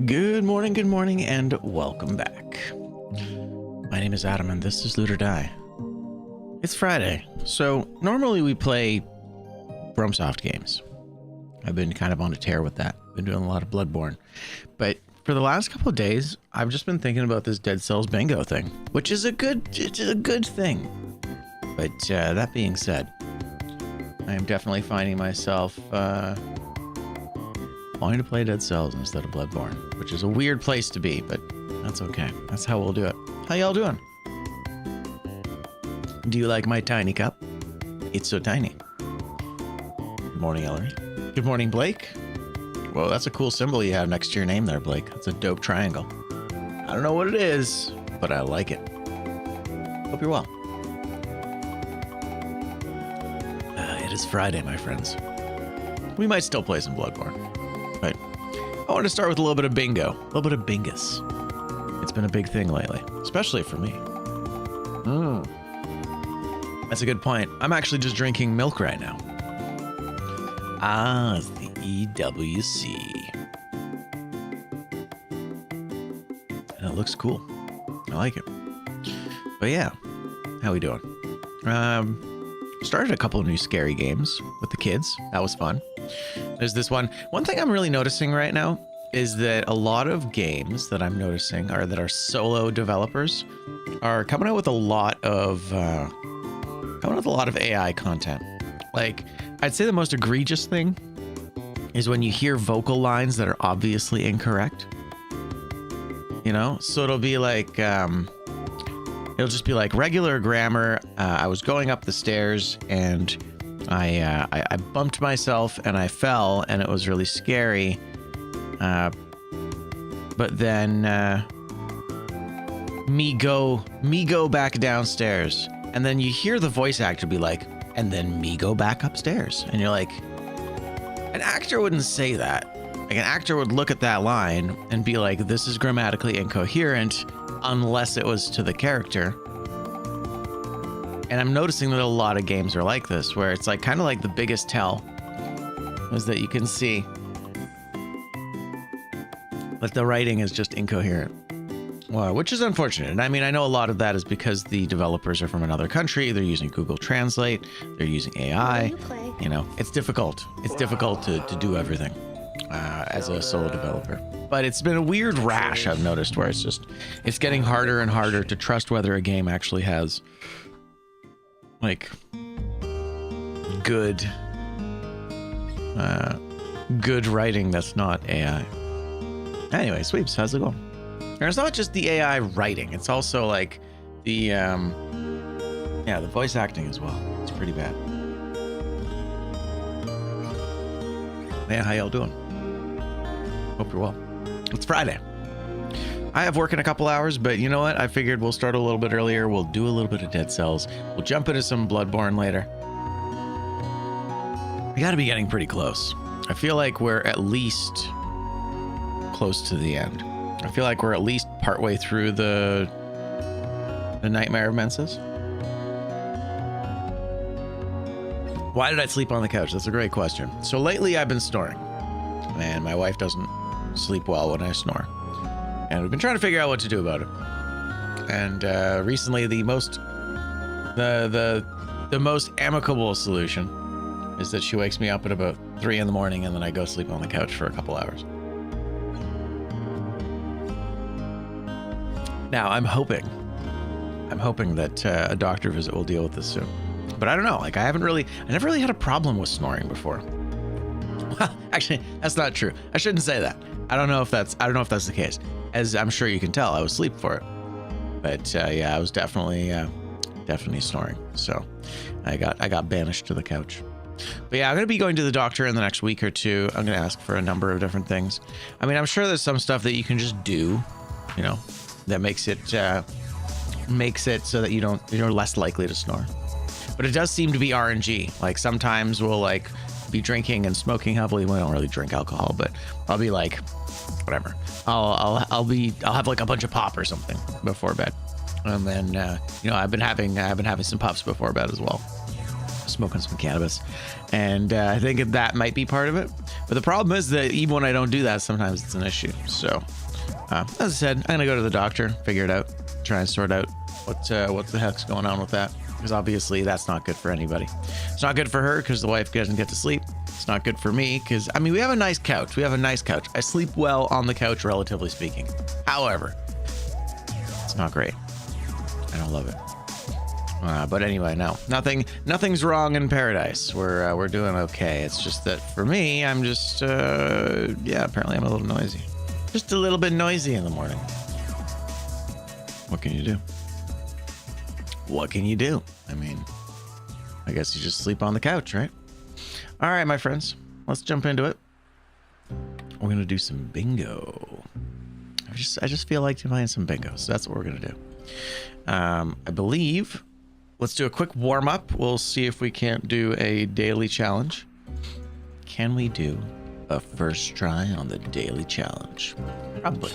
Good morning, and welcome back. My name is Adam, and this is Loot or Die. It's Friday, so normally we play FromSoft games. I've been kind of on a tear with that. Been doing a lot of Bloodborne. But for the last couple of days, I've just been thinking about this Dead Cells bingo thing, which is a good thing. But that being said, I am definitely finding myself wanting to play Dead Cells instead of Bloodborne, which is a weird place to be, but that's okay. That's how we'll do it. How y'all doing? Do you like my tiny cup? It's so tiny. Good morning, Ellery. Good morning, Blake. Whoa, that's a cool symbol you have next to your name there, Blake. That's a dope triangle. I don't know what it is, but I like it. Hope you're well. It is Friday, my friends. We might still play some Bloodborne, but I want to start with a little bit of bingo, a little bit of bingus. It's been a big thing lately, especially for me. That's a good point. I'm actually just drinking milk right now. Ah, it's the EWC. And it looks cool. I like it. But yeah, how we doing? Started a couple of new scary games with the kids. That was fun. There's this one. One thing I'm really noticing right now is that a lot of games that I'm noticing are that are solo developers are coming out with a lot of AI content. Like, I'd say the most egregious thing is when you hear vocal lines that are obviously incorrect. You know, so it'll be like it'll just be like regular grammar. I was going up the stairs and I bumped myself and I fell and it was really scary. But then me go back downstairs, and then you hear the voice actor be like, and then me go back upstairs, and you're like, an actor wouldn't say that. Like, an actor would look at that line and be like, this is grammatically incoherent, unless it was to the character. And I'm noticing that a lot of games are like this, where it's like kind of like the biggest tell is that you can see that the writing is just incoherent. Well, which is unfortunate. And I mean, I know a lot of that is because the developers are from another country. They're using Google Translate. They're using AI. You know, it's difficult. It's difficult to do everything as a solo developer. But it's been a weird rash, I've noticed, where it's getting harder and harder to trust whether a game actually has like good writing that's not AI. Anyway, Sweeps, how's it going? And it's not just the AI writing, it's also like the the voice acting as well. It's pretty bad. Man, how y'all doing? Hope you're well. It's Friday. I have work in a couple hours, but you know what? I figured we'll start a little bit earlier. We'll do a little bit of Dead Cells. We'll jump into some Bloodborne later. We gotta be getting pretty close. I feel like we're at least close to the end. I feel like we're at least partway through the Nightmare of Menses. Why did I sleep on the couch? That's a great question. So lately I've been snoring, and my wife doesn't sleep well when I snore, and we've been trying to figure out what to do about it. And recently the most amicable solution is that she wakes me up at about 3 in the morning, and then I go sleep on the couch for a couple hours. Now, I'm hoping that a doctor visit will deal with this soon. But I don't know. Like, I never really had a problem with snoring before. Well, actually, that's not true. I shouldn't say that. I don't know if that's the case. As I'm sure you can tell, I was asleep for it. But yeah, I was definitely snoring. So I got banished to the couch. But yeah, I'm going to be going to the doctor in the next week or two. I'm going to ask for a number of different things. I mean, I'm sure there's some stuff that you can just do, you know, that makes it so that you're less likely to snore. But it does seem to be RNG. Like, sometimes we'll like be drinking and smoking heavily. We don't really drink alcohol, but I'll be like, whatever. I'll have like a bunch of pop or something before bed, and then you know, I've been having some puffs before bed as well. smoking some cannabis, and I think that might be part of it. But the problem is that even when I don't do that, sometimes it's an issue. So as I said, I'm gonna go to the doctor, figure it out, try and sort out what the heck's going on with that, because obviously that's not good for anybody. It's not good for her because the wife doesn't get to sleep. It's not good for me because, I mean, we have a nice couch. I sleep well on the couch, relatively speaking. However, it's not great. I don't love it. But anyway, no, nothing's wrong in paradise. We're doing okay. It's just that for me, I'm just, yeah, apparently I'm a little noisy. Just a little bit noisy in the morning. What can you do? What can you do? I mean, I guess you just sleep on the couch, right? All right, my friends, let's jump into it. We're going to do some bingo. I just feel like playing some bingo, so that's what we're going to do. I believe, let's do a quick warm-up. We'll see if we can't do a daily challenge. Can we do a first try on the daily challenge? Probably.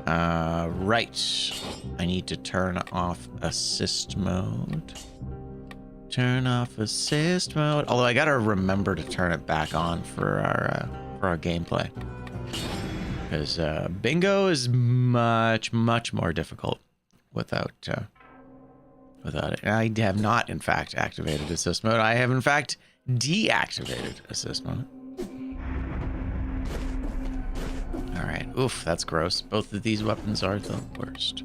Right. I need to turn off assist mode. Turn off assist mode. Although I gotta remember to turn it back on for our gameplay, because bingo is much more difficult without it. I have not, in fact, activated assist mode. I have, in fact, deactivated assist mode. All right. Oof, that's gross. Both of these weapons are the worst.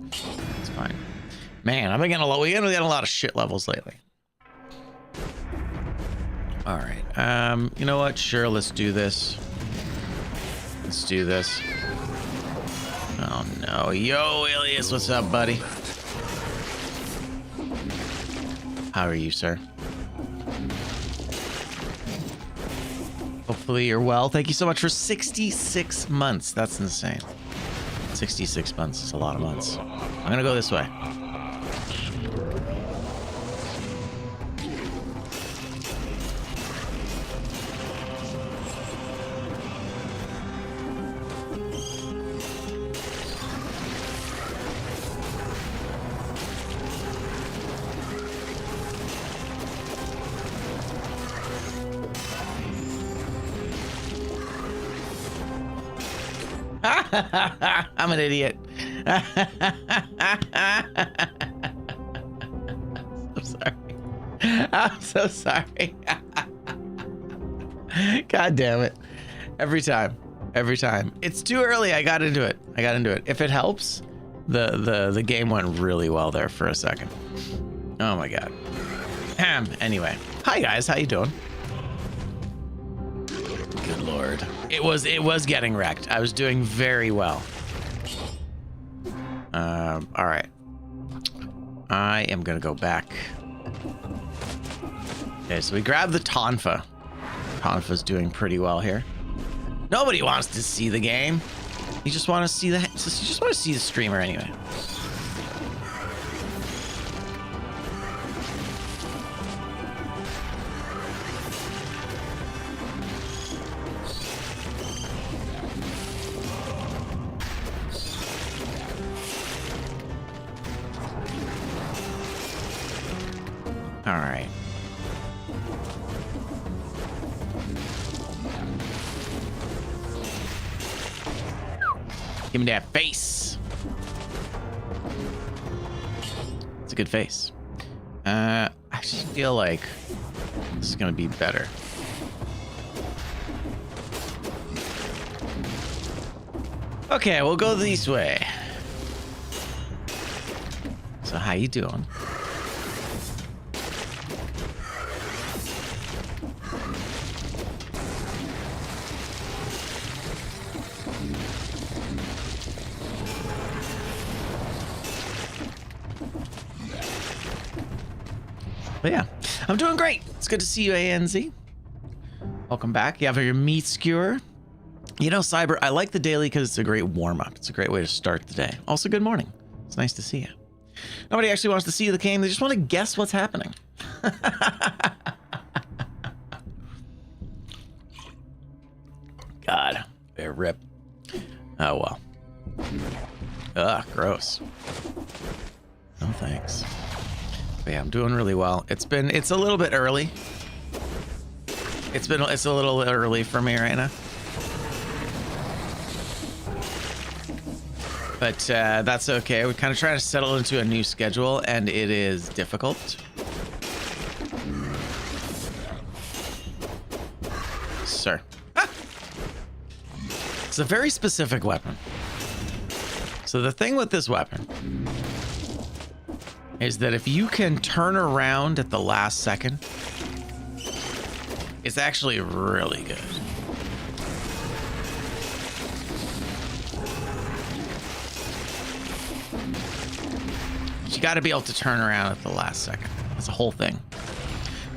It's fine. Man, we getting a lot of shit levels lately. All right. You know what? Sure, let's do this. Let's do this. Oh no. Yo, Ilias, what's up, buddy? How are you, sir? Hopefully you're well. Thank you so much for 66 months. That's insane. 66 months is a lot of months. I'm gonna go this way. I'm an idiot. I'm sorry. I'm so sorry. God damn it. Every time. It's too early. I got into it. If it helps, the game went really well there for a second. Oh my God. Anyway. Hi guys, how you doing? Good Lord. It was getting wrecked. I was doing very well. All right. I am gonna go back. Okay, so we grab the Tonfa. Tonfa's doing pretty well here. Nobody wants to see the game. You just want to see the streamer anyway. All right. Give me that face. It's a good face. I just feel like this is gonna be better. Okay, we'll go this way. So how you doing? But yeah, I'm doing great. It's good to see you, ANZ. Welcome back. You have your meat skewer. You know, Cyber, I like the daily because it's a great warm-up. It's a great way to start the day. Also, good morning. It's nice to see you. Nobody actually wants to see the game. They just want to guess what's happening. God, bear rip. Oh, well. Ugh, gross. No thanks. But yeah, I'm doing really well. It's a little bit early. It's a little early for me right now. But that's okay. We're kind of trying to settle into a new schedule, and it is difficult. Sir. Ah! It's a very specific weapon. So the thing with this weapon is that if you can turn around at the last second, it's actually really good. But you got to be able to turn around at the last second. That's the whole thing.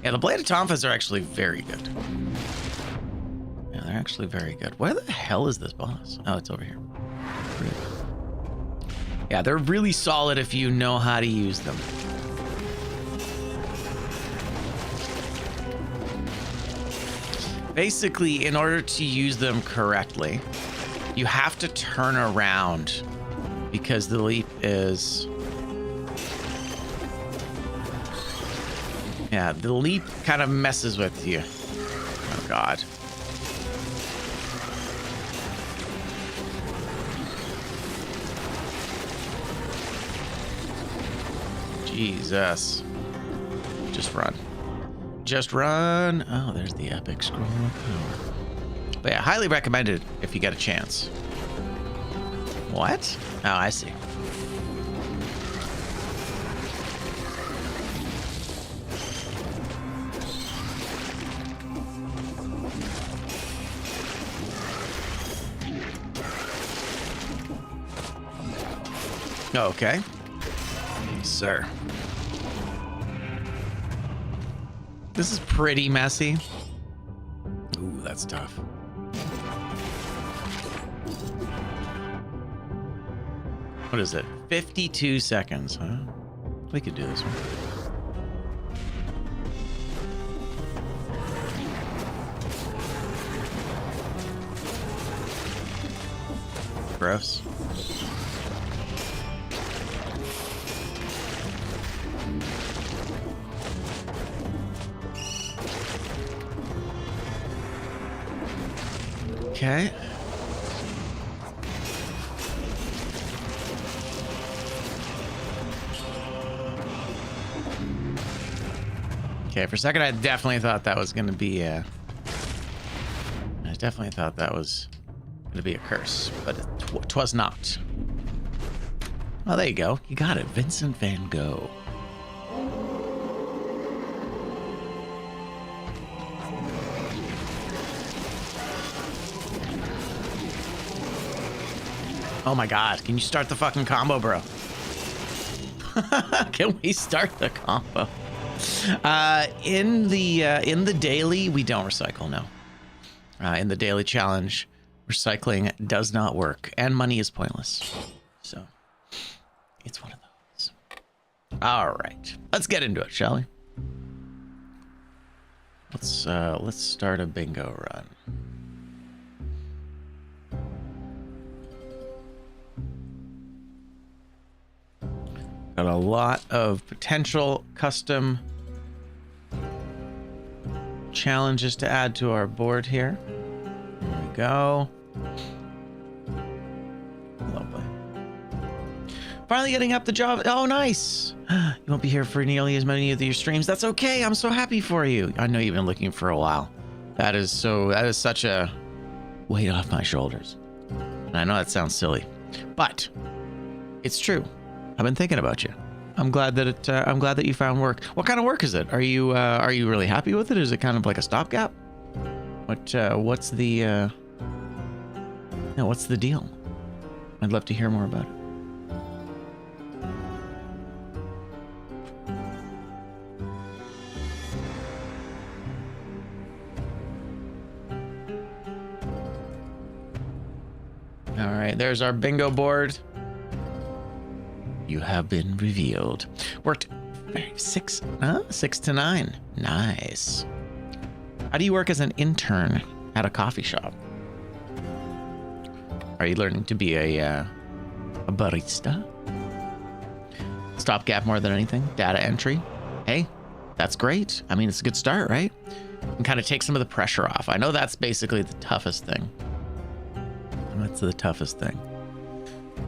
Yeah, the bladed tonfas are actually very good. Yeah, they're actually very good. Where the hell is this boss? Oh, it's over here. Yeah, they're really solid if you know how to use them. Basically, in order to use them correctly, you have to turn around because the leap is... Yeah, the leap kind of messes with you. Oh, God. Jesus. Just run. Just run. Oh, there's the epic scroll of power. But yeah, highly recommended if you get a chance. What? Oh, I see. Okay. Sir. This is pretty messy. Ooh, that's tough. What is it? 52 seconds, huh? We could do this one. Gross. Okay. Okay, for a second I definitely thought that was going to be I definitely thought that was going to be a curse, but it was not. Oh, there you go. You got it. Vincent van Gogh. Oh my God, can you start the fucking combo, bro? Can we start the combo? In the daily, we don't recycle, no. In the daily challenge, recycling does not work, and money is pointless. So, it's one of those. All right, let's get into it, shall we? Let's start a bingo run. Got a lot of potential custom challenges to add to our board here. There we go. Lovely. Finally getting up the job. Oh, nice. You won't be here for nearly as many of your streams. That's okay. I'm so happy for you. I know you've been looking for a while. That is such a weight off my shoulders. And I know that sounds silly, but it's true. I've been thinking about you. I'm glad that you found work. What kind of work is it? Are you really happy with it? Is it kind of like a stopgap? What's the deal? I'd love to hear more about it. All right, there's our bingo board. You have been revealed. Worked 6 to 9. Nice. How do you work as an intern at a coffee shop? Are you learning to be a barista? Stopgap more than anything. Data entry. hey, that's great. I mean, it's a good start, right? And kind of take some of the pressure off. I know that's basically the toughest thing. That's the toughest thing.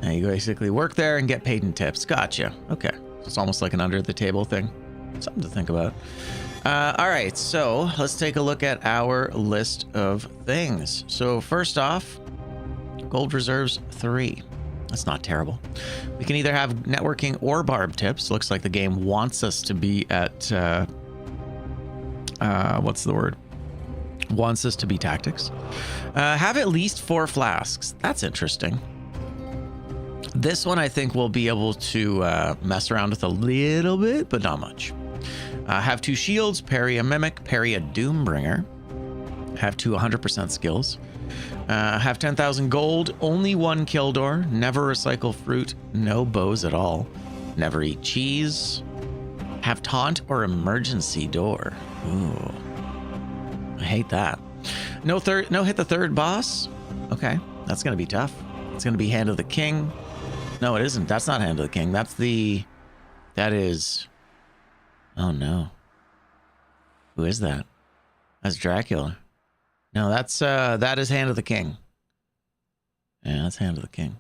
Now you basically work there and get paid in tips. Gotcha. Okay. It's almost like an under the table thing. Something to think about. All right, so let's take a look at our list of things. So first off, gold reserves 3. That's not terrible. We can either have networking or barb tips. Looks like the game wants us to be at, what's the word? Wants us to be tactics. Have at least 4 flasks. That's interesting. This one I think we'll be able to mess around with a little bit, but not much. Have 2 shields, parry a mimic, parry a doombringer. Have 2 100% skills. Have 10,000 gold, only 1 kill door, never recycle fruit, no bows at all, never eat cheese. Have taunt or emergency door. Ooh, I hate that. No hit the 3rd boss. Okay, that's gonna be tough. It's gonna be Hand of the King. No, it isn't. That's not Hand of the King. That is. Oh no. Who is that? That's Dracula. No, that is Hand of the King. Yeah, that's Hand of the King.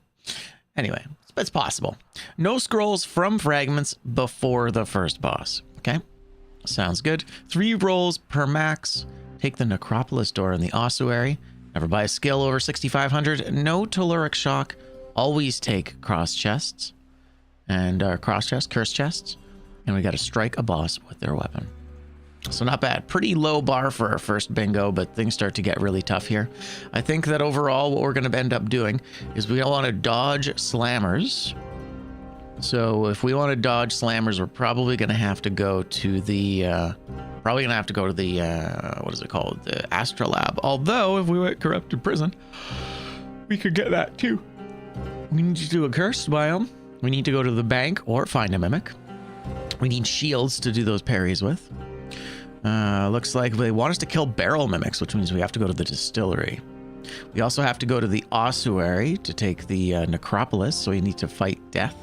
Anyway, it's possible. No scrolls from fragments before the first boss. Okay, sounds good. 3 rolls per max. Take the Necropolis door in the ossuary. Never buy a skill over 6,500. No telluric shock. Always take cross chests and curse chests. And we got to strike a boss with their weapon. So not bad. Pretty low bar for our first bingo, but things start to get really tough here. I think that overall what we're going to end up doing is we want to dodge slammers. So if we want to dodge slammers, we're probably going to have to go to the what is it called? The Astrolab. Although if we went corrupted prison, we could get that too. We need to do a cursed biome. We need to go to the bank or find a mimic. We need shields to do those parries with. Looks like they want us to kill barrel mimics, which means we have to go to the distillery. We also have to go to the ossuary to take the necropolis, so we need to fight death.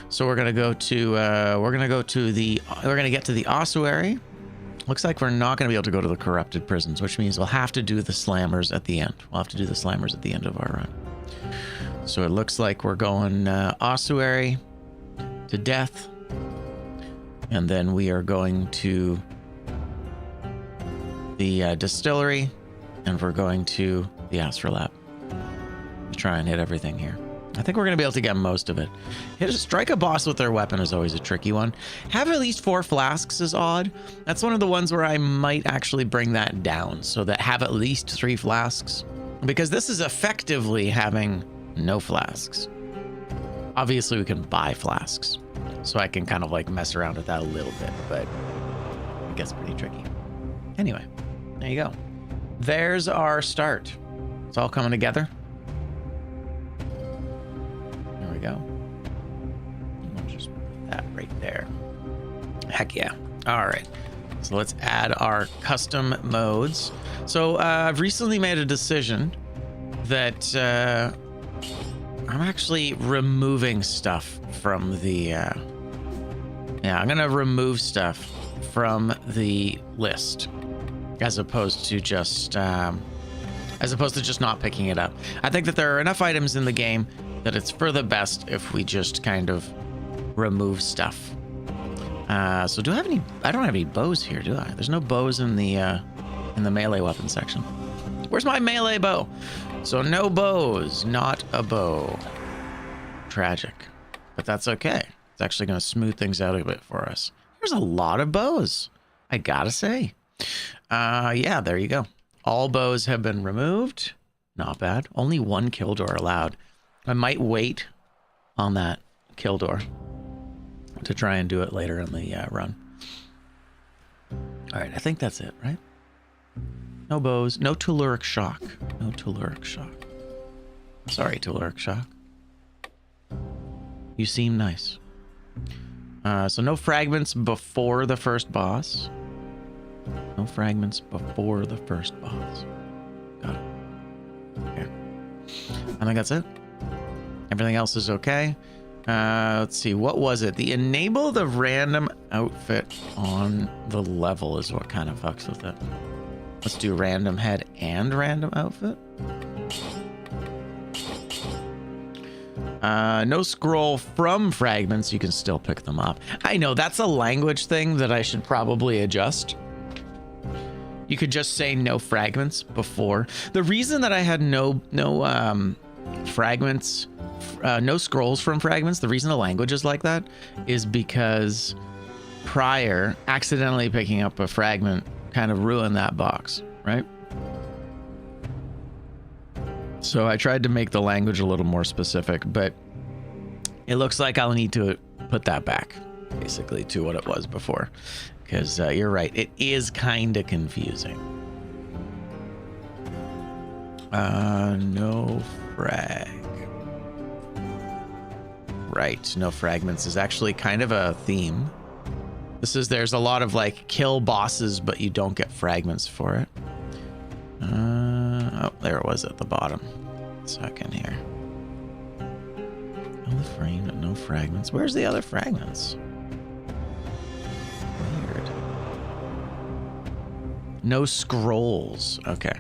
So we're gonna get to the ossuary. Looks like we're not gonna be able to go to the corrupted prisons, which means we'll have to do the slammers at the end. We'll have to do the slammers at the end of our run. So it looks like we're going ossuary to death. And then we are going to the distillery, and we're going to the Astrolab to try and hit everything here. I think we're going to be able to get most of it. Strike a boss with their weapon is always a tricky one. Have at least 4 flasks is odd. That's one of the ones where I might actually bring that down, so that have at least 3 flasks. Because this is effectively having no flasks. Obviously, we can buy flasks. So I can kind of like mess around with that a little bit, but it gets pretty tricky. Anyway, there you go. There's our start. It's all coming together. There we go. I'll just put that right there. Heck yeah. All right. So let's add our custom modes. So I've recently made a decision that I'm actually removing stuff from the I'm gonna remove stuff from the list as opposed to just not picking it up. I think that there are enough items in the game that it's for the best if we just kind of remove stuff. So do I have any? I don't have any bows here, do I? There's no bows in the melee weapon section. Where's my melee bow? So no bows, not a bow. Tragic, but that's okay. It's actually going to smooth things out a bit for us. There's a lot of bows, I gotta say. Yeah, there you go. All bows have been removed. Not bad. Only 1 kill door allowed. I might wait on that kill door to try and do it later in the run. All right, I think that's it, right? No bows, no telluric shock. No telluric shock. Sorry, telluric shock. You seem nice. So no fragments before the first boss. No fragments before the first boss. Got it. Okay. I think that's it. Everything else is okay. Let's see, what was it? The enable the random outfit on the level is what kind of fucks with it. Let's do random head and random outfit. No scroll from fragments. You can still pick them up. I know that's a language thing that I should probably adjust. You could just say no fragments before. The reason that I had no fragments, no scrolls from fragments, the reason the language is like that is because prior accidentally picking up a fragment kind of ruined that box, right? So I tried to make the language a little more specific, but it looks like I'll need to put that back basically to what it was before, because you're right, it is kind of confusing. No frag. Right, no fragments is actually kind of a theme. There's a lot of like kill bosses, but you don't get fragments for it. Oh, there it was at the bottom. Second here. Kill the frame, but no fragments. Where's the other fragments? Weird. No scrolls. Okay.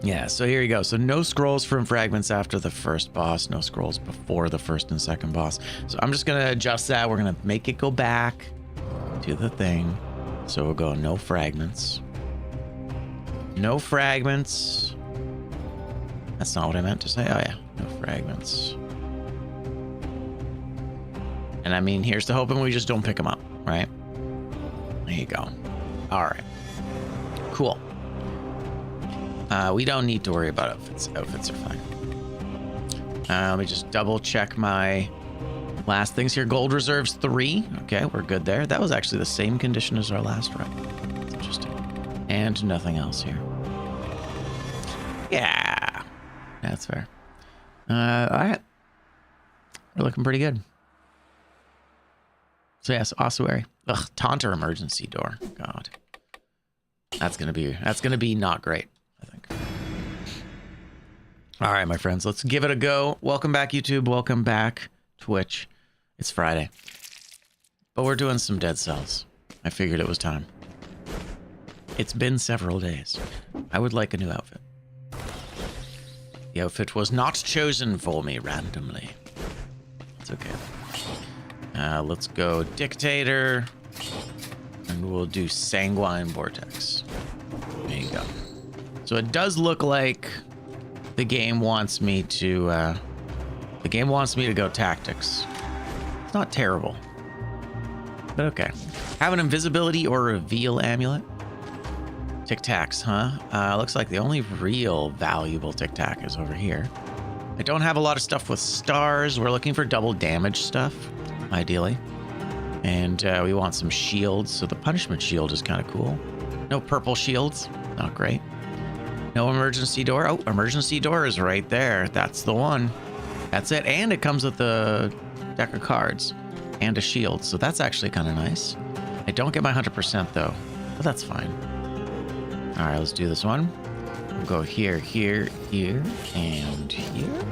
Yeah, so here you go. So no scrolls from fragments after the first boss, no scrolls before the first and second boss. So I'm just going to adjust that. We're going to make it go back to the thing. So we'll go no fragments. No fragments. That's not what I meant to say. Oh yeah, no fragments. And I mean, here's to hoping we just don't pick them up, right? There you go. All right. Cool. We don't need to worry about outfits. Outfits are fine. Let me just double check my last things here. Gold reserves 3. Okay, we're good there. That was actually the same condition as our last run. That's interesting. And nothing else here. Yeah, that's fair. All right. We're looking pretty good. So yes, ossuary. Ugh, taunter emergency door. God. That's gonna be not great, I think. All right, my friends, let's give it a go. Welcome back, YouTube. Welcome back, Twitch. It's Friday, but we're doing some dead cells. I figured it was time. It's been several days. I would like a new outfit. The outfit was not chosen for me randomly. It's okay. Let's go Dictator, and we'll do Sanguine Vortex. There you go. So it does look like the game wants me to go tactics. It's not terrible, but okay. Have an invisibility or reveal amulet. Tic Tacs, huh? Looks like the only real valuable Tic Tac is over here. I don't have a lot of stuff with stars. We're looking for double damage stuff, ideally. And we want some shields, so the punishment shield is kind of cool. No purple shields, not great. No emergency door. Oh, emergency door is right there. That's the one. That's it. And it comes with a deck of cards and a shield, so that's actually kind of nice. I don't get my 100% though, but that's fine. All right, let's do this one. We'll go here, here, here, and here.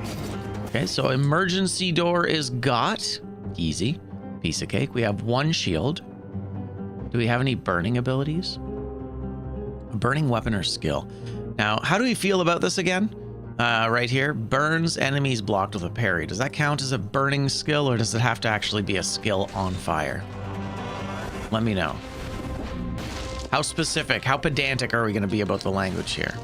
Okay, so emergency door is got. Easy. Piece of cake. We have one shield. Do we have any burning abilities? A burning weapon or skill. Now, how do we feel about this again? Right here, burns enemies blocked with a parry. Does that count as a burning skill, or does it have to actually be a skill on fire? Let me know. How specific, how pedantic are we going to be about the language here?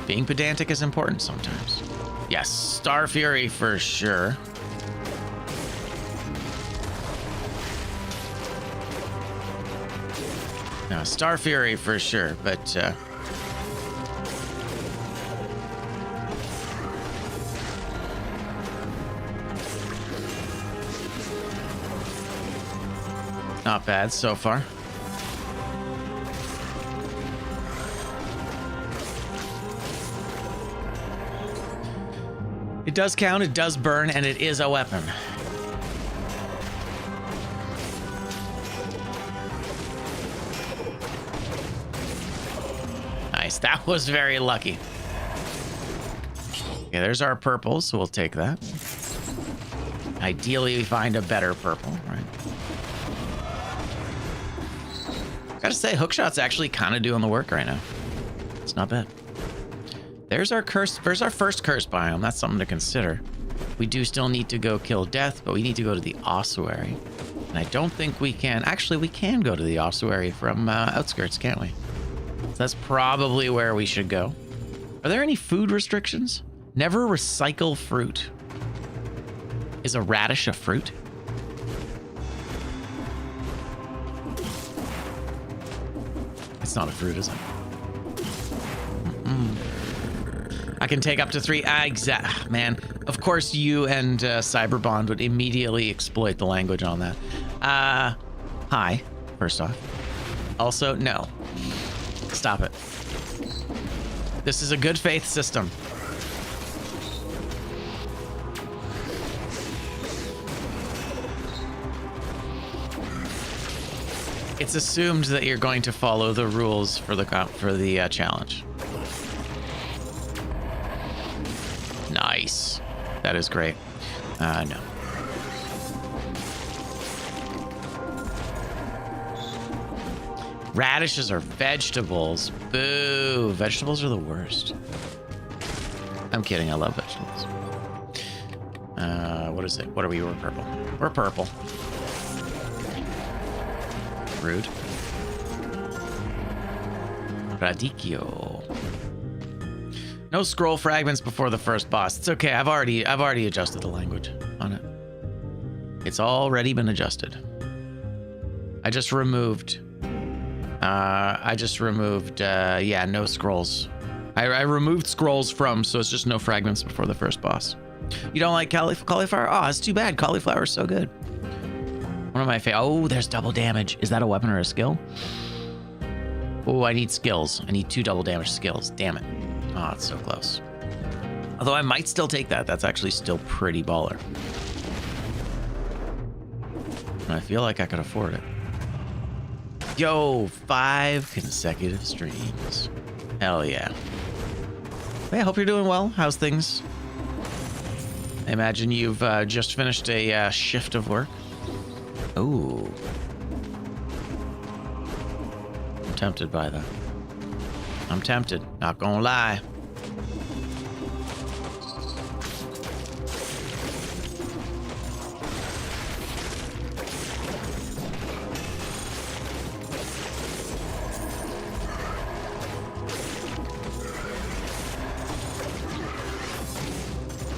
Being pedantic is important sometimes. Yes, Star Fury for sure. No, Star Fury for sure, but not bad so far. It does count, it does burn, and it is a weapon. Nice. That was very lucky. Okay, there's our purple, so we'll take that. Ideally, we find a better purple, right? Gotta say, hookshot's actually kind of doing the work right now. It's not bad. There's our curse. There's our first curse biome. That's something to consider. We do still need to go kill death, but we need to go to the ossuary. And I don't think we can. Actually, we can go to the ossuary from outskirts, can't we? So that's probably where we should go. Are there any food restrictions? Never recycle fruit. Is a radish a fruit? It's not a fruit, is it? I can take up to 3. Man, of course you and Cyberbond would immediately exploit the language on that. Hi, first off. Also, no. Stop it. This is a good faith system. It's assumed that you're going to follow the rules for the challenge. Nice. That is great. No. Radishes are vegetables. Boo. Vegetables are the worst. I'm kidding. I love vegetables. What is it? What are we? We're purple. We're purple. Rude. Radicchio. No scroll fragments before the first boss. It's okay. I've already adjusted the language on it. It's already been adjusted. I just removed. Yeah, no scrolls. I removed scrolls from, so it's just no fragments before the first boss. You don't like cauliflower? Oh, it's too bad. Cauliflower is so good. One of my favorite. Oh, there's double damage. Is that a weapon or a skill? Oh, I need skills. I need 2 double damage skills. Damn it. Oh, it's so close. Although I might still take that. That's actually still pretty baller. And I feel like I could afford it. Yo, 5 consecutive streams. Hell yeah. Hey, I hope you're doing well. How's things? I imagine you've just finished a shift of work. Ooh. I'm tempted by that. I'm tempted, not gonna lie.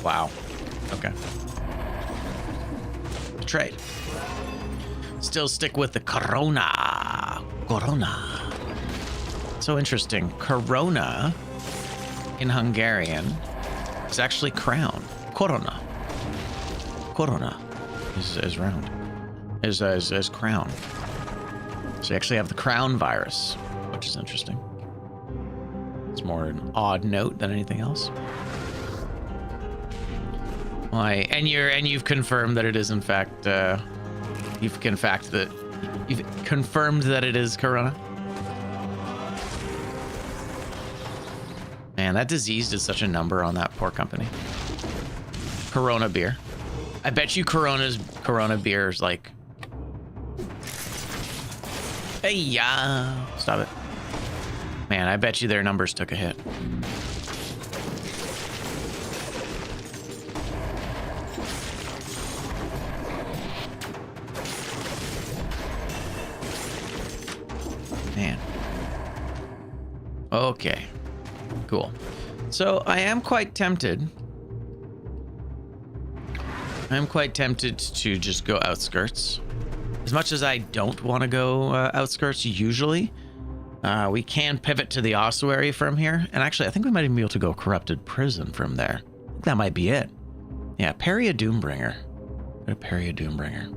Wow. Okay. Trade. Still stick with the Corona. Corona. So interesting. Corona in Hungarian is actually crown. Corona. Corona is round. Is crown. So you actually have the crown virus, which is interesting. It's more an odd note than anything else. Why? And you've confirmed that it is in fact you've confirmed that it is Corona. Man, that disease did such a number on that poor company. Corona beer. I bet you Corona beer is like. Hey, yeah. Stop it. Man, I bet you their numbers took a hit. Man. Okay. Cool. So I am quite tempted. To just go outskirts. As much as I don't want to go outskirts usually, we can pivot to the ossuary from here. And actually, I think we might even be able to go corrupted prison from there. I think that might be it. Yeah, parry a Doombringer. Go to parry a Doombringer.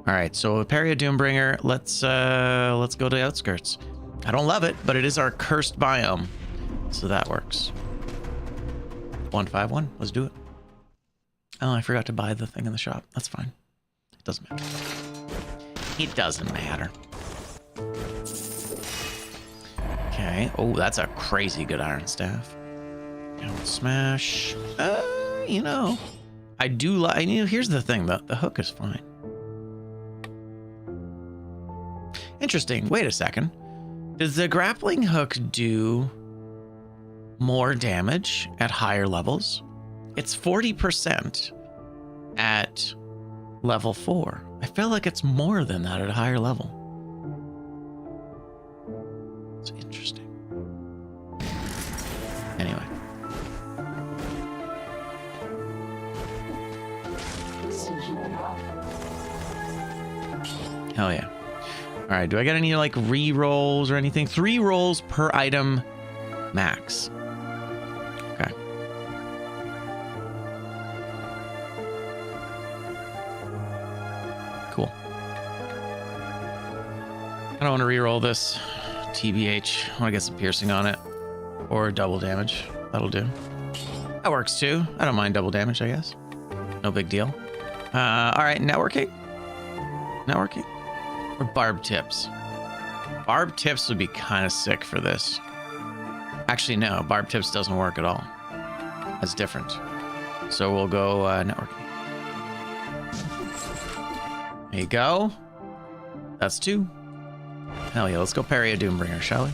All right, so parry a Doombringer. Let's go to outskirts. I don't love it, but it is our cursed biome. So that works. 151. Let's do it. Oh, I forgot to buy the thing in the shop. That's fine. It doesn't matter. It doesn't matter. Okay. Oh, that's a crazy good iron staff. Down smash. You know, I do like. You know, here's the thing. The hook is fine. Interesting. Wait a second. Does the grappling hook do more damage at higher levels? It's 40% at level 4. I feel like it's more than that at a higher level. It's interesting. Anyway. Hell yeah. All right, do I get any like re-rolls or anything? 3 rolls per item max. Okay. Cool. I don't want to re-roll this. TBH. I want to get some piercing on it. Or double damage. That'll do. That works too. I don't mind double damage, I guess. No big deal. All right, networking. Networking. Or barb tips. Barb tips would be kind of sick for this. Actually, no. Barb tips doesn't work at all. That's different. So we'll go networking. There you go. That's 2. Hell yeah, let's go parry a Doombringer, shall we?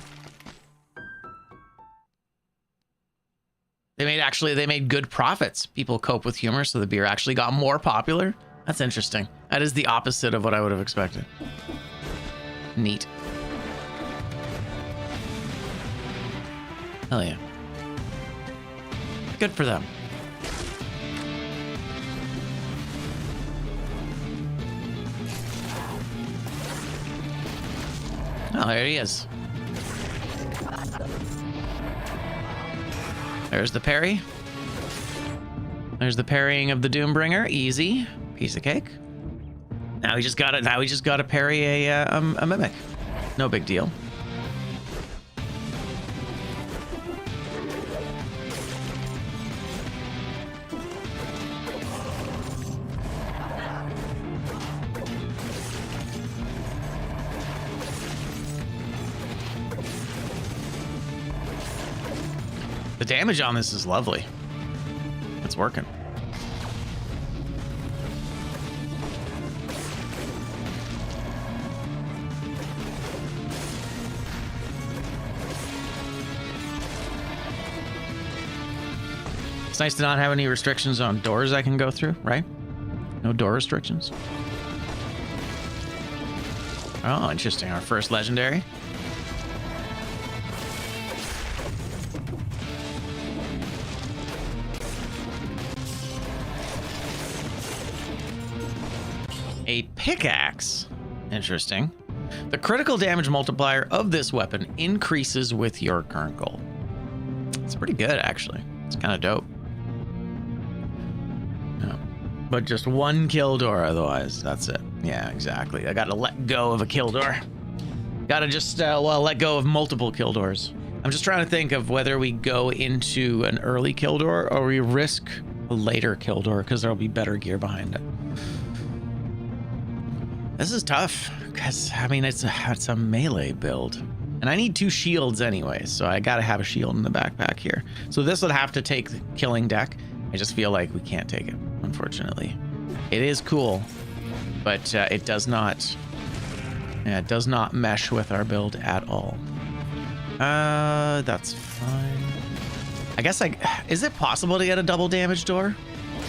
They made good profits. People cope with humor, so the beer actually got more popular. That's interesting. That is the opposite of what I would have expected. Neat. Hell yeah. Good for them. Oh, there he is. There's the parry. There's the parrying of the Doombringer. Easy. Piece of cake. Now we just gotta parry a mimic. No big deal. The damage on this is lovely. It's working. It's nice to not have any restrictions on doors I can go through, right? No door restrictions. Oh, interesting. Our first legendary. A pickaxe. Interesting. The critical damage multiplier of this weapon increases with your current goal. It's pretty good, actually. It's kind of dope. Yeah. But just 1 kill door otherwise. That's it. Yeah, exactly. I gotta let go of a kill door. Gotta just, let go of multiple kill doors. I'm just trying to think of whether we go into an early kill door or we risk a later kill door because there'll be better gear behind it. This is tough because, I mean, it's a melee build. And I need 2 shields anyway, so I gotta have a shield in the backpack here. So this would have to take the killing deck. I just feel like we can't take it, unfortunately. It is cool, but it does not mesh with our build at all. That's fine. I guess is it possible to get a double damage door?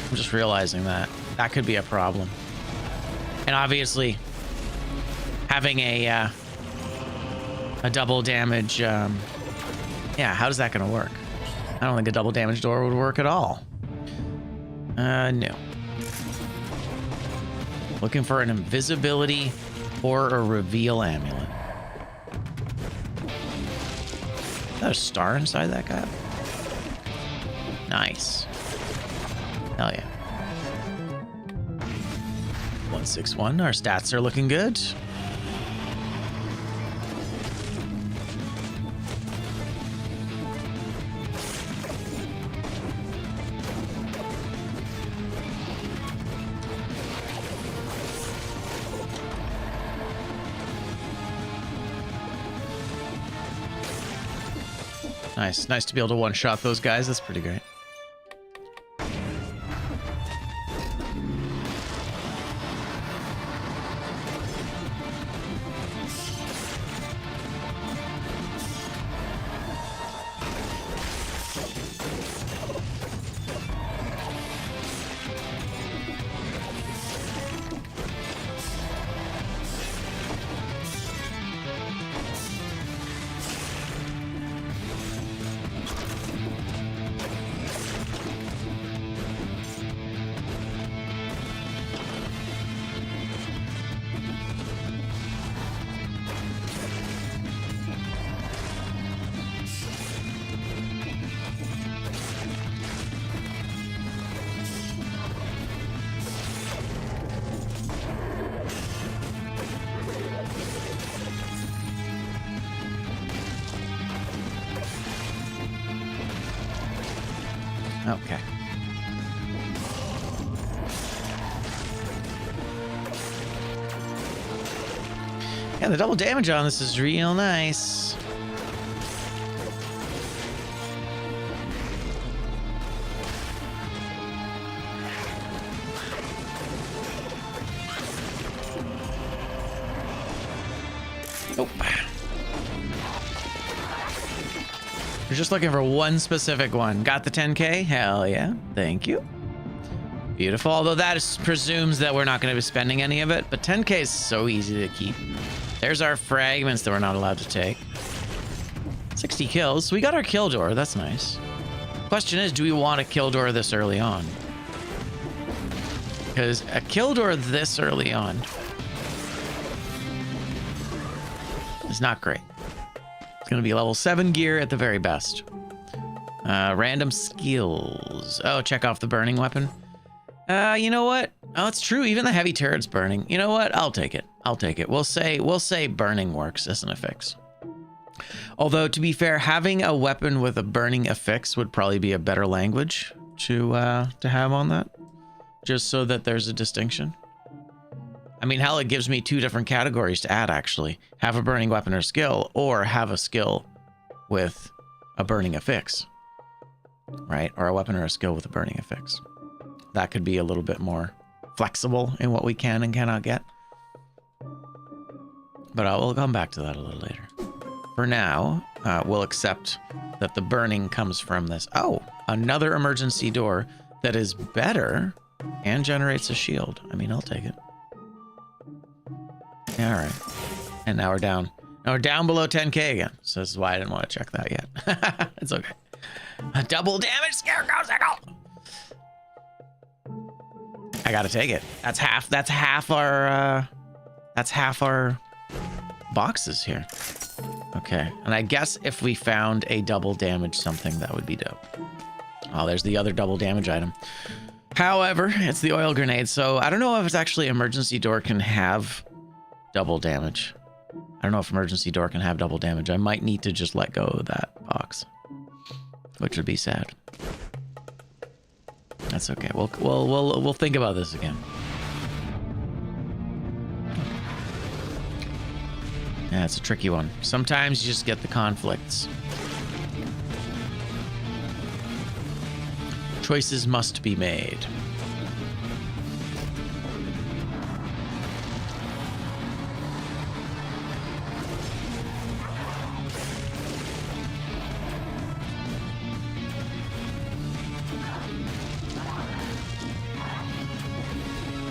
I'm just realizing that could be a problem. And obviously, having a double damage, yeah, how's that gonna work? I don't think a double damage door would work at all. No. Looking for an invisibility or a reveal amulet. Is that a star inside that guy? Nice. Hell yeah. 161. Our stats are looking good. Nice. Nice to be able to one-shot those guys. That's pretty great. Okay. Yeah, the double damage on this is real nice. Nope. You're just looking for one specific one. Got the 10K? Hell yeah. Thank you. Beautiful. Although that presumes that we're not going to be spending any of it. But 10K is so easy to keep. There's our fragments that we're not allowed to take. 60 kills. We got our kill door. That's nice. Question is, do we want a kill door this early on? Because a kill door this early on is not great. It's going to be level 7 gear at the very best. Random skills. Oh, check off the burning weapon. You know what? Oh, it's true. Even the heavy turret's burning. You know what? I'll take it. I'll take it. We'll say burning works as an affix. Although, to be fair, having a weapon with a burning affix would probably be a better language to have on that. Just so that there's a distinction. I mean, hell, it gives me 2 different categories to add, actually. Have a burning weapon or skill, or have a skill with a burning affix. Right? Or a weapon or a skill with a burning affix. That could be a little bit more flexible in what we can and cannot get. But we'll come back to that a little later. For now, we'll accept that the burning comes from this. Oh, another emergency door that is better and generates a shield. I mean, I'll take it. All right. And now we're down. Now we're down below 10K again. So this is why I didn't want to check that yet. It's okay. A double damage scarecrow sickle. I gotta take it. That's half our boxes here. Okay. And I guess if we found a double damage something, that would be dope. Oh, there's the other double damage item. However, it's the oil grenade, so I don't know if it's actually emergency door can have double damage. I don't know if emergency door can have double damage. I might need to just let go of that box, which would be sad. That's okay. We'll think about this again. Yeah, it's a tricky one. Sometimes you just get the conflicts. Choices must be made.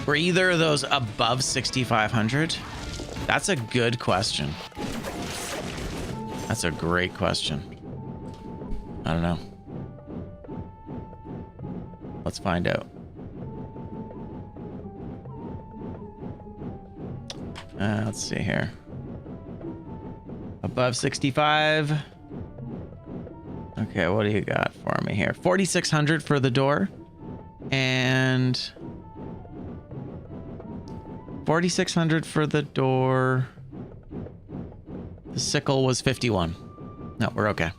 Were either of those above 6,500? That's a good question. That's a great question. I don't know. Let's find out. Let's see here. Above 65. Okay, what do you got for me here? 4,600 for the door. And 4,600 for the door. The sickle was 51. No, we're okay.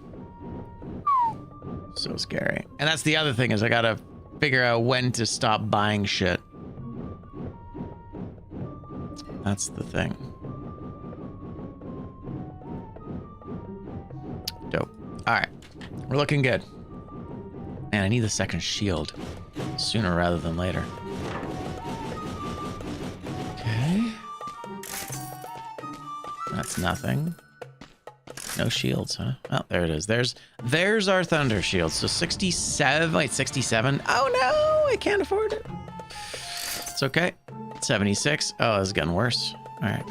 So scary. And that's the other thing, is I gotta figure out when to stop buying shit. That's the thing. Dope. All right. We're looking good. Man, I need the second shield sooner rather than later. Okay. That's nothing. No shields, huh? Oh, there it is. There's our thunder shield. So 67, wait, 67. Oh no, I can't afford it. It's okay. 76. Oh, this is getting worse. All right.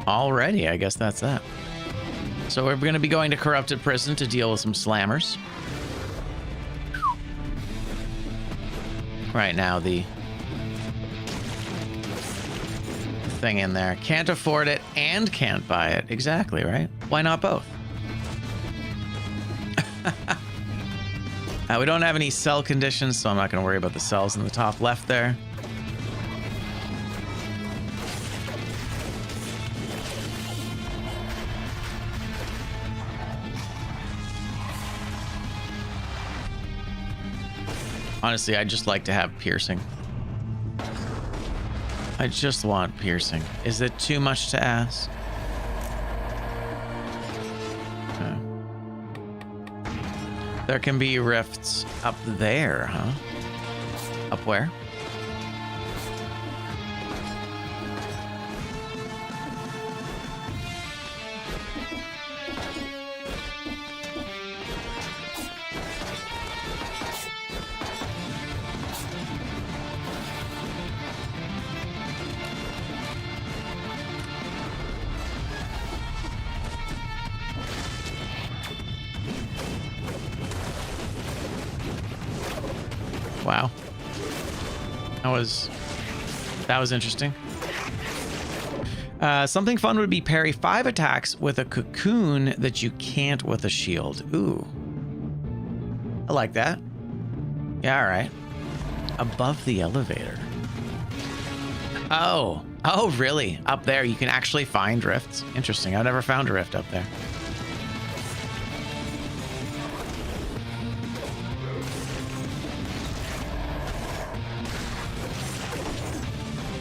Alrighty, I guess that's that. So we're going to be going to Corrupted Prison to deal with some slammers. Right now, the thing in there. Can't afford it and can't buy it. Exactly, right? Why not both? We don't have any cell conditions, so I'm not going to worry about the cells in the top left there. Honestly, I just like to have piercing. I just want piercing. Is it too much to ask? Okay. There can be rifts up there, huh? Up where? Wow. That was interesting. Something fun would be parry 5 attacks with a cocoon that you can't with a shield. Ooh. I like that. Yeah, all right. Above the elevator. Oh, really? Up there, you can actually find rifts. Interesting. I've never found a rift up there.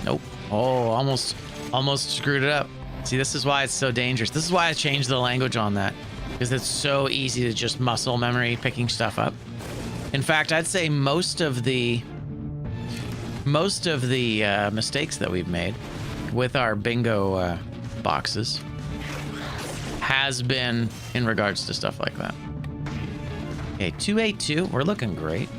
Nope. Oh, almost screwed it up. See, this is why it's so dangerous. This is why I changed the language on that, because it's so easy to just muscle memory picking stuff up. In fact, I'd say most of the mistakes that we've made with our bingo boxes has been in regards to stuff like that. Okay, 282. We're looking great.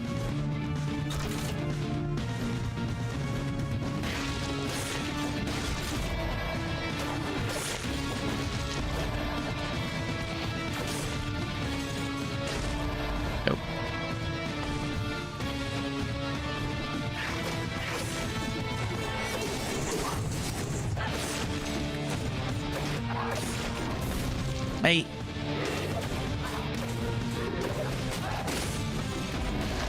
Hey.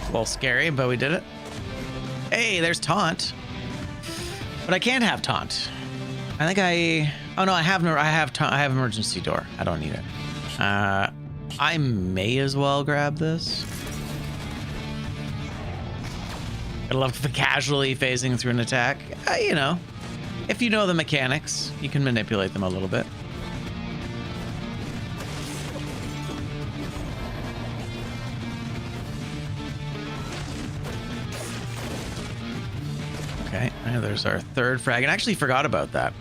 A little scary, but we did it. Hey, there's taunt. But I can't have taunt. I think oh no, I have emergency door. I don't need it. I may as well grab this. I love the casually phasing through an attack. You know, if you know the mechanics, you can manipulate them a little bit. Okay, there's our third frag. And I actually forgot about that.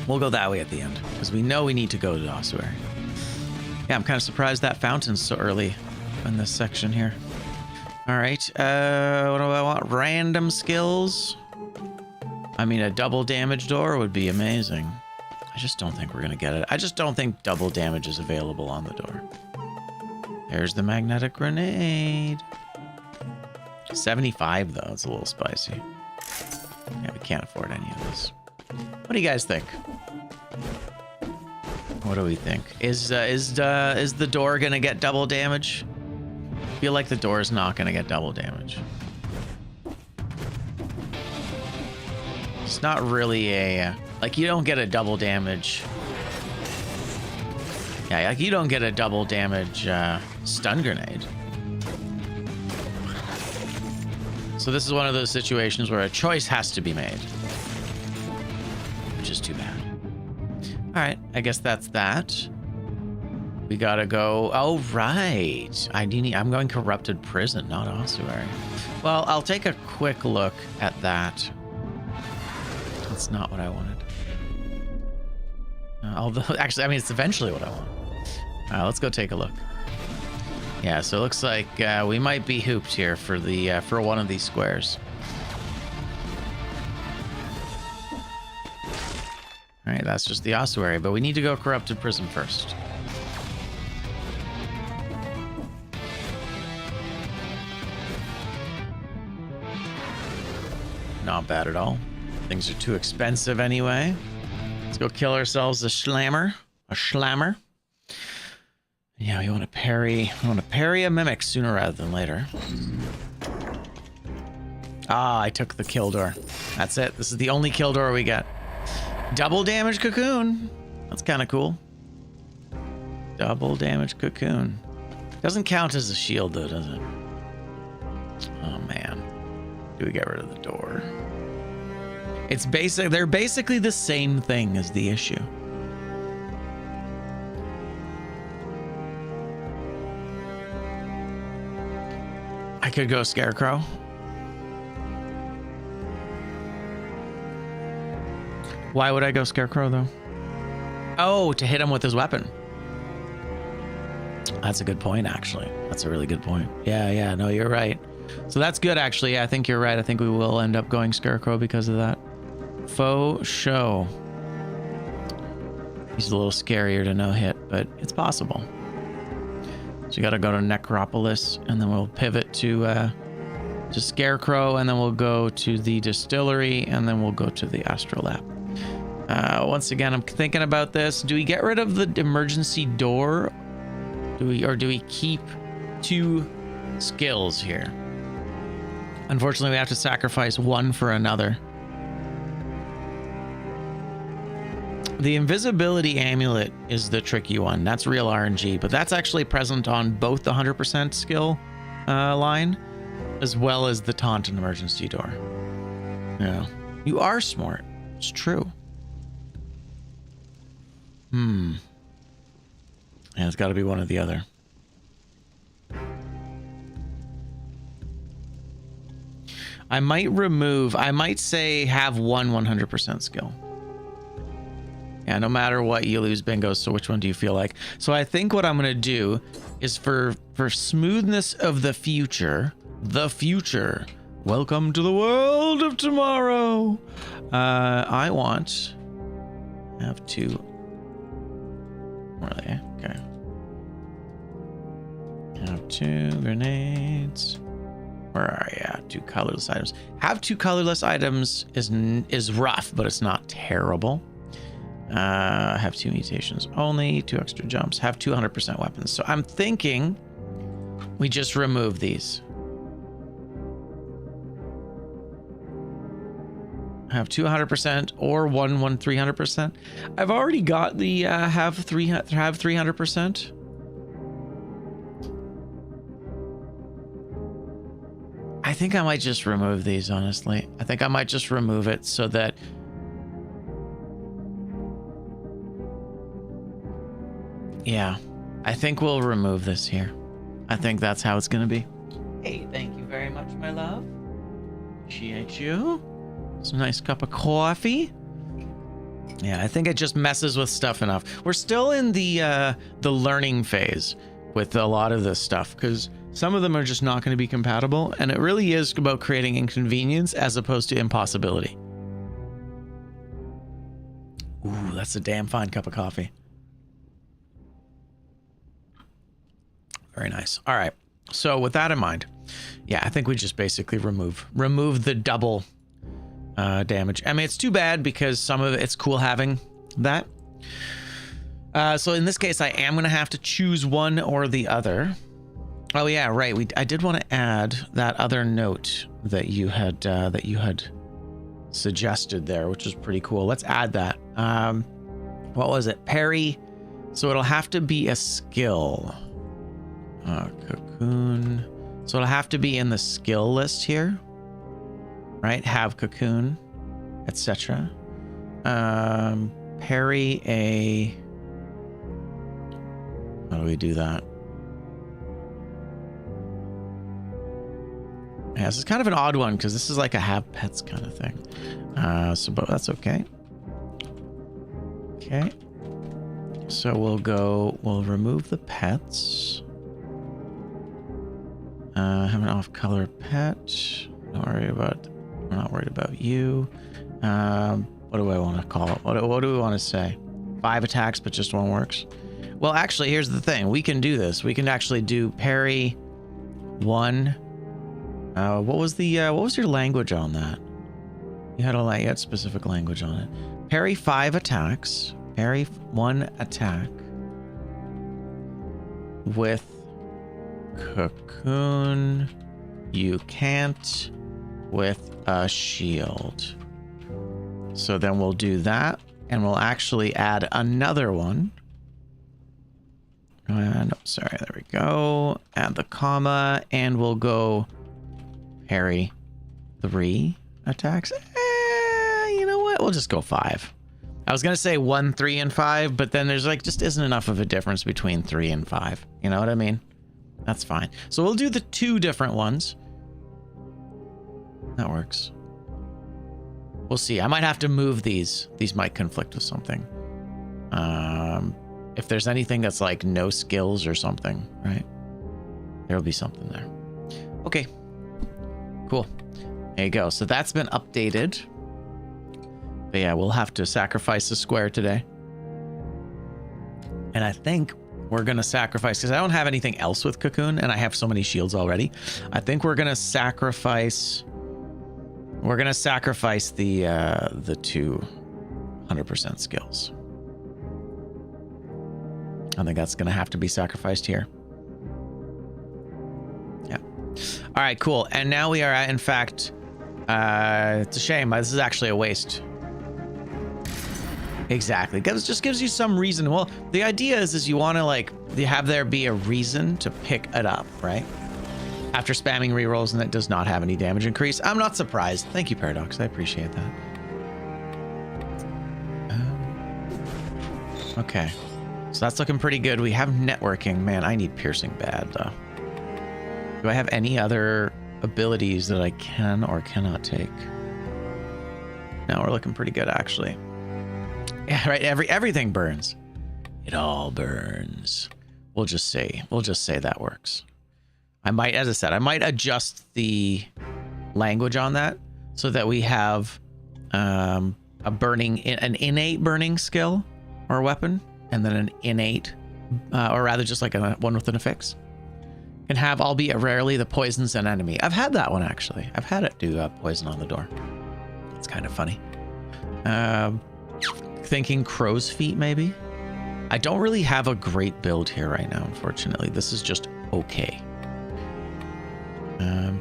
We'll go that way at the end, because we know we need to go to the ossuary. Yeah, I'm kind of surprised that fountain's so early in this section here. All right, what do I want? Random skills. I mean, a double damage door would be amazing. I just don't think we're gonna get it. I just don't think double damage is available on the door. There's the magnetic grenade. 75 though, it's a little spicy. Yeah, we can't afford any of this. What do you guys think? What do we think? Is the door gonna get double damage? I feel like the door is not gonna get double damage. It's not really a like, you don't get a double damage. Yeah, like you don't get a double damage stun grenade. So this is one of those situations where a choice has to be made, which is too bad. All right, I guess that's that. We gotta go. Oh, right. I'm going corrupted prison, not ossuary. Well, I'll take a quick look at that. That's not what I wanted. Although, actually, I mean, it's eventually what I want. Let's go take a look. Yeah, so it looks like we might be hooped here for the for one of these squares. All right, that's just the ossuary, but we need to go corrupted prison first. Not bad at all. Things are too expensive anyway. Let's go kill ourselves a schlammer. Yeah, we want to parry. We want to parry a mimic sooner rather than later. Ah, I took the kill door. That's it. This is the only kill door we get. Double damage cocoon. That's kind of cool. Double damage cocoon. Doesn't count as a shield though, does it? Oh man. Do we get rid of the door? It's they're basically the same thing as the issue. I could go Scarecrow. Why would I go Scarecrow though? Oh, to hit him with his weapon. That's a good point, actually. That's a really good point. Yeah, no, you're right. So that's good, actually. Yeah, I think you're right. I think we will end up going Scarecrow because of that. Faux show. He's a little scarier to no hit, but it's possible. So you got to go to Necropolis, and then we'll pivot to Scarecrow, and then we'll go to the distillery, and then we'll go to the Astrolab. Once again, I'm thinking about this. Do we get rid of the emergency door? Do we keep 2 skills here? Unfortunately, we have to sacrifice one for another. The invisibility amulet is the tricky one. That's real RNG, but that's actually present on both the 100% skill line, as well as the taunt and emergency door. Yeah, you are smart. It's true. Yeah, it's got to be one or the other. I might say have one 100% skill. Yeah, no matter what, you lose bingo. So which one do you feel like? So I think what I'm going to do is for smoothness of the future, welcome to the world of tomorrow. I want have 2. Where are they? Okay. Have 2 grenades. Where are you? 2 colorless items. Have 2 colorless items is rough, but it's not terrible. Have 2 mutations only, 2 extra jumps, have 200% weapons. So I'm thinking we just remove these. Have 200% or one 300%. I've already got the have 300%. I think I might just remove these, honestly. I think I might just remove it so that yeah, I think we'll remove this here. I think that's how it's gonna be. Hey, thank you very much, my love. Appreciate you. Some nice cup of coffee. Yeah, I think it just messes with stuff enough. We're still in the learning phase with a lot of this stuff because some of them are just not going to be compatible, and it really is about creating inconvenience as opposed to impossibility. Ooh, that's a damn fine cup of coffee. Very nice. All right. So with that in mind, yeah, I think we just basically remove the double damage. I mean, it's too bad because some of it's cool having that. So in this case, I am going to have to choose one or the other. Oh yeah, right. I did want to add that other note that you had suggested there, which is pretty cool. Let's add that. What was it? Parry. So it'll have to be a skill. Cocoon. So it'll have to be in the skill list here, right? Have cocoon, etc. Parry a. How do we do that? Yeah, this is kind of an odd one because this is like a have pets kind of thing. But that's okay. Okay. So we'll remove the pets. Have an off-color pet. Don't worry about, we're not worried about you. What do I want to call it? What do we want to say? 5 attacks, but just 1 works. Well, actually, here's the thing. We can do this. We can actually do parry 1. What was your language on that? You had specific language on it. Parry 5 attacks. Parry 1 attack with cocoon. You can't with a shield. So then we'll do that, and we'll actually add another one. No, sorry, there we go. Add the comma, and we'll go parry 3 attacks. You know what? We'll just go 5. I was gonna say 1, 3, and 5, but then there's like just isn't enough of a difference between 3 and 5. You know what I mean? That's fine. So we'll do the 2 different ones. That works. We'll see. I might have to move these. These might conflict with something. If there's anything that's like no skills or something, right? There'll be something there. Okay. Cool. There you go. So that's been updated. But yeah, we'll have to sacrifice a square today. And I think we're going to sacrifice, because I don't have anything else with cocoon, and I have so many shields already. I think we're going to sacrifice... We're going to sacrifice the 2 100% skills. I think that's going to have to be sacrificed here. Yeah. All right, cool. And now we are at, in fact, it's a shame. This is actually a waste. Exactly. It just gives you some reason. Well, the idea is you want to like have there be a reason to pick it up, right? After spamming rerolls, and it does not have any damage increase. I'm not surprised. Thank you, Paradox. I appreciate that. Okay. So that's looking pretty good. We have networking. Man, I need piercing bad, though. Do I have any other abilities that I can or cannot take? No, we're looking pretty good, actually. Yeah, right. Everything burns. It all burns. We'll just say that works. I might, as I said, I might adjust the language on that so that we have an innate burning skill or weapon, and then an innate, or rather just like one with an affix. Can have, albeit rarely, the poisons an enemy. I've had that one, actually. I've had it do poison on the door. It's kind of funny. Thinking crow's feet, maybe? I don't really have a great build here right now, unfortunately. This is just okay.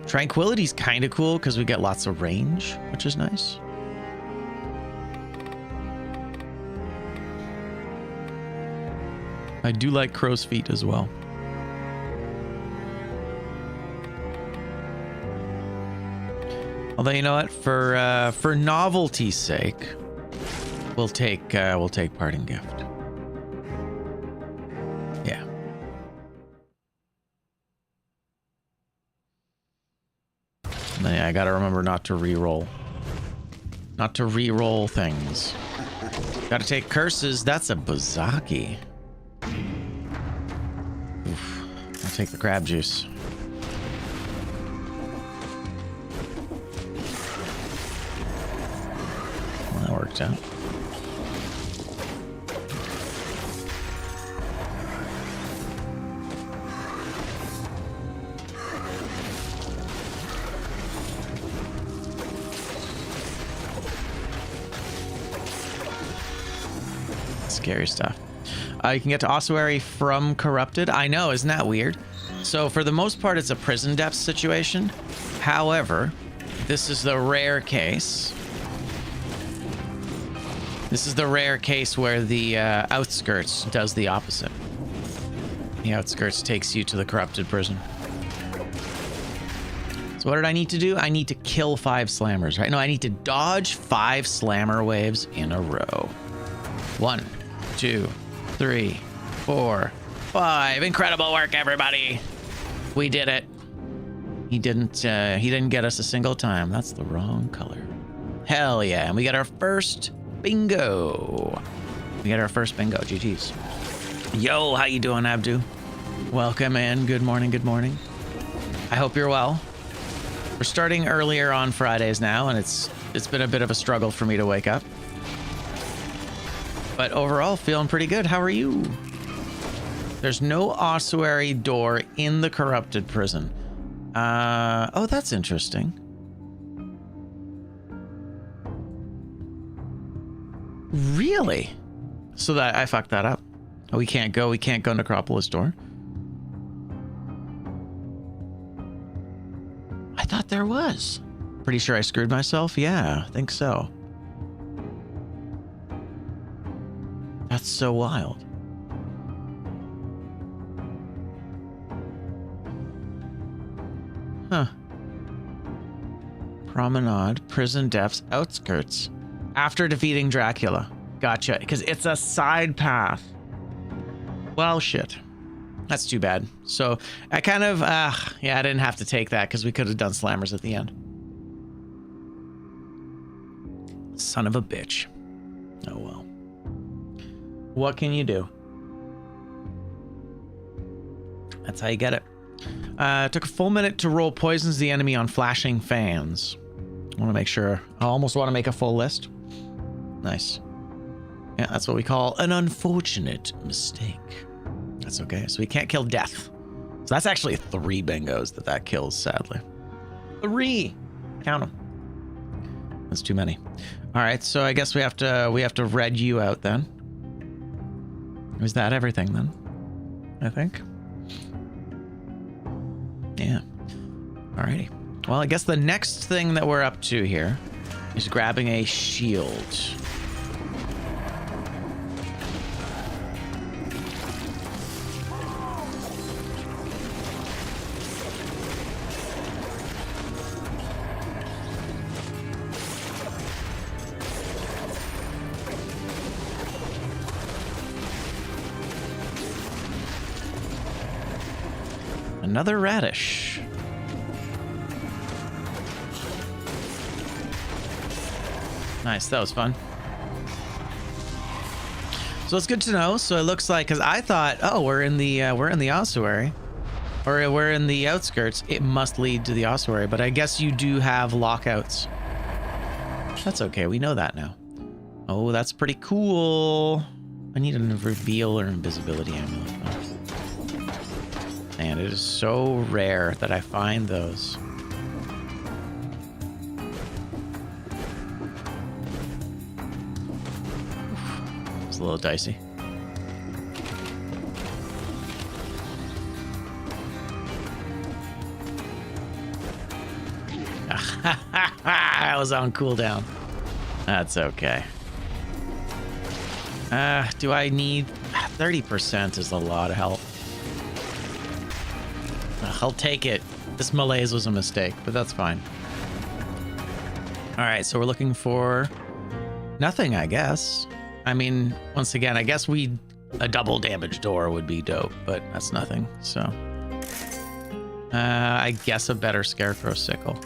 Tranquility's kind of cool because we get lots of range, which is nice. I do like crow's feet as well. Although, you know what, for novelty's sake, we'll take parting gift. Yeah. And then I gotta remember not to re-roll. Not to re-roll things. Gotta take curses. That's a Buzaki. Oof. I'll take the crab juice. Well, that worked out. Scary stuff. You can get to ossuary from corrupted. I know, isn't that weird? So for the most part, it's a prison depth situation. However, this is the rare case. This is the rare case where the outskirts does the opposite. The outskirts takes you to the corrupted prison. So what did I need to do? I need to kill 5 slammers, right? No, I need to dodge 5 slammer waves in a row. 1, 2, 3, 4, 5. Incredible work, everybody. We did it. He didn't get us a single time. That's the wrong color. Hell yeah. And we got our first bingo. GG's. Yo, how you doing, Abdu? Welcome in. Good morning. Good morning. I hope you're well. We're starting earlier on Fridays now, and it's been a bit of a struggle for me to wake up. But overall, feeling pretty good. How are you? There's no ossuary door in the corrupted prison. Oh, that's interesting. Really? So that I fucked that up. Oh, we can't go Necropolis door. I thought there was. Pretty sure I screwed myself. Yeah, I think so. That's so wild. Huh. Promenade, prison depths, outskirts. After defeating Dracula. Gotcha, because it's a side path. Well, shit. That's too bad. So I kind of, yeah, I didn't have to take that because we could have done slammers at the end. Son of a bitch. Oh, well. What can you do? That's how you get it. Took a full minute to roll poisons the enemy on flashing fans. I want to make sure. I almost want to make a full list. Nice. Yeah, that's what we call an unfortunate mistake. That's okay. So we can't kill death. So that's actually 3 bingos that kills, sadly. 3. Count them. That's too many. All right, so I guess we have to red you out then. Is that everything then? I think. Yeah. Alrighty. Well, I guess the next thing that we're up to here is grabbing a shield. Another radish. Nice, that was fun. So it's good to know. So it looks like, because I thought, oh, we're in the ossuary, or we're in the outskirts. It must lead to the ossuary, but I guess you do have lockouts. That's okay. We know that now. Oh, that's pretty cool. I need a reveal or invisibility amulet. And it is so rare that I find those. It's a little dicey. I was on cooldown. That's okay. Do I need 30% is a lot of help. I'll take it. This malaise was a mistake, but that's fine. All right, so we're looking for nothing, I guess. I mean, once again, I guess a double damage door would be dope, but that's nothing. So I guess a better scarecrow sickle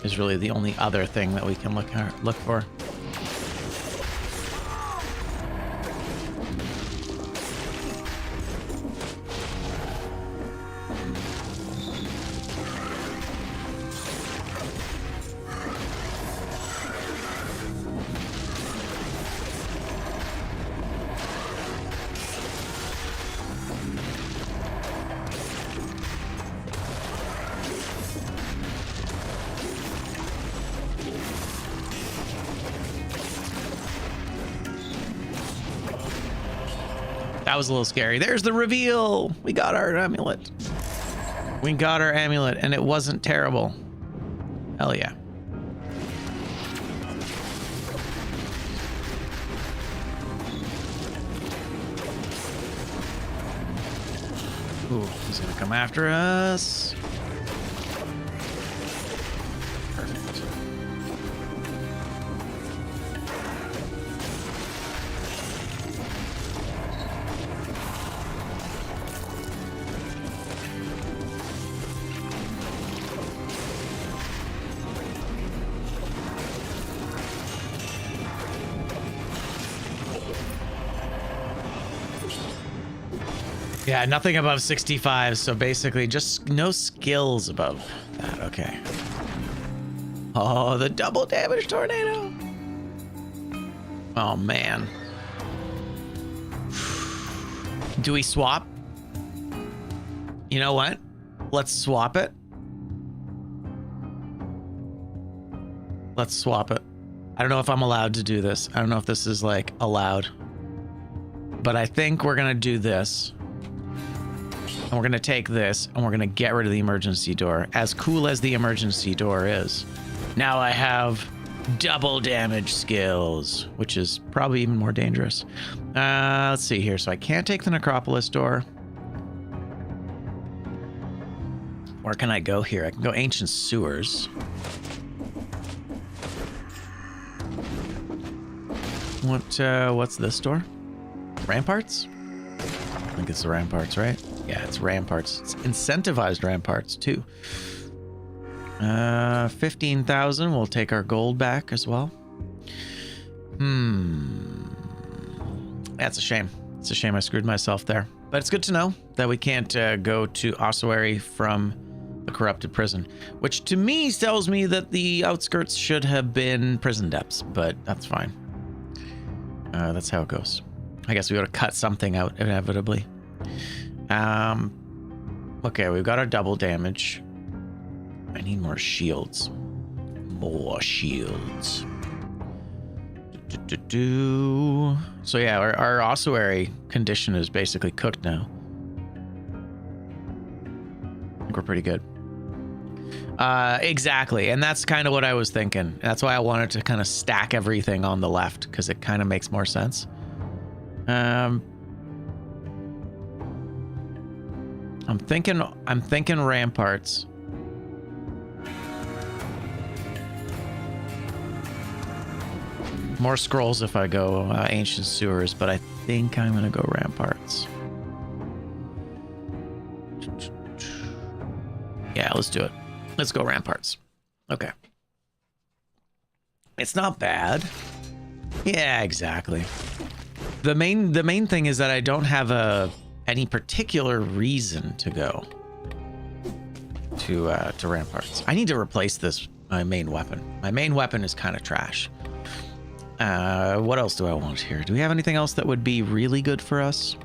is really the only other thing that we can look for. That was a little scary. There's the reveal. We got our amulet. We got our amulet, and it wasn't terrible. Hell yeah. Ooh, he's gonna come after us. Perfect. Yeah, nothing above 65, so basically just no skills above that. Okay. Oh, the double damage tornado. Oh, man. Do we swap? You know what? Let's swap it. Let's swap it. I don't know if I'm allowed to do this. I don't know if this is like allowed. But I think we're going to do this. And we're going to take this and we're going to get rid of the emergency door. As cool as the emergency door is. Now I have double damage skills, which is probably even more dangerous. Let's see here. So I can't take the necropolis door. Where can I go here? I can go ancient sewers. What's this door? Ramparts? I think it's the ramparts, right? Yeah, it's ramparts. It's incentivized ramparts too. 15,000. We'll take our gold back as well. That's a shame. It's a shame I screwed myself there. But it's good to know that we can't go to ossuary from the corrupted prison, which to me tells me that the outskirts should have been prison depths, but that's fine. That's how it goes. I guess we got to cut something out inevitably. Okay, we've got our double damage. I need more shields. More shields. So yeah, our ossuary condition is basically cooked now. I think we're pretty good. Exactly, and that's kind of what I was thinking. That's why I wanted to kind of stack everything on the left, because it kind of makes more sense. I'm thinking ramparts. More scrolls if I go ancient sewers, but I think I'm gonna go ramparts. Yeah, let's do it. Let's go ramparts. Okay. It's not bad. Yeah, exactly. The main thing is that I don't have any particular reason to go to ramparts. I need to replace my main weapon. My main weapon is kind of trash. What else do I want here? Do we have anything else that would be really good for us?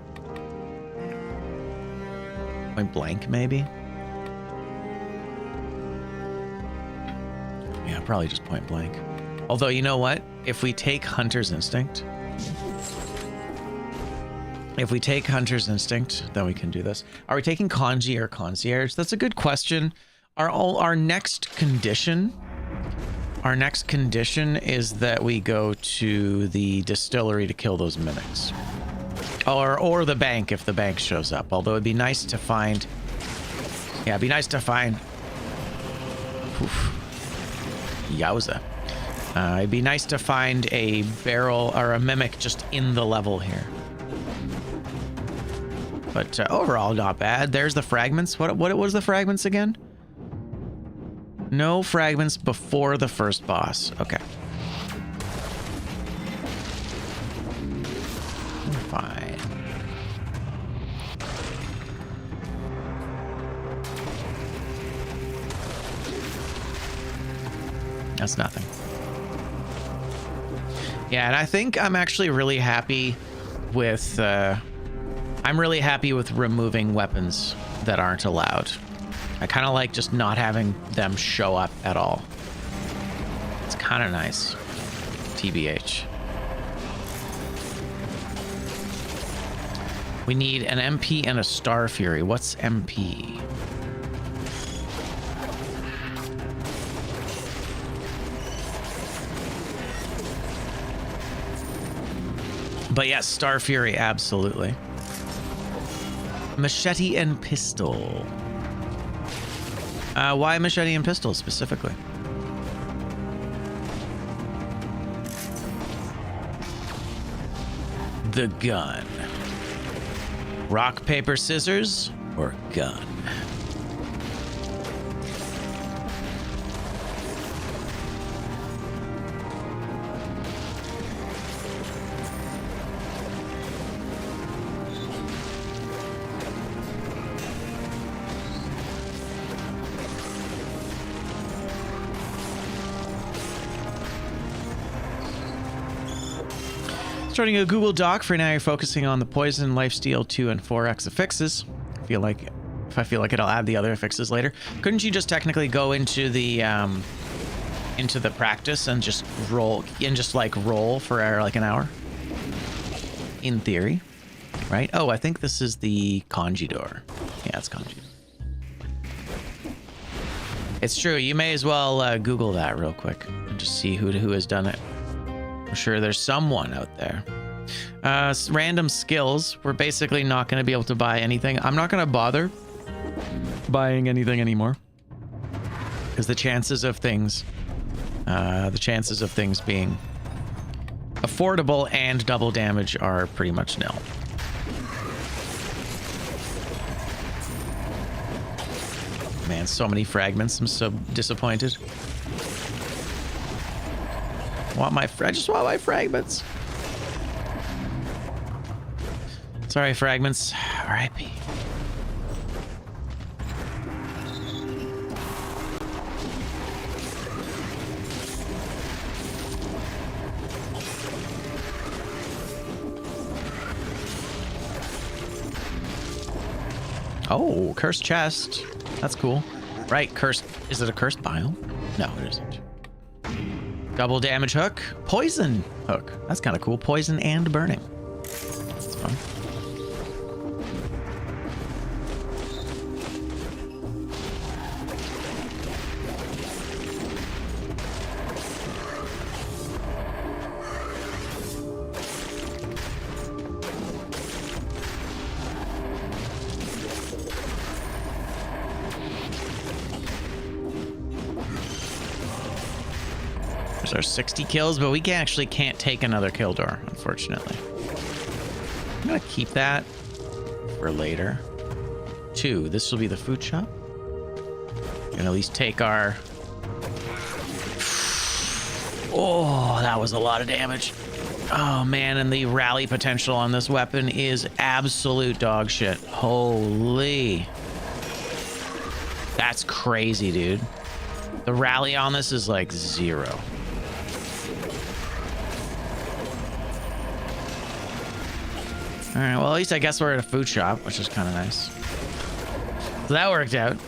Point blank, maybe? Yeah, probably just point blank. Although, you know what? If we take Hunter's Instinct... then we can do this. Are we taking Kanji or Concierge? That's a good question. Our next condition... Our next condition is that we go to the distillery to kill those mimics. Or the bank if the bank shows up. Although it'd be nice to find... Yeah, it'd be nice to find... Oof. Yowza. It'd be nice to find a barrel or a mimic just in the level here. But overall, not bad. There's the fragments. What was the fragments again? No fragments before the first boss. Okay. Fine. That's nothing. Yeah, and I think I'm actually really happy with... I'm really happy with removing weapons that aren't allowed. I kind of like just not having them show up at all. It's kind of nice. TBH. We need an MP and a Star Fury. What's MP? But yes, Star Fury, absolutely. Machete and pistol. Why machete and pistol specifically? The gun. Rock, paper, scissors, or gun? Starting a Google Doc. For now, you're focusing on the poison, lifesteal 2 and 4x affixes. If I feel like it, I'll add the other affixes later. Couldn't you just technically go into the practice and just roll for like an hour? In theory, right? Oh, I think this is the kanji door. Yeah, it's kanji. It's true. You may as well Google that real quick and just see who has done it. I'm sure there's someone out there. Random skills. We're basically not going to be able to buy anything. I'm not going to bother buying anything anymore because the chances of things being affordable and double damage are pretty much nil. Man, so many fragments. I'm so disappointed. I just want my fragments. Sorry, fragments. R.I.P. Oh, cursed chest. That's cool. Right, cursed. Is it a cursed biome? No, it isn't. Double damage hook. Poison hook. That's kind of cool. Poison and burning. That's fun. There's our 60 kills, but we can't take another kill door, unfortunately. I'm gonna keep that for later. 2. This will be the food shop. Gonna at least take our... Oh, that was a lot of damage. Oh man, and the rally potential on this weapon is absolute dog shit. Holy. That's crazy, dude. The rally on this is like 0. All right, well, at least I guess we're at a food shop, which is kind of nice. So that worked out.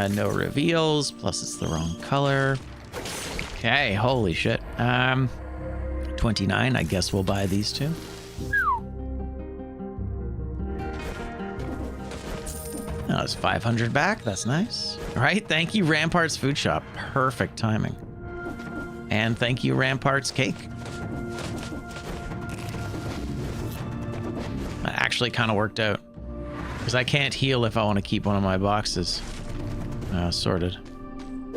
No reveals, plus it's the wrong color. Okay, holy shit. 29, I guess we'll buy these two. Oh, it's 500 back, that's nice. All right, thank you, Ramparts Food Shop. Perfect timing. And thank you, Ramparts Cake. That actually kind of worked out. Because I can't heal if I want to keep one of my boxes sorted.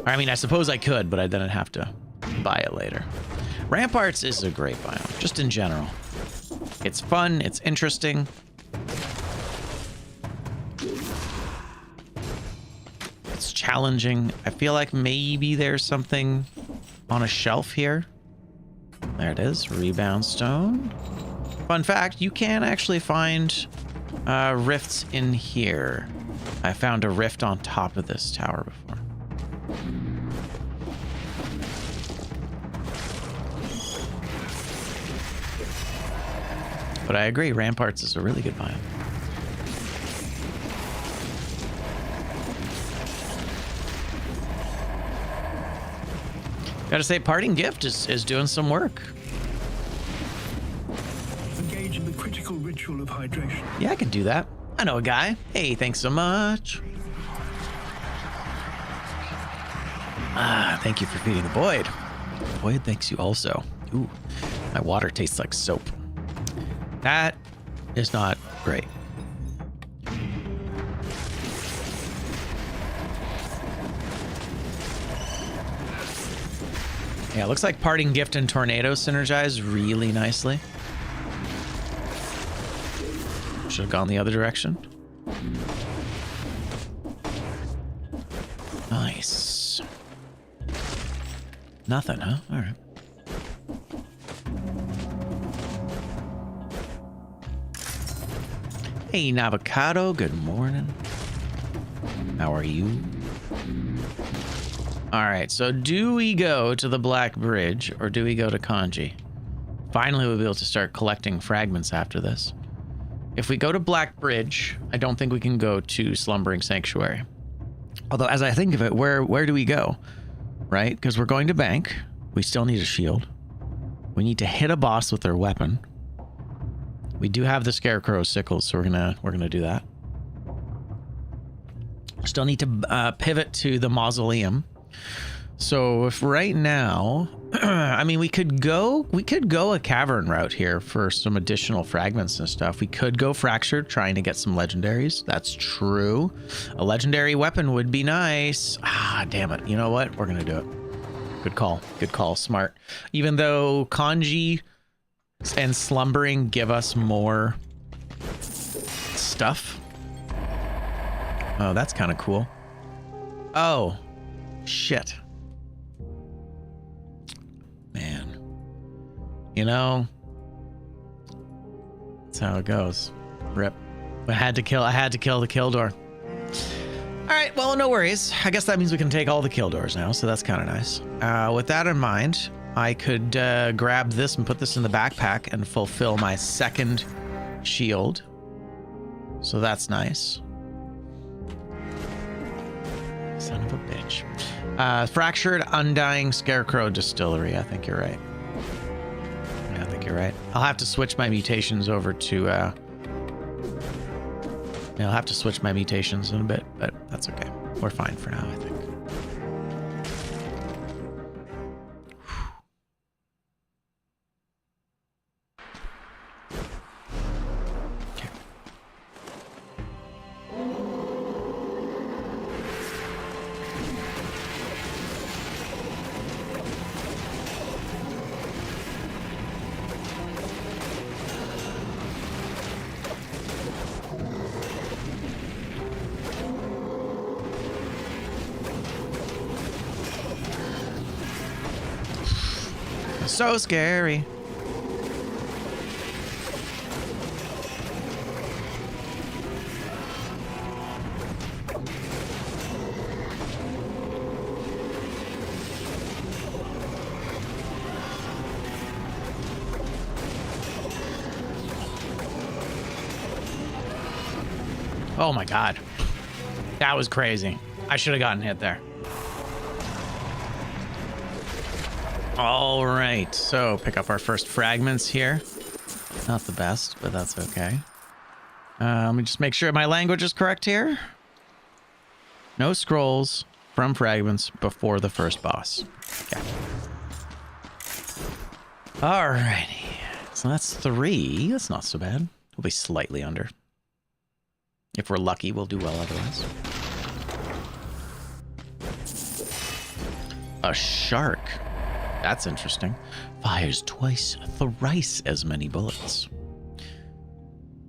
I mean, I suppose I could, but I didn't have to buy it later. Ramparts is a great biome, just in general. It's fun, it's interesting. It's challenging. I feel like maybe there's something on a shelf here. There it is, rebound stone. Fun fact, you can actually find rifts in here. I found a rift on top of this tower before. But I agree, Ramparts is a really good biome. Gotta say, Parting Gift is doing some work. Engage in the critical ritual of hydration. Yeah, I can do that. I know a guy. Hey, thanks so much. Thank you for feeding the Boyd. Boyd thanks you also. Ooh, my water tastes like soap. That is not great. Yeah, it looks like Parting Gift and Tornado synergize really nicely. Should have gone the other direction. Nice. Nothing, huh? All right. Hey, Navocado, good morning. How are you? All right, so do we go to the Black Bridge or do we go to Kanji? Finally, we'll be able to start collecting fragments after this. If we go to Black Bridge, I don't think we can go to Slumbering Sanctuary. Although, as I think of it, where do we go? Right? Because we're going to bank. We still need a shield. We need to hit a boss with our weapon. We do have the Scarecrow sickles, so we're gonna do that. Still need to pivot to the mausoleum. So if right now, I mean, we could go a cavern route here for some additional fragments and stuff. We could go fractured, trying to get some legendaries. That's true. A legendary weapon would be nice. Ah, damn it. You know what? We're gonna do it. Good call. Good call. Smart. Even though Kanji and Slumbering give us more stuff. Oh, that's kind of cool. Oh, shit. Man. You know, that's how it goes. Rip. I had to kill the kill door. All right, well, no worries. I guess that means we can take all the kill doors now, so that's kind of nice. With that in mind, I could grab this and put this in the backpack and fulfill my second shield. So that's nice. Son of a bitch. Fractured, Undying, Scarecrow, Distillery. I think you're right. Yeah, I think you're right. I'll have to switch my mutations over to... yeah, I'll have to switch my mutations in a bit, but that's okay. We're fine for now, I think. So scary. Oh my God. That was crazy. I should have gotten hit there. All right, so pick up our first fragments here. Not the best, but that's okay. Let me just make sure my language is correct here. No scrolls from fragments before the first boss. Okay. Alrighty, so that's 3. That's not so bad. We'll be slightly under. If we're lucky, we'll do well otherwise. A shark. That's interesting. Fires twice, thrice as many bullets.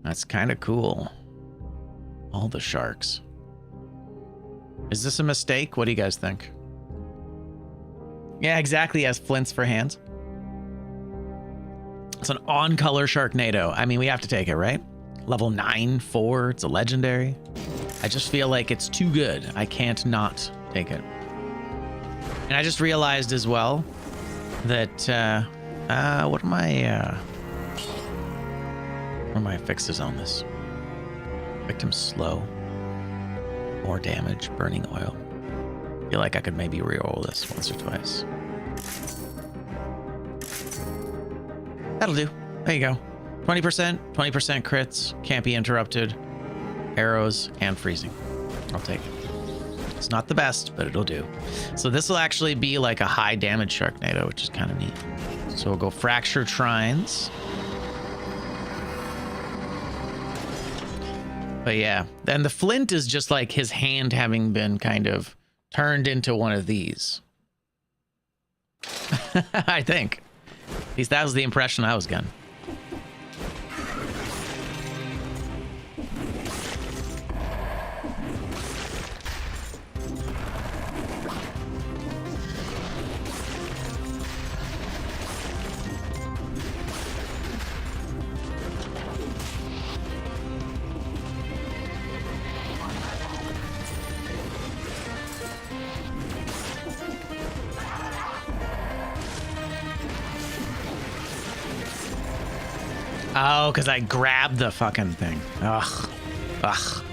That's kind of cool. All the sharks. Is this a mistake? What do you guys think? Yeah, exactly. As flints for hands. It's an on-color Sharknado. I mean, we have to take it, right? Level 9, 4. It's a legendary. I just feel like it's too good. I can't not take it. And I just realized as well that, what are my fixes on this? Victim slow. More damage, burning oil. I feel like I could maybe re-roll this once or twice. That'll do. There you go. 20%, 20% crits, can't be interrupted, arrows, and freezing. I'll take it. It's not the best, but it'll do. So this will actually be like a high damage Sharknado, which is kind of neat. So we'll go Fracture Shrines. But yeah, then the flint is just like his hand having been kind of turned into one of these. I think. At least that was the impression I was getting. Oh, because I grabbed the fucking thing. Ugh. Ugh.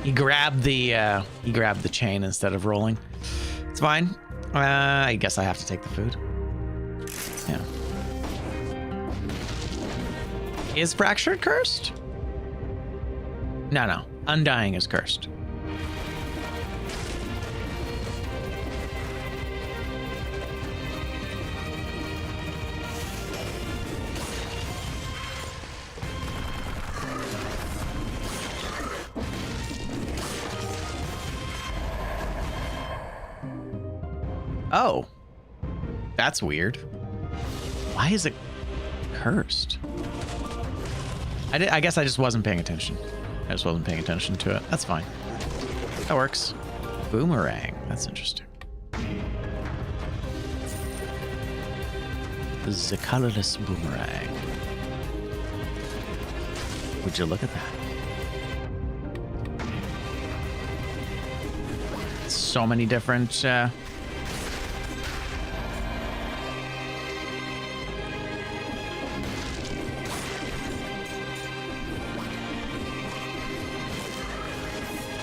He grabbed the chain instead of rolling. It's fine. I guess I have to take the food. Yeah. Is Fractured cursed? No. Undying is cursed. Oh, that's weird. Why is it cursed? I guess I just wasn't paying attention. I just wasn't paying attention to it. That's fine. That works. Boomerang. That's interesting. The colorless boomerang. Would you look at that? So many different...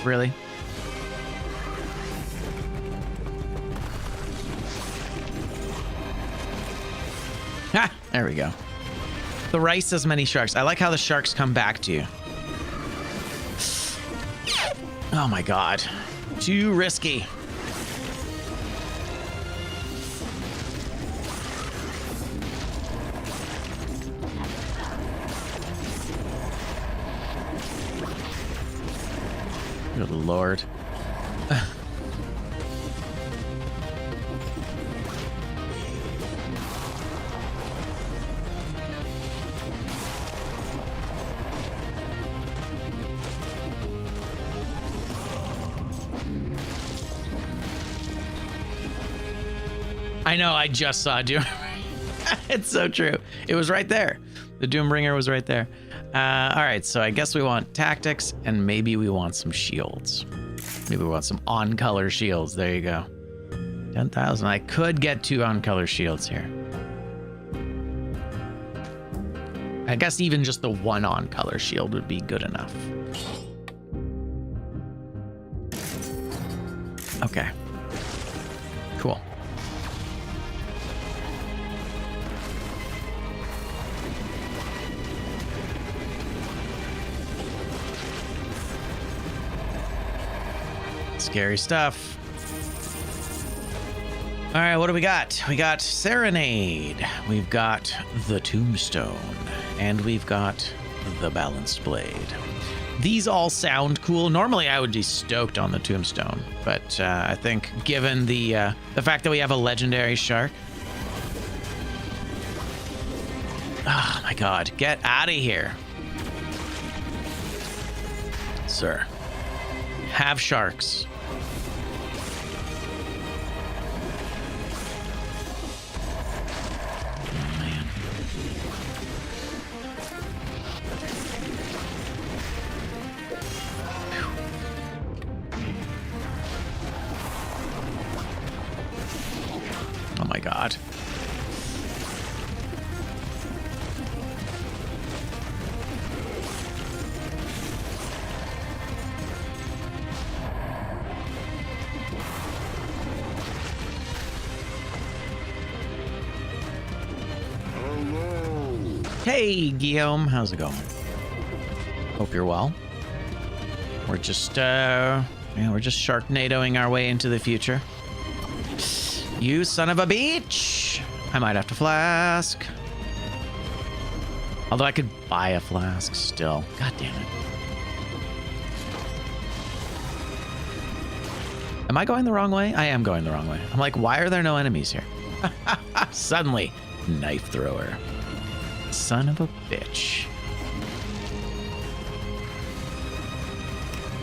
Really? Ah, there we go. The rice has many sharks. I like how the sharks come back to you. Oh my god. Too risky. Good lord. I know, I just saw Doom. It's so true. It was right there. The Doombringer was right there. All right, so I guess we want tactics and maybe we want some shields. Maybe we want some on-color shields. There you go. 10,000. I could get 2 on-color shields here. I guess even just the 1 on-color shield would be good enough. Okay. Cool. Scary stuff. All right, what do we got? We got Serenade. We've got the Tombstone. And we've got the Balanced Blade. These all sound cool. Normally, I would be stoked on the Tombstone. But I think given the fact that we have a legendary shark. Oh, my God. Get out of here. Sir. Have sharks. Oh my God. Hey, Guillaume, how's it going? Hope you're well. We're just Sharknadoing our way into the future. You son of a bitch! I might have to flask. Although I could buy a flask still. God damn it. Am I going the wrong way? I am going the wrong way. I'm like, why are there no enemies here? Suddenly, knife thrower. Son of a bitch.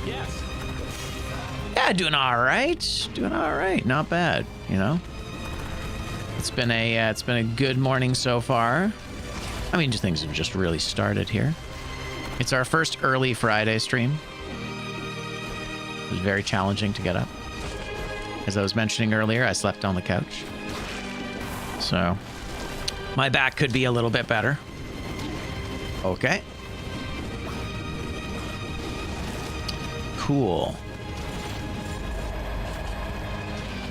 Yes. Yeah, doing all right. Doing all right. Not bad, you know. It's been a good morning so far. I mean, just things have just really started here. It's our first early Friday stream. It was very challenging to get up. As I was mentioning earlier, I slept on the couch. So my back could be a little bit better. Okay. Cool.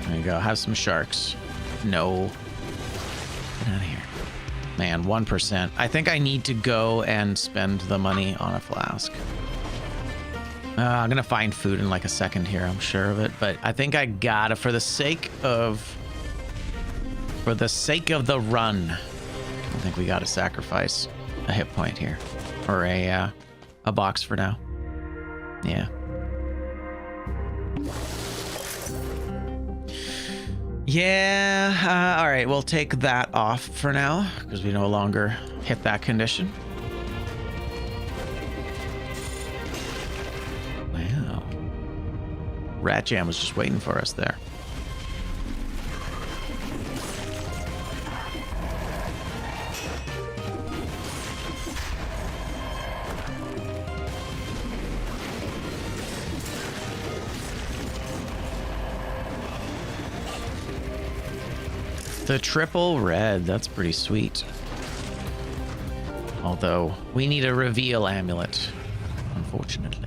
There you go. Have some sharks. No. Get out of here. Man, 1%. I think I need to go and spend the money on a flask. I'm gonna find food in like a second here, I'm sure of it. But I think I gotta, for the sake of the run, I think we gotta sacrifice a hit point here. Or a box for now. Yeah. Yeah, all right, we'll take that off for now because we no longer hit that condition. Wow. Rat Jam was just waiting for us there. The triple red, that's pretty sweet. Although, we need a reveal amulet, unfortunately.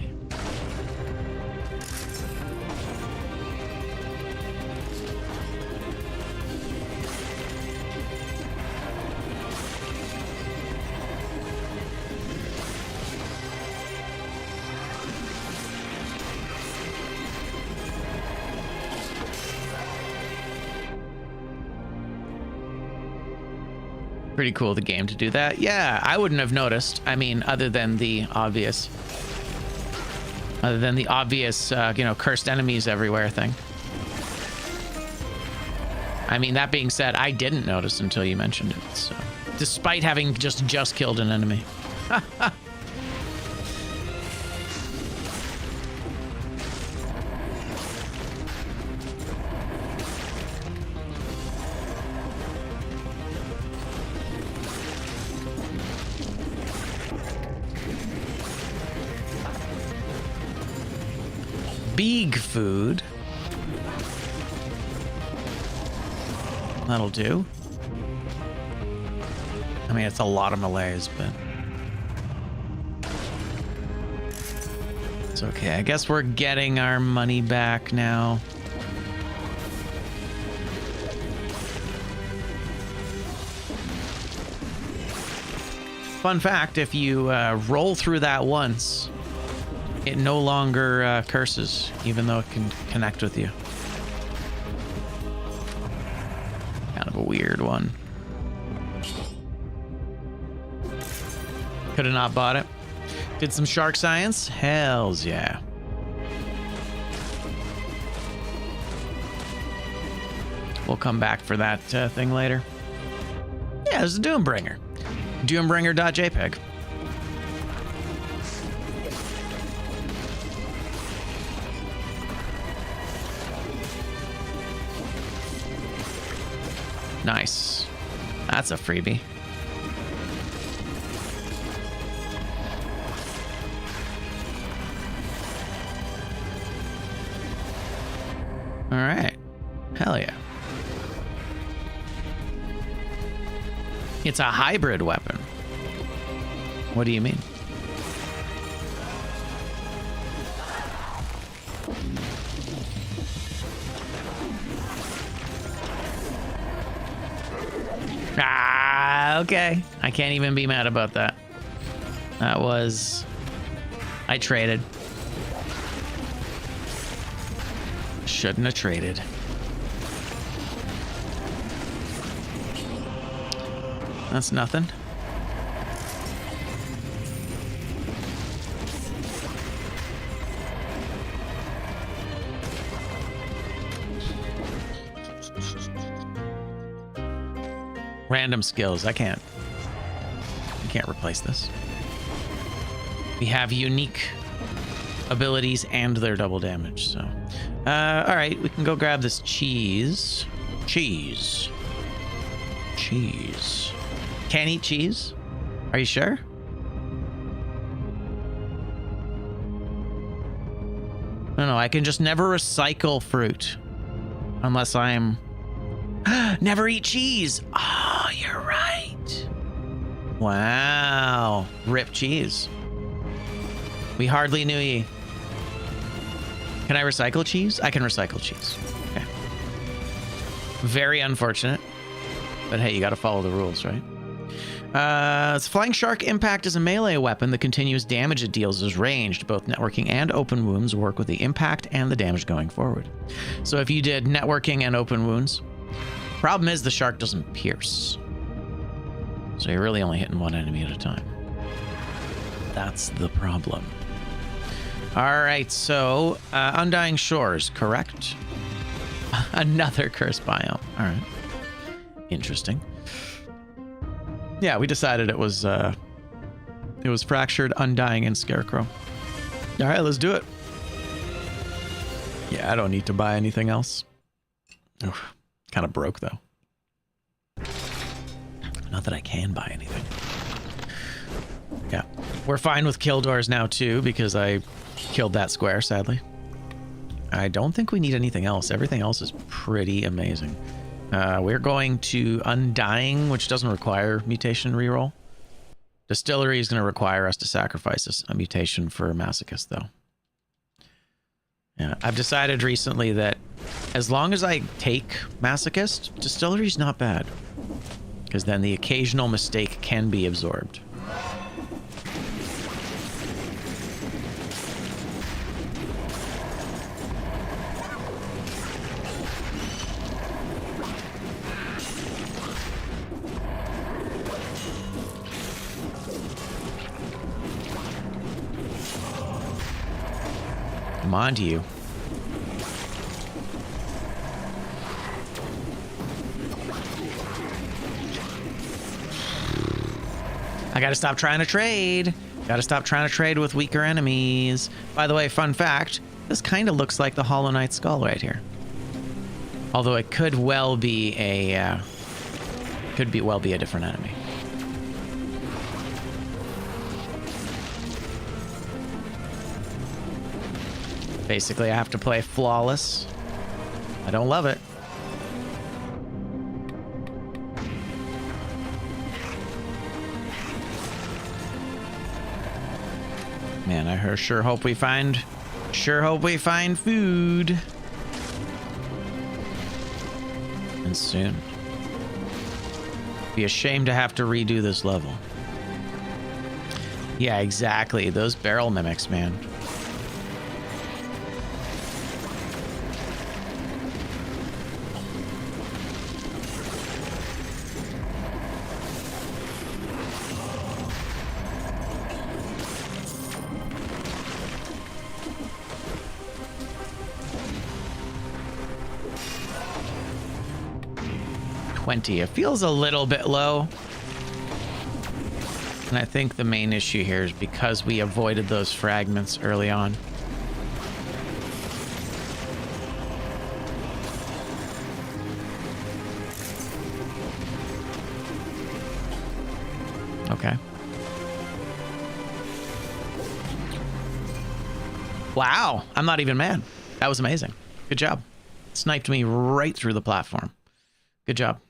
Pretty cool of the game to do that. Yeah, I wouldn't have noticed. I mean, other than the obvious, you know, cursed enemies everywhere thing. I mean, that being said, I didn't notice until you mentioned it. So, despite having just killed an enemy. Big food. That'll do. I mean, it's a lot of malaise, but it's okay. I guess we're getting our money back now. Fun fact, if you roll through that once, it no longer curses, even though it can connect with you. Kind of a weird one. Could have not bought it. Did some shark science? Hells yeah. We'll come back for that thing later. Yeah, it's a Doombringer. Doombringer.jpg. Nice. That's a freebie. All right. Hell yeah. It's a hybrid weapon. What do you mean? Okay. I can't even be mad about that. That was... I traded. Shouldn't have traded. That's nothing. Random skills. I can't replace this. We have unique abilities and their double damage. So, all right, we can go grab this cheese. Cheese. Can't eat cheese? Are you sure? No, I can just never recycle fruit unless I'm never eat cheese. Oh, you're right. Wow. Rip cheese. We hardly knew ye. Can I recycle cheese? I can recycle cheese. Okay. Very unfortunate. But hey, you got to follow the rules, right? Flying Shark Impact is a melee weapon. The continuous damage it deals is ranged. Both networking and open wounds work with the impact and the damage going forward. So if you did networking and open wounds, problem is the shark doesn't pierce. So you're really only hitting one enemy at a time. That's the problem. All right, so Undying Shores, correct? Another cursed biome. All right. Interesting. Yeah, we decided it was Fractured, Undying, and Scarecrow. All right, let's do it. Yeah, I don't need to buy anything else. Kind of broke, though. Not that I can buy anything. Yeah, we're fine with kill doors now, too, because I killed that square, sadly. I don't think we need anything else. Everything else is pretty amazing. We're going to Undying, which doesn't require mutation reroll. Distillery is going to require us to sacrifice a mutation for Masochist, though. Yeah, I've decided recently that as long as I take Masochist, Distillery's not bad. Because then the occasional mistake can be absorbed. Come on to you. I gotta stop trying to trade. Gotta stop trying to trade with weaker enemies. By the way, fun fact, this kind of looks like the Hollow Knight skull right here. Although it could well be a different enemy. Basically, I have to play flawless. I don't love it. Man, I sure hope we find food. And soon. Be a shame to have to redo this level. Yeah, exactly. Those barrel mimics, man. It feels a little bit low. And I think the main issue here is because we avoided those fragments early on. Okay. Wow, I'm not even mad. That was amazing. Good job. Sniped me right through the platform. Good job.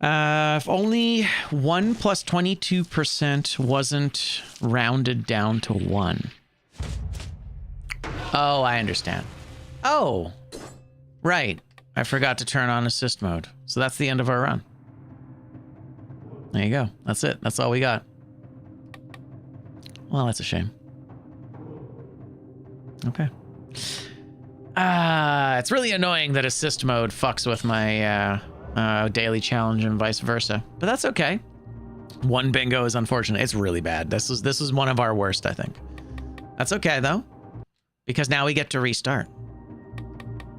If only 1 plus 22% wasn't rounded down to 1. Oh, I understand. Oh, right. I forgot to turn on assist mode. So that's the end of our run. There you go. That's it. That's all we got. Well, that's a shame. Okay. It's really annoying that assist mode fucks with my daily challenge and vice versa, but that's okay. One bingo is unfortunate. It's really bad. This is one of our worst, I think. That's okay though, because now we get to restart.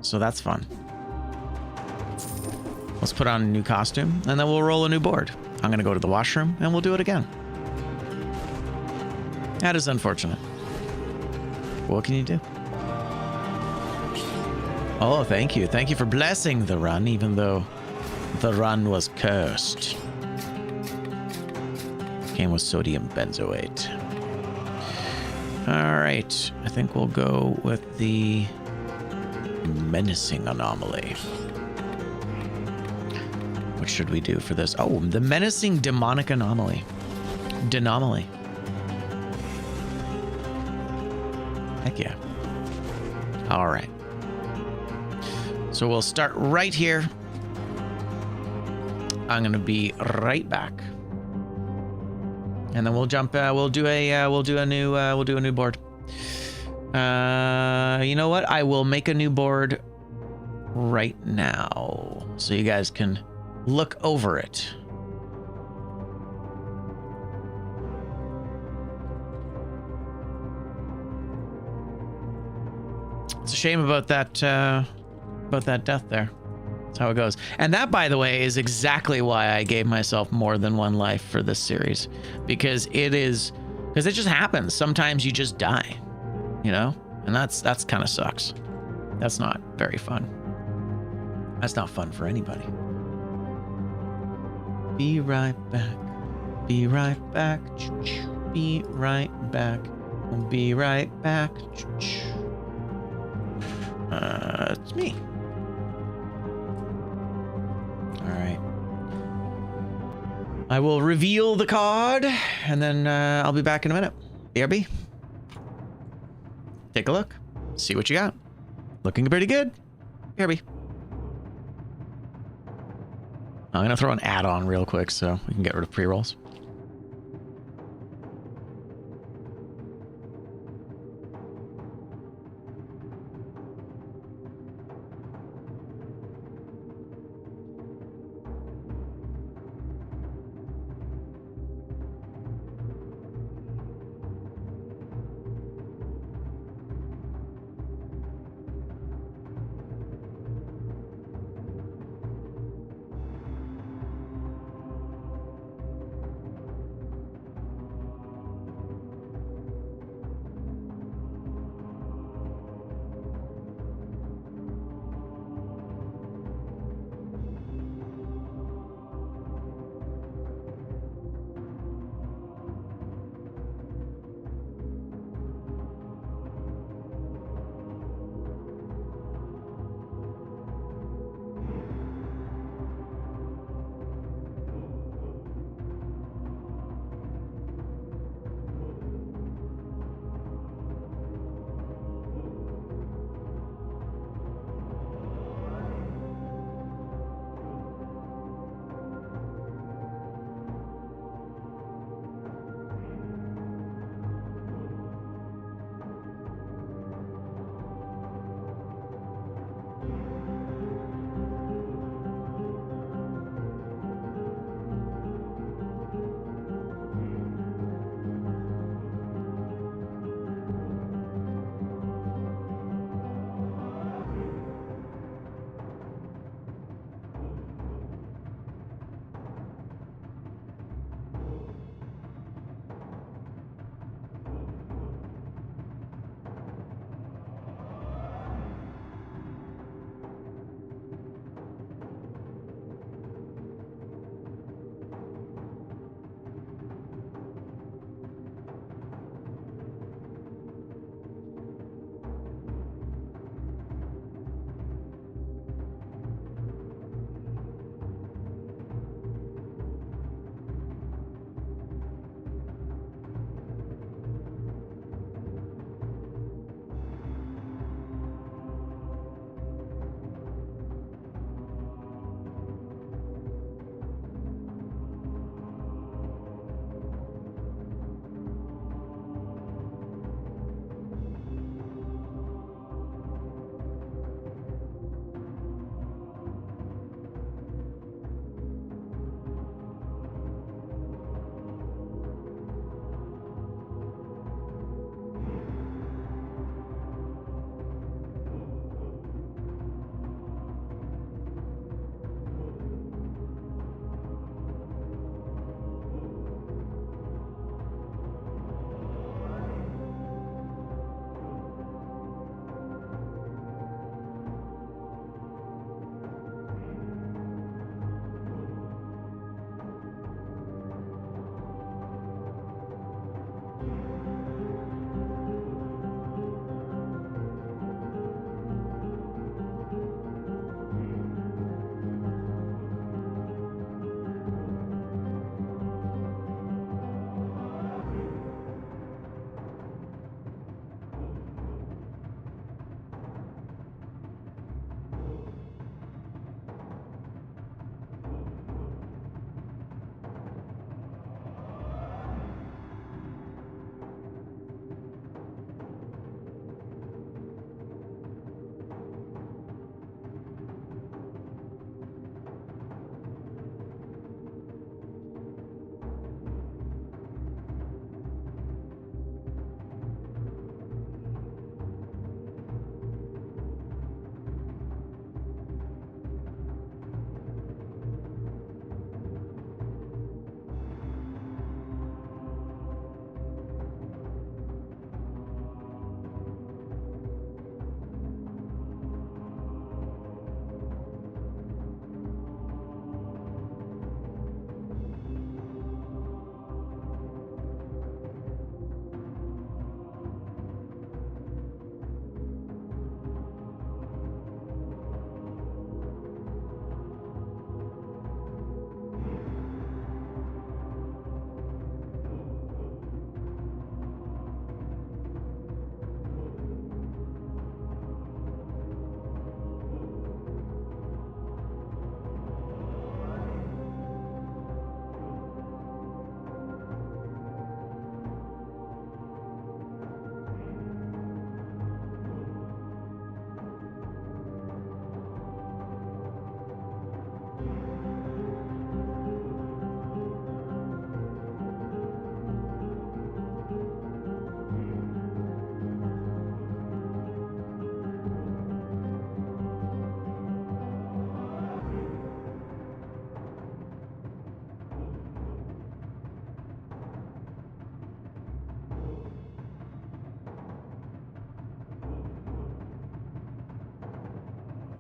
So that's fun. Let's put on a new costume and then we'll roll a new board. I'm gonna go to the washroom and we'll do it again. That is unfortunate. What can you do? Oh, thank you. Thank you for blessing the run, even though the run was cursed. Came with sodium benzoate. All right. I think we'll go with the menacing anomaly, What should we do for this? Oh, the menacing demonic anomaly. Denomaly. Heck yeah. All right. So we'll start right here. I'm gonna be right back, and then we'll jump. We'll do a new board. You know what? I will make a new board right now, so you guys can look over it. It's a shame about that death there. That's how it goes. And that, by the way, is exactly why I gave myself more than one life for this series, because it just happens. Sometimes you just die, you know, and that's kind of sucks. That's not very fun. That's not fun for anybody. Be right back. Be right back. Be right back. Be right back. It's me. All right. I will reveal the card, and then I'll be back in a minute. BRB. Take a look. See what you got. Looking pretty good. BRB. I'm gonna throw an add-on real quick so we can get rid of pre-rolls.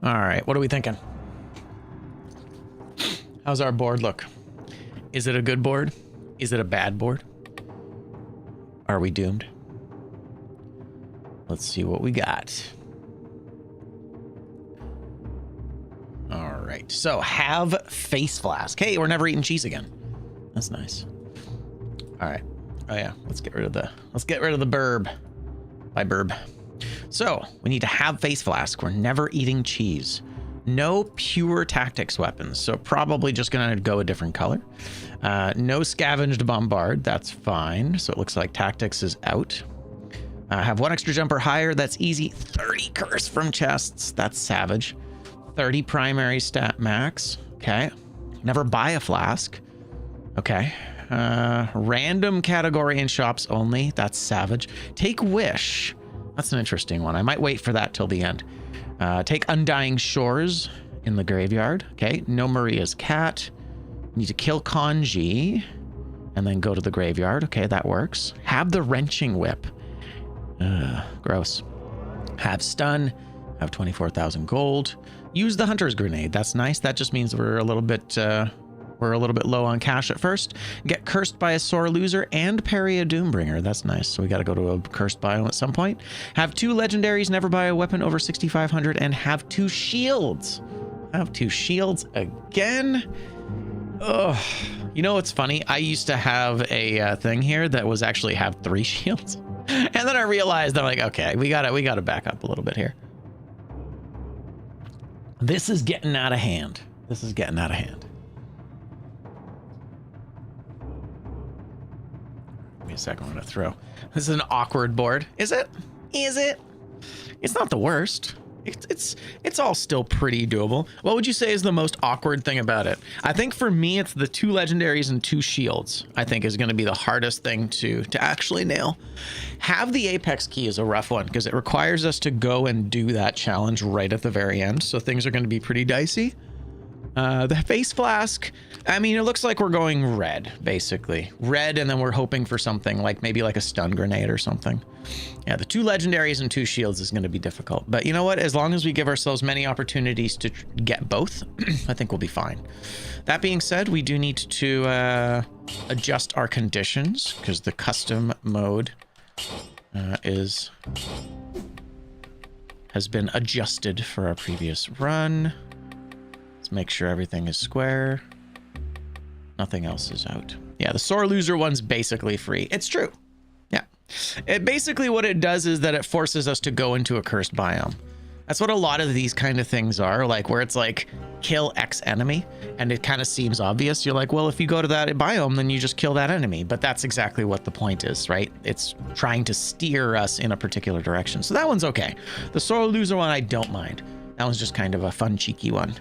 All right, what are we thinking? How's our board look? Is it a good board? Is it a bad board? Are we doomed? Let's see what we got. All right, so have face flask. Hey, we're never eating cheese again. That's nice. All right. Oh yeah, let's get rid of the burb. By burb. So we need to have face flask. We're never eating cheese. No pure tactics weapons, so probably just gonna go a different color. No scavenged bombard, that's fine. So it looks like tactics is out. Have 1 extra jump or higher, that's easy. 30 curse from chests, that's savage. 30 primary stat max, okay. Never buy a flask, okay. Random category in shops only, that's savage. Take wish, that's an interesting one. I might wait for that till the end. Take Undying Shores in the graveyard. Okay, no Maria's cat. Need to kill Kanji and then go to the graveyard. Okay, that works. Have the Wrenching Whip. Gross. Have stun. Have 24,000 gold. Use the Hunter's Grenade. That's nice. That just means we're a little bit low on cash at first. Get cursed by a sore loser and parry a Doombringer. That's nice. So we got to go to a cursed biome at some point. Have 2 legendaries, never buy a weapon over 6,500, and have 2 shields. Have 2 shields again. Oh, you know what's funny? I used to have a thing here that was actually have 3 shields, and then I realized I'm like, okay, we gotta back up a little bit here. This is getting out of hand. This is getting out of hand. Give me a second, I'm gonna throw. This is an awkward board. Is it? Is it? It's not the worst. It's all still pretty doable. What would you say is the most awkward thing about it? I think for me, it's the 2 legendaries and 2 shields, I think is going to be the hardest thing to actually nail. Have the Apex key is a rough one because it requires us to go and do that challenge right at the very end. So things are going to be pretty dicey. The face flask, I mean, it looks like we're going red, basically. Red, and then we're hoping for something like maybe like a stun grenade or something. Yeah, the 2 legendaries and 2 shields is going to be difficult. But you know what? As long as we give ourselves many opportunities to get both, I think we'll be fine. That being said, we do need to adjust our conditions because the custom mode has been adjusted for our previous run. Let's make sure everything is square. Nothing else is out. Yeah, the sore loser one's basically free. It's true. Yeah. It basically what it does is that it forces us to go into a cursed biome. That's what a lot of these kind of things are, like where it's like kill X enemy, and it kind of seems obvious. You're like, well, if you go to that biome, then you just kill that enemy. But that's exactly what the point is, right? It's trying to steer us in a particular direction. So that one's okay. The sore loser one, I don't mind. That one's just kind of a fun, cheeky one.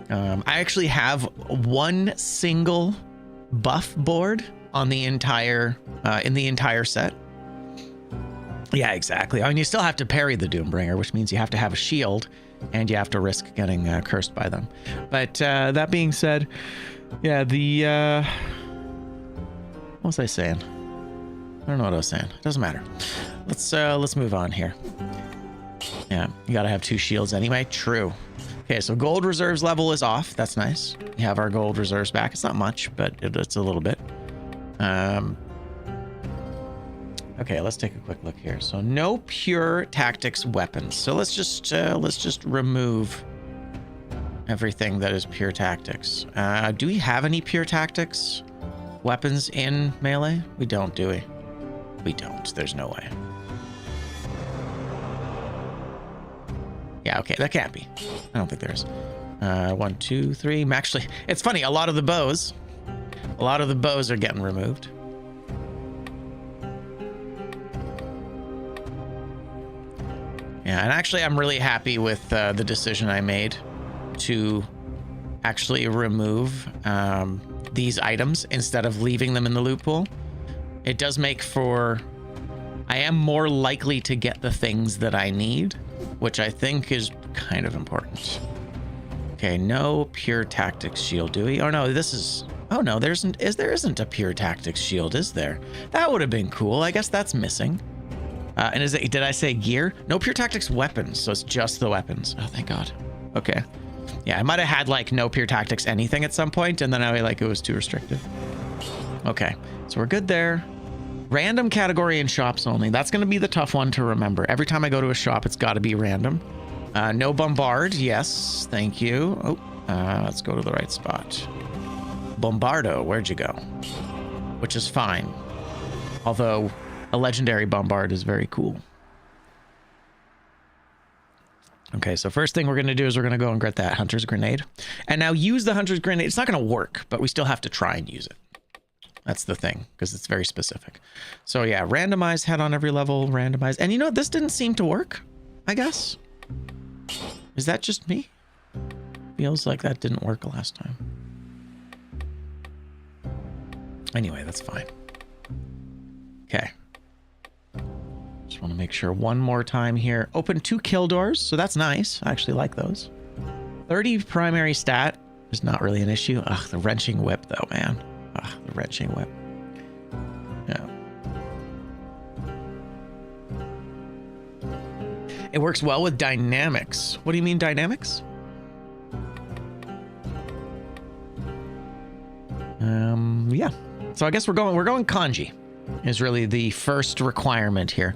I actually have 1 single buff board on the entire in the entire set. Yeah, exactly. I mean, you still have to parry the Doombringer, which means you have to have a shield and you have to risk getting cursed by them. But that being said, yeah, the what was I saying? I don't know what I was saying. It doesn't matter. Let's move on here. Yeah, you gotta have 2 shields anyway. True. Okay, so gold reserves level is off. That's nice. We have our gold reserves back. It's not much, but it's a little bit. Okay, let's take a quick look here. So no pure tactics weapons. So let's just remove everything that is pure tactics. Do we have any pure tactics weapons in melee? We don't, do we? We don't. There's no way. Yeah, okay, that can't be. I don't think there is. 1, 2, 3. Actually, it's funny. A lot of the bows are getting removed. Yeah, and actually, I'm really happy with the decision I made to actually remove these items instead of leaving them in the loot pool. It does make for... I am more likely to get the things that I need, which I think is kind of important. Okay, no pure tactics shield, do we? Oh no, this is... Oh no, there isn't a pure tactics shield, is there? That would have been cool. I guess that's missing. And did I say gear? No pure tactics weapons, so it's just the weapons. Oh, thank God. Okay. Yeah, I might have had like no pure tactics anything at some point, and then it was too restrictive. Okay, so we're good there. Random category in shops only. That's going to be the tough one to remember. Every time I go to a shop, it's got to be random. No bombard. Yes, thank you. Oh, let's go to the right spot. Bombardo, where'd you go? Which is fine. Although a legendary bombard is very cool. Okay, so first thing we're going to do is we're going to go and get that hunter's grenade. And now use the hunter's grenade. It's not going to work, but we still have to try and use it. That's the thing, because it's very specific. So yeah, randomize head on every level, randomize. And you know, this didn't seem to work, I guess. Is that just me? Feels like that didn't work last time. Anyway, that's fine. Okay. Just want to make sure one more time here. Open 2 kill doors, so that's nice. I actually like those. 30 primary stat is not really an issue. Ugh, the wrenching whip though, man. Ugh, the wrenching whip. Yeah. It works well with dynamics. What do you mean dynamics? Yeah. So I guess we're going kanji is really the first requirement here.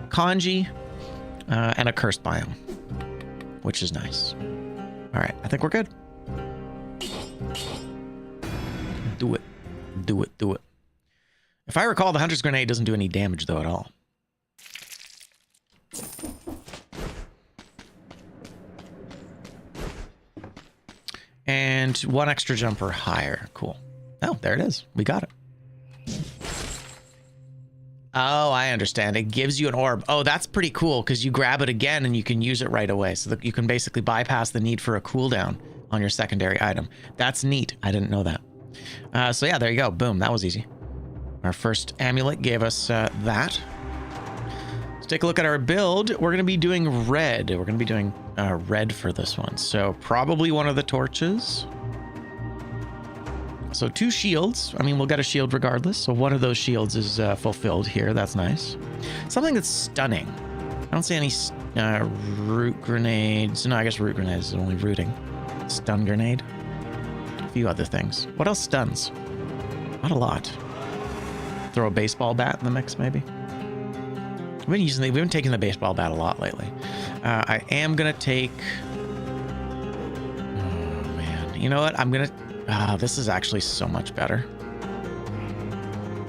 Kanji and a cursed biome, which is nice. All right, I think we're good. Do it. Do it. Do it. If I recall, the hunter's grenade doesn't do any damage though at all. And 1 extra jumper higher. Cool. Oh, there it is. We got it. Oh, I understand. It gives you an orb. Oh, that's pretty cool because you grab it again and you can use it right away. So that you can basically bypass the need for a cooldown on your secondary item. That's neat. I didn't know that. So yeah, there you go. Boom. That was easy. Our first amulet gave us that. Let's take a look at our build. We're going to be doing red. We're going to be doing red for this one. So probably one of the torches. So 2 shields. I mean, we'll get a shield regardless. So one of those shields is fulfilled here. That's nice. Something that's stunning. I don't see any root grenades. No, I guess root grenades is only rooting. Stun grenade. A few other things. What else stuns? Not a lot. Throw a baseball bat in the mix, maybe. We've been taking the baseball bat a lot lately. I am gonna take. Oh man, you know what? I'm gonna. This is actually so much better.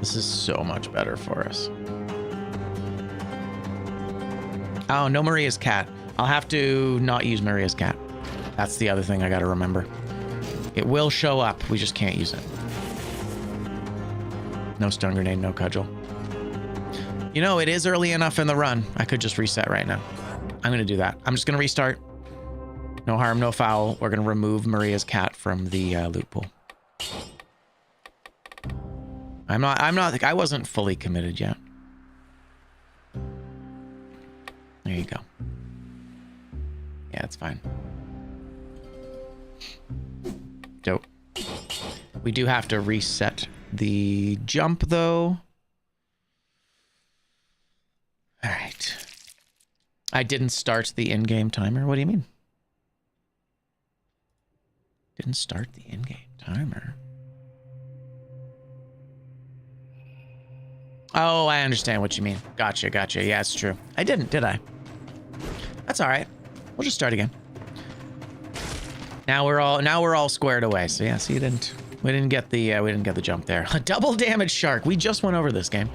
This is so much better for us. Oh, no Maria's cat. I'll have to not use Maria's cat. That's the other thing I gotta remember. It will show up. We just can't use it. No stun grenade, no cudgel. You know, it is early enough in the run. I could just reset right now. I'm going to do that. I'm just going to restart. No harm, no foul. We're going to remove Maria's cat from the loot pool. I wasn't fully committed yet. There you go. Yeah, it's fine. Dope. We do have to reset the jump though. All right. I didn't start the in-game timer. What do you mean? Didn't start the in-game timer. Oh, I understand what you mean. Gotcha, gotcha. Yeah, it's true. I didn't, did I? That's all right. We'll just start again. Now we're all squared away. So yeah, see, we didn't get the jump there. A double damage shark. We just went over this game.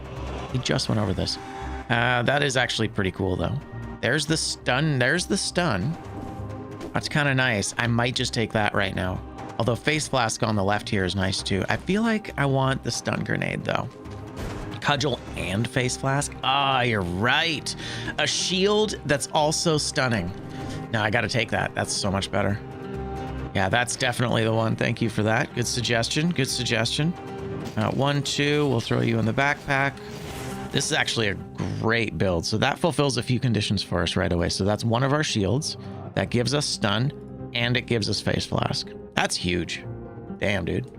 We just went over this. That is actually pretty cool though. There's the stun. There's the stun. That's kind of nice. I might just take that right now. Although face flask on the left here is nice too. I feel like I want the stun grenade though. Cudgel and face flask. Ah, you're right. A shield that's also stunning. No, I got to take that. That's so much better. Yeah, that's definitely the one. Thank you for that. Good suggestion. Good suggestion. 1, 2. We'll throw you in the backpack. This is actually a great build. So that fulfills a few conditions for us right away. So that's one of our shields. That gives us stun, and it gives us face flask. That's huge. Damn, dude.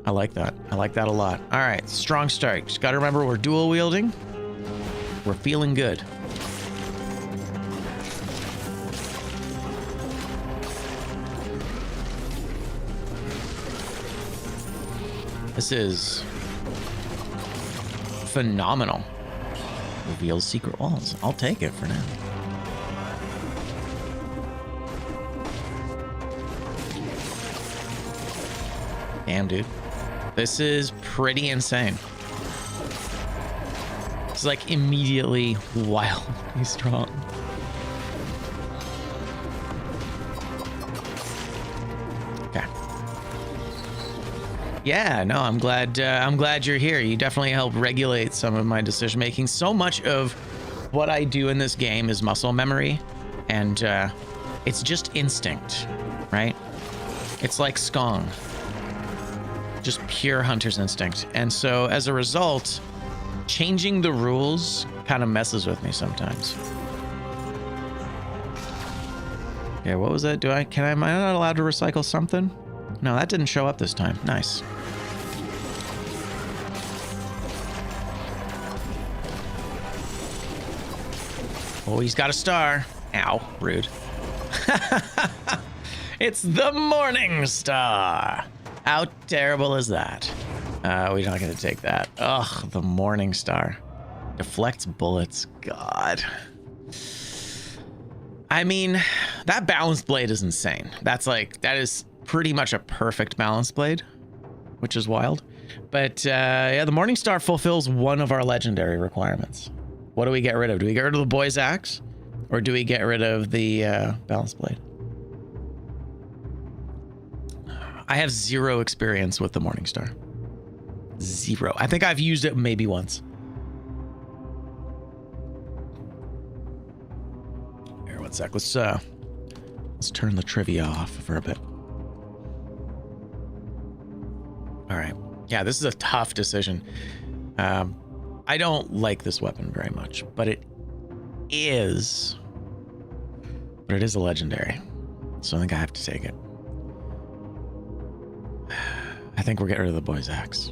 I like that. I like that a lot. All right, strong start. Just got to remember we're dual wielding. We're feeling good. This is phenomenal. Reveals secret walls. I'll take it for now. Damn, dude. This is pretty insane. It's like immediately wildly strong. Okay. Yeah, no, I'm glad you're here. You definitely help regulate some of my decision making. So much of what I do in this game is muscle memory, and it's just instinct, right? It's like Skong. Just pure hunter's instinct. And so as a result, changing the rules kind of messes with me sometimes. Okay, what was that? Am I not allowed to recycle something? No, that didn't show up this time. Nice. Oh, he's got a star. Ow, rude. It's the Morning Star. How terrible is that? We're not gonna take that. Ugh, the Morning Star. Deflects bullets. God. I mean, that balanced blade is insane. That is pretty much a perfect balanced blade, which is wild. But yeah, the Morning Star fulfills one of our legendary requirements. What do we get rid of? Do we get rid of the boy's axe? Or do we get rid of the balanced blade? I have 0 experience with the Morning Star. 0. I think I've used it maybe once. Here, one sec. Let's turn the trivia off for a bit. All right. Yeah, this is a tough decision. I don't like this weapon very much, but it is a legendary. So I think I have to take it. I think we're getting rid of the boy's axe.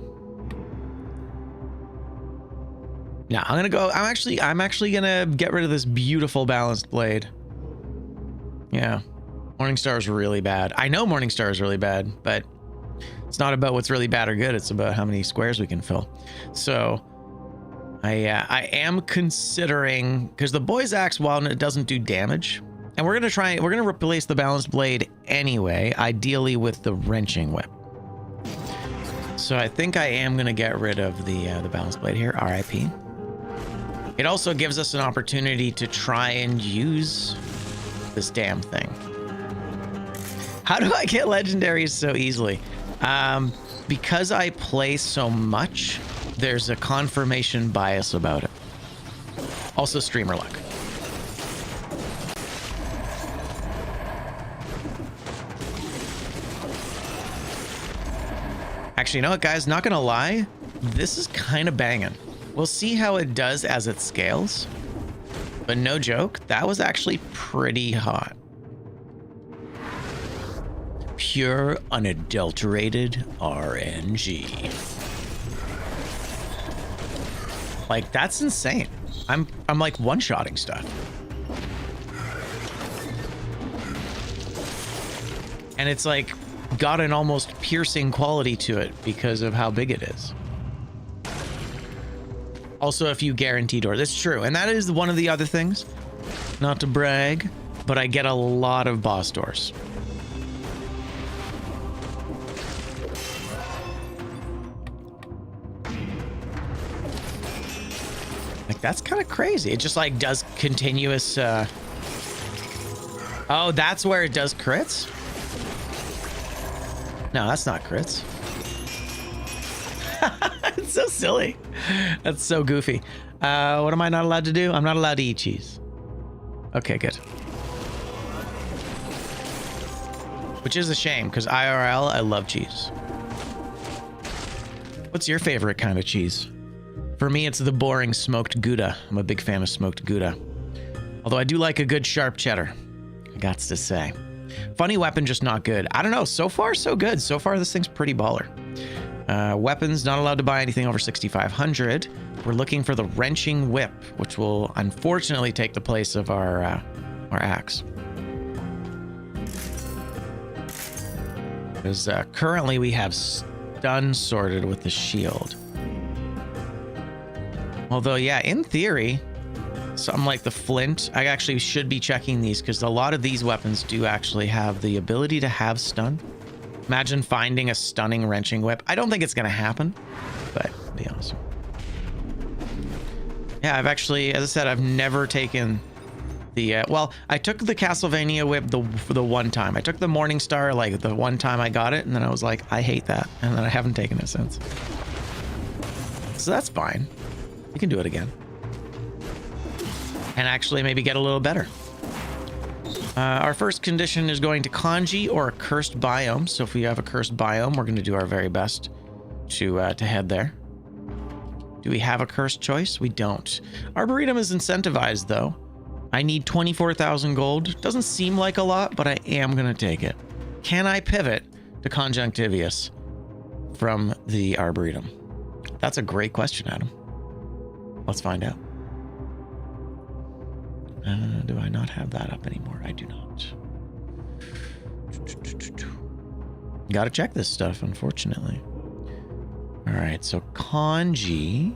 Yeah, I'm actually gonna get rid of this beautiful balanced blade. Yeah. Morningstar is really bad. I know Morningstar is really bad, but it's not about what's really bad or good. It's about how many squares we can fill. So I am considering, because the boy's axe, while it doesn't do damage, and we're gonna replace the balanced blade anyway, ideally with the wrenching whip. So I think I am gonna get rid of the balanced blade here, RIP. It also gives us an opportunity to try and use this damn thing. How do I get legendaries so easily? Because I play so much, there's a confirmation bias about it. Also streamer luck. Actually, you know what, guys? Not gonna lie, this is kind of banging. We'll see how it does as it scales. But no joke, that was actually pretty hot. Pure, unadulterated RNG. Like, that's insane. I'm like one-shotting stuff. And it's like got an almost piercing quality to it because of how big it is. Also, if you guarantee door, that's true. And that is one of the other things, not to brag, but I get a lot of boss doors. Like, that's kind of crazy. It just like does continuous, oh, that's where it does crits? No, that's not crits. It's so silly. That's so goofy. What am I not allowed to do? I'm not allowed to eat cheese. Okay, good. Which is a shame, because IRL, I love cheese. What's your favorite kind of cheese? For me, it's the boring smoked Gouda. I'm a big fan of smoked Gouda. Although I do like a good sharp cheddar. I gots to say. Funny weapon, just not good. I don't know. So far, so good. So far, this thing's pretty baller. Weapons, not allowed to buy anything over 6,500. We're looking for the wrenching whip, which will unfortunately take the place of our axe. Because currently we have stun sorted with the shield. Although, yeah, in theory, something like the flint, I actually should be checking these because a lot of these weapons do actually have the ability to have stun. Imagine finding a stunning wrenching whip. I don't think it's going to happen, but it'd be awesome. Yeah, I've actually, as I said, I've never taken the, well, I took the Castlevania whip the one time. I took the Morning Star, like the one time I got it, and then I was like, I hate that. And then I haven't taken it since. So that's fine. You can do it again. And actually maybe get a little better. Our first condition is going to kanji or a cursed biome. So if we have a cursed biome, we're going to do our very best to head there. Do we have a cursed choice? We don't. Arboretum is incentivized though. I need 24,000 gold. Doesn't seem like a lot, but I am going to take it. Can I pivot to Conjunctivius from the Arboretum? That's a great question, Adam. Let's find out. Do I not have that up anymore? I do not. Gotta check this stuff, unfortunately. All right, so kanji.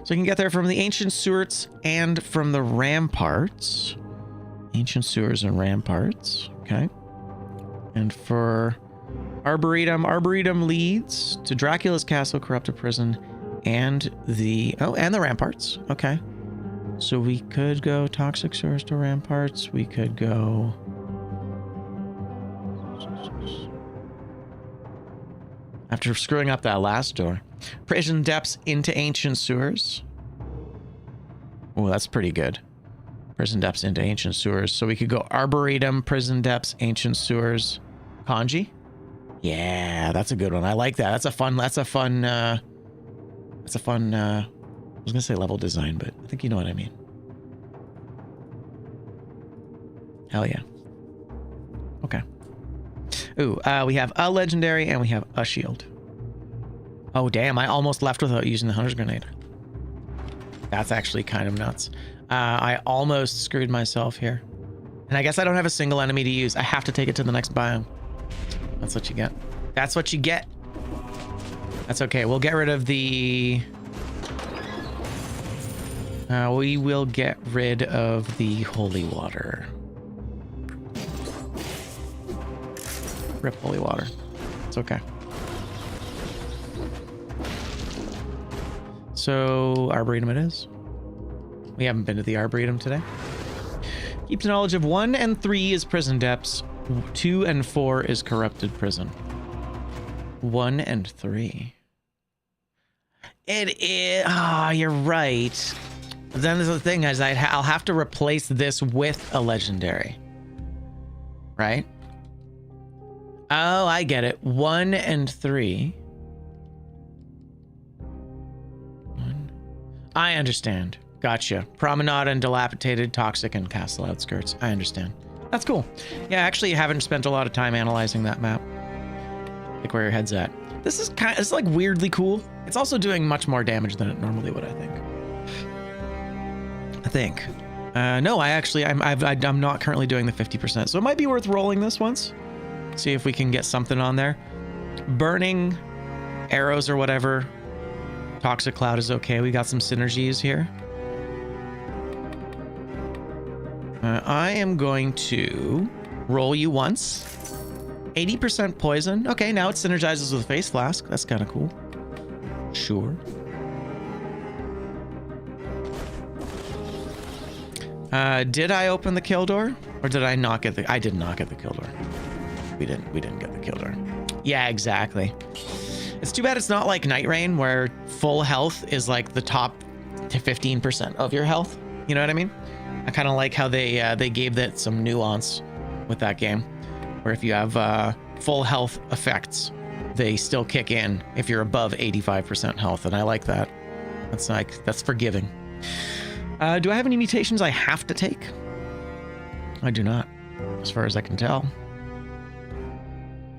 So you can get there from the ancient sewers and from the ramparts. Ancient sewers and ramparts. Okay. And for Arboretum leads to Dracula's castle, corrupted prison, and the ramparts. Okay. So we could go toxic sewers to ramparts. We could go after screwing up that last door. Prison depths into ancient sewers. Oh, that's pretty good. Prison depths into ancient sewers. So we could go Arboretum, prison depths, ancient sewers, kanji. Yeah, that's a good one. I like that. That's a fun, I was gonna say level design, but I think you know what I mean. Hell yeah. Okay. Ooh, we have a legendary and we have a shield. Oh, damn. I almost left without using the Hunter's Grenade. That's actually kind of nuts. I almost screwed myself here. And I guess I don't have a single enemy to use. I have to take it to the next biome. That's what you get. That's what you get. That's okay. We'll get rid of the... we will get rid of the holy water. Rip holy water. It's okay. So, Arboretum it is. We haven't been to the Arboretum today. Keeps knowledge of 1 and 3 is prison depths. 2 and 4 is corrupted prison. 1 and 3. It is... Ah, you're right. But then the thing is, I'll have to replace this with a legendary. Right? Oh, I get it. 1 and 3. 1. I understand. Gotcha. Promenade and dilapidated, toxic, and castle outskirts. I understand. That's cool. Yeah, actually, I haven't spent a lot of time analyzing that map. Like where your head's at. This is kind of, it's like weirdly cool. It's also doing much more damage than it normally would, I think. No, I'm not currently doing the 50%, so it might be worth rolling this once. See if we can get something on there. Burning arrows or whatever. Toxic cloud is okay. We got some synergies here. I am going to roll you once. 80% poison. Okay, now it synergizes with face flask. That's kind of cool. Sure. Did I open the kill door? Or did I not get the... I did not get the kill door. We didn't get the kill door. Yeah, exactly. It's too bad it's not like Night Rain, where full health is like the top to 15% of your health. You know what I mean? I kind of like how they gave that some nuance with that game, where if you have full health effects, they still kick in if you're above 85% health, and I like that. That's forgiving. Do I have any mutations I have to take? I do not, as far as I can tell.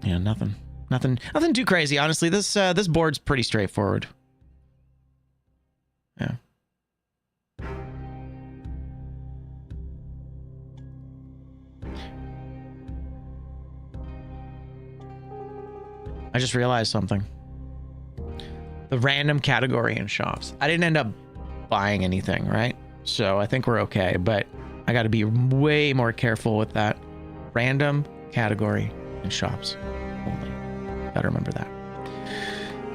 Yeah, nothing too crazy, honestly. This board's pretty straightforward. Yeah. I just realized something. The random category in shops. I didn't end up buying anything, right? So I think we're okay, but I got to be way more careful with that. Random category in shops only. Gotta remember that.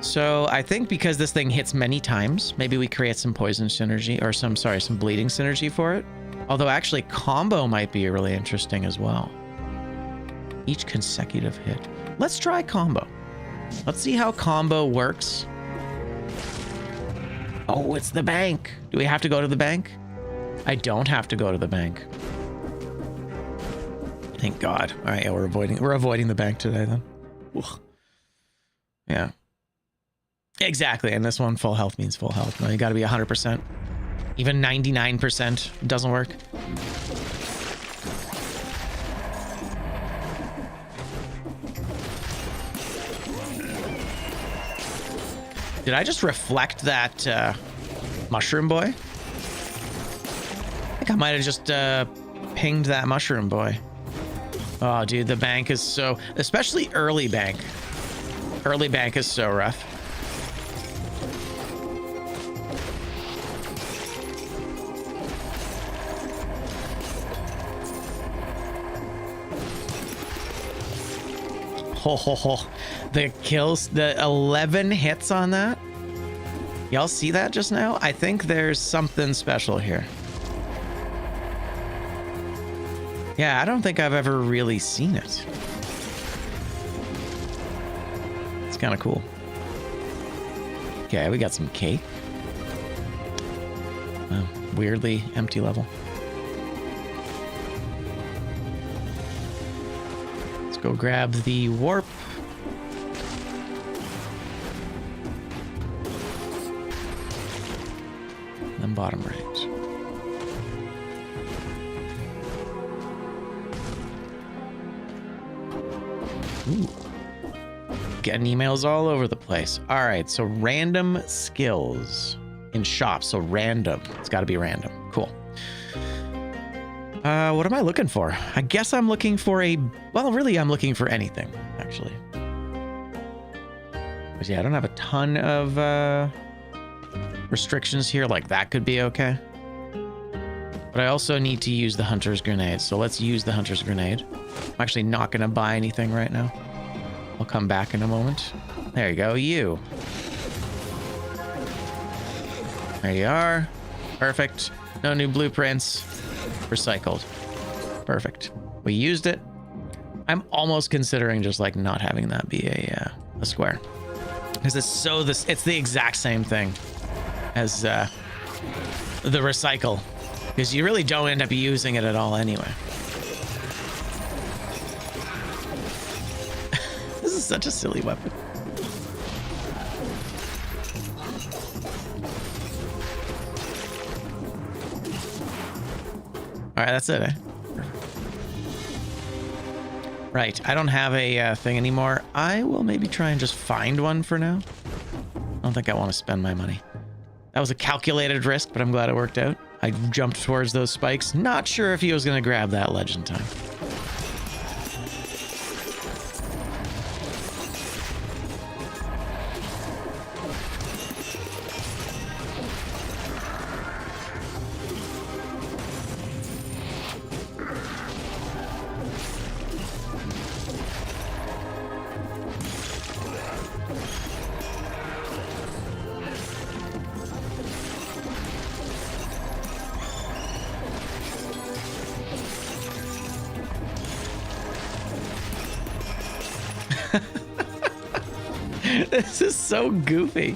So I think because this thing hits many times, maybe we create some poison synergy or some bleeding synergy for it. Although actually combo might be really interesting as well. Each consecutive hit. Let's try combo. Let's see how combo works. Oh, it's the bank. Do we have to go to the bank? I don't have to go to the bank. Thank God. All right, yeah, we're avoiding the bank today then. Ugh. Yeah. Exactly, and this one full health means full health. No, you got to be 100%. Even 99% doesn't work. Did I just reflect that mushroom boy? I think I might have just pinged that mushroom boy. Oh, dude, the bank is so... Especially early bank. Early bank is so rough. Oh, the kills, the 11 hits on that. Y'all see that just now? I think there's something special here. Yeah, I don't think I've ever really seen it. It's kind of cool. Okay, we got some cake. Weirdly empty level. Let's go grab the warp. And then bottom right. Ooh. Getting emails all over the place. All right, so random skills in shops. So random. It's got to be random. Cool. What am I looking for? I guess I'm looking for well, really, I'm looking for anything, actually. But yeah, I don't have a ton of restrictions here. Like, that could be okay. But I also need to use the hunter's grenade. So let's use the hunter's grenade. I'm actually not going to buy anything right now. I'll come back in a moment. There you go, you. There you are. Perfect. No new blueprints. Recycled. Perfect. We used it. I'm almost considering just like not having that be a square. Because it's the exact same thing as the recycle. Because you really don't end up using it at all anyway. This is such a silly weapon. All right, that's it, eh? Right, I don't have a thing anymore. I will maybe try and just find one for now. I don't think I want to spend my money. That was a calculated risk, but I'm glad it worked out. I jumped towards those spikes. Not sure if he was going to grab that legend time. This is so goofy.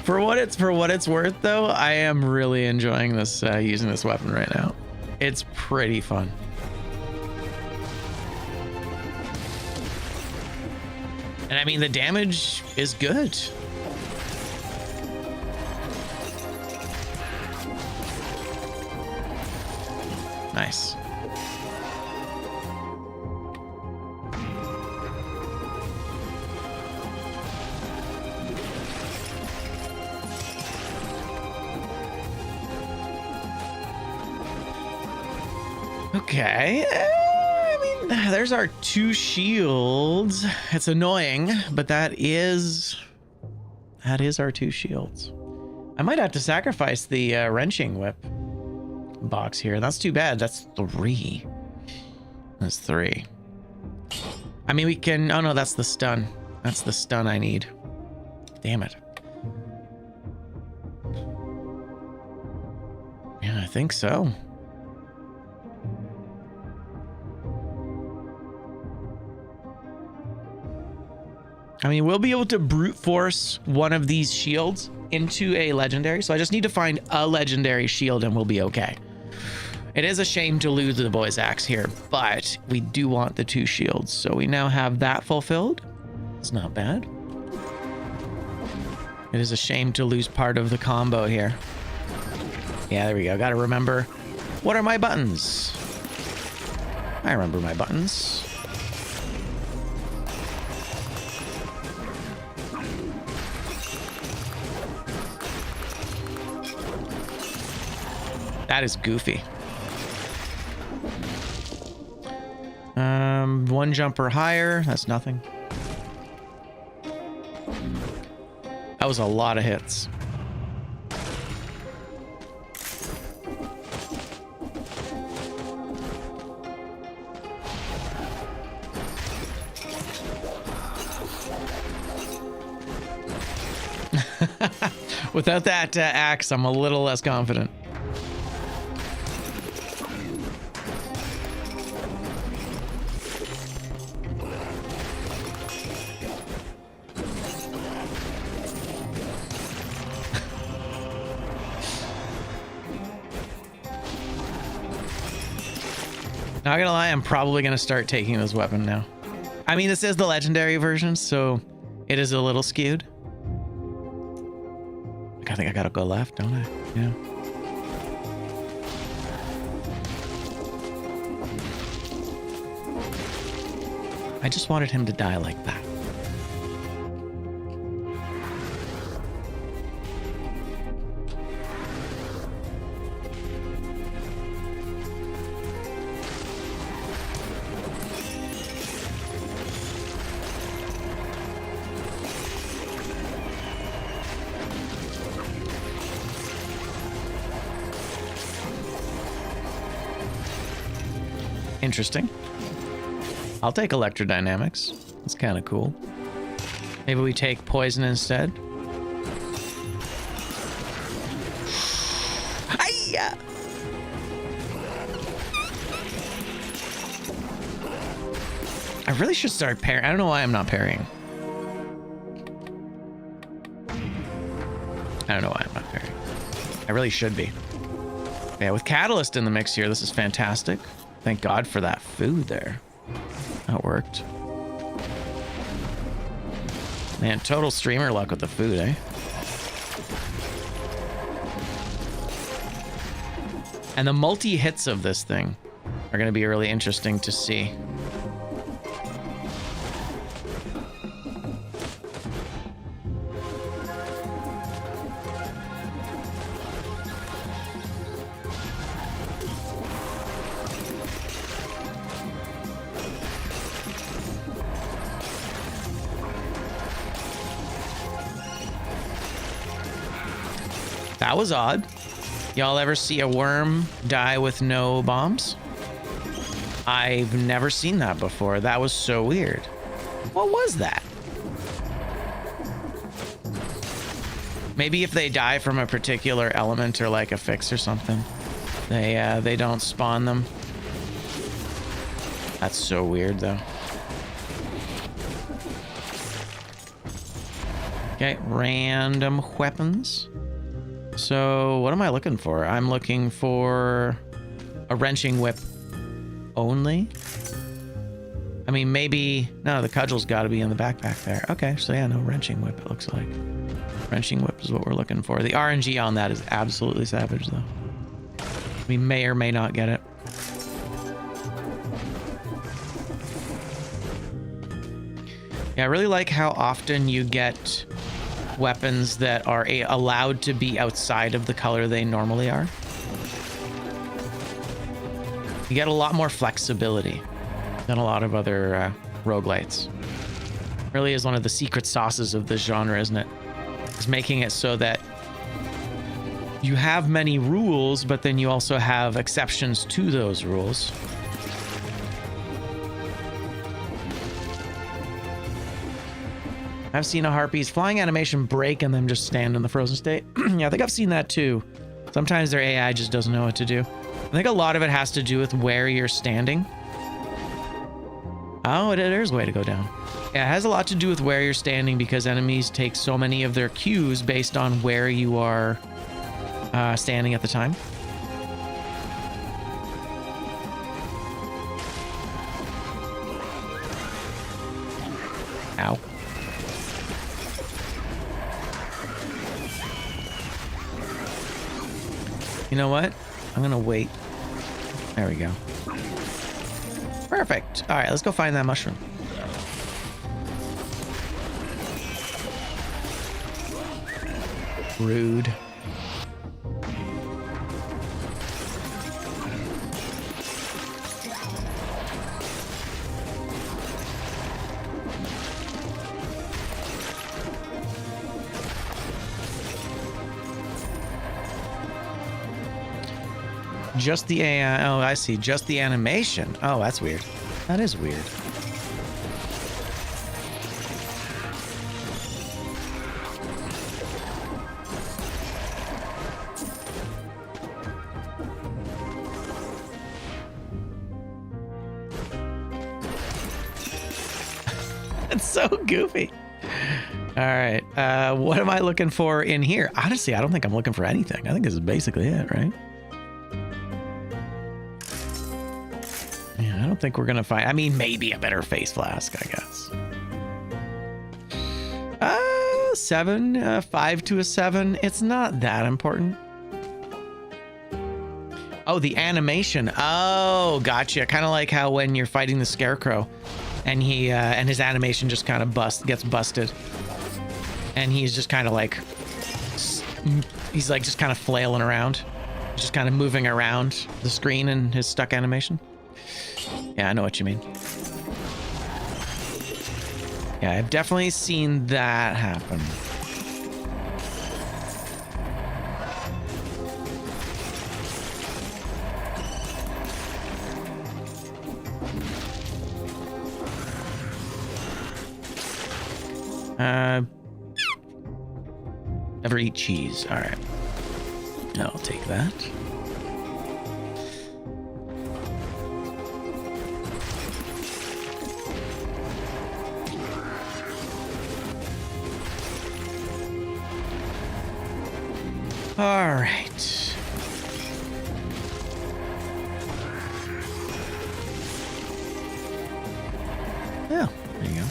For what it's worth, though, I am really enjoying this using this weapon right now. It's pretty fun. And I mean, the damage is good. Nice. Okay, I mean, There's our 2 shields. It's annoying, but that is our 2 shields. I might have to sacrifice the wrenching whip box here. That's too bad. That's 3. That's 3. I mean, we can... Oh, no, that's the stun. That's the stun I need. Damn it. Yeah, I think so. I mean, we'll be able to brute force one of these shields into a legendary. So I just need to find a legendary shield and we'll be okay. It is a shame to lose the boy's axe here, but we do want the 2 shields. So we now have that fulfilled. It's not bad. It is a shame to lose part of the combo here. Yeah, there we go. Got to remember, what are my buttons? I remember my buttons. That is goofy. 1 jumper higher. That's nothing. That was a lot of hits. Without that axe, I'm a little less confident. Not gonna lie, I'm probably gonna start taking this weapon now. I mean, this is the legendary version, so it is a little skewed. I think I gotta go left, don't I? Yeah. I just wanted him to die like that. Interesting. I'll take electrodynamics. That's kind of cool. Maybe we take poison instead. Hiya! I really should start parrying. I don't know why I'm not parrying. I don't know why I'm not parrying. I really should be. Yeah, with Catalyst in the mix here, this is fantastic. Thank God for that food there. That worked. Man, total streamer luck with the food, eh? And the multi-hits of this thing are going to be really interesting to see. That was odd. Y'all ever see a worm die with no bombs? I've never seen that before. That was so weird. What was that? Maybe if they die from a particular element or like a fix or something, they don't spawn them. That's so weird though. Okay, random weapons. So what am I looking for? I'm looking for a wrenching whip only. I mean, maybe... No, the cudgel's got to be in the backpack there. Okay, so yeah, no wrenching whip, it looks like. Wrenching whip is what we're looking for. The RNG on that is absolutely savage, though. We may or may not get it. Yeah, I really like how often you get weapons that are allowed to be outside of the color they normally are. You get a lot more flexibility. than a lot of other roguelites. Really is one of the secret sauces of this genre, isn't it? It's making it so that you have many rules, but then you also have exceptions to those rules. I've seen a harpy's flying animation break and then just stand in the frozen state. Yeah, I think I've seen that too. Sometimes their AI just doesn't know what to do. I think a lot of it has to do with where you're standing. Oh, there's a way to go down. Yeah, it has a lot to do with where you're standing because enemies take so many of their cues based on where you are standing at the time. Ow. You know what? I'm gonna wait. There we go. Perfect. All right, let's go find that mushroom. Rude. Just the AI. Oh, I see. Just the animation. Oh, that's weird. That is weird. It's so goofy. All right. What am I looking for in here? Honestly, I don't think I'm looking for anything. I think this is basically it, right? I don't think we're gonna find. I mean, maybe a better face flask, I guess. 7, 5 to a 7. It's not that important. Oh, the animation. Oh, gotcha. Kind of like how when you're fighting the scarecrow, and he and his animation just kind of gets busted, and he's just kind of like he's like just kind of flailing around, just kind of moving around the screen in his stuck animation. Yeah, I know what you mean. Yeah, I've definitely seen that happen. Never eat cheese. All right. I'll take that. All right. Yeah, there you go.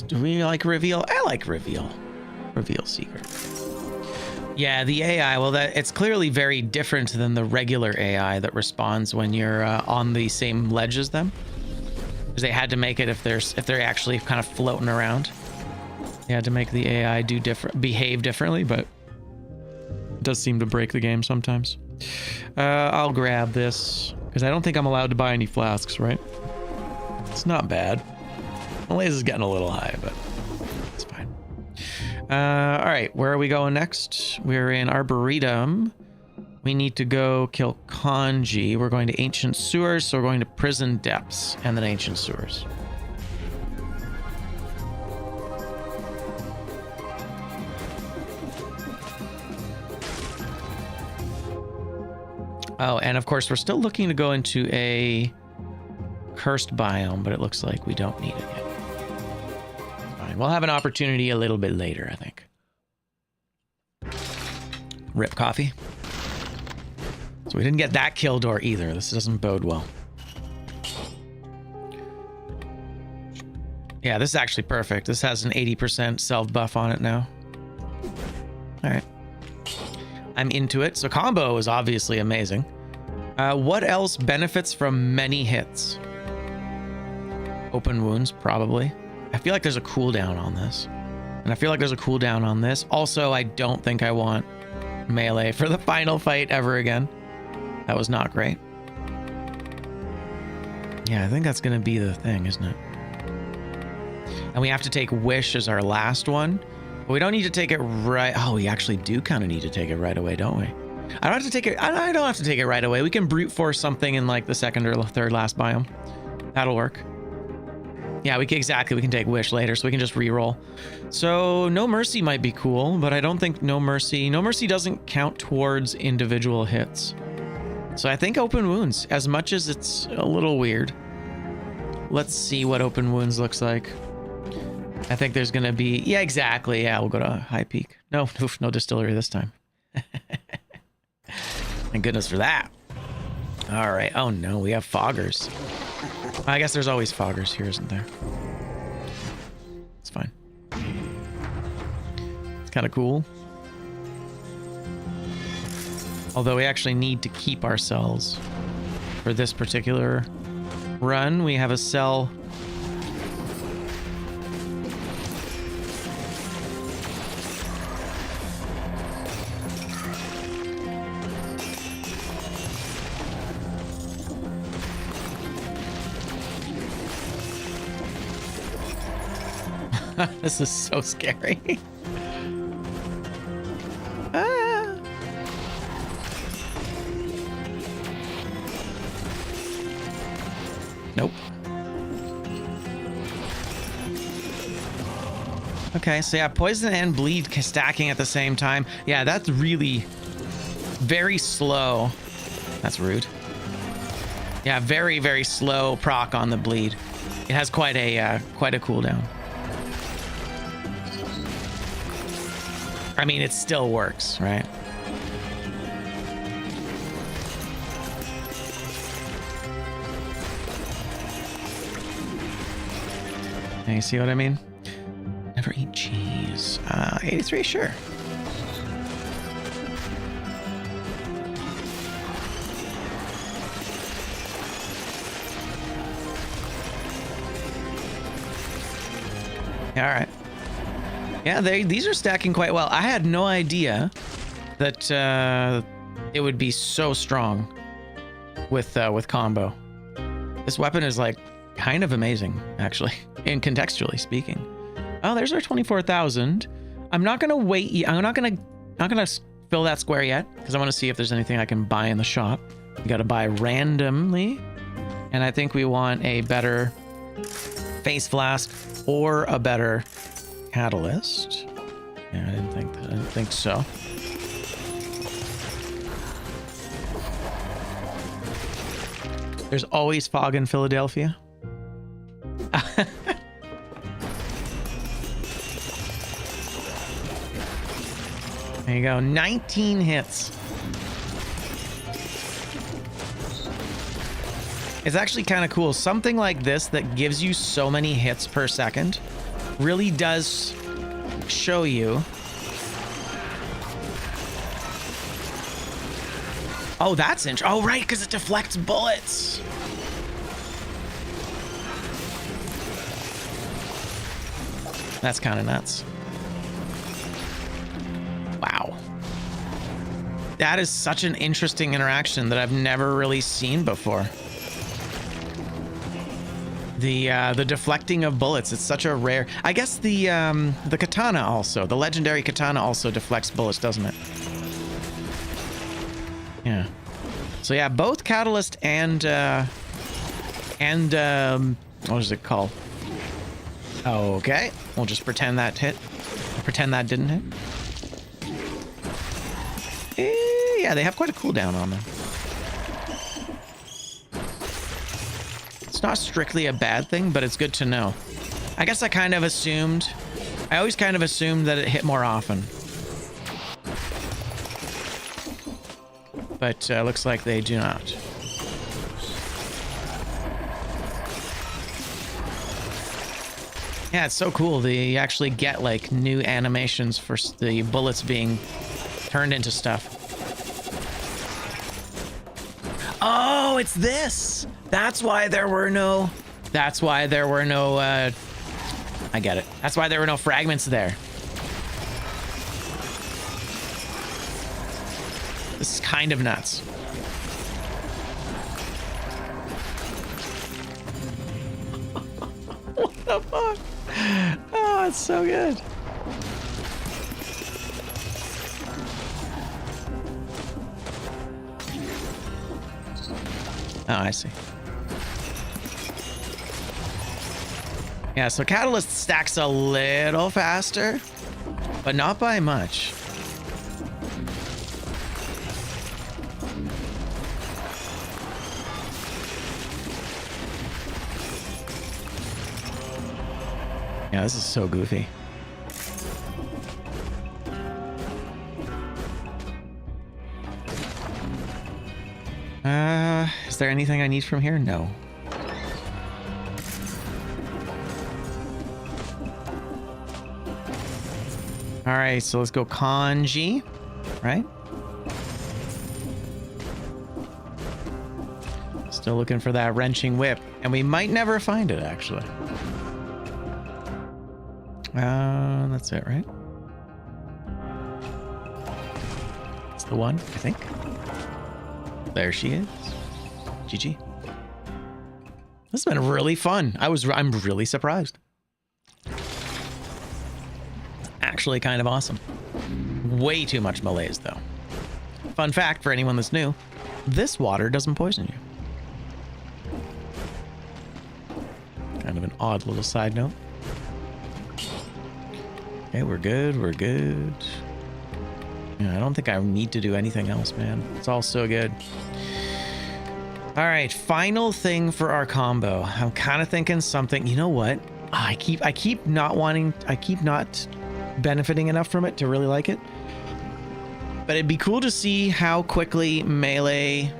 Do we like reveal? I like reveal. Reveal secret. Yeah, the AI, well, it's clearly very different than the regular AI that responds when you're on the same ledge as them. Because they had to make it if they're actually kind of floating around. They had to make the AI behave differently, but it does seem to break the game sometimes. I'll grab this because I don't think I'm allowed to buy any flasks, right? It's not bad. The laser is getting a little high, but it's fine. All right, where are we going next? We're in Arboretum. We need to go kill Kanji. We're going to Ancient Sewers, so we're going to Prison Depths and then Ancient Sewers. Oh, and of course, we're still looking to go into a cursed biome, but it looks like we don't need it yet. Fine. We'll have an opportunity a little bit later, I think. Rip coffee. So we didn't get that kill door either. This doesn't bode well. Yeah, this is actually perfect. This has an 80% self buff on it now. All right. I'm into it. So combo is obviously amazing. What else benefits from many hits? Open wounds, probably. I feel like there's a cooldown on this. And I feel like there's a cooldown on this. Also, I don't think I want melee for the final fight ever again. That was not great. Yeah, I think that's going to be the thing, isn't it? And we have to take Wish as our last one. But we don't need to take it right. Oh, we actually do kind of need to take it right away, don't we? I don't have to take it. I don't have to take it right away. We can brute force something in like the second or third last biome. That'll work. Yeah, we can take Wish later, so we can just re-roll. So No Mercy might be cool, but I don't think No Mercy doesn't count towards individual hits. So I think Open Wounds, as much as it's a little weird. Let's see what Open Wounds looks like. I think there's gonna be, yeah, exactly. Yeah, we'll go to High Peak. No, no distillery this time. Thank goodness for that. All right. Oh no, we have foggers. I guess there's always foggers here, isn't there? It's fine. It's kind of cool. Although we actually need to keep our cells for this particular run. We have a cell. This is so scary. Ah. Nope. Okay, so yeah, poison and bleed stacking at the same time. Yeah, that's really very slow. That's rude. Yeah, very, very slow proc on the bleed. It has quite a cooldown. I mean, it still works, right? Now you see what I mean? Never eat cheese. 83, sure. All right. Yeah, these are stacking quite well. I had no idea that it would be so strong with combo. This weapon is like kind of amazing, actually, and contextually speaking. Oh, there's our 24,000. I'm not gonna wait. I'm not gonna fill that square yet because I want to see if there's anything I can buy in the shop. You got to buy randomly, and I think we want a better face flask or a better catalyst. Yeah, I didn't think so. There's always fog in Philadelphia. There you go, 19 hits. It's actually kind of cool. Something like this that gives you so many hits per second really does show you. Oh, that's interesting. Oh, right, because it deflects bullets. That's kind of nuts. Wow. That is such an interesting interaction that I've never really seen before. The deflecting of bullets, it's such a rare. I guess the katana also, the legendary katana also deflects bullets, doesn't it? Yeah. So yeah, both catalyst and what is it called? Okay, we'll just pretend that hit. Pretend that didn't hit. Yeah, they have quite a cooldown on them. It's not strictly a bad thing, but it's good to know. I guess I always kind of assumed that it hit more often. But looks like they do not. Yeah, it's so cool. You actually get like new animations for the bullets being turned into stuff. Oh, it's this. That's why there were no. That's why there were no. I get it. That's why there were no fragments there. This is kind of nuts. What the fuck? Oh, it's so good. Oh, I see. Yeah, so Catalyst stacks a little faster, but not by much. Yeah, this is so goofy. Is there anything I need from here? No. All right, so let's go kanji, right? Still looking for that wrenching whip, and we might never find it, actually. That's it, right? It's the one, I think. There she is. GG. This has been really fun. I'm really surprised. Actually kind of awesome. Way too much malaise though. Fun fact for anyone that's new, this water doesn't poison you. Kind of an odd little side note. Okay, we're good, we're good. Yeah, I don't think I need to do anything else, man. It's all so good. All right, final thing for our combo. I'm kind of thinking something, you know what? I keep not benefiting enough from it to really like it. But it'd be cool to see how quickly melee,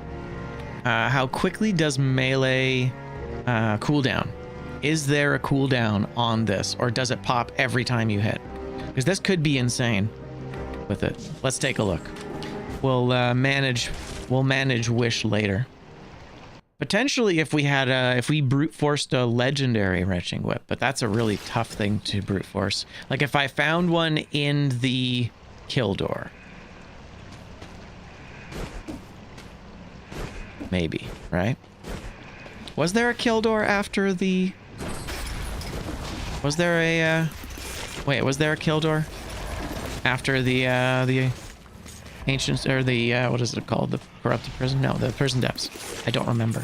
how quickly does melee cool down? Is there a cooldown on this, or does it pop every time you hit? Because this could be insane with it. Let's take a look. We'll manage wish later. Potentially if we had if we brute forced a legendary wrenching whip, but that's a really tough thing to brute force. Like if I found one in the kill door. Maybe, right? Was there a kill door after the... Was there a... Wait, was there a kill door after the ancients, or the, what is it called? The corrupted prison? No, the prison depths. I don't remember.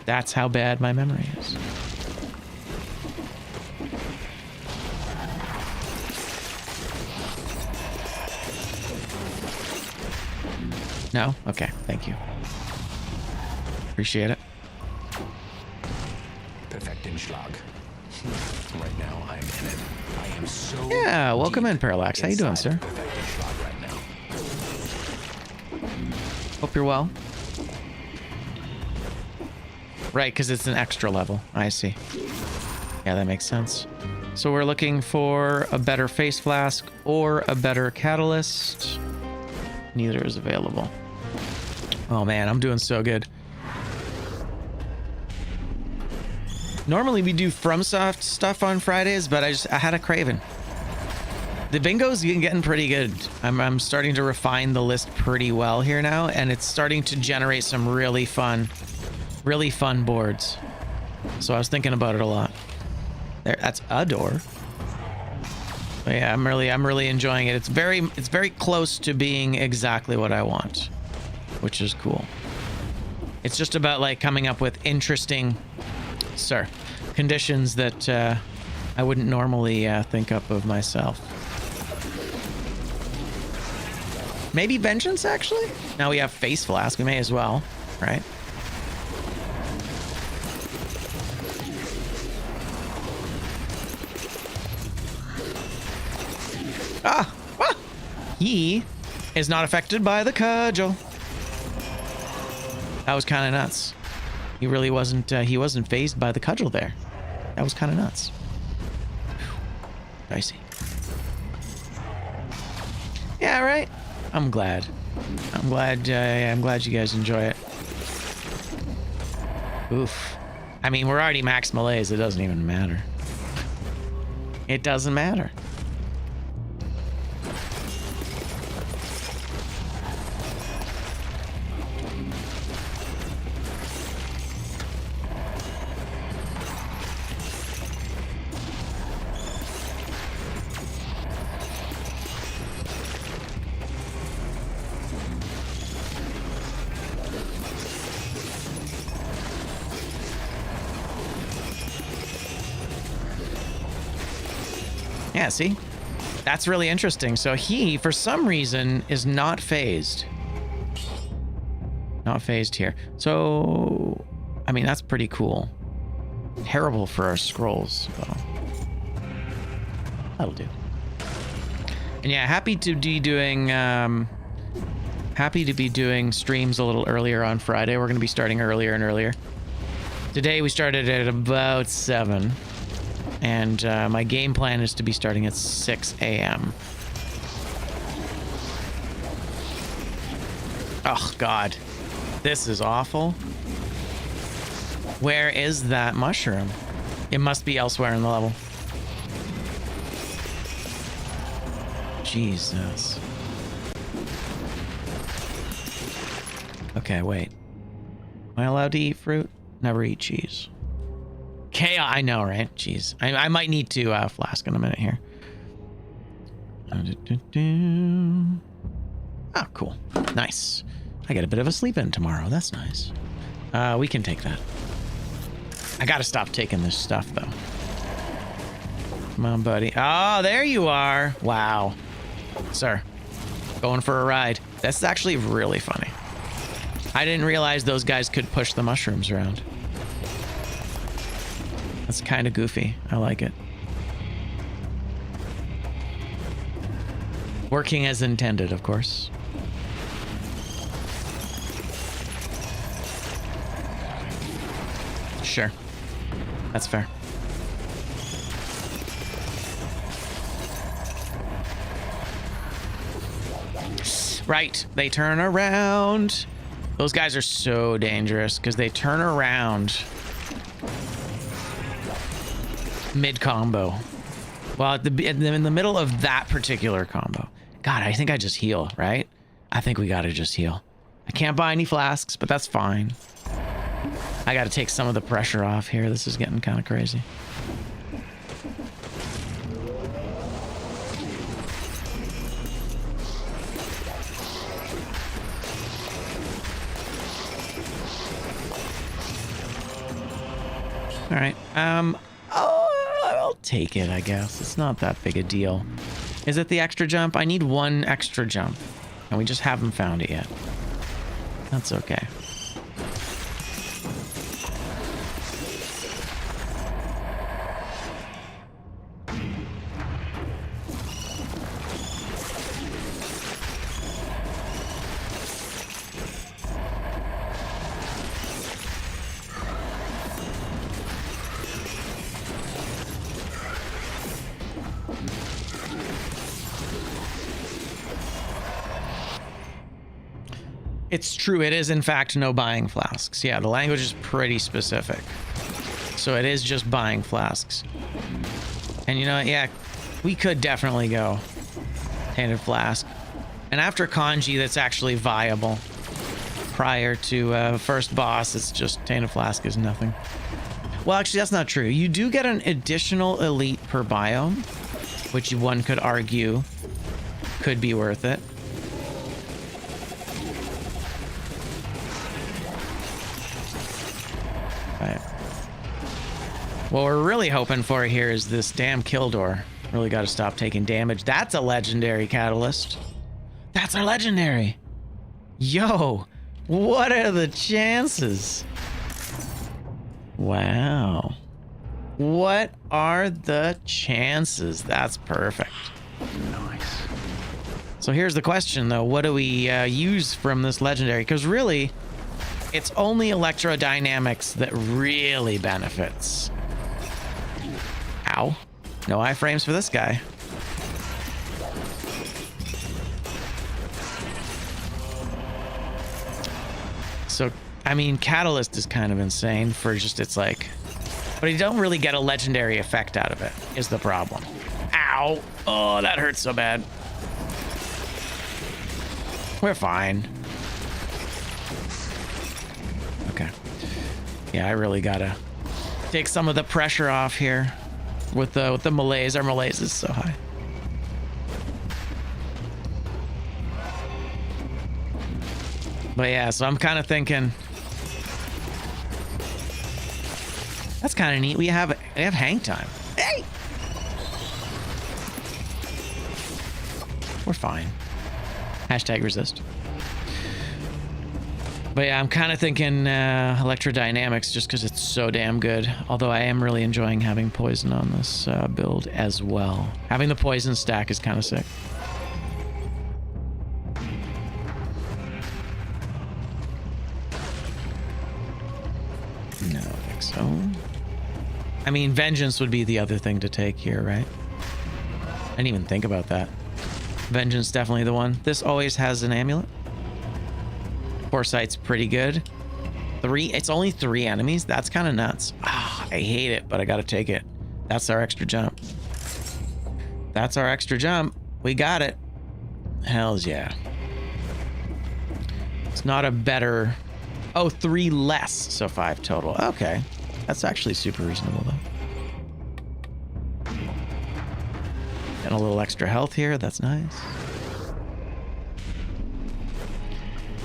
That's how bad my memory is. No? Okay, thank you. Appreciate it. Perfektenschlag. Right now, I'm in it. I am so... Yeah, welcome in, Parallax. How you doing, sir? Right now. Hope you're well. Right, because it's an extra level. I see. Yeah, that makes sense. So we're looking for a better face flask or a better catalyst. Neither is available. Oh man, I'm doing so good. Normally we do FromSoft stuff on Fridays, but I had a craving. The bingo's getting pretty good. I'm starting to refine the list pretty well here now, and it's starting to generate some really fun boards. So I was thinking about it a lot. There, that's a door. But yeah, I'm really enjoying it. It's very close to being exactly what I want, which is cool. It's just about like coming up with interesting, conditions that I wouldn't normally think up of myself. Maybe vengeance, actually? Now we have face flask, we may as well, right? Ah! He is not affected by the cudgel. That was kind of nuts. He really wasn't, he wasn't fazed by the cudgel there. That was kind of nuts. Dicey. Yeah, right. I'm glad. I'm glad you guys enjoy it. Oof. I mean, we're already max melees. It doesn't even matter. It doesn't matter. Yeah, see? That's really interesting. So he, for some reason, is not phased. Not phased here. So, I mean, that's pretty cool. Terrible for our scrolls, though. That'll do. And yeah, happy to be doing streams a little earlier on Friday. We're going to be starting earlier and earlier. Today we started at about 7. And my game plan is to be starting at 6 a.m. Oh, God. This is awful. Where is that mushroom? It must be elsewhere in the level. Jesus. Okay, wait. Am I allowed to eat fruit? Never eat cheese. Chaos, I know, right? Jeez. I might need to flask in a minute here. Oh, cool. Nice. I get a bit of a sleep in tomorrow. That's nice. We can take that. I gotta stop taking this stuff, though. Come on, buddy. Oh, there you are. Wow. Sir. Going for a ride. That's actually really funny. I didn't realize those guys could push the mushrooms around. That's kind of goofy. I like it. Working as intended, of course. Sure. That's fair. Right. They turn around. Those guys are so dangerous because they turn around mid-combo. Well, in the middle of that particular combo. God, I think I just heal, right? I think we gotta just heal. I can't buy any flasks, but that's fine. I gotta take some of the pressure off here. This is getting kind of crazy. All right. I'll take it, I guess. It's not that big a deal. Is it the extra jump? I need one extra jump, and we just haven't found it yet. That's okay. It's true, it is in fact no buying flasks. Yeah, the language is pretty specific. So it is just buying flasks. And you know what, yeah, we could definitely go tainted flask. And after kanji, that's actually viable. Prior to first boss, it's just tainted flask is nothing. Well, actually, that's not true. You do get an additional elite per biome, which one could argue could be worth it. Right. What we're really hoping for here is this damn kill door. Really got to stop taking damage. That's a legendary catalyst. That's a legendary. Yo, what are the chances? Wow. What are the chances? That's perfect. Nice. So here's the question, though. What do we use from this legendary? Because really, It's only electrodynamics that really benefits. Ow. No iframes for this guy. So, I mean, Catalyst is kind of insane for just, it's like, but you don't really get a legendary effect out of it, is the problem. Ow. Oh, that hurts so bad. We're fine. Okay. Yeah, I really gotta take some of the pressure off here with the malaise. Our malaise is so high. But yeah, so I'm kind of thinking that's kind of neat. We have hang time. Hey, we're fine. Hashtag resist. But yeah, I'm kind of thinking electrodynamics just because it's so damn good. Although I am really enjoying having poison on this build as well. Having the poison stack is kind of sick. No, I don't think so. I mean, Vengeance would be the other thing to take here, right? I didn't even think about that. Vengeance definitely the one. This always has an amulet. Foresight's pretty good. It's only 3 enemies. That's kind of nuts. Ah, I hate it, but I gotta take it. That's our extra jump. That's our extra jump. We got it. Hells yeah. It's not a better... Oh, 3 less, so 5 total. Okay. That's actually super reasonable, though. And a little extra health here. That's nice.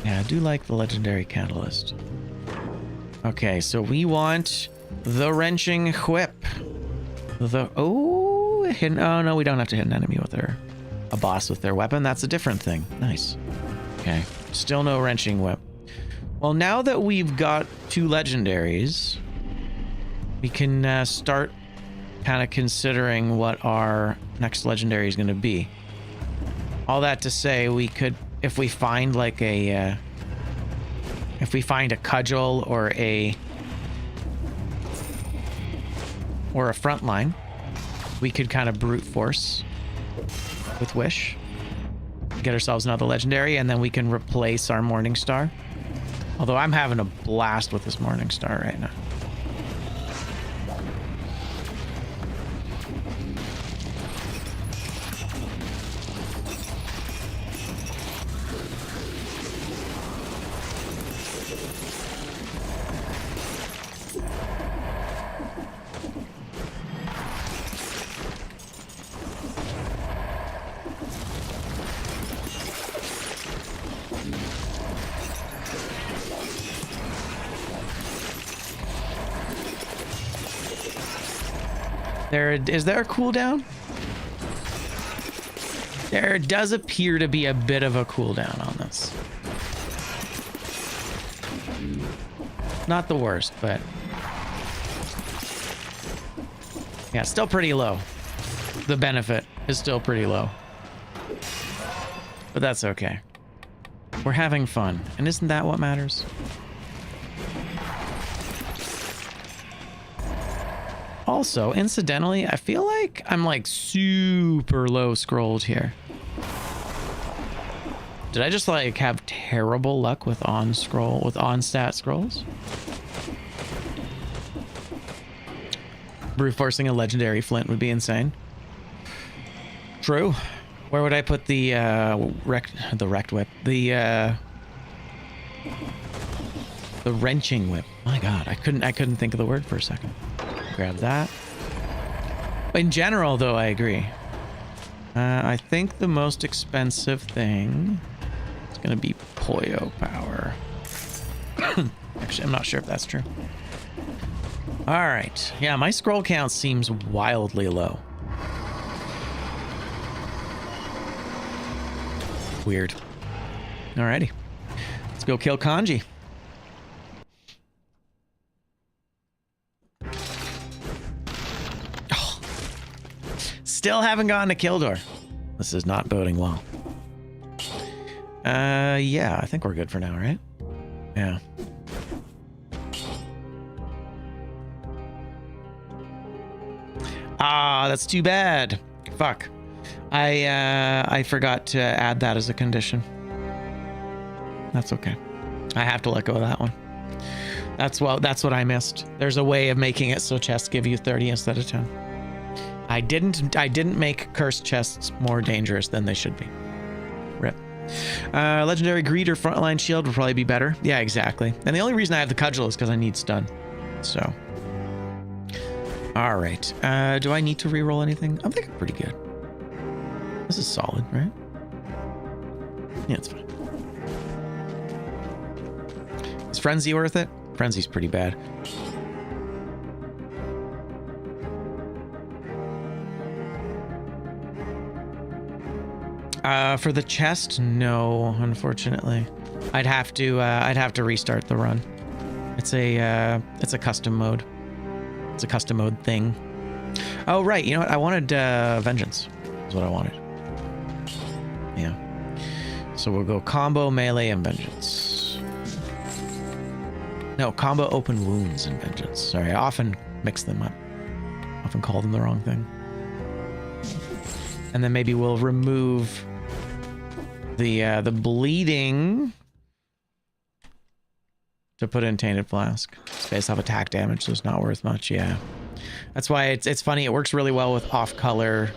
Yeah, I do like the legendary catalyst. Okay, so we want the wrenching whip. Oh, no, we don't have to hit an enemy with a boss with their weapon. That's a different thing. Nice. Okay, still no wrenching whip. Well, now that we've got 2 legendaries, we can start kind of considering what our next legendary is going to be. All that to say, we could, if we find like a cudgel or a frontline, we could kind of brute force with Wish, get ourselves another legendary, and then we can replace our Morning Star. Although I'm having a blast with this Morning Star right now. Is there a cooldown? There does appear to be a bit of a cooldown on this. Not the worst, but yeah, still pretty low. The benefit is still pretty low, but that's okay. We're having fun, and isn't that what matters? Also, incidentally, I feel like I'm like super low scrolled here. Did I just like have terrible luck with on-stat scrolls? Brute forcing a legendary flint would be insane. True. Where would I put the wrecked whip? The wrenching whip. My God, I couldn't think of the word for a second. Grab that. In general, though, I agree. I think the most expensive thing is going to be Poyo Power. Actually, I'm not sure if that's true. All right. Yeah, my scroll count seems wildly low. Weird. Alrighty. Let's go kill Kanji. Still haven't gotten a kill door. This is not boding well. Yeah, I think we're good for now, right? Yeah. Ah, that's too bad. Fuck. I forgot to add that as a condition. That's okay. I have to let go of that one. That's what I missed. There's a way of making it so chests give you 30 instead of 10. I didn't make cursed chests more dangerous than they should be. Rip. Legendary greed or frontline shield would probably be better. Yeah, exactly. And the only reason I have the cudgel is because I need stun. So. All right. Do I need to reroll anything? I think I'm pretty good. This is solid, right? Yeah, it's fine. Is Frenzy worth it? Frenzy's pretty bad. For the chest, no, unfortunately. I'd have to restart the run. It's a custom mode. It's a custom mode thing. Oh right, you know what? I wanted Vengeance. Is what I wanted. Yeah. So we'll go combo melee and Vengeance. No, combo open wounds and Vengeance. Sorry, I often mix them up. Often call them the wrong thing. And then maybe we'll remove the bleeding to put in Tainted Flask. Space have attack damage, so it's not worth much. Yeah, that's why it's funny. It works really well with off color.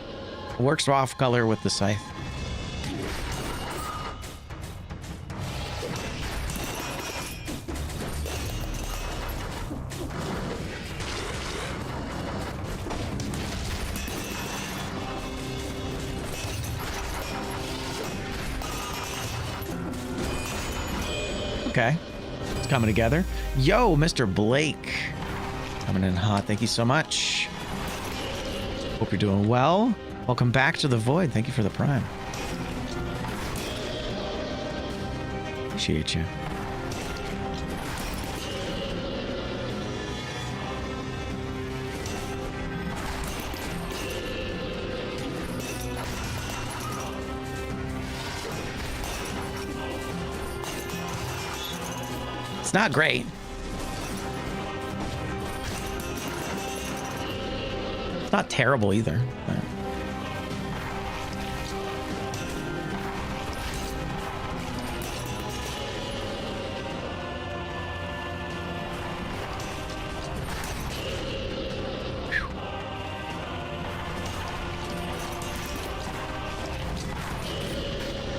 It works off color with the scythe. Okay, it's coming together. Yo, Mr. Blake, coming in hot. Thank you so much. Hope you're doing well. Welcome back to the Void. Thank you for the Prime. Appreciate you. It's not great. It's not terrible either. But...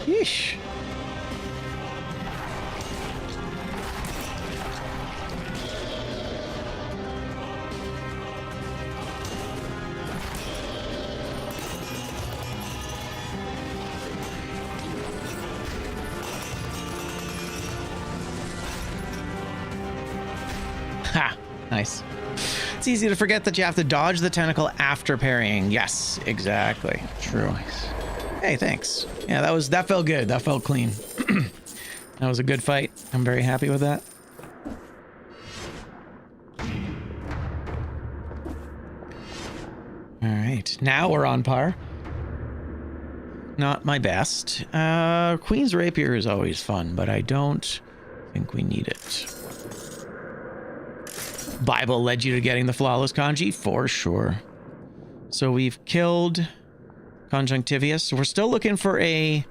Yeesh. Ha! Nice. It's easy to forget that you have to dodge the tentacle after parrying. Yes, exactly. True. Hey, thanks. Yeah, that felt good. That felt clean. That was a good fight. I'm very happy with that. All right, now we're on par. Not my best. Queen's Rapier is always fun, but I don't think we need it. Bible led you to getting the flawless kanji? For sure. So we've killed Conjunctivius. We're still looking for a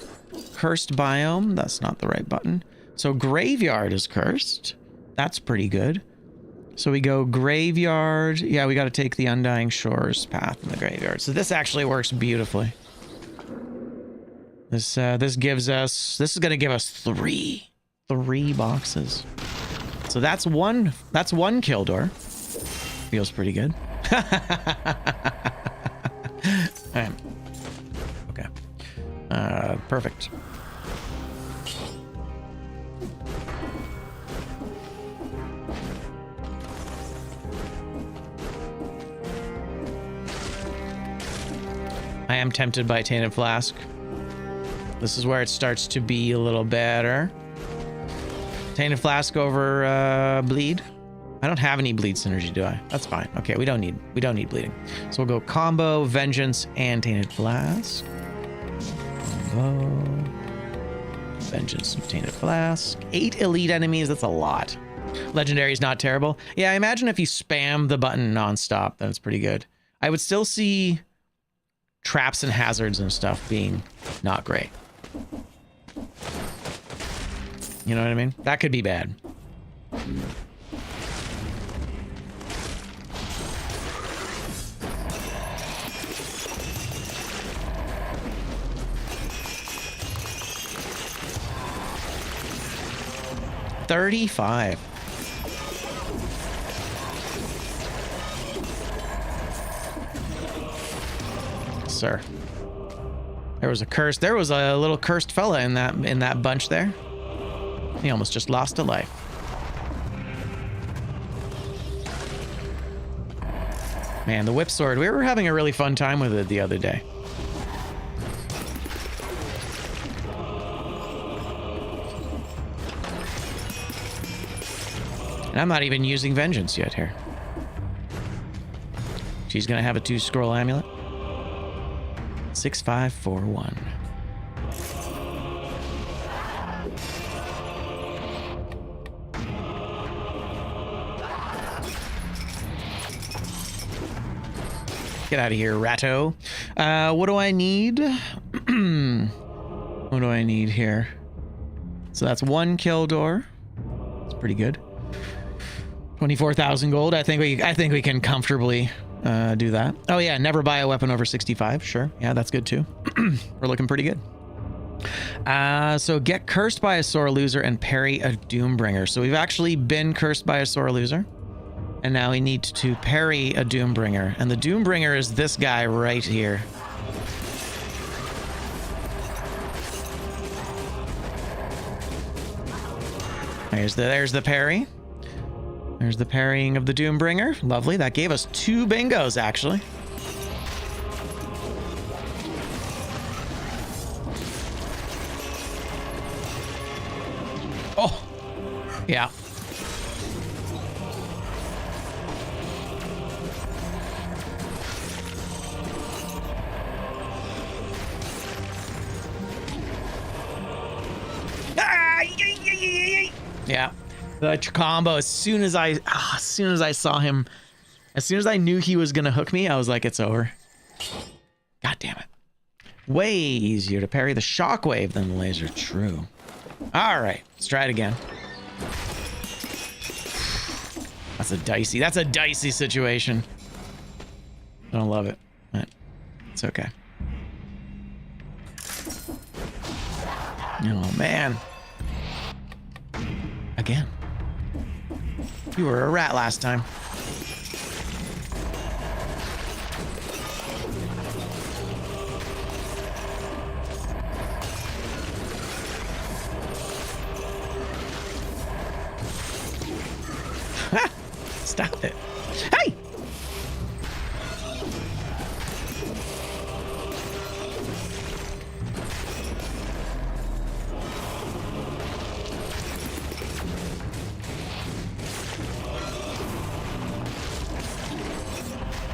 cursed biome. That's not the right button. So Graveyard is cursed. That's pretty good. So we go Graveyard. Yeah, we got to take the Undying Shores path in the Graveyard. So this actually works beautifully. This gives us... This is going to give us three boxes. So that's one kill door. Feels pretty good. Right. Okay. Perfect. I am tempted by Tainted Flask. This is where it starts to be a little better. Tainted Flask over bleed. I don't have any bleed synergy, do I? That's fine. Okay, we don't need bleeding. So we'll go combo, Vengeance, and Tainted Flask. Combo, Vengeance, and Tainted Flask. 8 elite enemies. That's a lot. Legendary is not terrible. Yeah, I imagine if you spam the button nonstop, then it's pretty good. I would still see traps and hazards and stuff being not great. You know what I mean? That could be bad. $35. Sir. There was a little cursed fella in that bunch there. He almost just lost a life. Man, the whip sword. We were having a really fun time with it the other day. And I'm not even using vengeance yet here. She's gonna have a 2-scroll amulet. 6541. Get out of here, ratto. What do I need? What do I need here? So that's 1 kill door. It's pretty good. 24,000 gold. I think we can comfortably do that. Oh yeah, never buy a weapon over 65. Sure. Yeah, that's good too. We're looking pretty good. So get cursed by a sore loser and parry a Doombringer. So we've actually been cursed by a sore loser. And now we need to parry a Doombringer. And the Doombringer is this guy right here. There's the parry. There's the parrying of the Doombringer. Lovely. That gave us 2 bingos, actually. Oh, yeah. Yeah. The combo, as soon as I saw him, as soon as I knew he was gonna hook me, I was like, it's over. God damn it. Way easier to parry the shockwave than the laser. True. All right, let's try it again. That's a dicey situation. I don't love it, but it's okay. Oh man. Again. You were a rat last time. Stop it. Hey!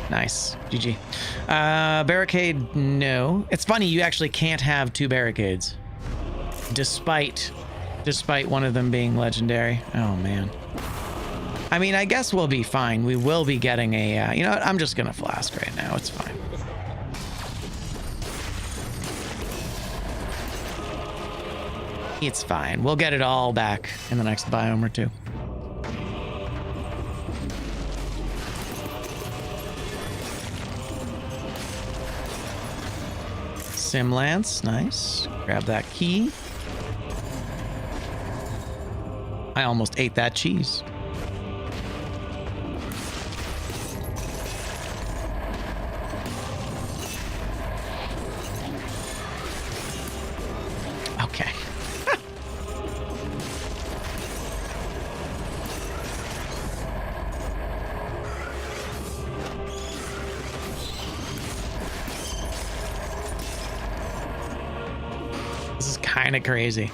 Nice. GG. Barricade, no. It's funny, you actually can't have 2 barricades. Despite one of them being legendary. Oh, man. I mean, I guess we'll be fine. We will be getting a... you know what? I'm just gonna flask right now. It's fine. It's fine. We'll get it all back in the next biome or 2. Sim Lance, nice. Grab that key. I almost ate that cheese. Okay. This is kind of crazy.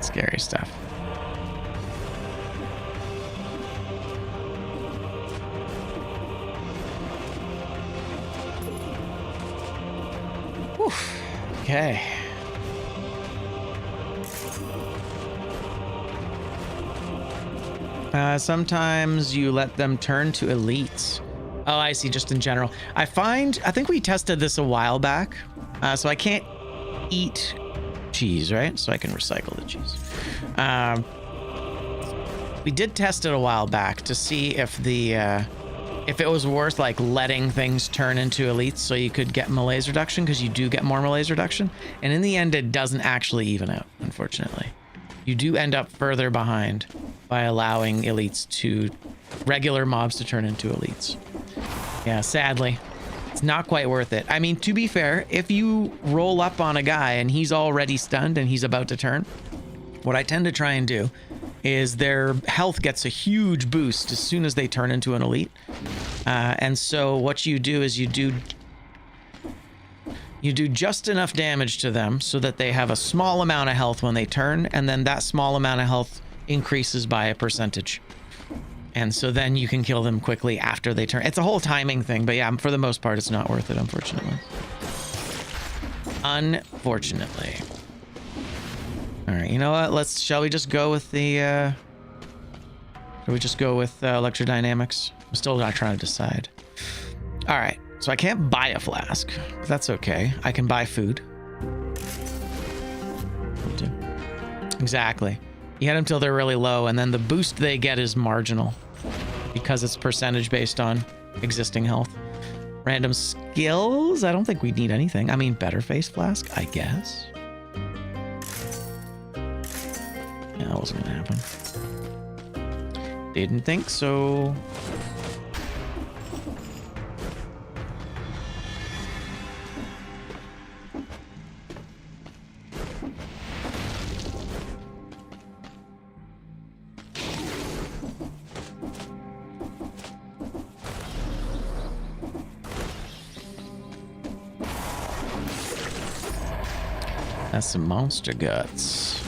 Scary stuff. Whew. Okay. Sometimes you let them turn to elites. Oh, I see, just in general. I think we tested this a while back. So I can't eat cheese, right? So I can recycle the cheese. We did test it a while back to see if if it was worth like letting things turn into elites so you could get malaise reduction, because you do get more malaise reduction. And in the end, it doesn't actually even out, unfortunately. You do end up further behind by allowing regular mobs to turn into elites. Yeah, sadly, it's not quite worth it. I mean, to be fair, if you roll up on a guy and he's already stunned and he's about to turn, what I tend to try and do is their health gets a huge boost as soon as they turn into an elite. And so what you do is you do just enough damage to them so that they have a small amount of health when they turn, and then that small amount of health increases by a percentage. And so then you can kill them quickly after they turn. It's a whole timing thing, but yeah, for the most part, it's not worth it, unfortunately. Unfortunately. All right, you know what? Shall we just go with electrodynamics? I'm still not trying to decide. All right, so I can't buy a flask. That's okay. I can buy food. Exactly. You hit them till they're really low, and then the boost they get is marginal because it's percentage based on existing health. Random skills? I don't think we need anything. I mean, better face flask, I guess. Yeah, that wasn't gonna happen. Didn't think so. That's some monster guts.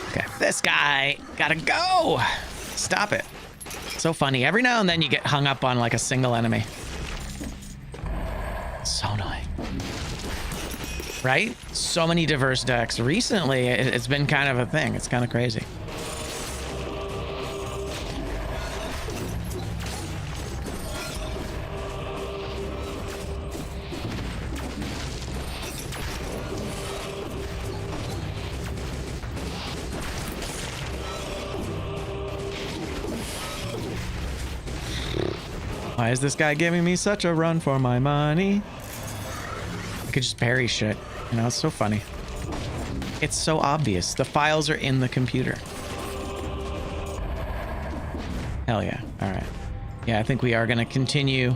Okay, this guy gotta go. Stop it. So funny. Every now and then you get hung up on like a single enemy. So annoying. Right? So many diverse decks. Recently, it's been kind of a thing. It's kind of crazy. Why is this guy giving me such a run for my money? I could just parry shit. You know, it's so funny. It's so obvious. The files are in the computer. Hell yeah. All right. Yeah, I think we are going to continue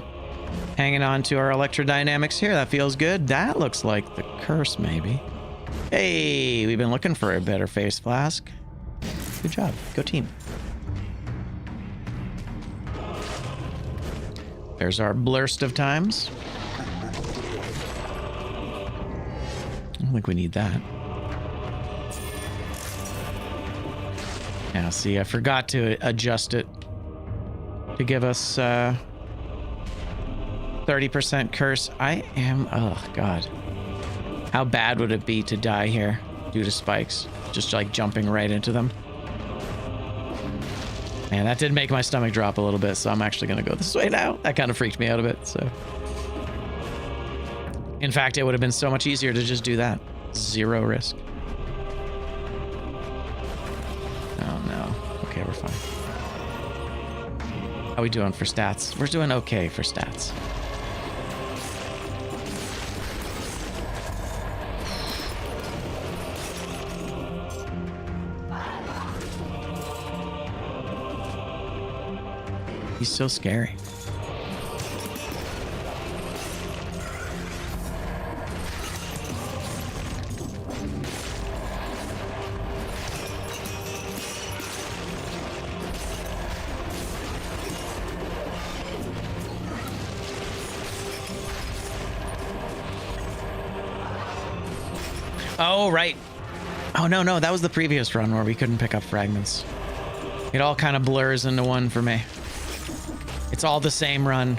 hanging on to our electrodynamics here. That feels good. That looks like the curse, maybe. Hey, we've been looking for a better face flask. Good job. Go team. There's our blurst of times. I don't think we need that. Yeah, see, I forgot to adjust it to give us 30% curse. Oh God. How bad would it be to die here due to spikes? Just like jumping right into them. Man, that did make my stomach drop a little bit, so I'm actually going to go this way now. That kind of freaked me out a bit, so. In fact, it would have been so much easier to just do that. Zero risk. Oh, no. Okay, we're fine. How are we doing for stats? We're doing okay for stats. He's so scary. Oh, right. Oh, no, that was the previous run where we couldn't pick up fragments. It all kind of blurs into one for me. It's all the same run.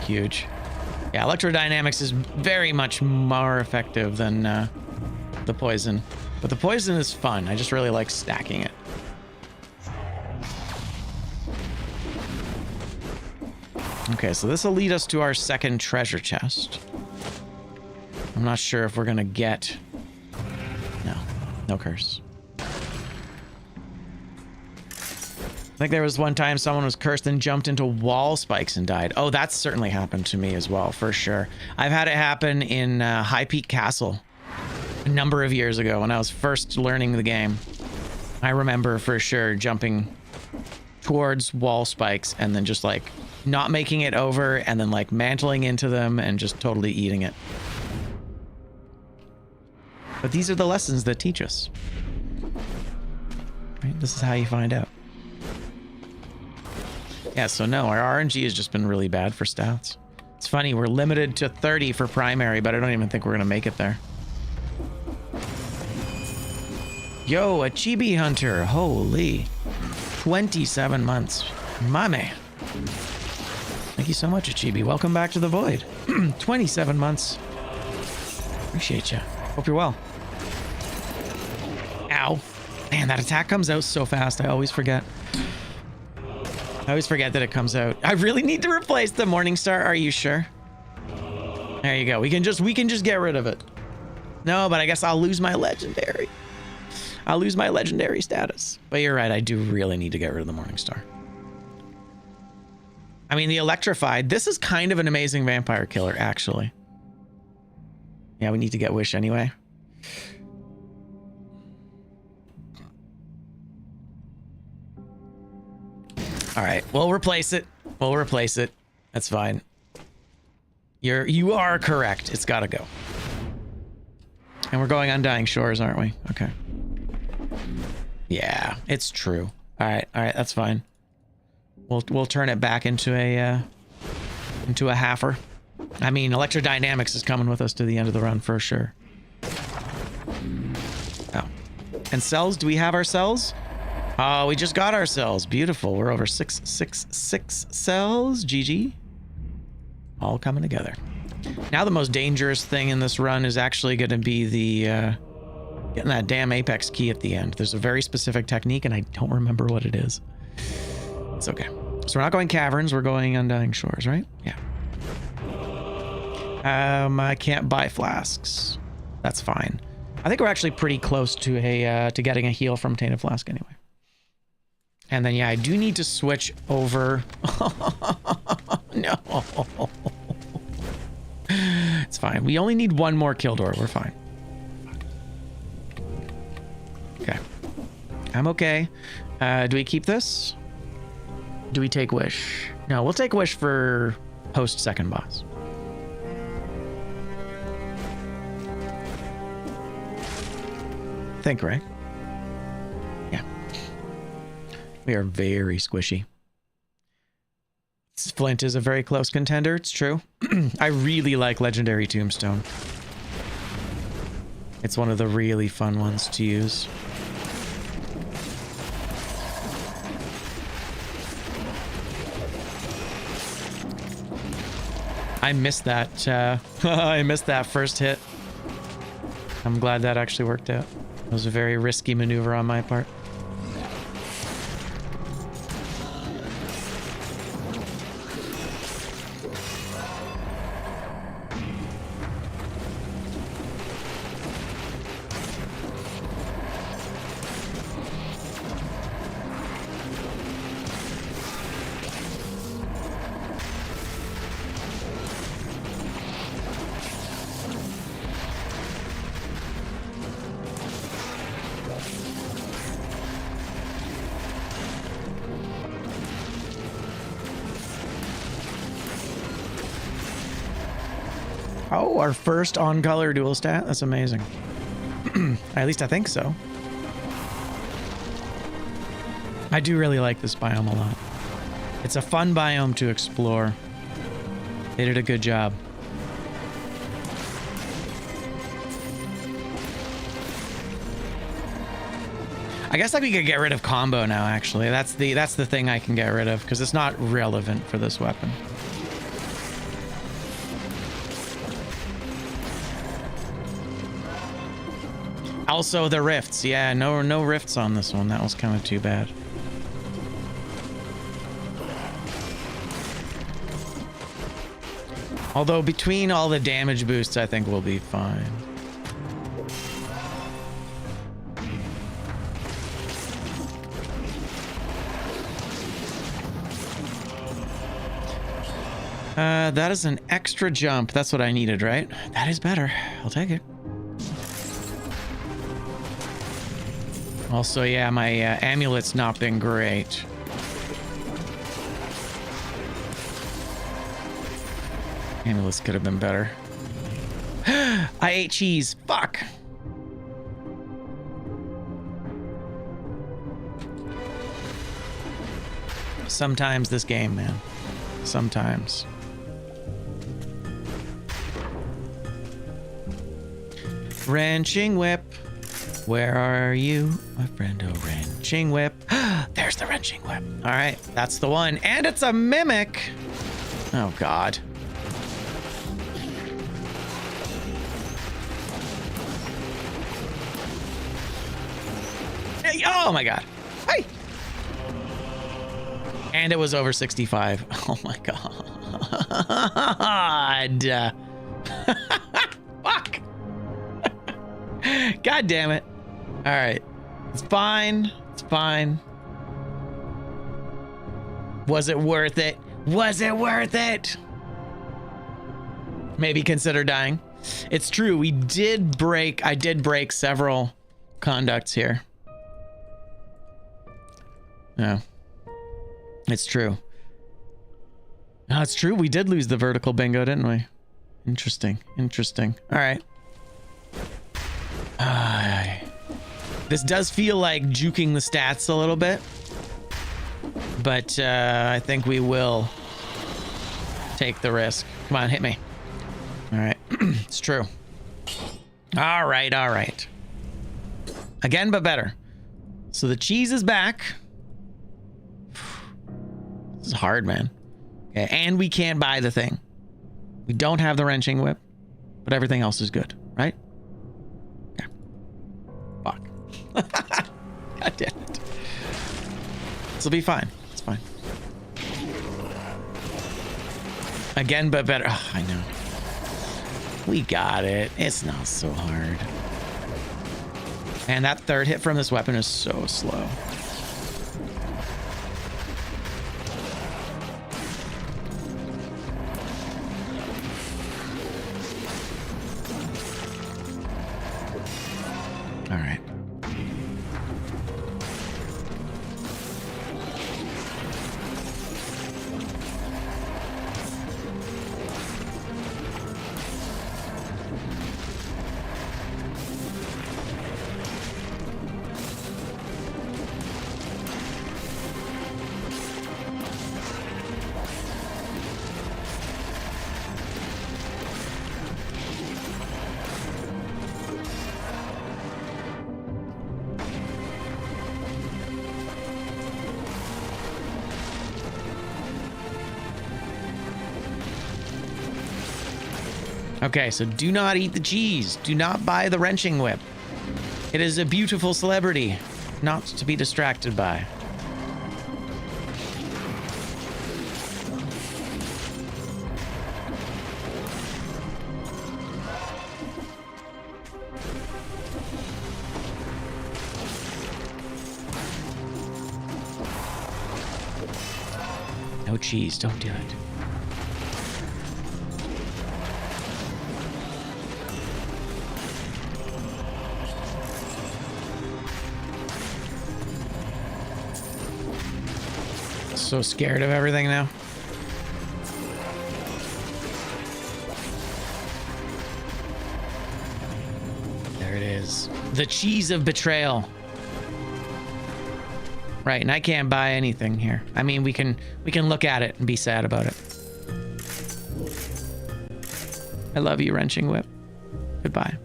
Huge. Yeah, electrodynamics is very much more effective than the poison. But the poison is fun. I just really like stacking it. Okay, so this will lead us to our second treasure chest. I'm not sure if we're gonna get... No curse. I think there was one time someone was cursed and jumped into wall spikes and died. Oh, that's certainly happened to me as well, for sure. I've had it happen in High Peak Castle a number of years ago when I was first learning the game. I remember for sure jumping towards wall spikes and then just like not making it over and then like mantling into them and just totally eating it. But these are the lessons that teach us. Right? This is how you find out. Yeah, so no, our RNG has just been really bad for stats. It's funny, we're limited to 30 for primary, but I don't even think we're gonna make it there. Yo, a chibi hunter, holy. 27 months, my man. Thank you so much, Achibi. Welcome back to the void. 27 months. Appreciate you. Hope you're well. Ow. Man, that attack comes out so fast. I always forget. I always forget that it comes out. I really need to replace the Morningstar. Are you sure? There you go. We can just get rid of it. No, but I guess I'll lose my legendary. I'll lose my legendary status. But you're right. I do really need to get rid of the Morningstar. I mean, the Electrified. This is kind of an amazing vampire killer, actually. Yeah, we need to get Wish anyway. All right, we'll replace it. We'll replace it. That's fine. You are correct. It's got to go. And we're going Undying Shores, aren't we? Okay. Yeah, it's true. All right, that's fine. We'll turn it back into a halfer. I mean, electrodynamics is coming with us to the end of the run for sure. Oh, and cells? Do we have our cells? Oh, we just got our cells. Beautiful. We're over 666 cells. GG. All coming together. Now the most dangerous thing in this run is actually going to be the getting that damn apex key at the end. There's a very specific technique, and I don't remember what it is. It's okay. So we're not going caverns. We're going Undying Shores, right? Yeah. I can't buy flasks. That's fine. I think we're actually pretty close to to getting a heal from Tainted Flask anyway. And then, yeah, I do need to switch over. No. It's fine. We only need one more kill door. We're fine. Okay. I'm okay. Do we keep this? Do we take Wish? No, we'll take Wish for post second boss. Think, right? Yeah. We are very squishy. Flint is a very close contender. It's true. I really like Legendary Tombstone. It's one of the really fun ones to use. I missed that. I missed that first hit. I'm glad that actually worked out. It was a very risky maneuver on my part. Oh, our first on-color dual stat? That's amazing. At least I think so. I do really like this biome a lot. It's a fun biome to explore. They did a good job. I guess like we could get rid of combo now, actually. That's the thing I can get rid of because it's not relevant for this weapon. Also the rifts. Yeah, no rifts on this one. That was kind of too bad. Although between all the damage boosts, I think we'll be fine. That is an extra jump. That's what I needed, right? That is better. I'll take it. Also, yeah, my amulet's not been great. Amulets could have been better. I ate cheese. Fuck. Sometimes this game, man. Sometimes. Wrenching whip. Where are you, my friend? Oh, wrenching whip. There's the wrenching whip. All right, that's the one. And it's a mimic. Oh, God. Hey, oh, my God. Hey. And it was over 65. Oh, my God. Fuck. God damn it. All right. It's fine. It's fine. Was it worth it? Was it worth it? Maybe consider dying. It's true. I did break several conducts here. No. It's true. No, it's true. We did lose the vertical bingo, didn't we? Interesting. Interesting. All right. This does feel like juking the stats a little bit, but I think we will take the risk. Come on, hit me. All right. It's true. All right. All right. Again, but better. So the cheese is back. This is hard, man. Okay, and we can't buy the thing. We don't have the wrenching whip, but everything else is good, right? Yeah. Fuck. God damn it. This will be fine. It's fine. Again, but better. Oh, I know. We got it. It's not so hard. And that third hit from this weapon is so slow. All right. Okay, so do not eat the cheese. Do not buy the wrenching whip. It is a beautiful celebrity, not to be distracted by. No cheese, don't do it. So scared of everything now. There it is. The cheese of betrayal. Right, and I can't buy anything here. I mean, we can look at it and be sad about it. I love you, wrenching whip. Goodbye.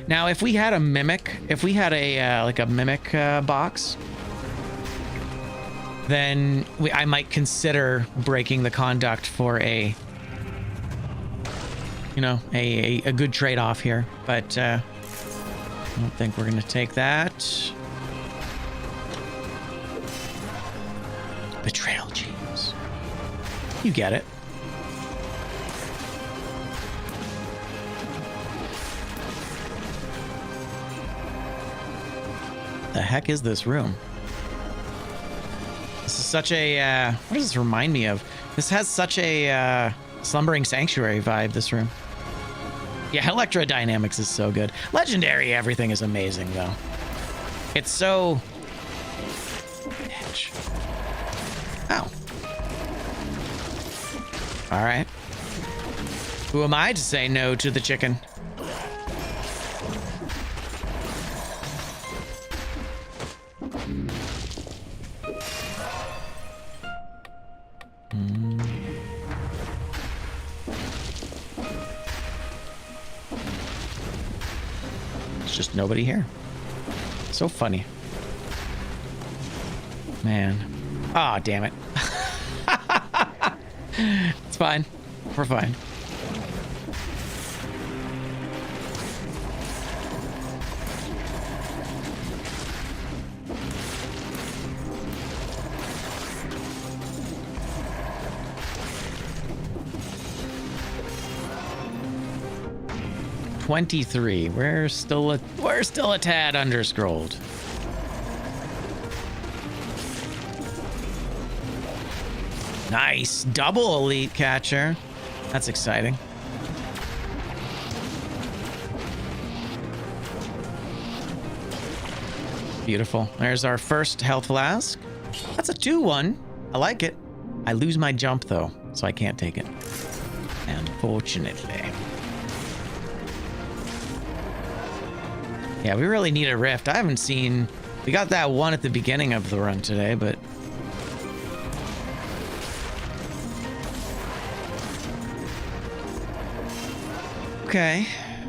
Now, if we had a mimic, if we had a like a mimic box, then I might consider breaking the conduct for a, you know, a good trade-off here. But I don't think we're gonna take that. Betrayal genes. You get it. The heck is this room? This is such a, what does this remind me of? This has such a slumbering sanctuary vibe, this room. Yeah, electrodynamics is so good. Legendary everything is amazing, though. It's so... Bitch. Oh. All right. Who am I to say no to the chicken? Just nobody here. So funny. Man. Ah, damn it. It's fine. We're fine. $23. We're still a tad underscrolled. Nice. Double elite catcher. That's exciting. Beautiful. There's our first health flask. That's a 2-1. I like it. I lose my jump though, so I can't take it. Unfortunately. Yeah, we really need a rift. I haven't seen... We got that one at the beginning of the run today, but... Okay.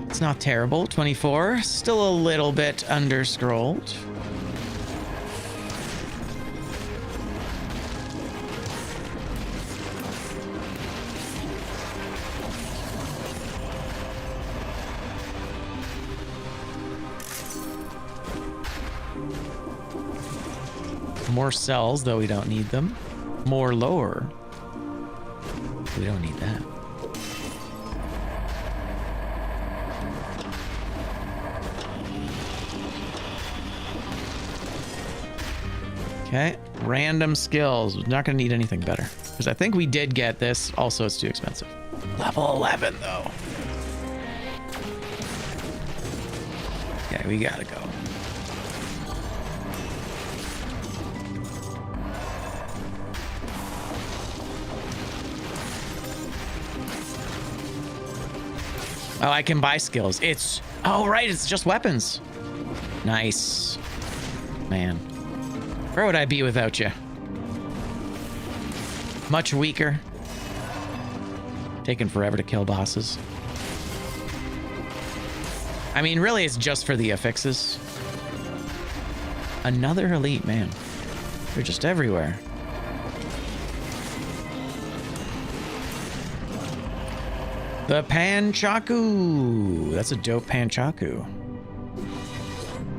It's not terrible. 24. Still a little bit underscrolled. More cells, though we don't need them. More lower. We don't need that. Okay, random skills. We're not gonna need anything better. Because I think we did get this. Also, it's too expensive. Level 11, though. Yeah, we gotta go. Oh, I can buy skills. It's... Oh, right, it's just weapons. Nice. Man. Where would I be without you? Much weaker. Taking forever to kill bosses. I mean, really, it's just for the affixes. Another elite, man. They're just everywhere. The Panchaku. That's a dope Panchaku.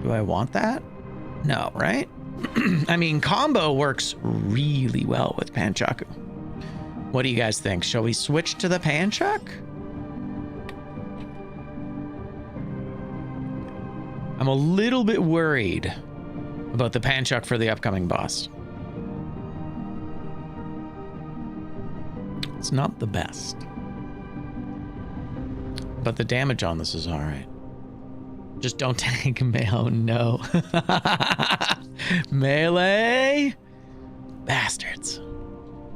Do I want that? No, right? I mean, combo works really well with Panchaku. What do you guys think? Shall we switch to the Panchak? I'm a little bit worried about the Panchak for the upcoming boss. It's not the best. But the damage on this is all right. Just don't tank melee. No. Melee? Bastards.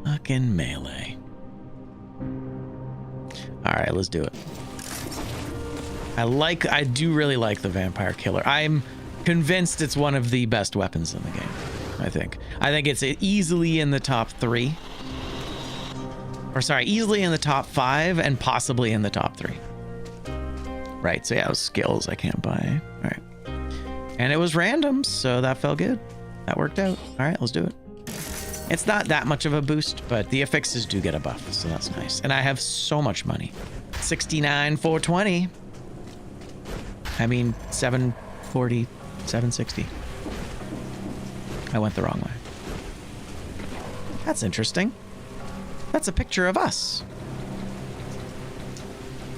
Fucking melee. All right, let's do it. I do really like the vampire killer. I'm convinced it's one of the best weapons in the game. I think it's easily in the top 3. Or sorry, easily in the top 5 and possibly in the top 3. Right, so yeah, it was skills I can't buy. All right. And it was random, so that felt good. That worked out. All right, let's do it. It's not that much of a boost, but the affixes do get a buff, so that's nice. And I have so much money. 69,420. I mean, 740, 760. I went the wrong way. That's interesting. That's a picture of us.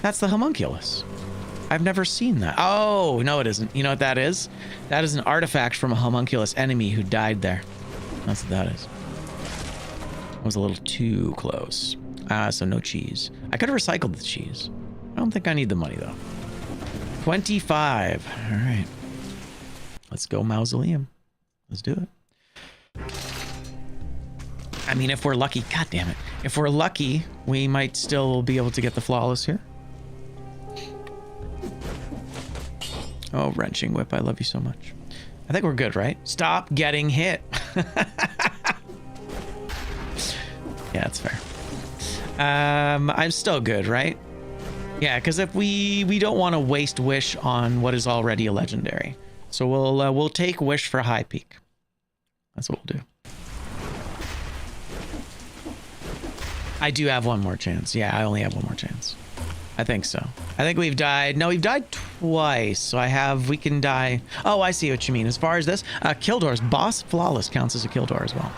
That's the homunculus. I've never seen that. Oh, no, it isn't. You know what that is? That is an artifact from a homunculus enemy who died there. That's what that is. I was a little too close. So no cheese. I could have recycled the cheese. I don't think I need the money, though. 25. All right. Let's go mausoleum. Let's do it. I mean, if we're lucky, god damn it. If we're lucky, we might still be able to get the flawless here. Oh, wrenching whip, I love you so much. I think we're good, right? Stop getting hit. Yeah, that's fair. I'm still good, right? Yeah, because if we don't want to waste wish on what is already a legendary. So we'll take wish for high peak. That's what we'll do. I do have one more chance. Yeah, I only have one more chance. I think so. I think we've died. No, we've died twice. So we can die. Oh, I see what you mean. As far as this, kill doors, boss flawless counts as a kill door as well.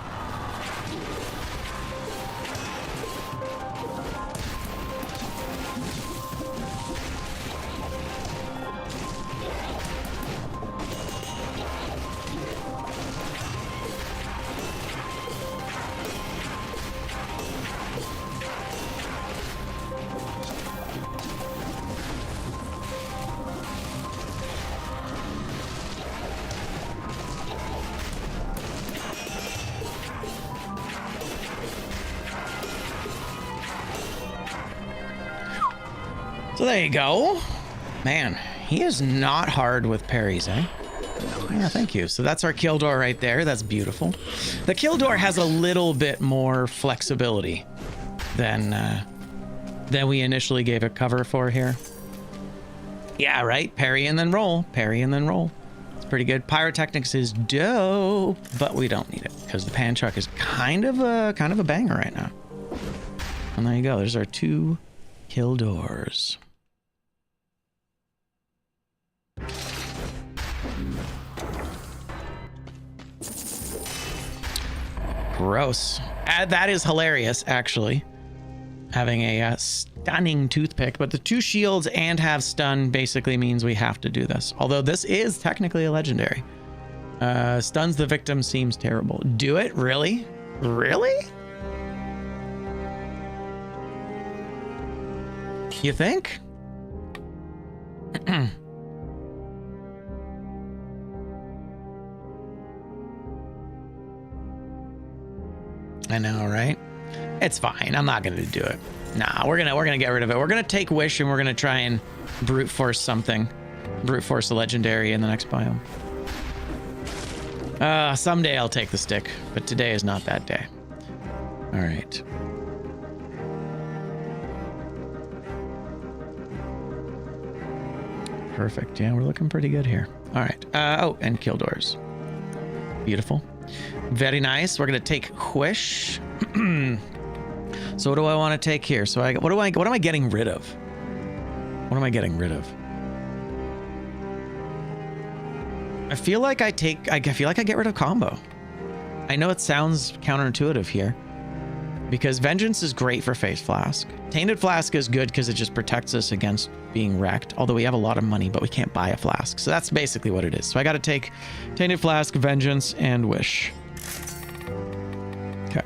So there you go. Man, he is not hard with parries, eh? Yeah, thank you. So that's our kill door right there. That's beautiful. The kill door has a little bit more flexibility than we initially gave it cover for here. Yeah, right? Parry and then roll. Parry and then roll. It's pretty good. Pyrotechnics is dope, but we don't need it because the pan truck is kind of a banger right now. And there you go. There's our 2 kill doors. Gross. That is hilarious, actually. Having a stunning toothpick, but the 2 shields and have stun basically means we have to do this. Although this is technically a legendary. Stuns the victim seems terrible. Do it? Really? Really? You think? I know, right? It's fine. I'm not gonna do it. Nah, we're gonna get rid of it. We're gonna take wish and we're gonna try and brute force something. Brute force a legendary in the next biome. Someday I'll take the stick, but today is not that day. All right. Perfect. Yeah, we're looking pretty good here. All right. Oh, and kill doors. Beautiful. Very nice. We're gonna take wish. So what do I want to take here? So what am I getting rid of? What am I getting rid of? I feel like I get rid of combo. I know it sounds counterintuitive here because vengeance is great for face flask. Tainted flask is good because it just protects us against being wrecked. Although we have a lot of money, but we can't buy a flask. So that's basically what it is. So I got to take tainted flask, vengeance, and wish. Okay.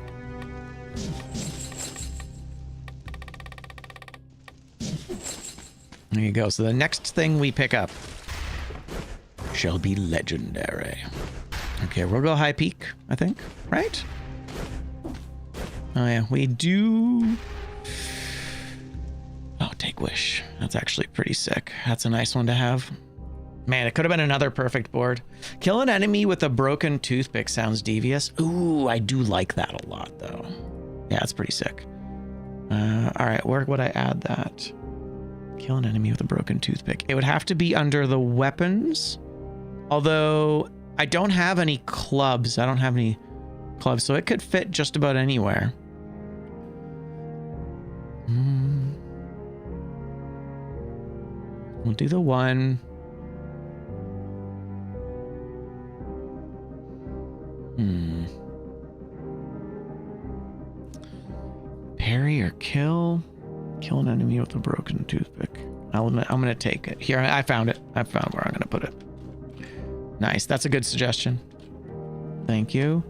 There you go. So the next thing we pick up shall be legendary. Okay, we'll go high peak, I think, right? Oh yeah, we do. Oh, take wish. That's actually pretty sick. That's a nice one to have. Man, it could have been another perfect board. Kill an enemy with a broken toothpick sounds devious. Ooh, I do like that a lot though. Yeah, it's pretty sick. All right, where would I add that? Kill an enemy with a broken toothpick. It would have to be under the weapons. Although I don't have any clubs. I don't have any clubs, so it could fit just about anywhere. We'll do the one. Parry or kill? Kill an enemy with a broken toothpick. I'm gonna take it. Here, I found it. I found where I'm gonna put it. Nice. That's a good suggestion. Thank you.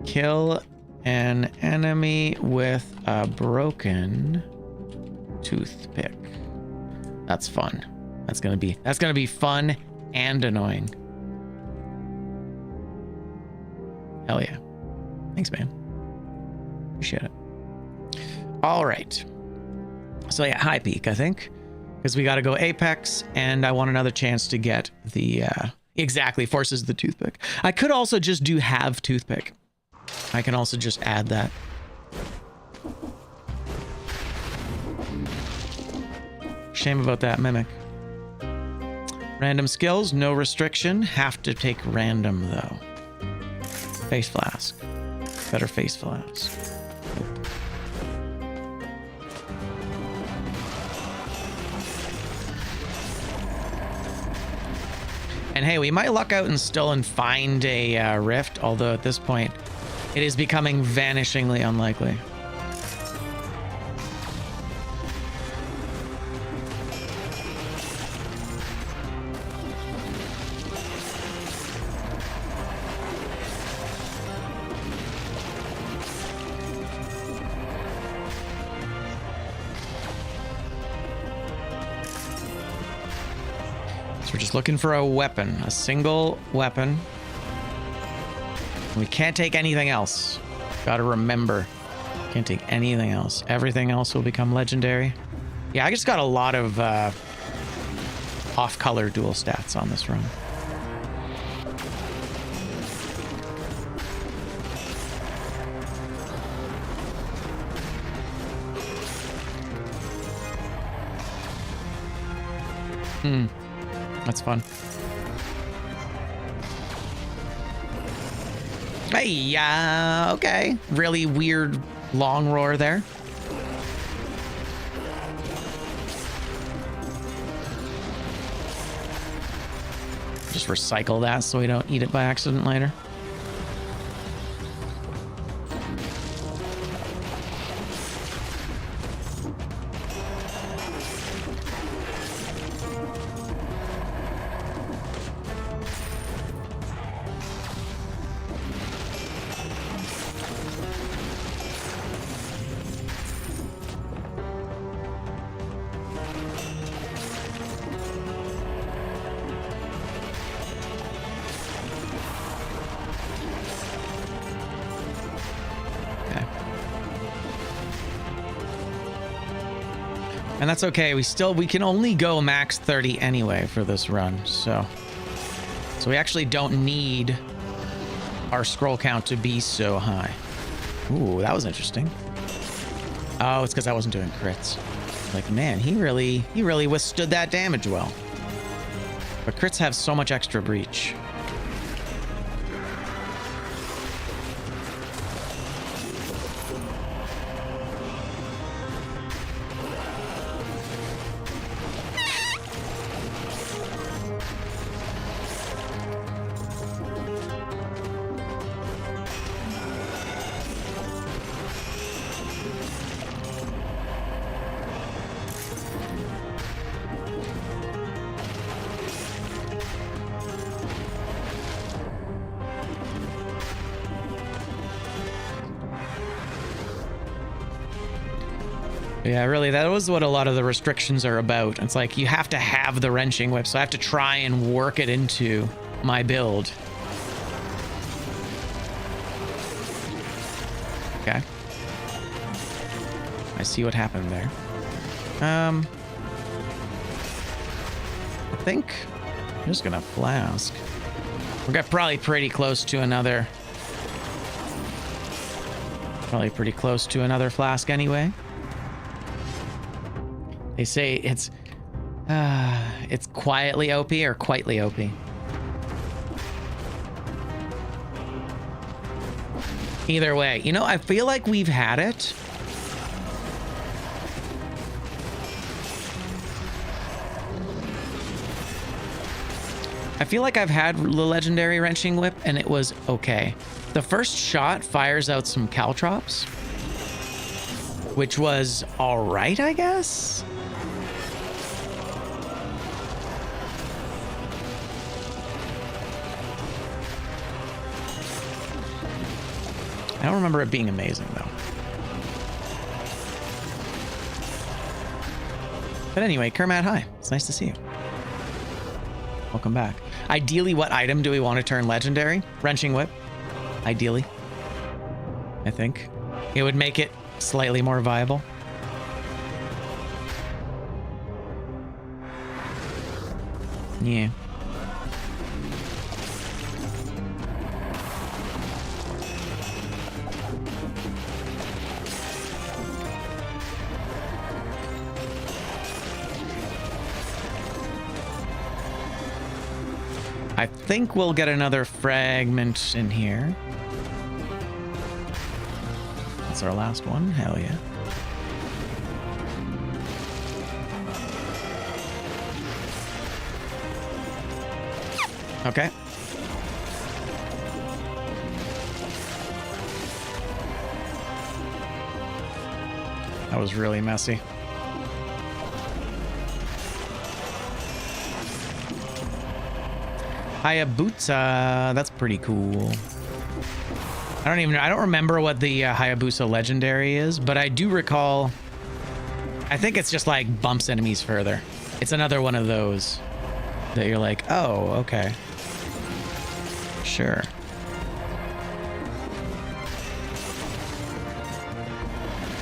Kill an enemy with a broken toothpick. That's fun. That's gonna be fun and annoying. Hell yeah. Thanks, man. Appreciate it. All right. So yeah, high peak, I think, because we got to go apex, and I want another chance to get the exactly forces the toothpick. I could also just do have toothpick. I can also just add that. Shame about that mimic. Random skills, no restriction. Have to take random though. Face flask. Better face flask. And hey, we might luck out and still find a rift, although at this point, it is becoming vanishingly unlikely. So we're just looking for a weapon, a single weapon. We can't take anything else. Gotta remember, can't take anything else. Everything else will become legendary. Yeah, I just got a lot of off-color dual stats on this run. That's fun. Hey, yeah, okay. Really weird long roar there. Just recycle that so we don't eat it by accident later. And that's okay. We can only go max 30 anyway for this run. So we actually don't need our scroll count to be so high. Ooh, that was interesting. Oh, it's because I wasn't doing crits. Like, man, he really withstood that damage well. But crits have so much extra breach. Yeah, really, that was what a lot of the restrictions are about. It's like you have to have the wrenching whip, so I have to try and work it into my build. Okay. I see what happened there. I think I'm just gonna flask. We're probably pretty close to another. Probably pretty close to another flask anyway. They say it's quietly OP or quietly OP. Either way, you know, I feel like we've had it. I feel like I've had the legendary wrenching whip and it was okay. The first shot fires out some caltrops, which was all right, I guess. I don't remember it being amazing though. But anyway, Kermat, hi. It's nice to see you. Welcome back. Ideally, what item do we want to turn legendary? Wrenching whip. Ideally. I think. It would make it slightly more viable. Yeah. I think we'll get another fragment in here. That's our last one. Hell yeah. Okay. That was really messy. Hayabusa, that's pretty cool. I don't remember what the Hayabusa legendary is, but I do recall, I think it's just like bumps enemies further. It's another one of those that you're like, oh, okay. Sure.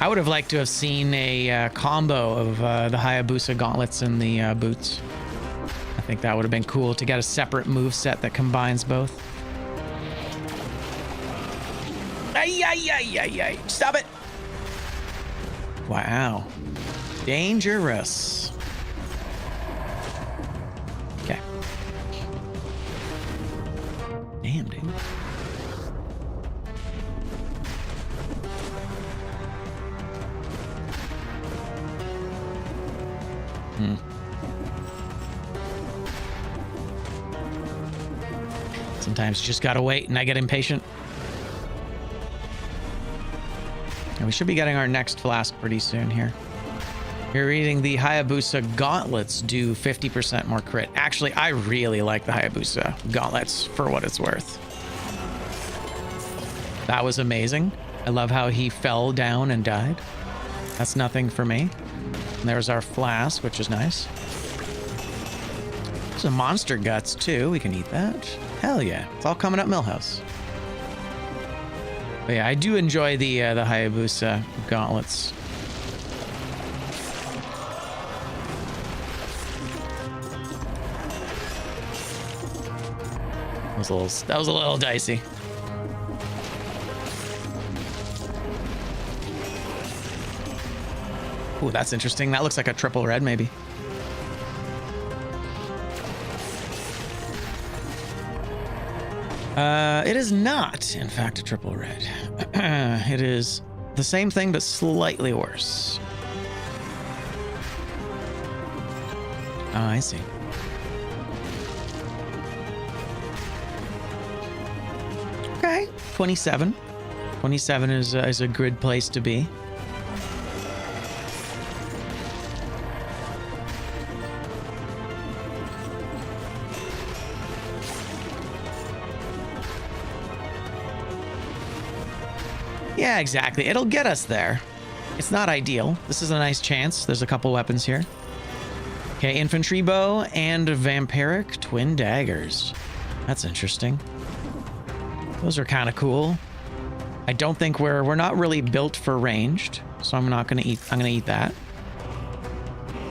I would have liked to have seen a combo of the Hayabusa gauntlets and the boots. I think that would have been cool to get a separate move set that combines both. Ay, ay, ay, ay, ay. Stop it. Wow. Dangerous. Okay. Damn, dude. Sometimes you just gotta wait and I get impatient. And we should be getting our next flask pretty soon here. You're reading the Hayabusa gauntlets do 50% more crit. Actually, I really like the Hayabusa gauntlets for what it's worth. That was amazing. I love how he fell down and died. That's nothing for me. And there's our flask, which is nice. Some monster guts too. We can eat that. Hell yeah. It's all coming up Millhouse. But yeah, I do enjoy the Hayabusa gauntlets. That was a little dicey. Ooh, that's interesting. That looks like a triple red, maybe. It is not, in fact, a triple red. It is the same thing, but slightly worse. Oh, I see. Okay, 27. 27 is a good place to be. Yeah, exactly. It'll get us there. It's not ideal. This is a nice chance. There's a couple weapons here. Okay, infantry bow and vampiric twin daggers. That's interesting. Those are kind of cool. I don't think we're not really built for ranged, so I'm gonna eat that.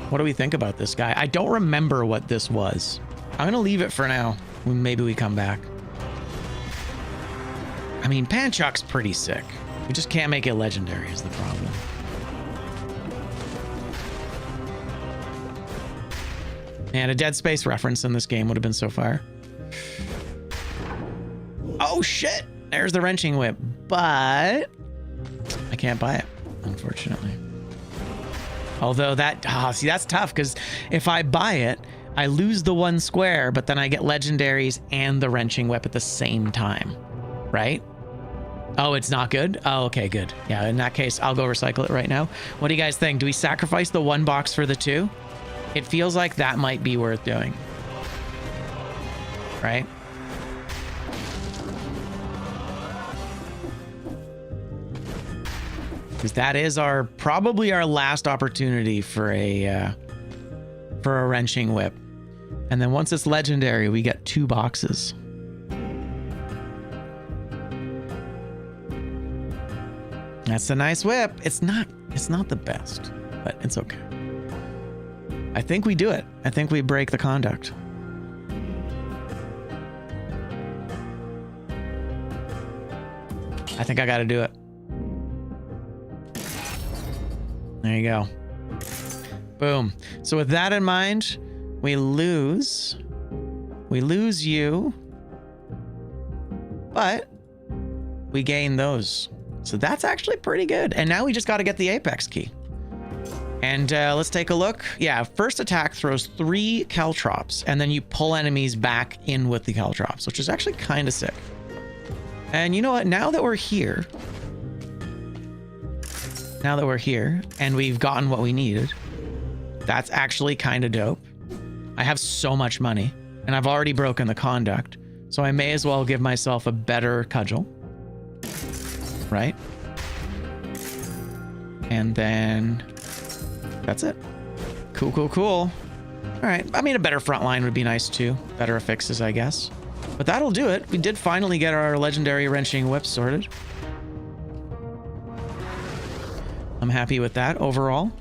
What do we think about this guy? I don't remember what this was. I'm gonna leave it for now. Maybe we come back. I mean, Panchok's pretty sick. We just can't make it legendary is the problem. And a Dead Space reference in this game would have been so fire. Oh shit! There's the wrenching whip, but I can't buy it, unfortunately. Although that, see, that's tough because if I buy it, I lose the 1 square, but then I get legendaries and the wrenching whip at the same time, right? Oh, it's not good? Oh, okay, good. Yeah, in that case, I'll go recycle it right now. What do you guys think? Do we sacrifice the 1 box for the 2? It feels like that might be worth doing. Right? Because that is probably our last opportunity for a wrenching whip. And then once it's legendary, we get 2 boxes. That's a nice whip. It's not the best, but it's okay. I think we do it. I think we break the conduct. I think I got to do it. There you go. Boom. So with that in mind, we lose you, but we gain those. So that's actually pretty good. And now we just got to get the Apex key. And let's take a look. Yeah, first attack throws 3 caltrops, and then you pull enemies back in with the caltrops, which is actually kind of sick. And you know what? Now that we're here, and we've gotten what we needed, that's actually kind of dope. I have so much money, and I've already broken the conduct, so I may as well give myself a better cudgel. Right? And then that's it. Cool, cool, cool. All right. I mean, a better front line would be nice too. Better affixes, I guess. But that'll do it. We did finally get our legendary wrenching whip sorted. I'm happy with that overall.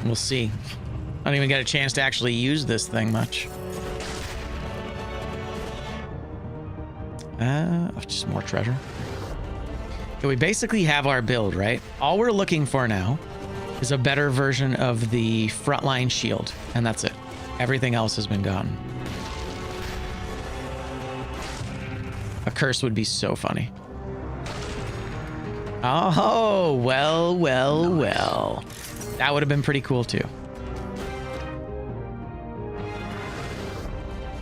We'll see. I don't even get a chance to actually use this thing much. Just more treasure. Okay, we basically have our build, right? All we're looking for now is a better version of the frontline shield, and that's it. Everything else has been gotten. A curse would be so funny. Oh, well, well, well. That would have been pretty cool too.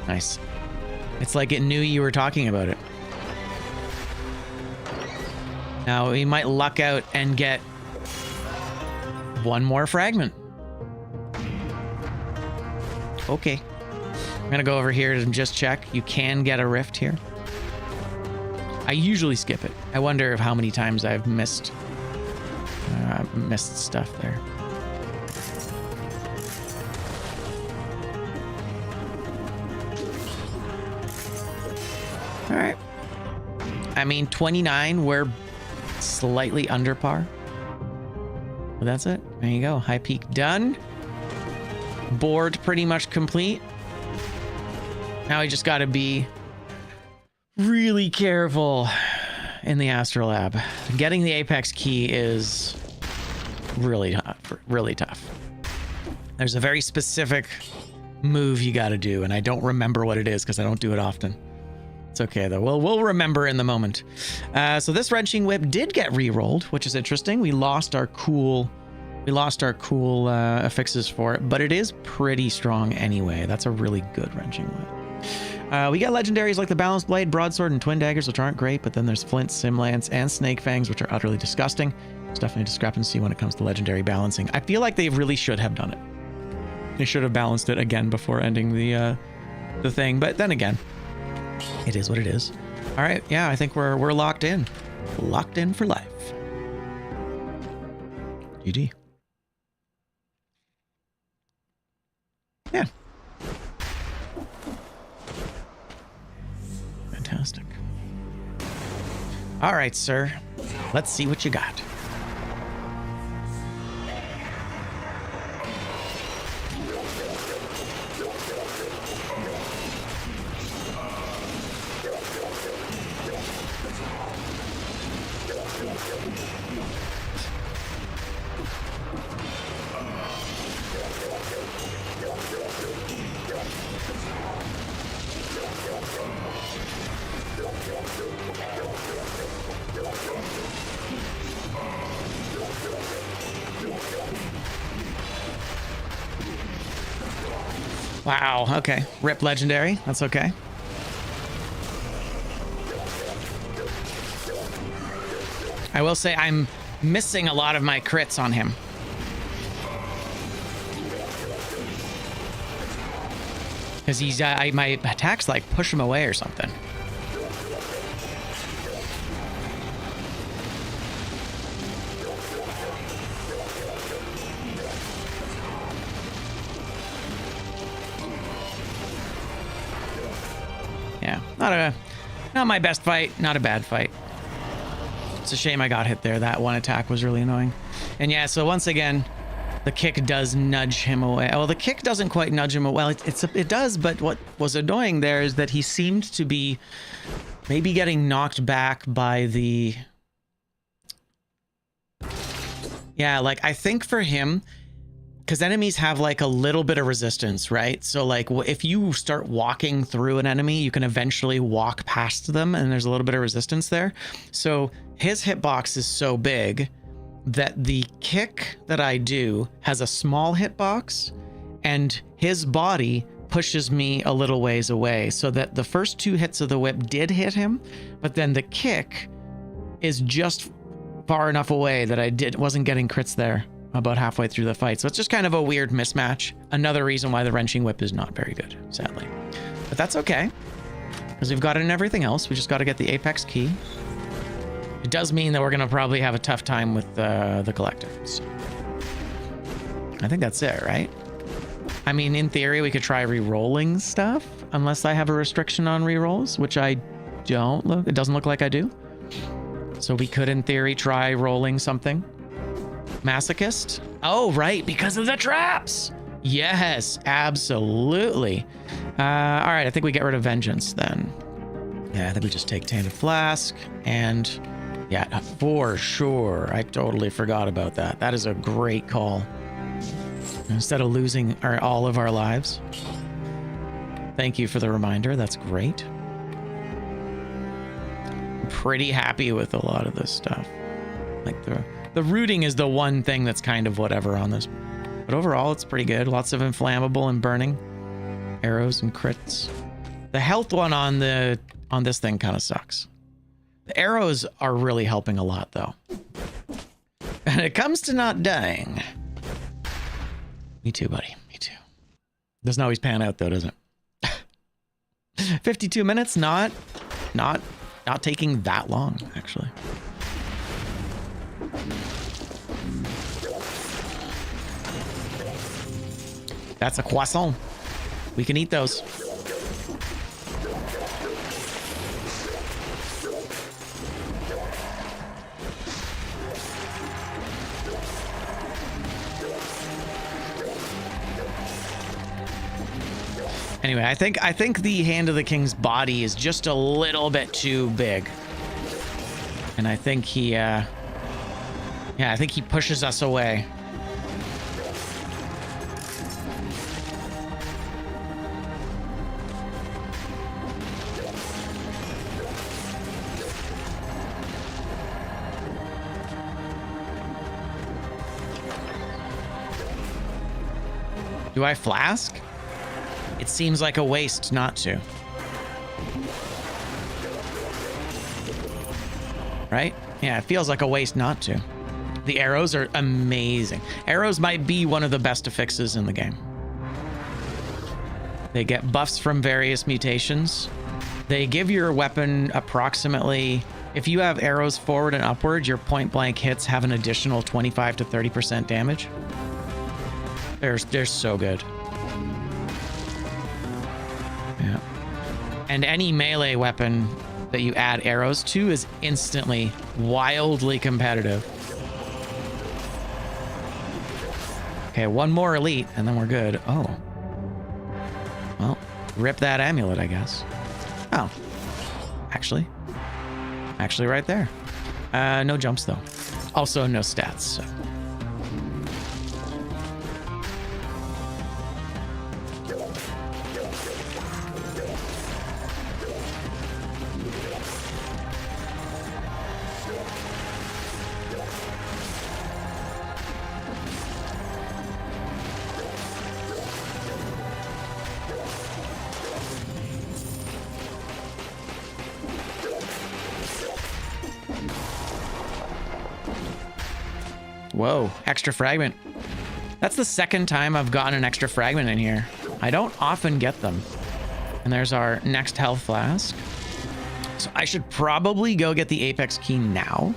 Nice. It's like it knew you were talking about it. Now we might luck out and get 1 more fragment. Okay. I'm gonna go over here and just check. You can get a rift here. I usually skip it. I wonder if how many times I've missed stuff there. All right. I mean, 29, we're slightly under par. But that's it. There you go. High peak done. Board pretty much complete. Now we just got to be really careful in the Astrolab. Getting the Apex key is really tough. There's a very specific move you got to do, and I don't remember what it is because I don't do it often. It's okay though. We'll remember in the moment. So this wrenching whip did get re-rolled, which is interesting. We lost our cool affixes for it, but it is pretty strong anyway. That's a really good wrenching whip. We get legendaries like the Balanced Blade, Broadsword, and Twin Daggers, which aren't great, but then there's Flint, Simlance, and Snake Fangs, which are utterly disgusting. There's definitely a discrepancy when it comes to legendary balancing. I feel like they really should have done it. They should have balanced it again before ending the thing, but then again, it is what it is. All right, yeah, I think we're locked in. Locked in for life. GG. Yeah. Fantastic. All right, sir. Let's see what you got. Wow, okay. Rip legendary. That's okay. I will say I'm missing a lot of my crits on him. Because he's, my attacks like push him away or something. Yeah, not my best fight, not a bad fight. It's a shame I got hit there. That one attack was really annoying. And yeah, so once again, the kick does nudge him away. Well, the kick doesn't quite nudge him away. Well, it does, but what was annoying there is that he seemed to be maybe getting knocked back by the... Yeah, like, I think for him, because enemies have like a little bit of resistance, right? So like if you start walking through an enemy, you can eventually walk past them and there's a little bit of resistance there. So his hitbox is so big that the kick that I do has a small hitbox and his body pushes me a little ways away, so that the first 2 hits of the whip did hit him, but then the kick is just far enough away that I wasn't getting crits there about halfway through the fight. So it's just kind of a weird mismatch. Another reason why the wrenching whip is not very good, sadly. But that's okay, because we've got it in everything else. We just got to get the apex key. It does mean that we're going to probably have a tough time with the collector. So I think that's it, right? I mean, in theory, we could try re-rolling stuff, unless I have a restriction on re-rolls, which I don't look. It doesn't look like I do. So we could, in theory, try rolling something. Masochist? Oh, right, because of the traps. Yes, absolutely. All right, I think we get rid of Vengeance then. Yeah, I think we just take Tainted Flask and yeah, for sure. I totally forgot about that. That is a great call. Instead of losing all of our lives. Thank you for the reminder. That's great. I'm pretty happy with a lot of this stuff. Like the rooting is the one thing that's kind of whatever on this. But overall, it's pretty good. Lots of inflammable and burning. Arrows and crits. The health one on this thing kind of sucks. The arrows are really helping a lot, though. And it comes to not dying. Me too, buddy. Me too. Doesn't always pan out, though, does it? 52 minutes, not taking that long, actually. That's a croissant. We can eat those. Anyway, I think the Hand of the King's body is just a little bit too big. And I think he I think he pushes us away. Do I flask? It seems like a waste not to. Right? Yeah, it feels like a waste not to. The arrows are amazing. Arrows might be one of the best affixes in the game. They get buffs from various mutations. They give your weapon approximately... If you have arrows forward and upward, your point blank hits have an additional 25 to 30% damage. They're so good. Yeah. And any melee weapon that you add arrows to is instantly wildly competitive. Okay, one more elite and then we're good. Oh. Well, rip that amulet, I guess. Oh. Actually right there. No jumps though. Also no stats, so. Whoa, extra fragment. That's the second time I've gotten an extra fragment in here. I don't often get them. And there's our next health flask. So I should probably go get the Apex key now.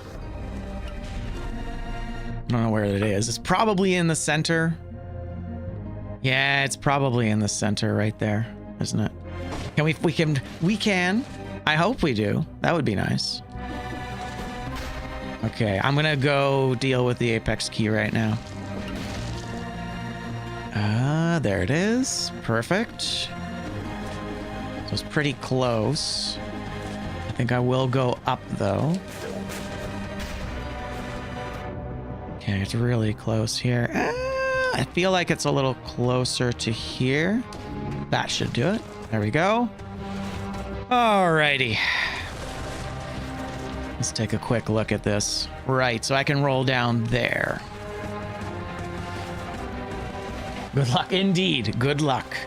I don't know where it is. It's probably in the center. Yeah, it's probably in the center right there, isn't it? We can. I hope we do. That would be nice. Okay, I'm gonna go deal with the Apex key right now. There it is. Perfect. So it's pretty close. I think I will go up though. Okay, it's really close here. I feel like it's a little closer to here. That should do it. There we go. Alrighty. Let's take a quick look at this. Right, so I can roll down there. Good luck indeed. Good luck.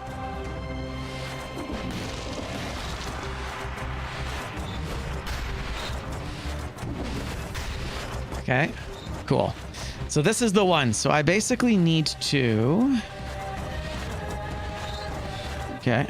Okay, cool. So this is the one. So I basically need to... Okay.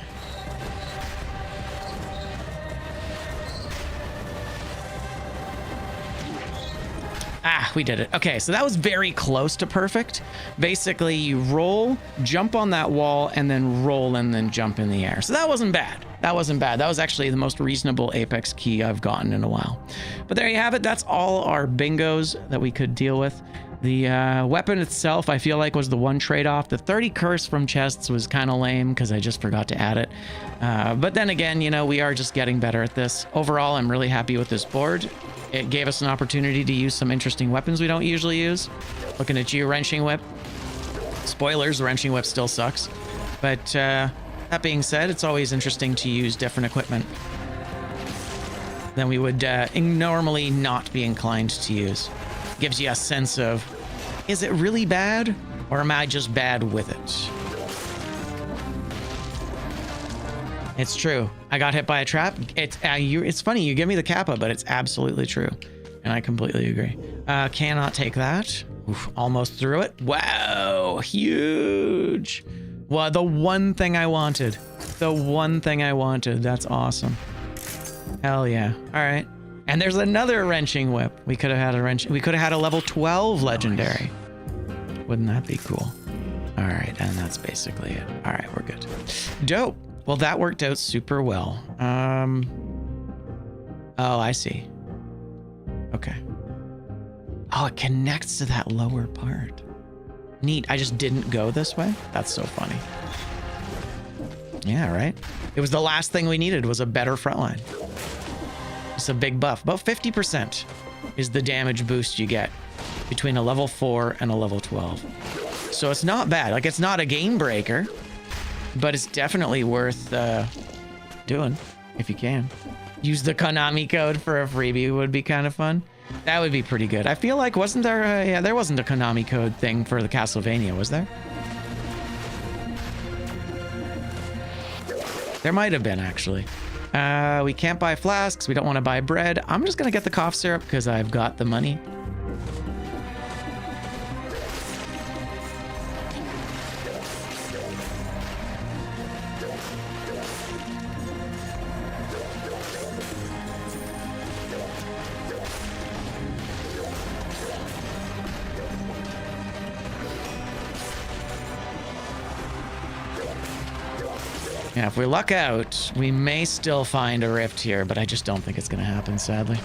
Ah, we did it. Okay, so that was very close to perfect. Basically, you roll, jump on that wall, and then roll and then jump in the air. So that wasn't bad. That wasn't bad. That was actually the most reasonable Apex key I've gotten in a while. But there you have it. That's all our bingos that we could deal with. The weapon itself, I feel like, was the one trade-off. The 30 curse from chests was kind of lame because I just forgot to add it. But then again, you know, we are just getting better at this. Overall, I'm really happy with this board. It gave us an opportunity to use some interesting weapons we don't usually use. Looking at you, Wrenching Whip. Spoilers, Wrenching Whip still sucks. But that being said, it's always interesting to use different equipment than we would normally not be inclined to use. Gives you a sense of, is it really bad or am I just bad with it? It's true. I got hit by a trap. It's funny, you give me the kappa, but it's absolutely true. And I completely agree. Cannot take that. Oof, almost through it. Wow, huge. Well, the one thing I wanted. The one thing I wanted. That's awesome. Hell yeah. All right. And there's another Wrenching Whip. We could have had a level 12 legendary. Wouldn't that be cool? All right, and that's basically it. All right, we're good. Dope. Well, that worked out super well. Oh, I see. Okay. Oh, it connects to that lower part. Neat. I just didn't go this way. That's so funny. Yeah, right? It was the last thing we needed was a better frontline. It's a big buff. About 50% is the damage boost you get between a level 4 and a level 12. So it's not bad. Like, it's not a game breaker, but it's definitely worth doing if you can. Use the Konami code for a freebie would be kind of fun. That would be pretty good. I feel like, wasn't there yeah, there wasn't a Konami code thing for the Castlevania, was there? There might have been, actually. We can't buy flasks. We don't want to buy bread. I'm just going to get the cough syrup because I've got the money. Yeah, if we luck out, we may still find a rift here, but I just don't think it's going to happen, sadly.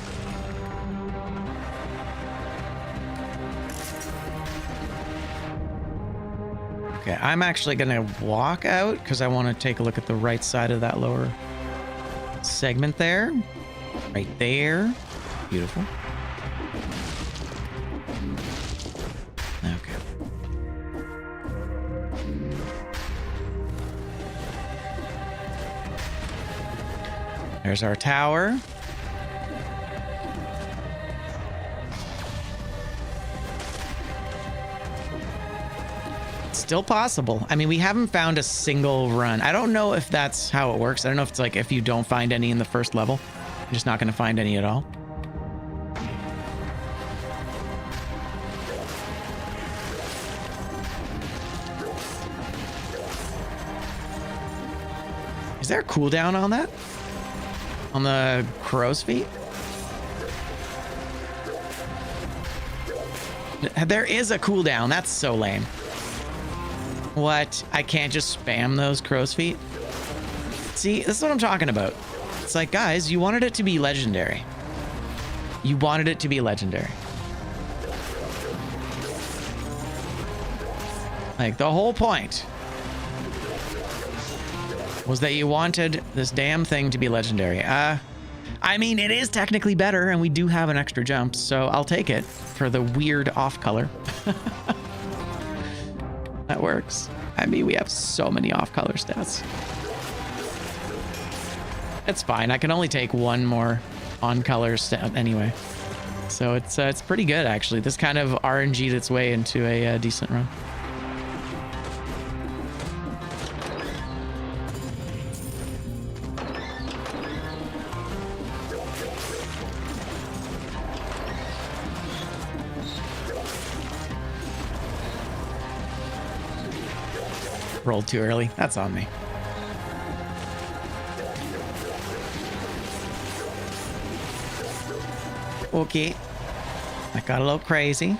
Okay, I'm actually going to walk out because I want to take a look at the right side of that lower segment there. Right there. Beautiful. Okay. There's our tower. It's still possible. I mean, we haven't found a single run. I don't know if that's how it works. I don't know if it's like if you don't find any in the first level, you're just not going to find any at all. Is there a cooldown on that? On the crow's feet? There is a cooldown. That's so lame. What? I can't just spam those crow's feet? See, this is what I'm talking about. It's like, guys, you wanted it to be legendary. You wanted it to be legendary. Like, the whole point was that you wanted this damn thing to be legendary. I mean, it is technically better, and we do have an extra jump, so I'll take it for the weird off color. That works. I mean, we have so many off color stats. It's fine. I can only take one more on color stat anyway. So it's pretty good, actually. This kind of RNG'd its way into a decent run. Rolled too early. That's on me. Okay. I got a little crazy.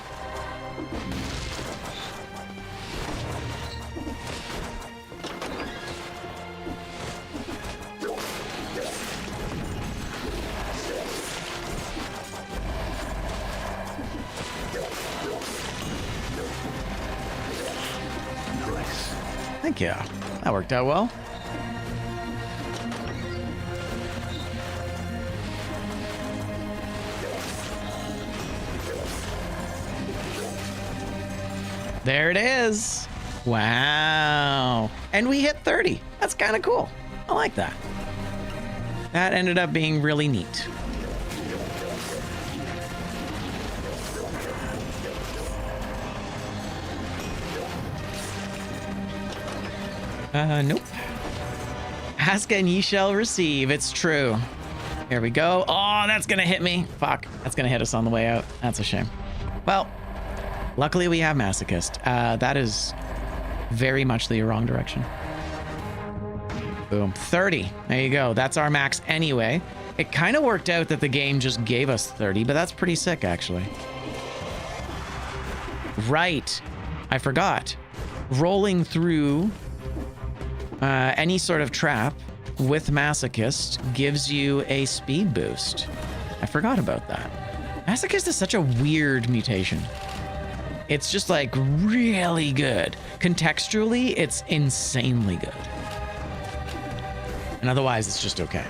Thank you. That worked out well. There it is. Wow. And we hit 30. That's kind of cool. I like that. That ended up being really neat. Nope. Ask and ye shall receive. It's true. Here we go. Oh, that's gonna hit me. Fuck. That's gonna hit us on the way out. That's a shame. Well, luckily we have Masochist. That is very much the wrong direction. Boom. 30. There you go. That's our max anyway. It kind of worked out that the game just gave us 30, but that's pretty sick, actually. Right. I forgot. Rolling through any sort of trap with Masochist gives you a speed boost. I forgot about that. Masochist is such a weird mutation. It's just like really good. Contextually, it's insanely good. And otherwise, it's just okay.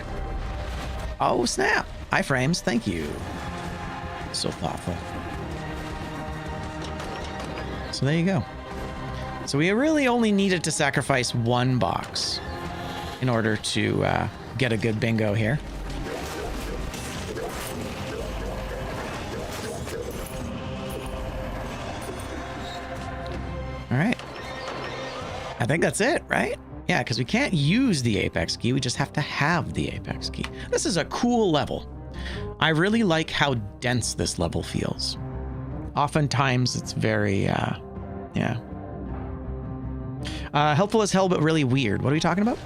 Oh, snap. Iframes, thank you. So thoughtful. So there you go. So we really only needed to sacrifice one box in order to get a good bingo here. All right. I think that's it, right? Yeah, because we can't use the Apex key. We just have to have the Apex key. This is a cool level. I really like how dense this level feels. Oftentimes it's very, yeah. Helpful as hell, but really weird. What are we talking about?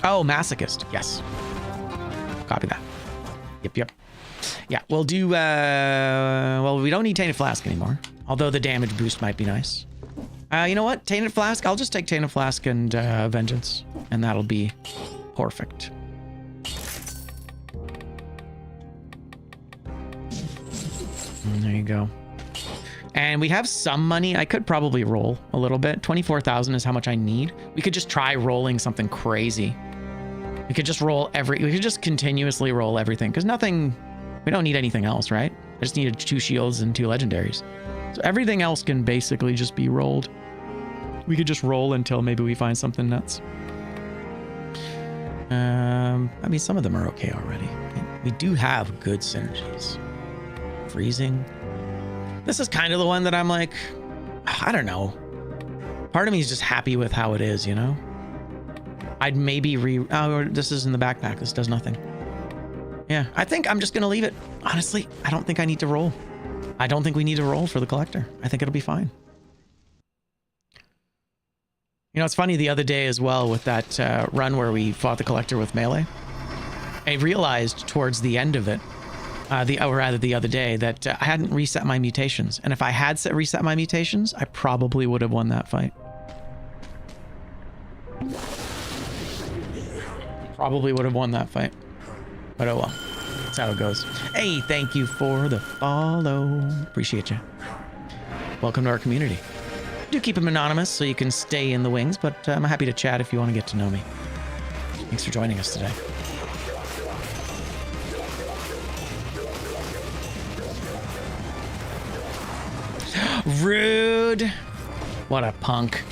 Oh, Masochist. Yes. Copy that. Yep. Yeah, we'll do, well, we don't need Tainted Flask anymore. Although the damage boost might be nice. You know what? Tainted Flask. I'll just take Tainted Flask and Vengeance. And that'll be perfect. And there you go. And we have some money. I could probably roll a little bit. 24,000 is how much I need. We could just try rolling something crazy. We could just roll we could just continuously roll everything. Because we don't need anything else, right? I just needed 2 shields and 2 legendaries. So everything else can basically just be rolled. We could just roll until maybe we find something nuts. I mean, some of them are okay already. We do have good synergies. Freezing. This is kind of the one that I'm like, I don't know. Part of me is just happy with how it is, you know? I'd maybe oh, this is in the backpack. This does nothing. Yeah, I think I'm just going to leave it. Honestly, I don't think I need to roll. I don't think we need to roll for the collector. I think it'll be fine. You know, it's funny, the other day as well with that run where we fought the collector with melee, I realized towards the end of it, or rather the other day, that I hadn't reset my mutations. And if I had reset my mutations, I probably would have won that fight. Probably would have won that fight. But oh well. That's how it goes. Hey, thank you for the follow. Appreciate you. Welcome to our community. Do keep them anonymous so you can stay in the wings, but I'm happy to chat if you want to get to know me. Thanks for joining us today. Rude. What a punk.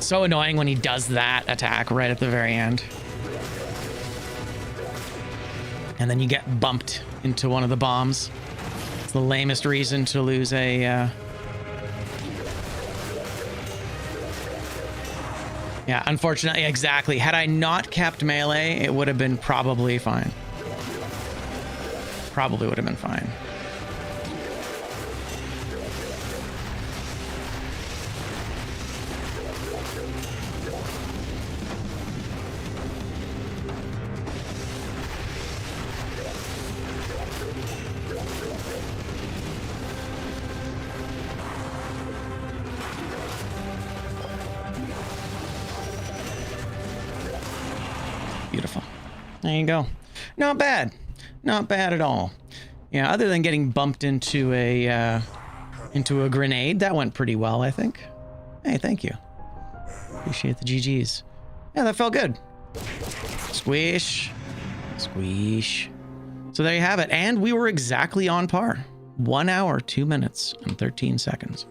So annoying when he does that attack right at the very end. And then you get bumped into one of the bombs. It's the lamest reason to lose a... Yeah, unfortunately, exactly. Had I not kept melee, it would have been probably fine. Probably would have been fine. Beautiful. There you go. Not bad. Not bad at all. Yeah, other than getting bumped into a grenade, that went pretty well, I think. Hey, thank you. Appreciate the GGs. Yeah, that felt good. Squish. Squish. So there you have it. And we were exactly on par. 1 hour, 2 minutes, and 13 seconds.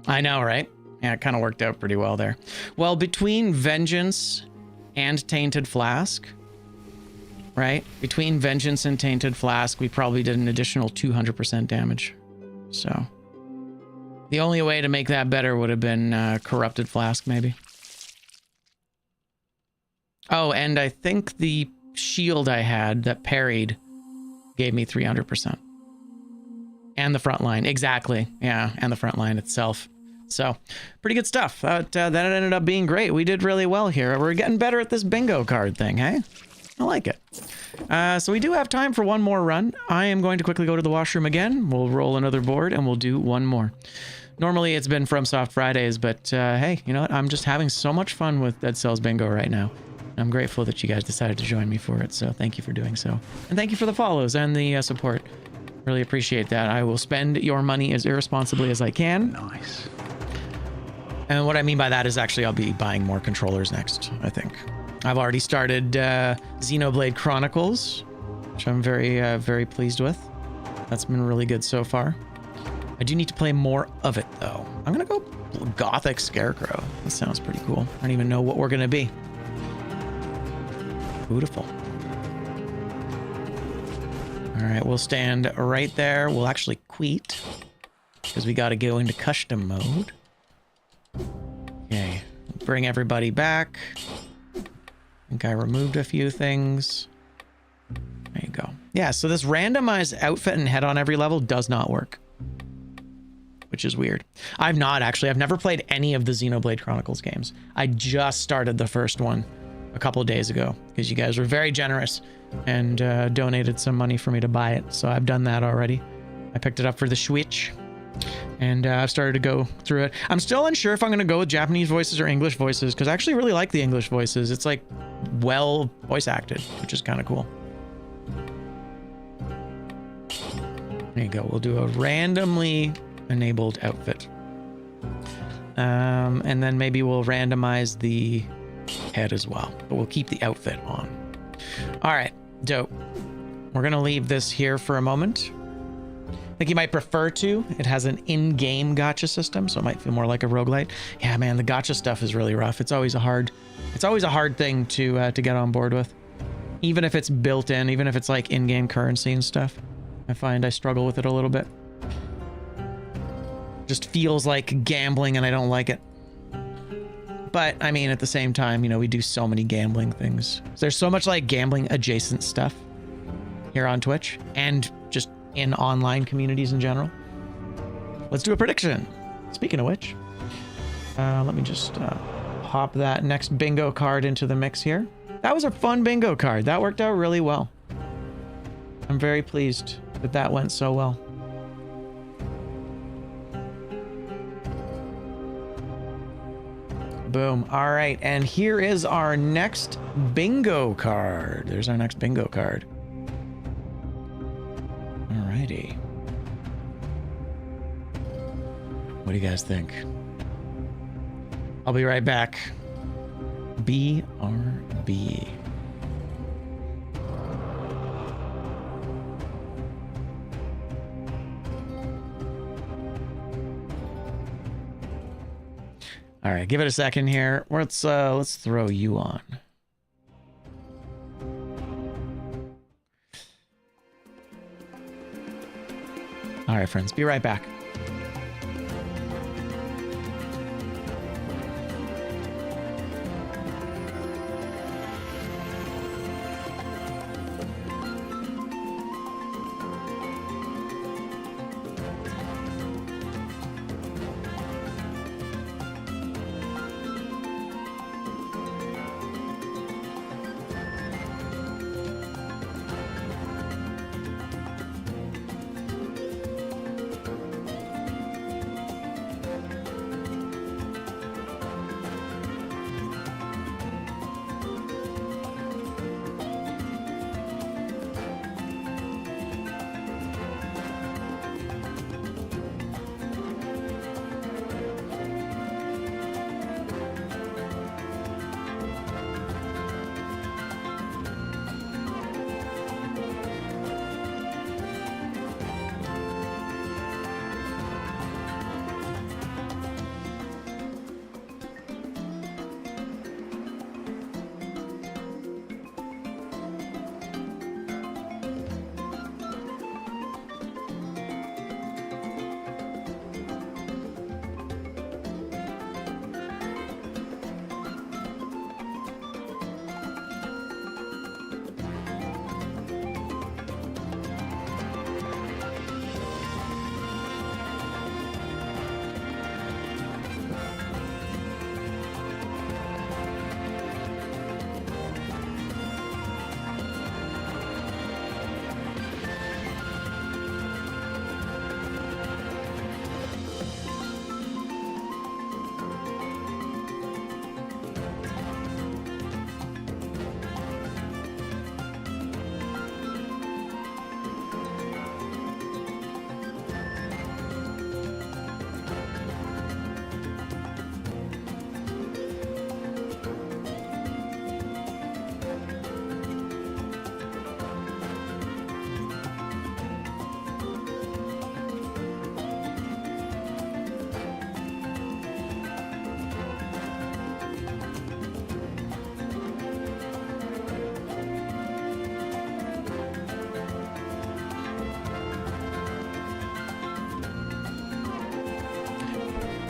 I know, right? Yeah, it kind of worked out pretty well there. Well, between Vengeance and Tainted Flask, right? Between Vengeance and Tainted Flask, we probably did an additional 200% damage. So the only way to make that better would have been Corrupted Flask, maybe. Oh, and I think the shield I had that parried gave me 300%. And the front line, exactly. Yeah, and the front line itself. So, pretty good stuff. That ended up being great. We did really well here. We're getting better at this bingo card thing, hey? I like it. So we do have time for one more run. I am going to quickly go to the washroom again. We'll roll another board and we'll do one more. Normally it's been FromSoft Fridays, but hey, you know what? I'm just having so much fun with Dead Cells Bingo right now. I'm grateful that you guys decided to join me for it, so thank you for doing so. And thank you for the follows and the support. Really appreciate that. I will spend your money as irresponsibly as I can. Nice. And what I mean by that is actually I'll be buying more controllers next, I think. I've already started Xenoblade Chronicles, which I'm very pleased with. That's been really good so far. I do need to play more of it, though. I'm going to go Gothic Scarecrow. That sounds pretty cool. I don't even know what we're going to be. Beautiful. All right, we'll stand right there. We'll actually quit because we got to go into custom mode. Okay, bring everybody back. I think I removed a few things. There you go. Yeah, so this randomized outfit and head on every level does not work, which is weird. I've never played any of the Xenoblade Chronicles games. I just started the first one a couple of days ago because you guys were very generous and donated some money for me to buy it. So I've done that already. I picked it up for the Switch. And I've started to go through it. I'm still unsure if I'm going to go with Japanese voices or English voices, because I actually really like the English voices. It's like well voice acted, which is kind of cool. There you go. We'll do a randomly enabled outfit. And then maybe we'll randomize the head as well, but we'll keep the outfit on. All right, dope. We're going to leave this here for a moment. I think you might prefer to. It has an in-game gacha system, so it might feel more like a roguelite. Yeah, man, the gacha stuff is really rough. It's always a hard thing to get on board with. Even if it's built in, even if it's like in-game currency and stuff. I find I struggle with it a little bit. Just feels like gambling and I don't like it. But I mean, at the same time, you know, we do so many gambling things. There's so much like gambling adjacent stuff here on Twitch and just in online communities in general. Let's do a prediction. Speaking of which, let me just pop that next bingo card into the mix here. That was a fun bingo card. That worked out really well. I'm very pleased that that went so well. Boom. All right. And here is our next bingo card. There's our next bingo card. All righty. What do you guys think? I'll be right back. BRB. All right, give it a second here. Let's throw you on. All right, friends, be right back.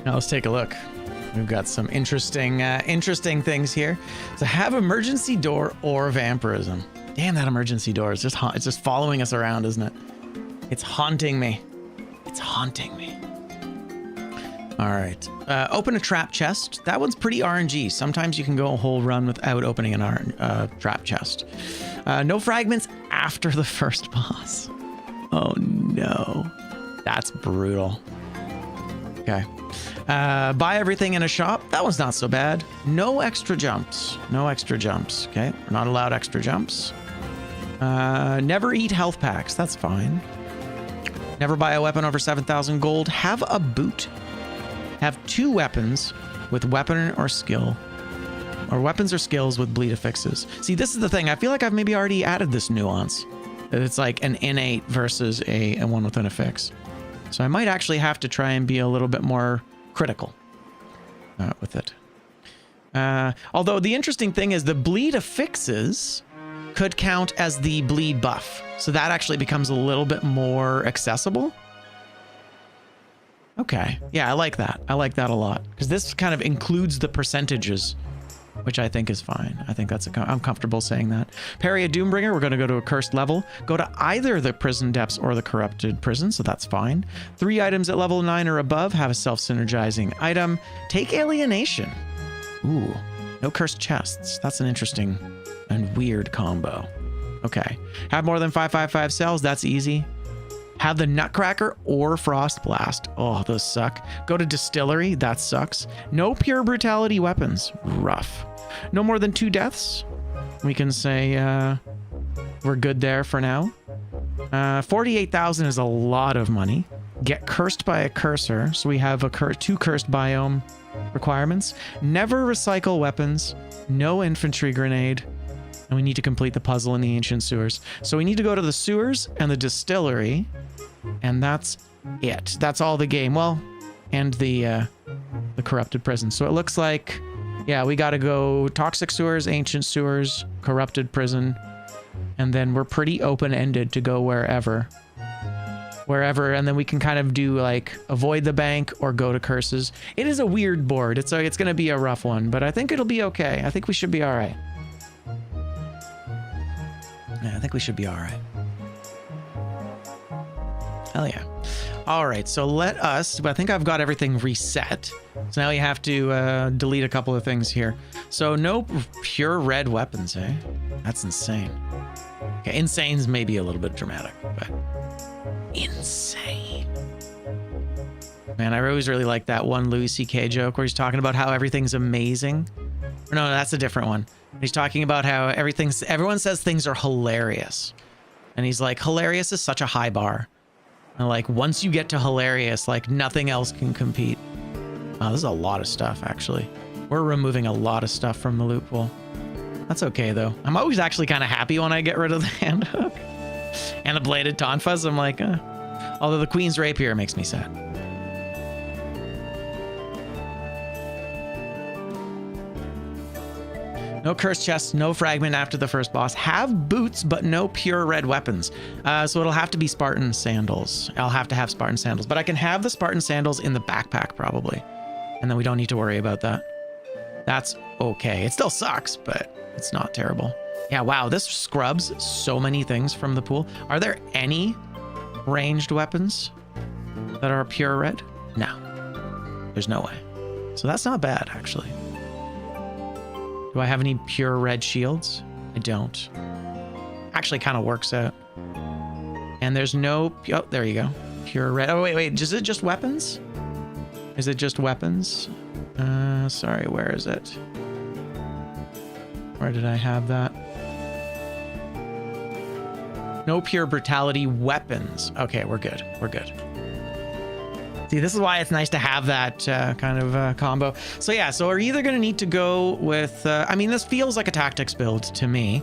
Now let's take a look. We've got some interesting things here. So have emergency door or vampirism. Damn, that emergency door is just following us around, isn't it? It's haunting me. It's haunting me. All right. Open a trap chest. That one's pretty RNG. Sometimes you can go a whole run without opening an trap chest. No fragments after the first boss. Oh no. That's brutal. Okay. Buy everything in a shop. That one's not so bad. No extra jumps. No extra jumps. Okay. We're not allowed extra jumps. Never eat health packs. That's fine. Never buy a weapon over 7,000 gold. Have a boot. Have 2 weapons with weapon or skill. Or weapons or skills with bleed affixes. See, this is the thing. I feel like I've maybe already added this nuance. That it's like an innate versus a one with an affix. So I might actually have to try and be a little bit more critical with it. Although the interesting thing is the bleed affixes could count as the bleed buff. So that actually becomes a little bit more accessible. Okay. Yeah, I like that. I like that a lot. Because this kind of includes the percentages, which I think is fine. I think that's I'm comfortable saying that. Parry a Doombringer. We're going to go to a cursed level. Go to either the prison depths or the corrupted prison, so that's fine. 3 items at level 9 or above have a self-synergizing item. Take alienation. Ooh, no cursed chests. That's an interesting and weird combo. Okay. Have more than 555 cells. That's easy. Have the Nutcracker or Frost Blast. Oh, those suck. Go to Distillery. That sucks. No pure brutality weapons. Rough. No more than 2 deaths. We can say we're good there for now. 48,000 is a lot of money. Get cursed by a cursor. So we have 2 cursed biome requirements. Never recycle weapons. No infantry grenade. And we need to complete the puzzle in the ancient sewers. So we need to go to the sewers and the distillery. And that's it. That's all the game. Well, and the corrupted prison. So it looks like, yeah, we got to go toxic sewers, ancient sewers, corrupted prison. And then we're pretty open-ended to go wherever. And then we can kind of do like avoid the bank or go to curses. It is a weird board. It's going to be a rough one, but I think it'll be okay. I think we should be all right. Yeah, I think we should be all right. Hell yeah. All right, so let us, I think I've got everything reset. So now we have to delete a couple of things here. So no pure red weapons, eh? That's insane. Okay, insane's maybe a little bit dramatic, but insane. Man, I always really like that one Louis C.K. joke where he's talking about how everything's amazing. Or no, that's a different one. He's talking about how everyone says things are hilarious. And he's like, hilarious is such a high bar. And like, once you get to hilarious, like nothing else can compete. Oh, this is a lot of stuff, actually. We're removing a lot of stuff from the loot pool. That's okay, though. I'm always actually kind of happy when I get rid of the hand hook. And the bladed tonfas, I'm like, although the Queen's Rapier makes me sad. No cursed chests, no fragment after the first boss. Have boots, but no pure red weapons. So it'll have to be Spartan sandals. I'll have to have Spartan sandals, but I can have the Spartan sandals in the backpack probably. And then we don't need to worry about that. That's okay. It still sucks, but it's not terrible. Yeah, wow, this scrubs so many things from the pool. Are there any ranged weapons that are pure red? No, there's no way. So that's not bad, actually. Do I have any pure red shields? I don't. Actually kind of works out. And there's no, oh, there you go. Pure red. Oh, wait, is it just weapons? Is it just weapons? Sorry, where is it? Where did I have that? No pure brutality weapons. Okay, we're good. We're good. See, this is why it's nice to have that kind of combo. So yeah, so we're either going to need to go with, I mean, this feels like a tactics build to me.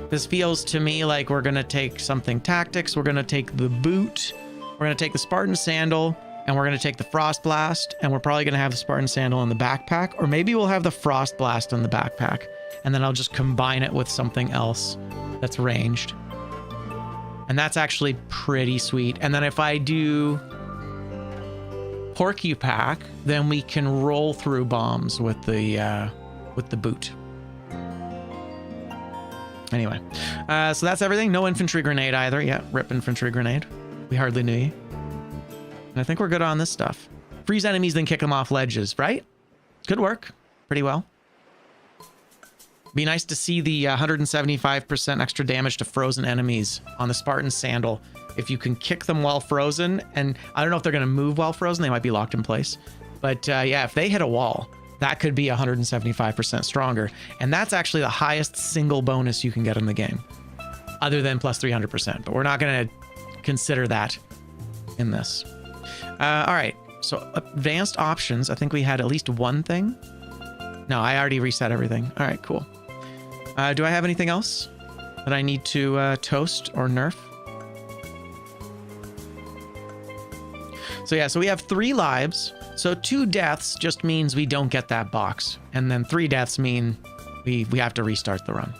This feels to me like we're going to take something tactics. We're going to take the boot. We're going to take the Spartan sandal. And we're going to take the Frost Blast. And we're probably going to have the Spartan sandal in the backpack. Or maybe we'll have the Frost Blast in the backpack. And then I'll just combine it with something else that's ranged. And that's actually pretty sweet. And then if I do Porcupack, then we can roll through bombs with the boot. Anyway, so that's everything. No infantry grenade either. Yeah, rip infantry grenade. We hardly knew you. And I think we're good on this stuff. Freeze enemies, then kick them off ledges, right? Could work pretty well. Be nice to see the 175% extra damage to frozen enemies on the Spartan Sandal. If you can kick them while frozen, and I don't know if they're going to move while frozen, they might be locked in place. But yeah, if they hit a wall, that could be 175% stronger. And that's actually the highest single bonus you can get in the game, other than plus 300%. But we're not going to consider that in this. All right, so advanced options. I think we had at least one thing. No, I already reset everything. All right, cool. Do I have anything else that I need to toast or nerf? So yeah, so we have 3 lives. So 2 deaths just means we don't get that box. And then 3 deaths mean we have to restart the run.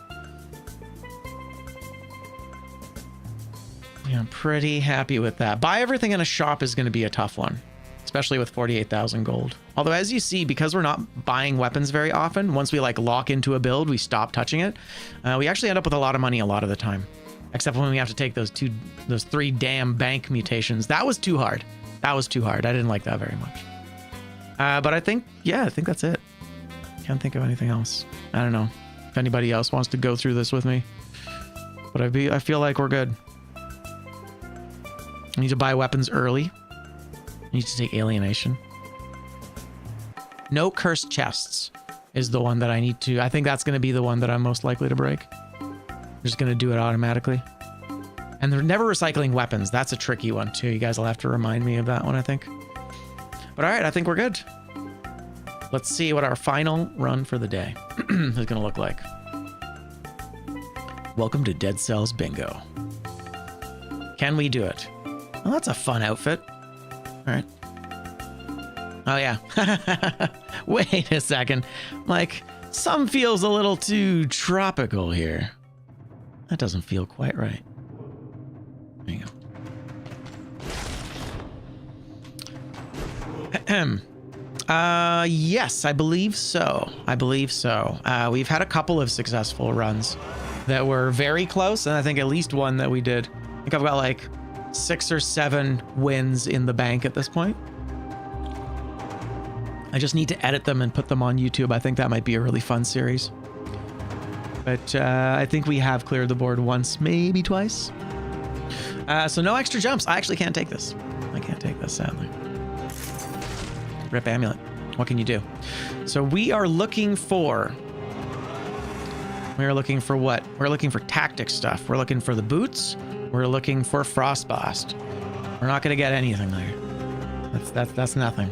Yeah, I'm pretty happy with that. Buy everything in a shop is going to be a tough one. especially with 48,000 gold. Although, as you see, because we're not buying weapons very often, once we like lock into a build, we stop touching it. We actually end up with a lot of money a lot of the time, except when we have to take those 3 damn bank mutations. That was too hard. That was too hard. I didn't like that very much. But I think that's it. Can't think of anything else. I don't know if anybody else wants to go through this with me, but I feel like we're good. I need to buy weapons early. I need to take alienation. No cursed chests is the one that I need to. I think that's going to be the one that I'm most likely to break. I'm just going to do it automatically. And they're never recycling weapons. That's a tricky one too. You guys will have to remind me of that one, I think. But all right, I think we're good. Let's see what our final run for the day is going to look like. Welcome to Dead Cells Bingo. Can we do it? Well, that's a fun outfit. All right. Oh, yeah. Wait a second. Like, some feels a little too tropical here. That doesn't feel quite right. There you go. Yes, I believe so. We've had a couple of successful runs that were very close, and I think at least one that we did. I think I've got like 6 or 7 wins in the bank at this point. I just need to edit them and put them on YouTube. I think that might be a really fun series. But I think we have cleared the board once, maybe twice. So no extra jumps. I actually can't take this. I can't take this, sadly. Rip amulet. What can you do? So we are looking for... what? We're looking for tactic stuff. We're looking for the boots. We're looking for frost blast. We're not going to get anything there. That's nothing.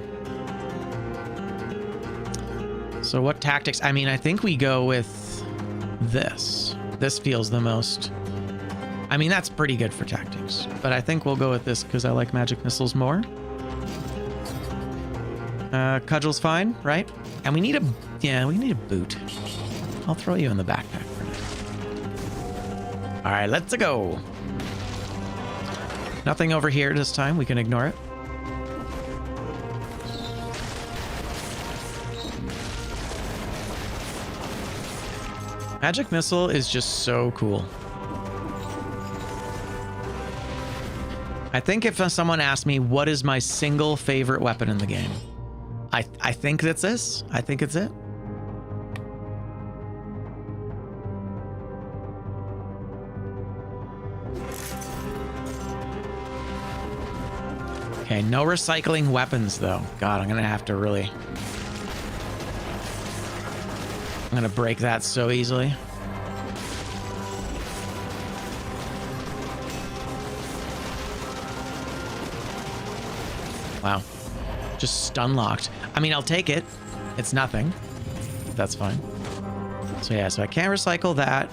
So what tactics? I mean, I think we go with this. This feels the most... I mean, that's pretty good for tactics, but I think we'll go with this because I like magic missiles more. Cudgel's fine, right? And we need a boot. I'll throw you in the backpack for now. All right, let's go. Nothing over here this time. We can ignore it. Magic missile is just so cool. I think if someone asked me what is my single favorite weapon in the game, I think that's this. I think it's it. Okay, no recycling weapons though. God, I'm gonna have to really... I'm gonna break that so easily. Wow. Just stun locked. I mean, I'll take it. It's nothing. That's fine. So yeah, so I can't recycle that.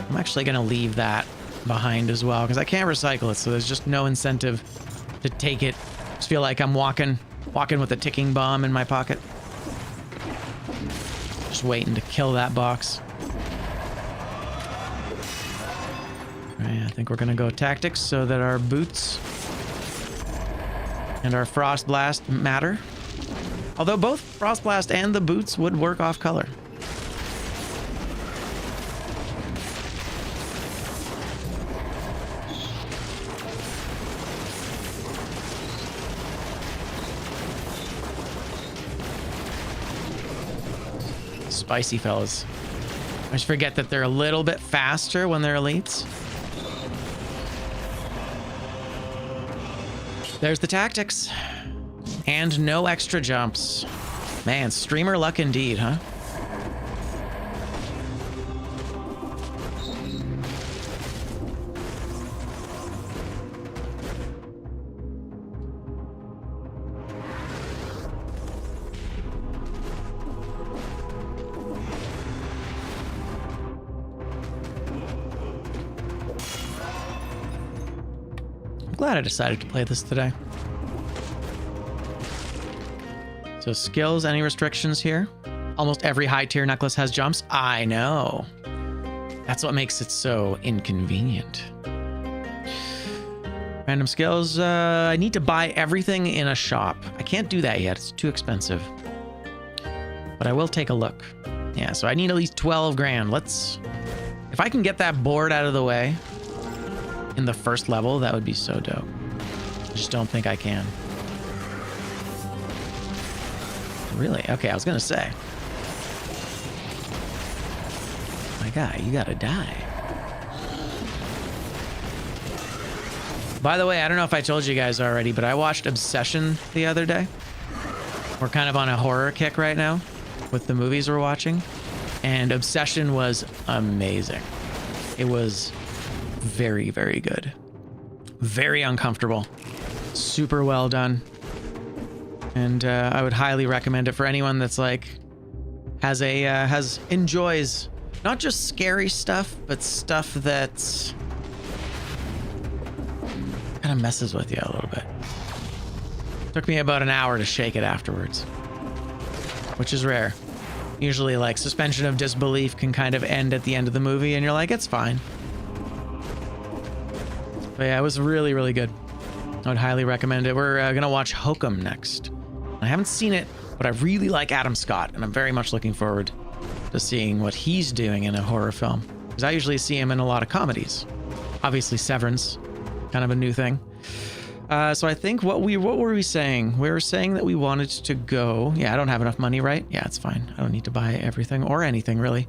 I'm actually gonna leave that behind as well because I can't recycle it, so there's just no incentive to take it. Just feel like I'm walking with a ticking bomb in my pocket. Just waiting to kill that box. All right, I think we're gonna go tactics so that our boots and our frost blast matter. Although both frost blast and the boots would work off color. Spicy fellas. I just forget that they're a little bit faster when they're elites. There's the tactics. And no extra jumps. Man, streamer luck indeed, huh? I'm glad I decided to play this today. So skills, any restrictions here? Almost every high tier necklace has jumps. I know. That's what makes it so inconvenient. All Random skills. I need to buy everything in a shop. I can't do that yet. It's too expensive. But I will take a look. Yeah, so I need at least 12 grand. Let's... If I can get that board out of the way in the first level, that would be so dope. I just don't think I can. Really? Okay, I was gonna say. My guy, you gotta die. By the way, I don't know if I told you guys already, but I watched Obsession the other day. We're kind of on a horror kick right now with the movies we're watching. And Obsession was amazing. It was very, very good. Very uncomfortable. Super well done. And I would highly recommend it for anyone that's like enjoys not just scary stuff, but stuff that's kind of messes with you a little bit. Took me about an hour to shake it afterwards, which is rare. Usually like suspension of disbelief can kind of end at the end of the movie and you're like, it's fine. But yeah, it was really, really good. I would highly recommend it. We're gonna watch Hokum next. I haven't seen it, but I really like Adam Scott, and I'm very much looking forward to seeing what he's doing in a horror film. Because I usually see him in a lot of comedies. Obviously Severance, kind of a new thing. So I think what were we saying? We were saying that we wanted to go... Yeah, I don't have enough money, right? Yeah, it's fine. I don't need to buy everything or anything, really.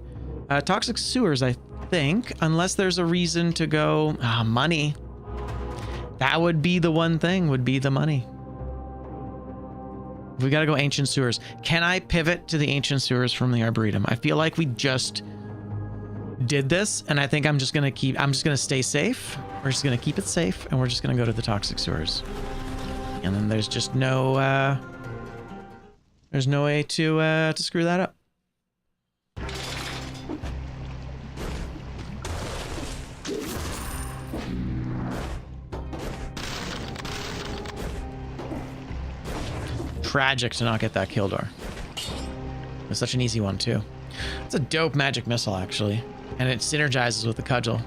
Toxic Sewers, I think, unless there's a reason to go... money. That would be the one thing, would be the money. We gotta go Ancient Sewers. Can I pivot to the Ancient Sewers from the Arboretum? I feel like we just did this, and I think I'm just gonna stay safe. We're just gonna keep it safe, and we're just gonna go to the Toxic Sewers. And then there's just no way to screw that up. Tragic to not get that kill door. It's such an easy one too. It's a dope magic missile actually, and it synergizes with the cudgel.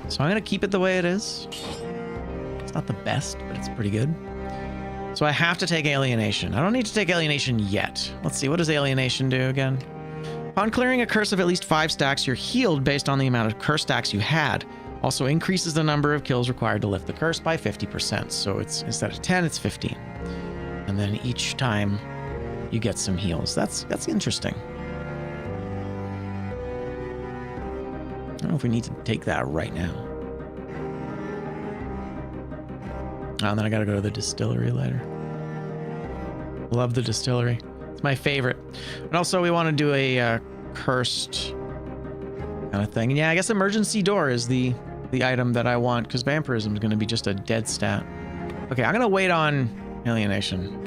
So I'm gonna keep it the way it is. It's not the best, but it's pretty good. So I have to take Alienation. I don't need to take Alienation yet. Let's see, what does Alienation do again? Upon clearing a curse of at least 5 stacks, you're healed based on the amount of curse stacks you had. Also increases the number of kills required to lift the curse by 50%. So it's instead of 10, it's 15. And then each time you get some heals. That's interesting. I don't know if we need to take that right now. Oh, and then I gotta go to the distillery later. Love the distillery. It's my favorite. And also we want to do a cursed kind of thing. And yeah, I guess emergency door is the item that I want, because vampirism is going to be just a dead stat. Okay, I'm going to wait on alienation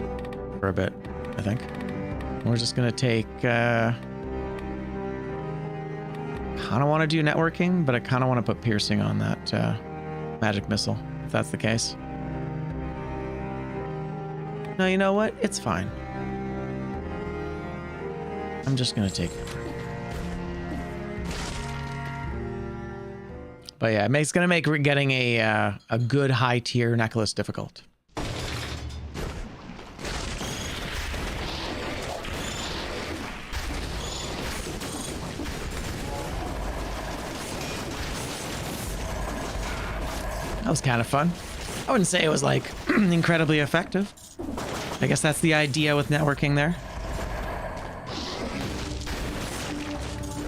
for a bit, I think. We're just going to take... kind of want to do networking, but I kind of want to put piercing on that magic missile, if that's the case. No, you know what? It's fine. I'm just going to take it. But yeah, it's going to make getting a good high tier necklace difficult. That was kind of fun. I wouldn't say it was like incredibly effective. I guess that's the idea with networking there.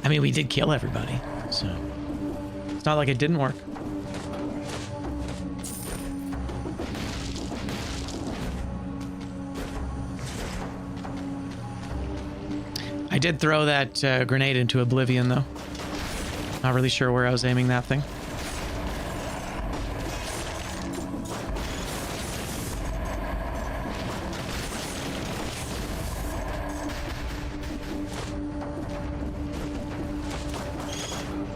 I mean, we did kill everybody, so it's not like it didn't work. I did throw that grenade into oblivion, though. Not really sure where I was aiming that thing.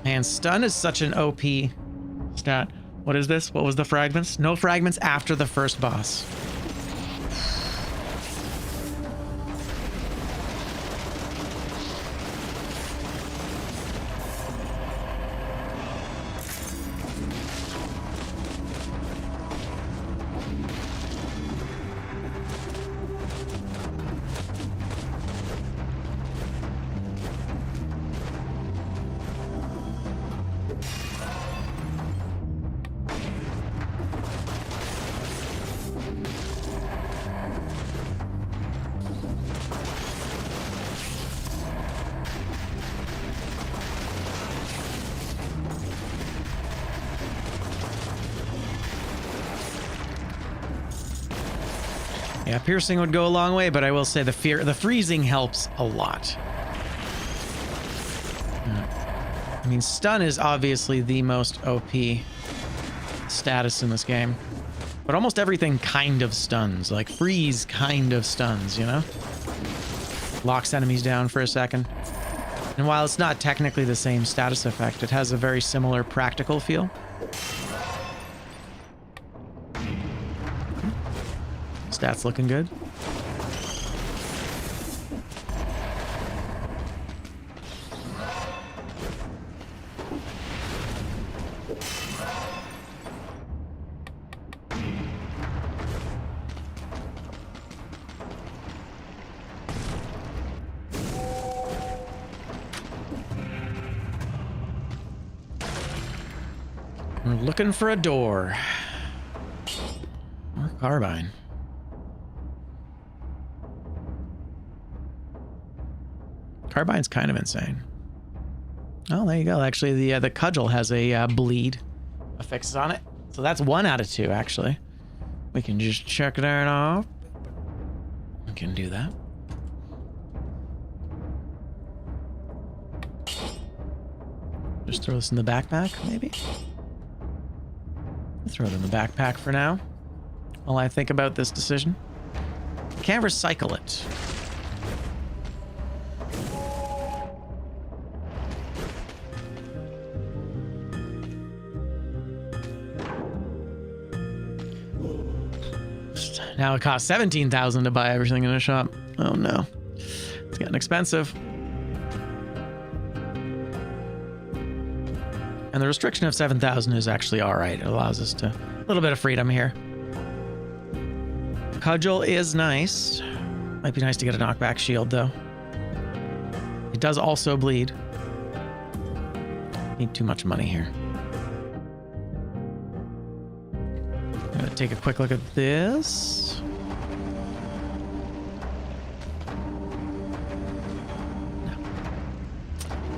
Man, stun is such an OP stat. What is this? What was the fragments? No fragments after the first boss. Yeah, piercing would go a long way, but I will say the freezing helps a lot. I mean, stun is obviously the most OP status in this game. But almost everything kind of stuns. Like, freeze kind of stuns, you know? Locks enemies down for a second. And while it's not technically the same status effect, it has a very similar practical feel. Stats looking good. We're looking for a door. Or carbine. Carbine's kind of insane. Oh, there you go. Actually, the cudgel has a bleed affix on it. So that's 1 out of 2, actually. We can just check that off. We can do that. Just throw this in the backpack, maybe? Throw it in the backpack for now, while I think about this decision. Can't recycle it. Now it costs 17,000 to buy everything in a shop. Oh no, it's getting expensive. And the restriction of 7,000 is actually all right. It allows us to a little bit of freedom here. Cudgel is nice. Might be nice to get a knockback shield though. It does also bleed. Need too much money here. I'm gonna take a quick look at this.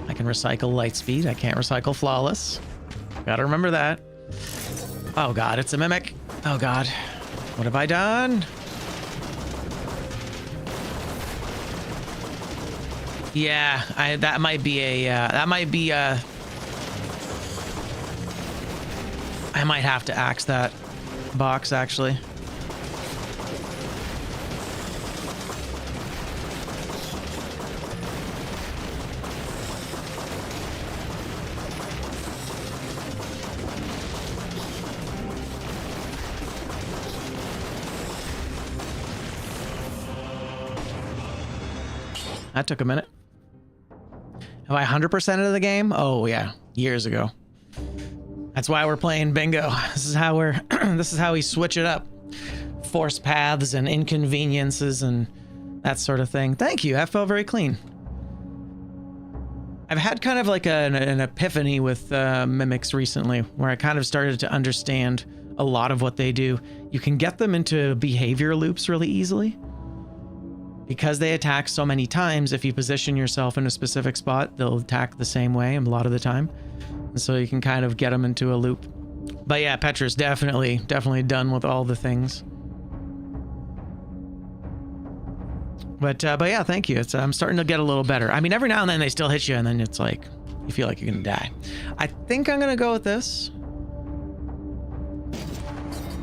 I can recycle light speed. I can't recycle flawless. Gotta remember that. Oh god, it's a mimic. Oh god. What have I done? Yeah, that might be a I might have to axe that box actually. That took a minute. Have I 100%ed the game? Oh yeah, years ago. That's why we're playing bingo. This is how we're this is how we switch it up. Force paths and inconveniences and that sort of thing. Thank you. That felt very clean. I've had kind of like an epiphany with mimics recently, where I kind of started to understand a lot of what they do. You can get them into behavior loops really easily. Because they attack so many times, if you position yourself in a specific spot, they'll attack the same way a lot of the time. And so you can kind of get them into a loop. But yeah, Petra's definitely done with all the things. But yeah, thank you. I'm starting to get a little better. I mean, every now and then they still hit you, and then it's like, you feel like you're gonna die. I think I'm gonna go with this.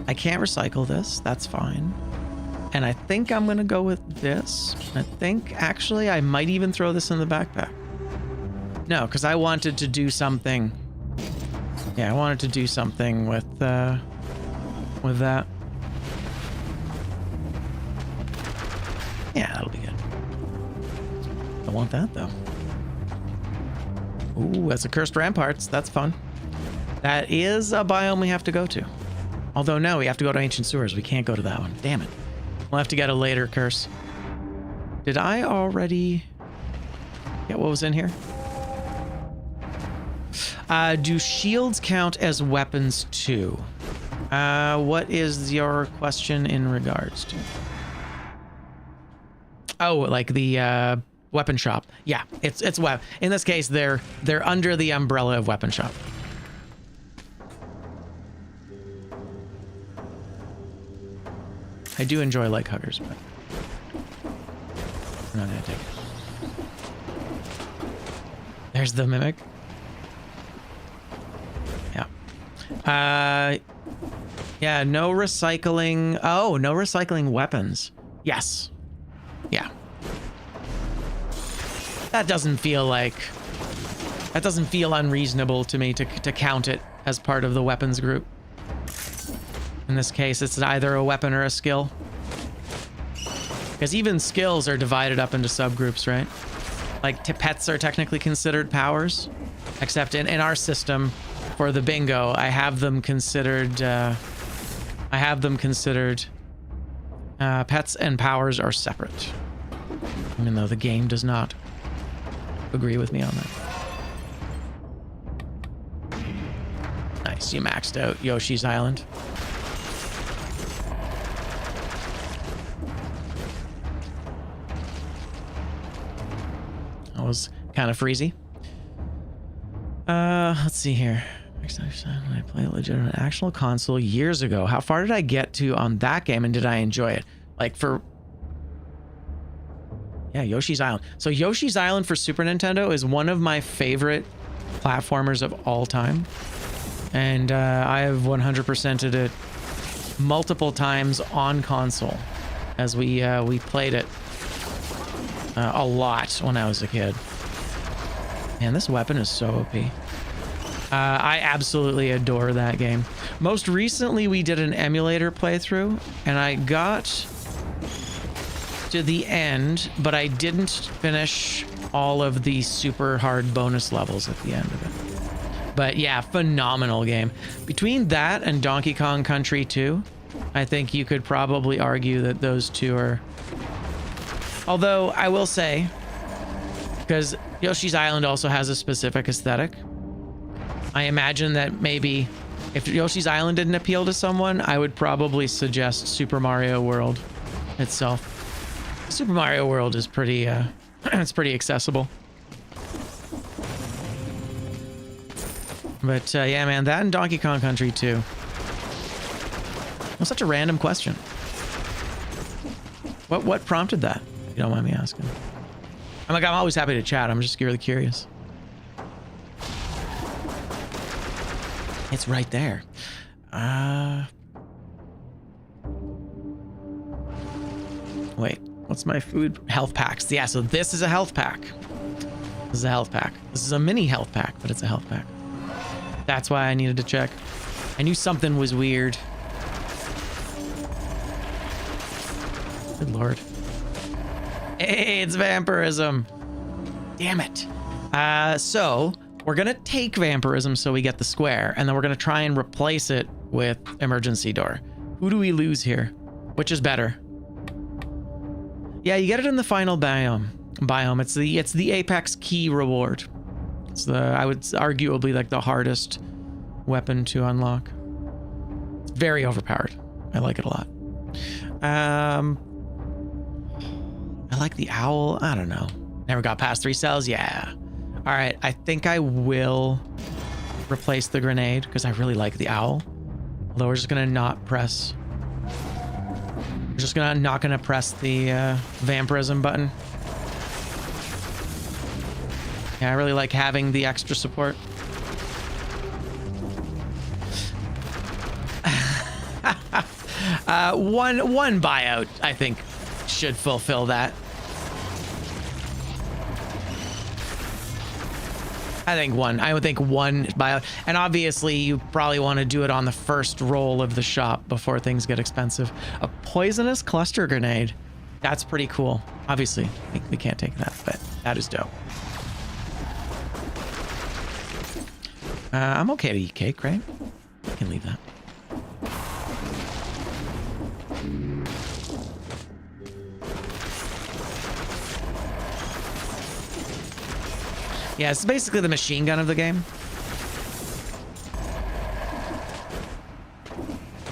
I can't recycle this, that's fine. And I think I'm gonna go with this. I think actually I might even throw this in the backpack. No, because I wanted to do something. Yeah, I wanted to do something with that. Yeah, that'll be good. I want that though. Ooh, that's a cursed ramparts. That's fun. That is a biome we have to go to. Although no, we have to go to ancient sewers. We can't go to that one. Damn it. We'll have to get a later curse. Did I already get what was in here? Do shields count as weapons too? What is your question in regards to? Oh, like the weapon shop. Yeah, it's web. In this case, they're under the umbrella of weapon shop. I do enjoy leg huggers, but I'm not gonna take it. There's the mimic. Yeah. Yeah, no recycling. Oh, no recycling weapons. Yes. Yeah. That doesn't feel unreasonable to me to count it as part of the weapons group. In this case, it's either a weapon or a skill. Because even skills are divided up into subgroups, right? Like pets are technically considered powers, except in our system for the bingo, I have them considered pets and powers are separate, even though the game does not agree with me on that. Nice, you maxed out Yoshi's Island. That was kind of freezy. Let's see here. Next time when I played a legitimate actual console years ago, how far did I get to on that game, and did I enjoy it? Like for... Yeah, Yoshi's Island. So Yoshi's Island for Super Nintendo is one of my favorite platformers of all time. And I have 100%ed it multiple times on console as we played it a lot when I was a kid. Man, this weapon is so OP. I absolutely adore that game. Most recently, we did an emulator playthrough, and I got to the end, but I didn't finish all of the super hard bonus levels at the end of it. But yeah, phenomenal game. Between that and Donkey Kong Country 2, I think you could probably argue that those two are... Although, I will say, because Yoshi's Island also has a specific aesthetic, I imagine that maybe if Yoshi's Island didn't appeal to someone, I would probably suggest Super Mario World itself. Super Mario World is pretty, it's pretty accessible. But yeah, man, that and Donkey Kong Country 2. Well, such a random question. What prompted that? If you don't mind me asking. I'm always happy to chat. I'm just really curious. It's right there. Wait, what's my food? Health packs. Yeah, so this is a health pack. This is a health pack. This is a mini health pack, but it's a health pack. That's why I needed to check. I knew something was weird. Good lord. Hey, it's vampirism. Damn it. So we're gonna take vampirism so we get the square, and then we're gonna try and replace it with emergency door. Who do we lose here? Which is better? Yeah, you get it in the final biome. It's the Apex key reward. It's I would arguably like the hardest weapon to unlock. It's very overpowered. I like it a lot. I like the owl. I don't know. Never got past 3 cells. Yeah. All right. I think I will replace the grenade because I really like the owl. Although we're just gonna not press. We're just not gonna press the vampirism button. Yeah, I really like having the extra support. One buyout, I think, should fulfill that. I would think one buyout. And obviously, you probably want to do it on the first roll of the shop before things get expensive. A poisonous cluster grenade. That's pretty cool. Obviously, we can't take that, but that is dope. I'm okay to eat cake, right? I can leave that. Yeah, it's basically the machine gun of the game.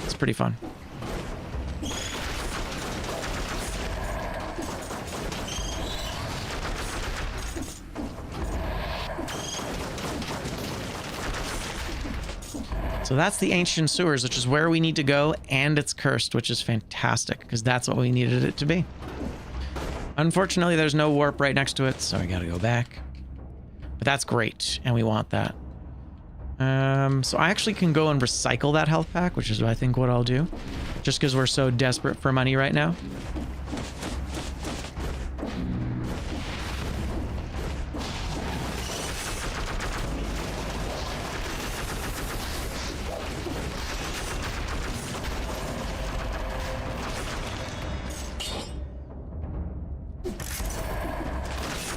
It's pretty fun. So that's the ancient sewers, which is where we need to go, and it's cursed, which is fantastic because that's what we needed it to be. Unfortunately, there's no warp right next to it, so I gotta go back. But that's great, and we want that. So I actually can go and recycle that health pack, which is I think what I'll do, just because we're so desperate for money right now.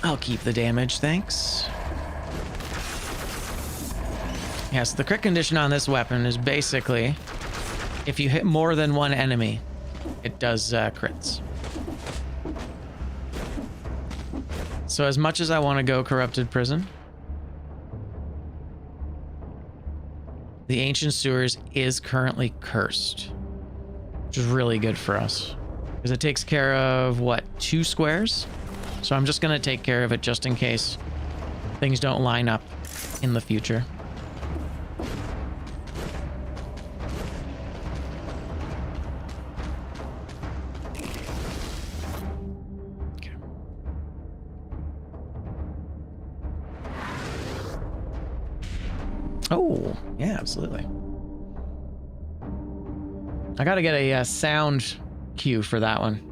I'll keep the damage, thanks. Yeah, so the crit condition on this weapon is basically if you hit more than one enemy, it does crits. So as much as I want to go Corrupted Prison, the Ancient Sewers is currently cursed, which is really good for us because it takes care of, what, 2 squares? So I'm just going to take care of it just in case things don't line up in the future. Okay. Oh, yeah, absolutely. I got to get a sound cue for that one.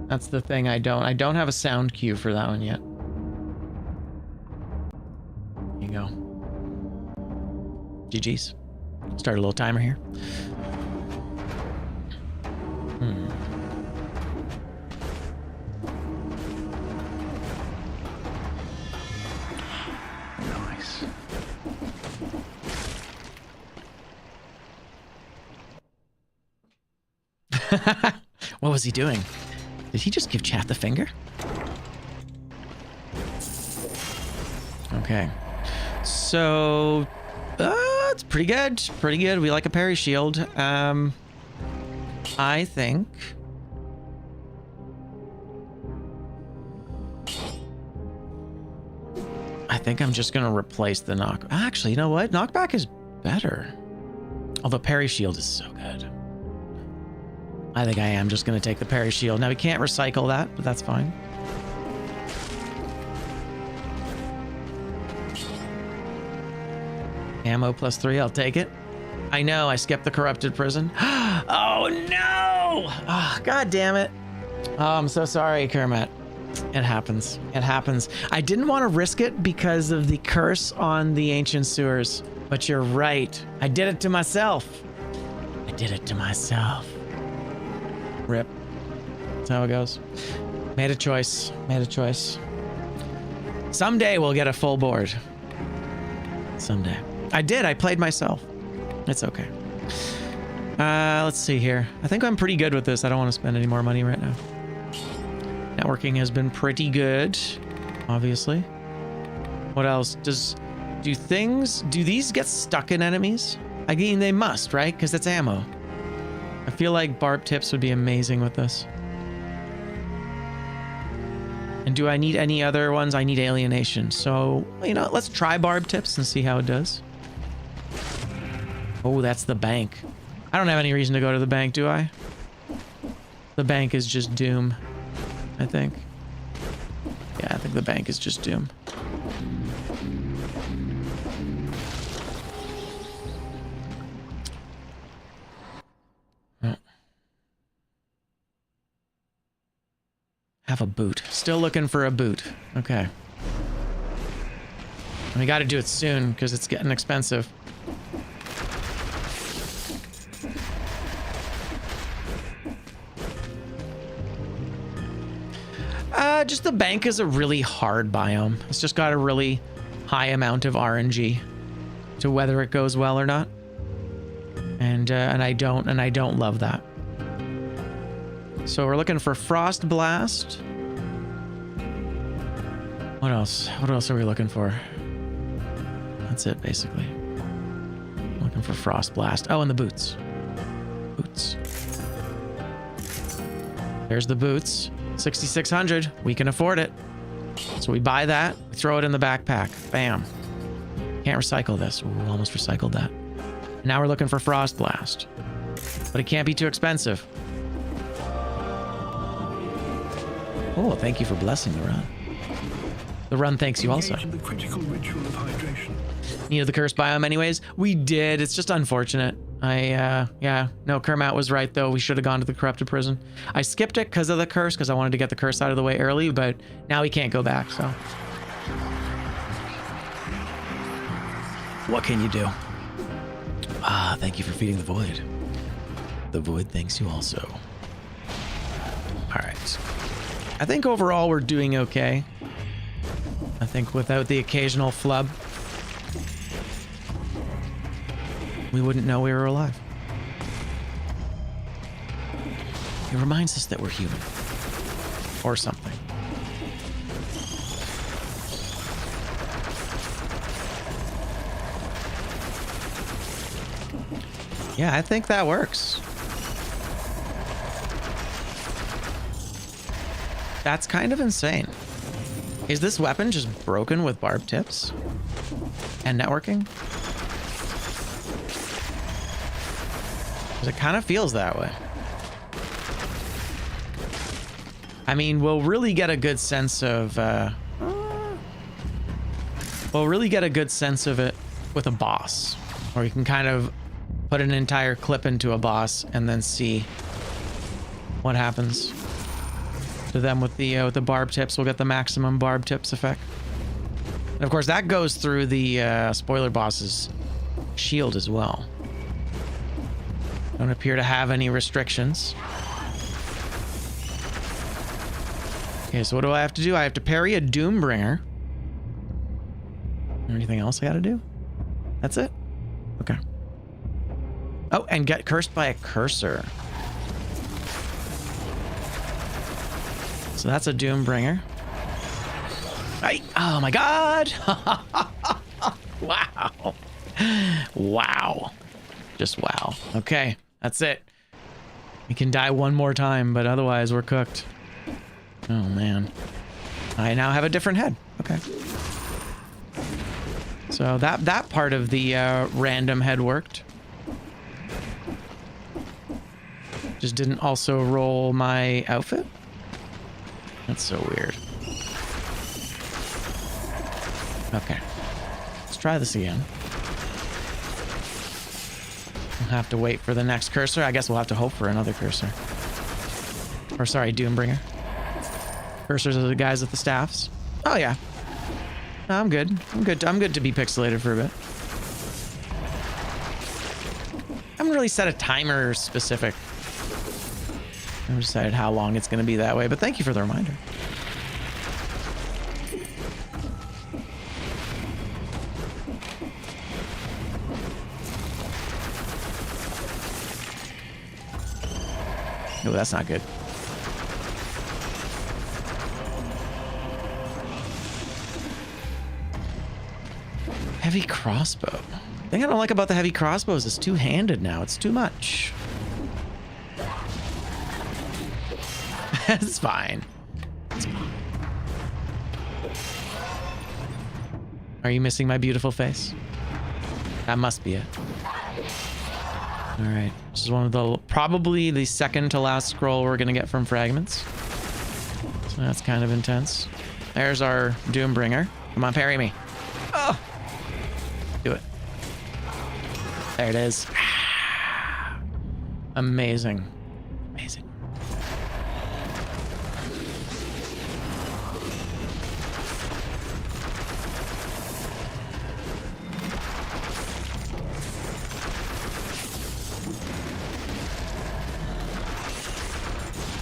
That's the thing I don't have a sound cue for that one yet. Here you go. GG's. Start a little timer here. Nice. What was he doing? Did he just give chat the finger? Okay. So, it's pretty good. Pretty good. We like a parry shield. I think... I'm just going to replace the knock... Actually, you know what? Knockback is better. Although parry shield is so good. I think I am just going to take the parry shield. Now, we can't recycle that, but that's fine. Ammo +3, I'll take it. I know, I skipped the Corrupted Prison. Oh, no! Oh, God damn it. Oh, I'm so sorry, Kermit. It happens. It happens. I didn't want to risk it because of the curse on the Ancient Sewers. But you're right. I did it to myself. I did it to myself. Rip. That's how it goes. Made a choice. Made a choice. Someday we'll get a full board. Someday. I did. I played myself. It's okay. Let's see here. I think I'm pretty good with this. I don't want to spend any more money right now. Networking has been pretty good, obviously. What else? Do these get stuck in enemies? I mean, they must, right? Because it's ammo. I feel like barb tips would be amazing with this. And do I need any other ones? I need alienation. So, you know, let's try barb tips and see how it does. Oh, that's the bank. I don't have any reason to go to the bank, do I? The bank is just doom, I think. Yeah, I think the bank is just doom. Have a boot. Still looking for a boot. Okay. And we got to do it soon because it's getting expensive. Just the bank is a really hard biome. It's just got a really high amount of RNG to whether it goes well or not. And I don't love that. So we're looking for Frost Blast. What else? What else are we looking for? That's it, basically. Looking for Frost Blast. Oh, and the boots. Boots. There's the boots. 6,600. We can afford it. So we buy that. We throw it in the backpack. Bam. Can't recycle this. Ooh, almost recycled that. Now we're looking for Frost Blast. But it can't be too expensive. Oh, thank you for blessing the run. The run thanks you also. Engage in the critical ritual of hydration. Needed the curse biome anyways. We did. It's just unfortunate. Yeah. No, Kermat was right though. We should have gone to the corrupted prison. I skipped it because of the curse, because I wanted to get the curse out of the way early, but now we can't go back, so. What can you do? Ah, thank you for feeding the void. The void thanks you also. All right. I think overall we're doing okay. I think without the occasional flub, we wouldn't know we were alive. It reminds us that we're human. Or something. Yeah, I think that works. That's kind of insane. Is this weapon just broken with barb tips? And networking? 'Cause it kind of feels that way. I mean, we'll really get a good sense of, it with a boss. Or you can kind of put an entire clip into a boss and then see what happens to them with the barb tips. We'll get the maximum barb tips effect. And of course, that goes through the spoiler boss's shield as well. Don't appear to have any restrictions. Okay, so what do I have to do? I have to parry a Doombringer. Anything else I gotta do? That's it? Okay. Oh, and get cursed by a cursor. So that's a Doombringer. Oh my god! Wow. Wow. Just wow. Okay, that's it. We can die one more time, but otherwise we're cooked. Oh man. I now have a different head. Okay. So that part of the random head worked. Just didn't also roll my outfit? That's so weird. Okay. Let's try this again. We'll have to wait for the next cursor. I guess we'll have to hope for another cursor. Or sorry, Doombringer. Cursors are the guys with the staffs. Oh yeah. No, I'm good. I'm good to be pixelated for a bit. I haven't really set a timer specific. I haven't decided how long it's going to be that way, but thank you for the reminder. Oh, that's not good. Heavy crossbow. The thing I don't like about the heavy crossbow is it's two-handed now. It's too much. It's fine. It's fine. Are you missing my beautiful face? That must be it. All right. This is one of the, probably the second to last scroll we're going to get from fragments. So that's kind of intense. There's our Doombringer. Come on, parry me. Oh! Do it. There it is. Amazing. Amazing.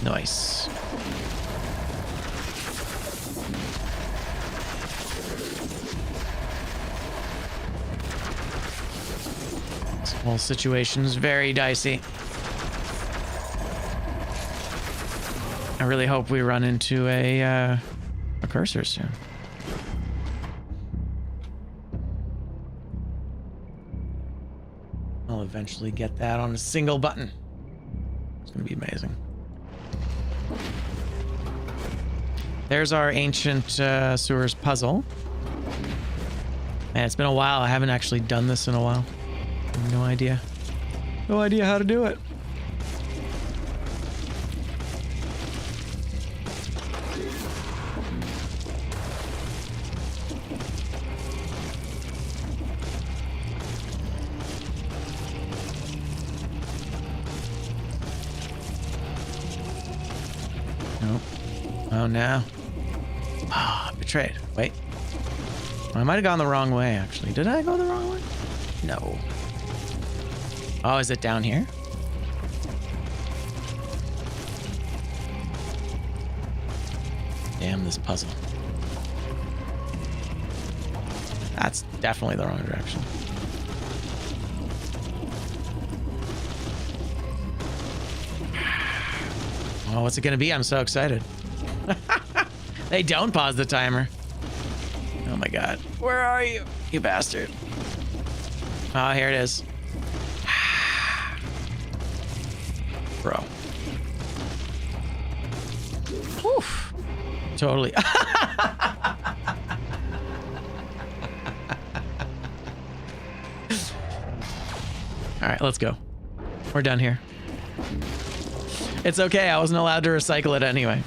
Nice. This whole situation's very dicey. I really hope we run into a cursor soon. I'll eventually get that on a single button. It's gonna be amazing. There's our ancient sewers puzzle. Man, it's been a while. I haven't actually done this in a while. No idea. No idea how to do it. Nope. Oh no. Ah, betrayed. Wait. I might have gone the wrong way, actually. Did I go the wrong way? No. Oh, is it down here? Damn this puzzle. That's definitely the wrong direction. Oh, what's it gonna be? I'm so excited. They don't pause the timer. Oh my god. Where are you, you bastard? Oh, here it is. Bro. Oof. Totally. All right, let's go. We're done here. It's okay. I wasn't allowed to recycle it anyway.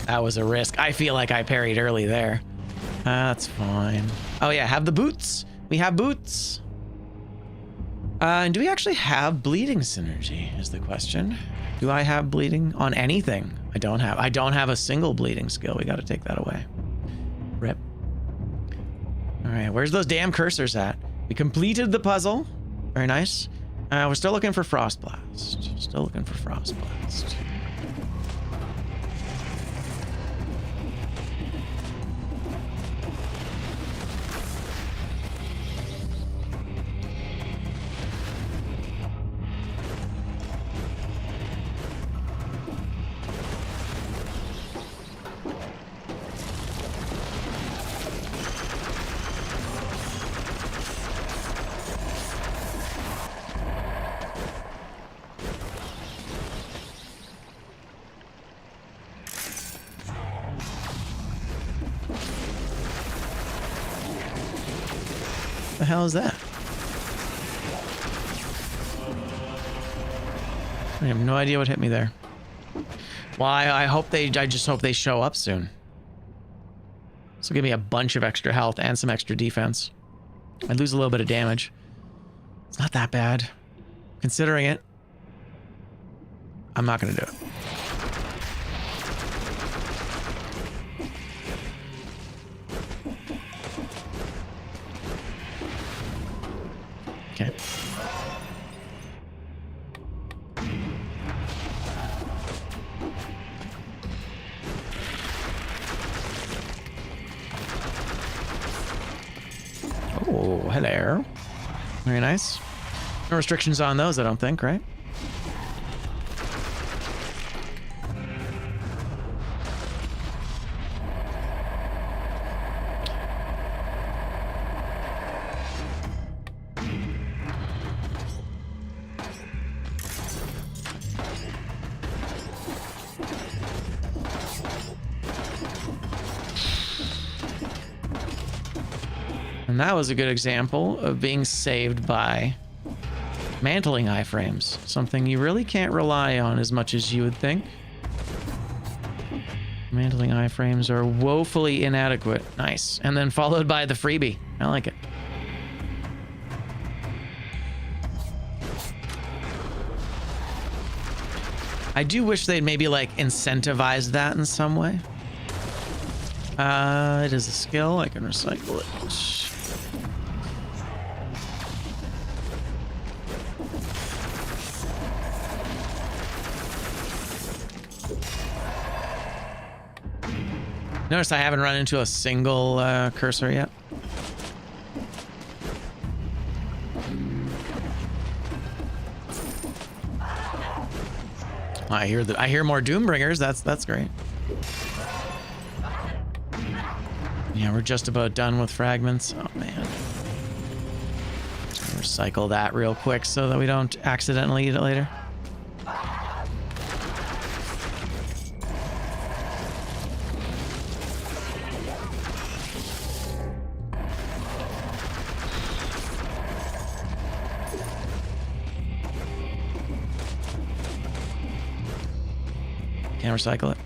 That was a risk. I feel like I parried early there. That's fine. Oh yeah, have the boots. We have boots. And do we actually have bleeding synergy is the question. Do I have bleeding on anything? I don't have a single bleeding skill. We got to take that away. Rip. All right, where's those damn cursors at? We completed the puzzle. Very nice. We're still looking for Frost Blast. Still looking for Frost Blast. The hell is that? I have no idea what hit me there. Well, I just hope they show up soon. This will give me a bunch of extra health and some extra defense. I lose a little bit of damage. It's not that bad. Considering it, I'm not gonna do it. Okay. Oh, hello. Very nice. No restrictions on those, I don't think, right? And that was a good example of being saved by mantling iframes. Something you really can't rely on as much as you would think. Mantling iframes are woefully inadequate. Nice. And then followed by the freebie. I like it. I do wish they'd maybe like incentivize that in some way. It is a skill. I can recycle it. Notice I haven't run into a single cursor yet. I hear more Doombringers. That's great. Yeah, we're just about done with fragments. Oh man. Recycle that real quick so that we don't accidentally eat it later. Can't recycle it.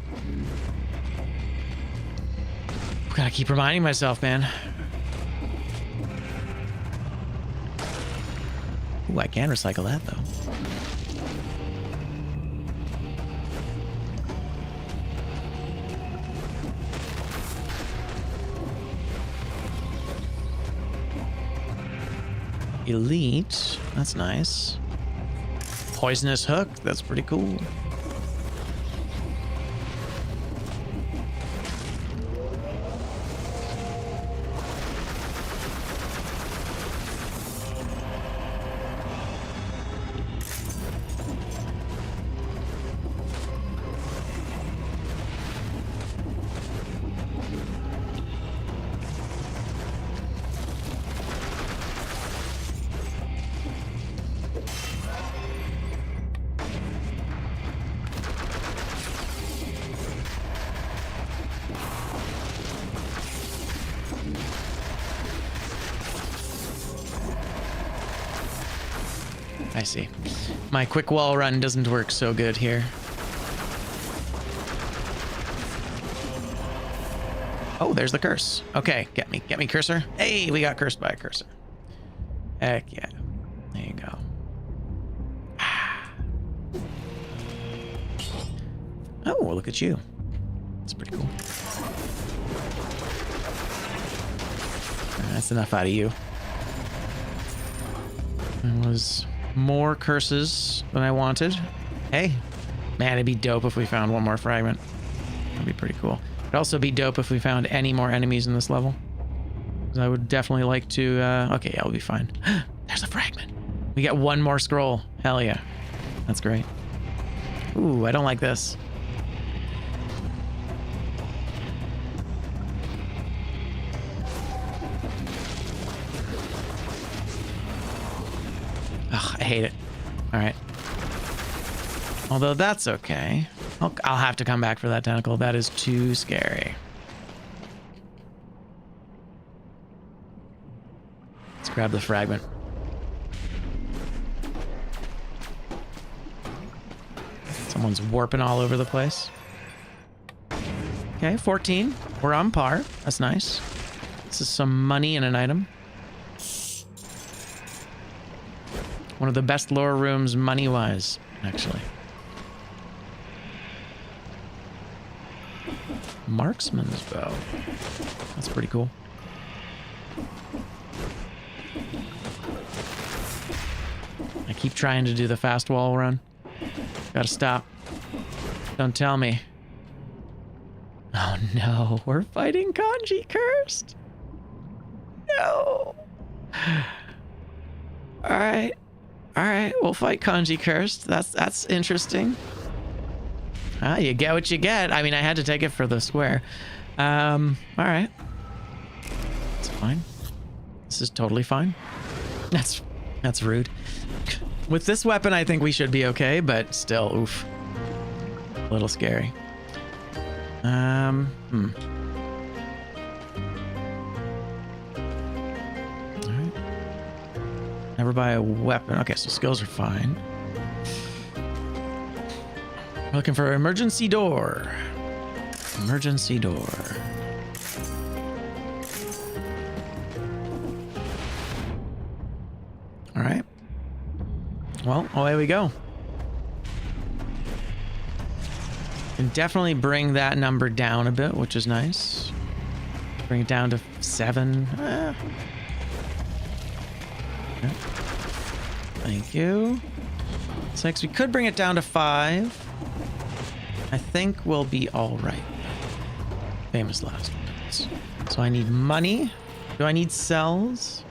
Gotta keep reminding myself, man. Ooh, I can recycle that, though. Elite. That's nice. Poisonous hook. That's pretty cool. I see. My quick wall run doesn't work so good here. Oh, there's the curse. Okay, get me, cursor. Hey, we got cursed by a cursor. Heck yeah. There you go. Oh, look at you. That's pretty cool. That's enough out of you. There was more curses than I wanted. Hey, man, it'd be dope if we found one more fragment. That'd be pretty cool. It'd also be dope if we found any more enemies in this level. I would definitely like to, okay, yeah, we'll be fine. There's a fragment. We get one more scroll. Hell yeah. That's great. Ooh, I don't like this. Ugh, I hate it. All right. Although that's okay. I'll have to come back for that tentacle. That is too scary. Let's grab the fragment. Someone's warping all over the place. Okay, 14. We're on par. That's nice. This is some money and an item. One of the best lore rooms money-wise, actually. Marksman's bow. That's pretty cool. I keep trying to do the fast wall run. Gotta stop. Don't tell me. Oh no, we're fighting Kanji Cursed. No. Alright. Alright, we'll fight Kanji Cursed. That's interesting. Ah, you get what you get. I mean, I had to take it for the square. Alright. It's fine. This is totally fine. That's rude. With this weapon, I think we should be okay, but still, oof. A little scary. Alright. Never buy a weapon. Okay, so skills are fine. Looking for emergency door. Emergency door. All right. Well, away we go. Can definitely bring that number down a bit, which is nice. Bring it down to 7. Yep. Thank you. 6. We could bring it down to 5. I think we'll be all right. Famous last words. So I need money. Do I need cells?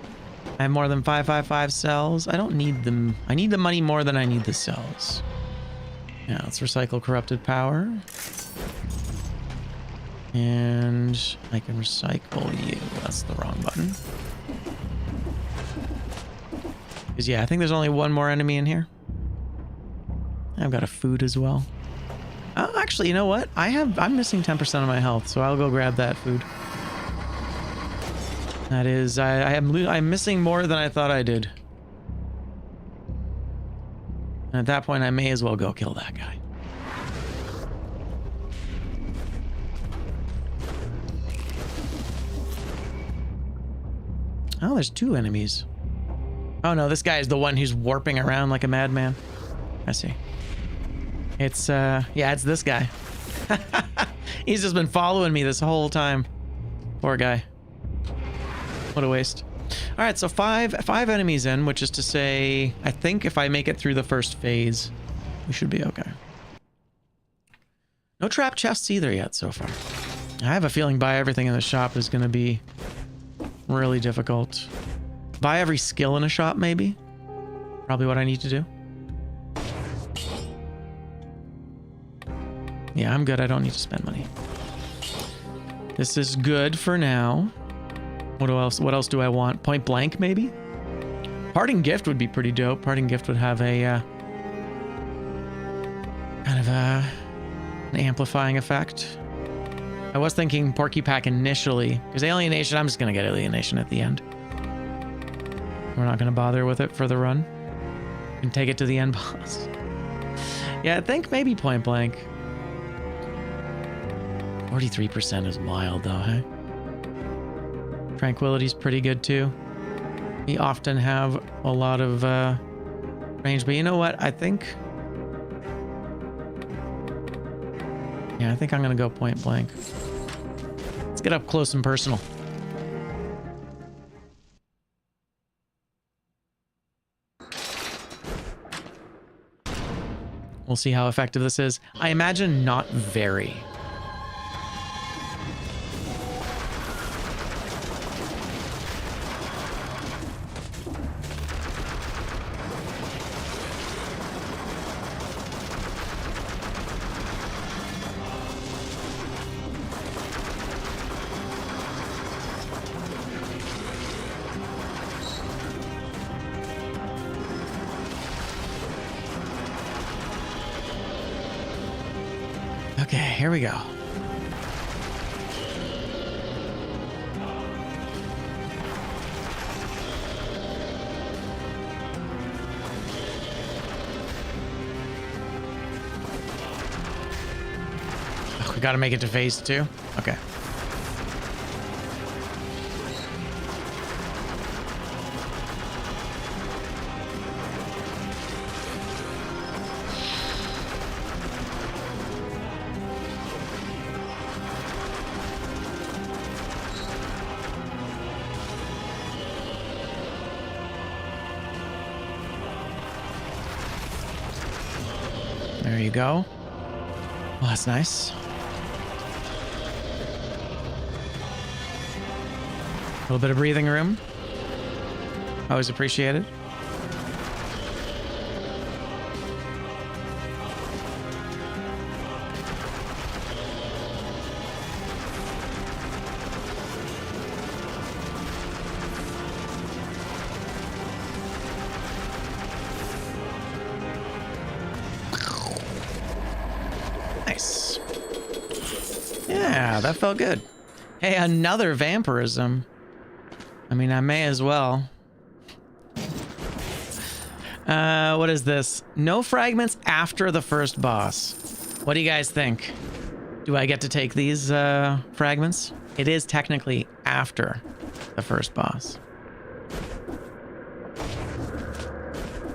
I have more than 555 cells. I don't need them. I need the money more than I need the cells. Yeah, let's recycle corrupted power. And I can recycle you. That's the wrong button. Because yeah, I think there's only one more enemy in here. I've got a food as well. Oh, actually, you know what? I'm missing 10% of my health, so I'll go grab that food. That is, I'm missing more than I thought I did. And at that point, I may as well go kill that guy. Oh, there's 2 enemies. Oh no, this guy is the one who's warping around like a madman. I see. It's, yeah, it's this guy. He's just been following me this whole time. Poor guy. What a waste. All right, so five enemies in, which is to say, I think if I make it through the first phase, we should be okay. No trap chests either yet so far. I have a feeling buy everything in the shop is going to be really difficult. Buy every skill in a shop, maybe? Probably what I need to do. Yeah, I'm good. I don't need to spend money. This is good for now. What else do I want? Point blank, maybe? Parting gift would be pretty dope. Parting gift would have a kind of an amplifying effect. I was thinking Porky Pack initially, because alienation, I'm just gonna get alienation at the end. We're not gonna bother with it for the run. We can take it to the end boss. Yeah, I think maybe point blank. 43% is wild though, hey? Tranquility's pretty good too. We often have a lot of range, but you know what? I think I'm gonna go point blank. Let's get up close and personal. We'll see how effective this is. I imagine not very. Okay, here we go. Oh, we gotta make it to phase 2. Okay. There you go. Well, that's nice. A little bit of breathing room. Always appreciated. Nice. Yeah, that felt good. Hey, another vampirism. I mean, I may as well. What is this? No fragments after the first boss. What do you guys think? Do I get to take these fragments? It is technically after the first boss.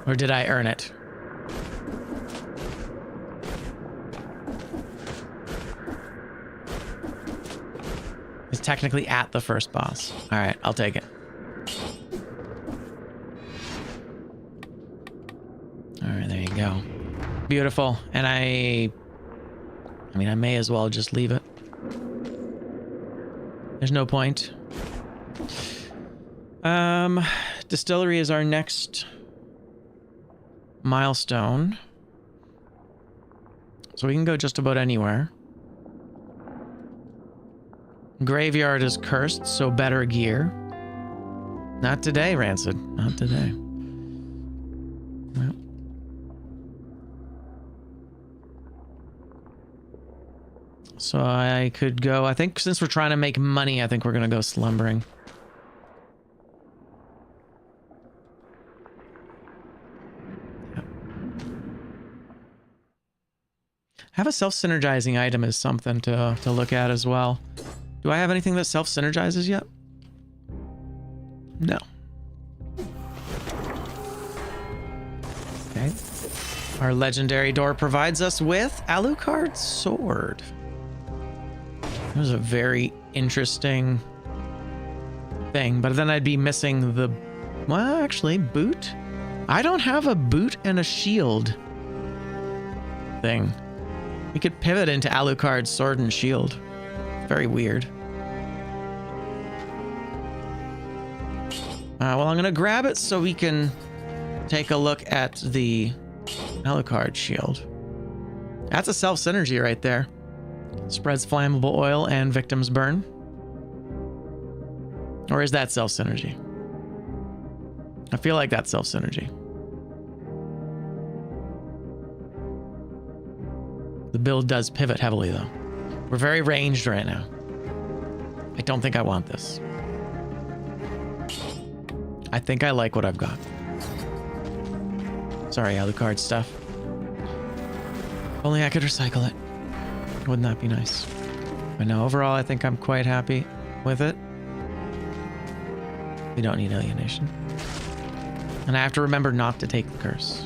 Or did I earn it? It's technically at the first boss. All right, I'll take it. All right, there you go. Beautiful. And I mean, I may as well just leave it. There's no point. Distillery is our next milestone. So we can go just about anywhere. Graveyard is cursed, so better gear. Not today, Rancid. Not today. Well. So I could go, I think since we're trying to make money, I think we're going to go slumbering. Yep. Have a self-synergizing item is something to look at as well. Do I have anything that self-synergizes yet? No. Okay. Our legendary door provides us with Alucard's sword. It was a very interesting thing, but then I'd be missing the, well, actually, boot. I don't have a boot and a shield thing. We could pivot into Alucard's sword and shield. Very weird. Well, I'm gonna grab it so we can take a look at the Alucard shield. That's a self-synergy right there. Spreads flammable oil and victims burn. Or is that self-synergy? I feel like that's self-synergy. The build does pivot heavily though. We're very ranged right now. I don't think I want this. I think I like what I've got. Sorry, Alucard stuff. If only I could recycle it. Wouldn't that be nice? But no, overall, I think I'm quite happy with it. We don't need alienation. And I have to remember not to take the curse.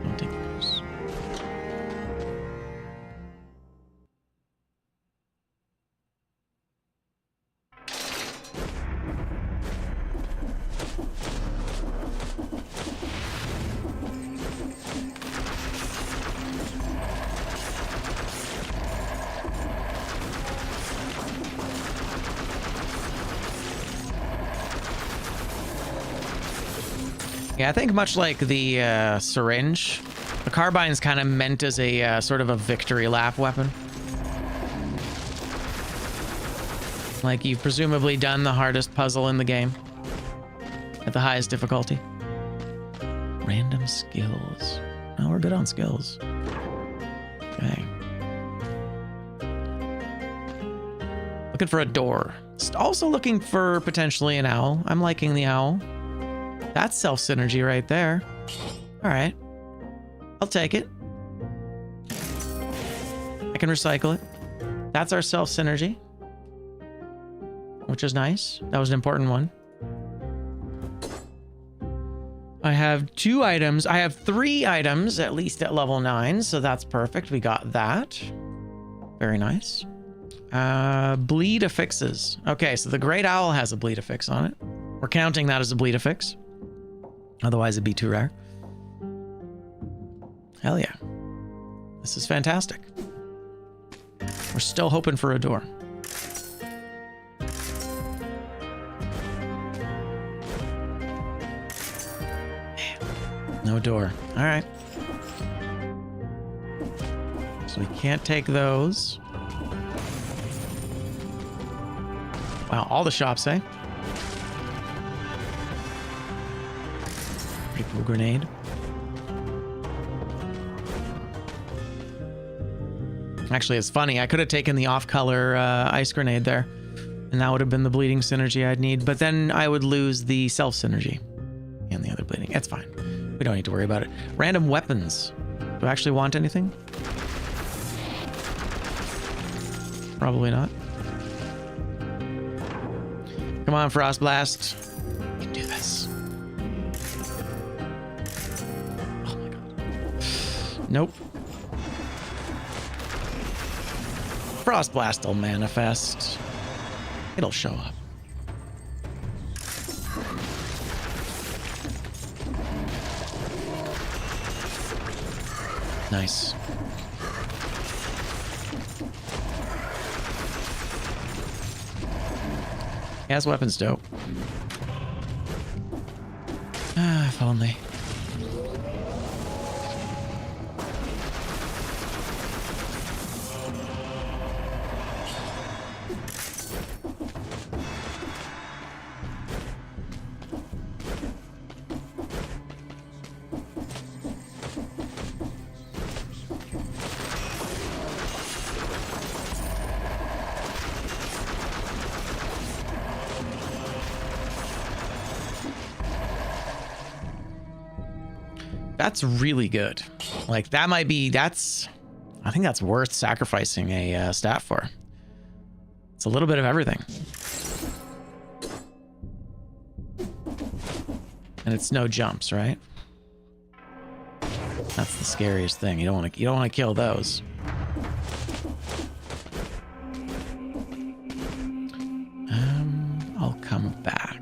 Don't take the curse. Yeah, I think much like the syringe, the carbine's kind of meant as a sort of a victory lap weapon. Like you've presumably done the hardest puzzle in the game at the highest difficulty. Random skills. Oh, we're good on skills. Okay. Looking for a door. Also looking for potentially an owl. I'm liking the owl. That's self-synergy right there. All right. I'll take it. I can recycle it. That's our self-synergy, which is nice. That was an important one. I have 2 items. I have 3 items, at least at level 9, so that's perfect. We got that. Very nice. Bleed affixes. Okay, so the Great Owl has a bleed affix on it. We're counting that as a bleed affix. Otherwise, it'd be too rare. Hell yeah. This is fantastic. We're still hoping for a door. No door. All right. So we can't take those. Wow, all the shops, eh? Pretty cool grenade. Actually, it's funny. I could have taken the off-color ice grenade there, and that would have been the bleeding synergy I'd need. But then I would lose the self-synergy and the other bleeding. It's fine. We don't need to worry about it. Random weapons. Do I actually want anything? Probably not. Come on, Frost Blast. We can do this. Oh my god. Nope. Frost Blast will manifest. It'll show up. Nice. Yeah, his weapon's dope. Ah, if only. That's really good. Like that might be, I think that's worth sacrificing a stat for. It's a little bit of everything. And it's no jumps, right? That's the scariest thing. You don't want to kill those. I'll come back.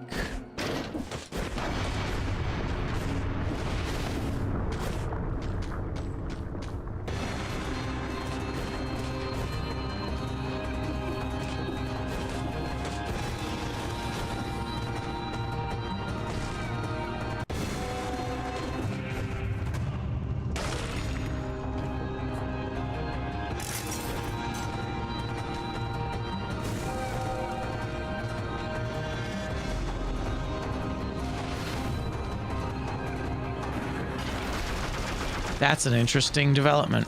That's an interesting development.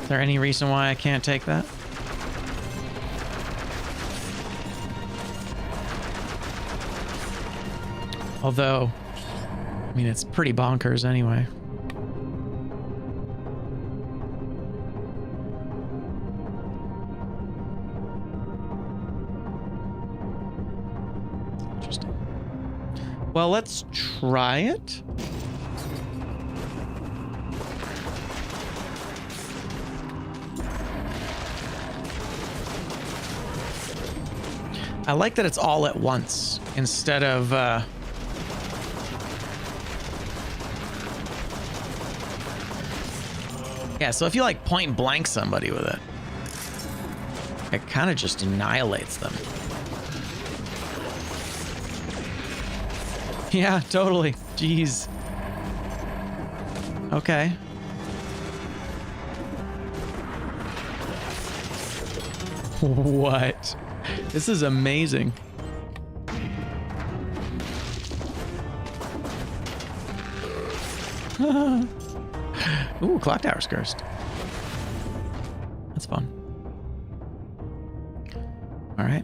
Is there any reason why I can't take that? Although, I mean, it's pretty bonkers anyway. Well, let's try it. I like that it's all at once instead of yeah, so if you like point blank somebody with it, it kind of just annihilates them. Yeah, totally. Jeez. Okay. What? This is amazing. Ooh, clock tower's cursed. That's fun. All right.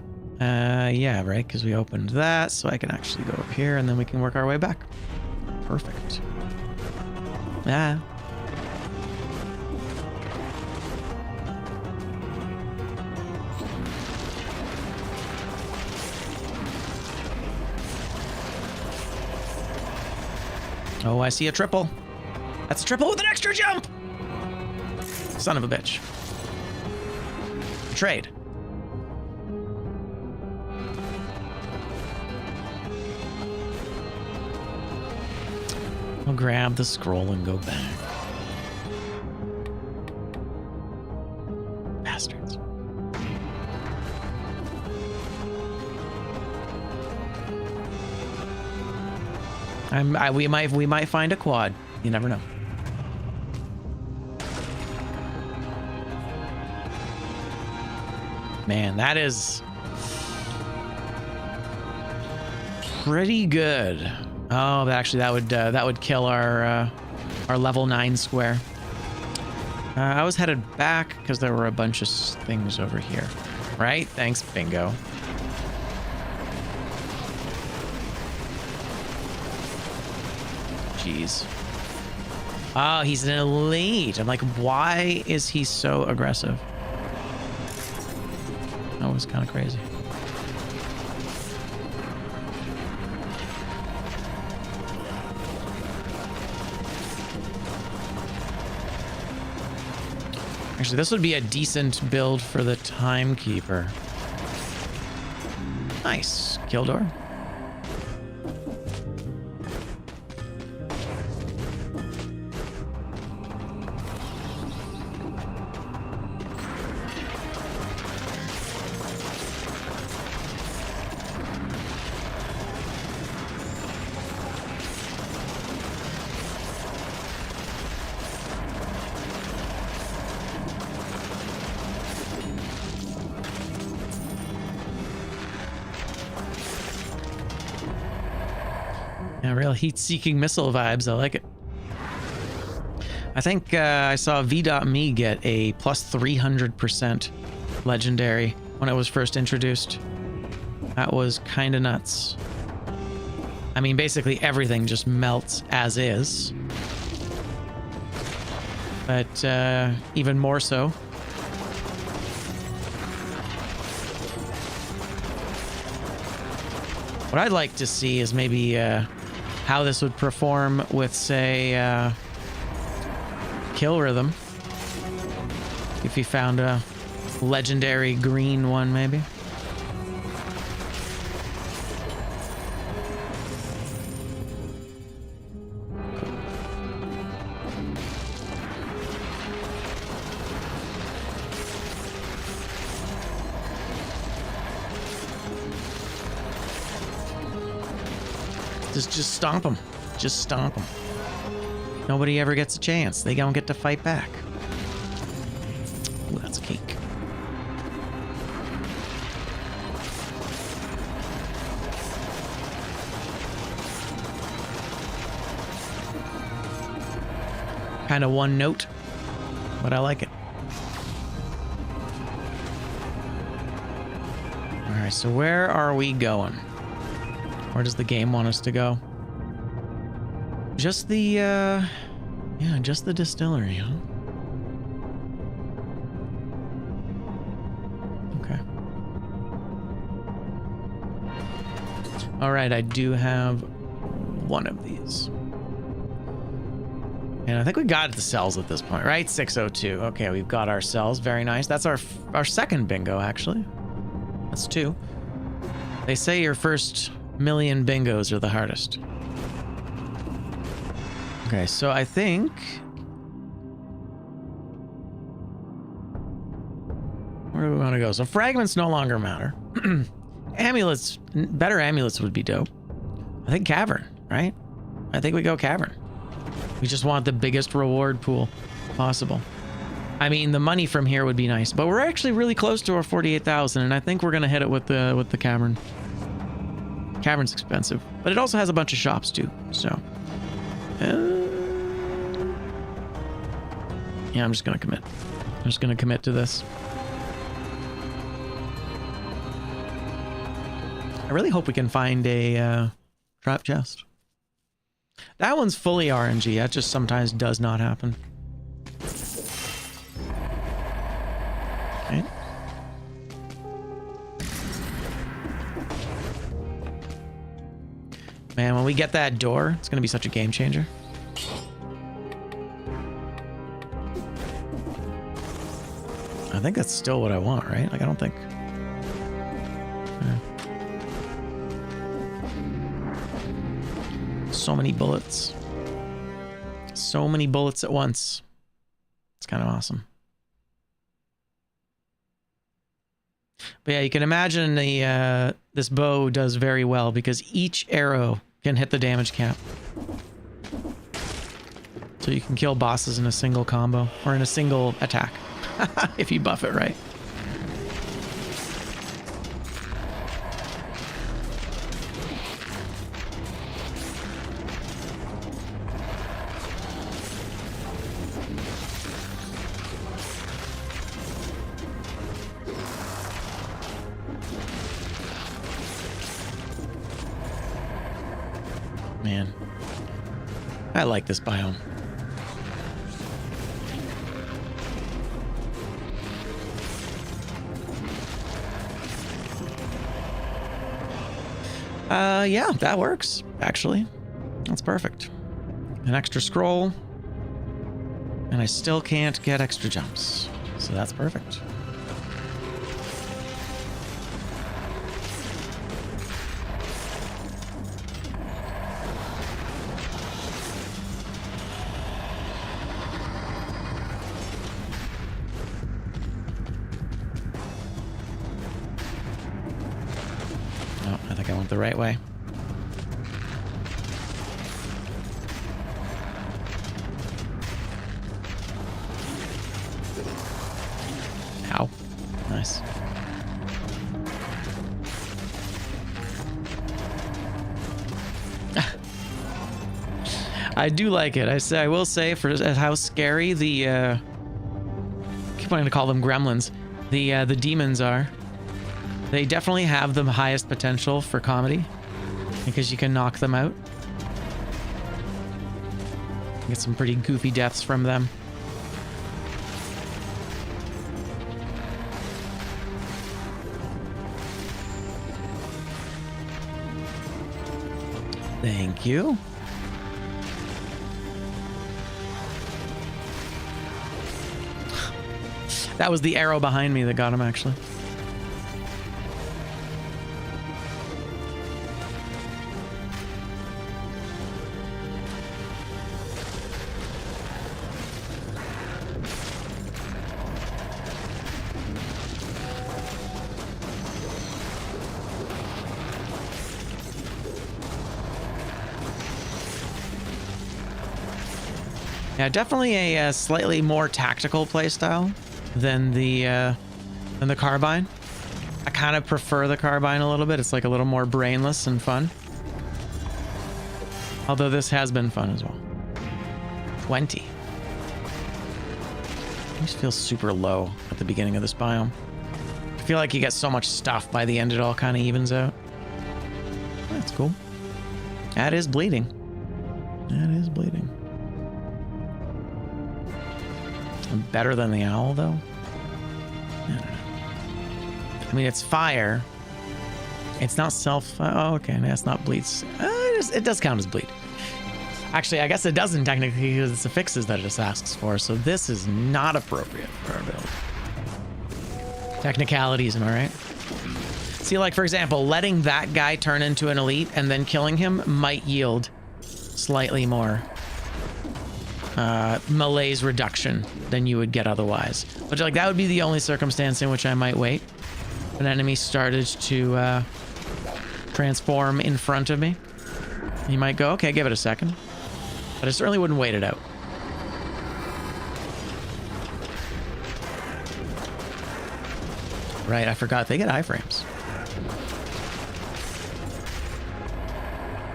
Yeah, right, because we opened that, so I can actually go up here, and then we can work our way back. Perfect. Yeah. Oh, I see a triple. That's a triple with an extra jump! Son of a bitch. Trade. I'll grab the scroll and go back. Bastards. We might find a quad. You never know. Man, that is pretty good. Oh, but actually, that would kill our level 9 square. I was headed back because there were a bunch of things over here, right? Thanks, bingo. Jeez. Oh, he's an elite. I'm like, why is he so aggressive? That was kind of crazy. Actually, this would be a decent build for the timekeeper. Nice. Kill door. Yeah, real heat-seeking missile vibes. I like it. I think I saw V.me get a plus 300% legendary when it was first introduced. That was kind of nuts. I mean, basically everything just melts as is. But even more so. What I'd like to see is maybe how this would perform with, say, kill rhythm. If he found a legendary green one, maybe. Just stomp them. Just stomp them. Nobody ever gets a chance. They don't get to fight back. Ooh, that's a cake. Kind of one note, but I like it. All right, so where are we going? Where does the game want us to go? Just the, yeah, just the distillery, huh? Okay. All right, I do have one of these. And I think we got the cells at this point, right? 602. Okay, we've got our cells. Very nice. That's our second bingo, actually. That's 2. They say your first million bingos are the hardest. Okay, so I think... where do we want to go? So fragments no longer matter. Amulets, better amulets would be dope. I think cavern, right? I think we go cavern. We just want the biggest reward pool possible. I mean, the money from here would be nice, but we're actually really close to our 48,000, and I think we're gonna hit it with the cavern. Cavern's expensive, but it also has a bunch of shops too, so. Yeah, I'm just gonna commit. I'm just gonna commit to this. I really hope we can find a trap chest. That one's fully RNG. That just sometimes does not happen. Okay. Man, when we get that door, it's gonna be such a game changer. I think that's still what I want, right? Like, I don't think... yeah. So many bullets. So many bullets at once. It's kind of awesome. But yeah, you can imagine the this bow does very well because each arrow can hit the damage cap. So you can kill bosses in a single combo or in a single attack if you buff it right. Man, I like this biome. Yeah, that works, actually. That's perfect. An extra scroll, and I still can't get extra jumps, so that's perfect. The right way. Ow. Nice. I do like it. I will say for how scary the I keep wanting to call them gremlins. The demons are. They definitely have the highest potential for comedy because you can knock them out. Get some pretty goofy deaths from them. Thank you. That was the arrow behind me that got him, actually. Yeah, definitely a slightly more tactical playstyle than the carbine. I kind of prefer the carbine a little bit. It's like a little more brainless and fun. Although this has been fun as well. 20. I just feel super low at the beginning of this biome. I feel like you get so much stuff by the end it all kind of evens out. That's cool. That is bleeding. That is bleeding. Better than the owl, though? I don't know. I mean, it's fire. It's not self... Oh, okay. That's not bleeds. It does count as bleed. Actually, I guess it doesn't technically because it's the fixes that it just asks for, so this is not appropriate for our build. Technicalities, am I right? See, like, for example, letting that guy turn into an elite and then killing him might yield slightly more malaise reduction than you would get otherwise. But like that would be the only circumstance in which I might wait. An enemy started to transform in front of me. You might go, okay, give it a second. But I certainly wouldn't wait it out. Right, I forgot they get iframes.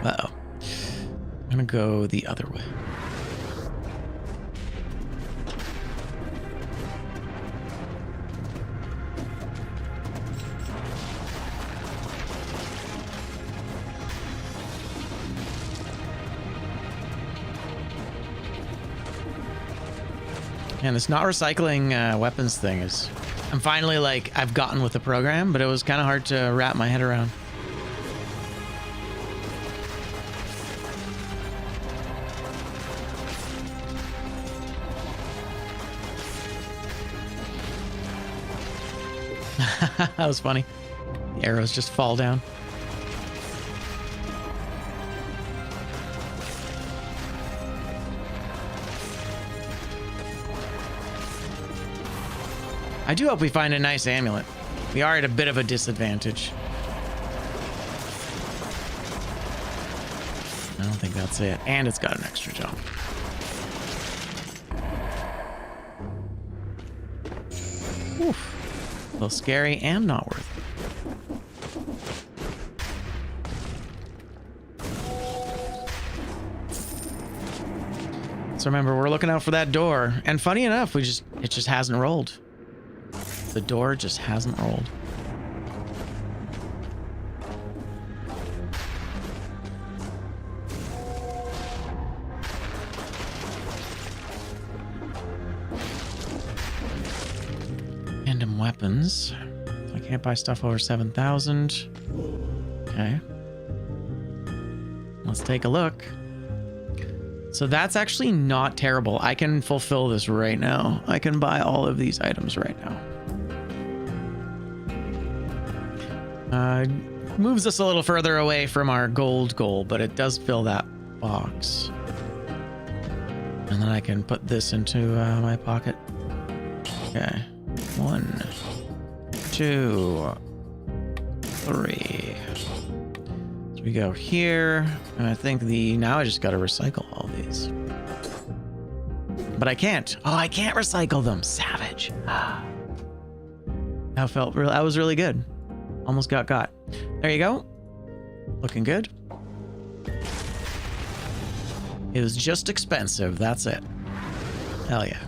Uh-oh. I'm gonna go the other way. And this not recycling weapons thing is... I'm finally like, I've gotten with the program, but it was kind of hard to wrap my head around. That was funny. The arrows just fall down. I do hope we find a nice amulet. We are at a bit of a disadvantage. I don't think that's it. And it's got an extra jump. Oof. A little scary and not worth it. So remember, we're looking out for that door. And funny enough, it just hasn't rolled. The door just hasn't rolled. Random weapons. I can't buy stuff over 7,000. Okay. Let's take a look. So that's actually not terrible. I can fulfill this right now. I can buy all of these items right now. Moves us a little further away from our gold goal, but it does fill that box. And then I can put this into my pocket. Okay. 1, 2, 3. So we go here. And I think now I just got to recycle all these. But I can't. Oh, I can't recycle them. Savage. That was really good. Almost got. There you go. Looking good. It was just expensive. That's it. Hell yeah.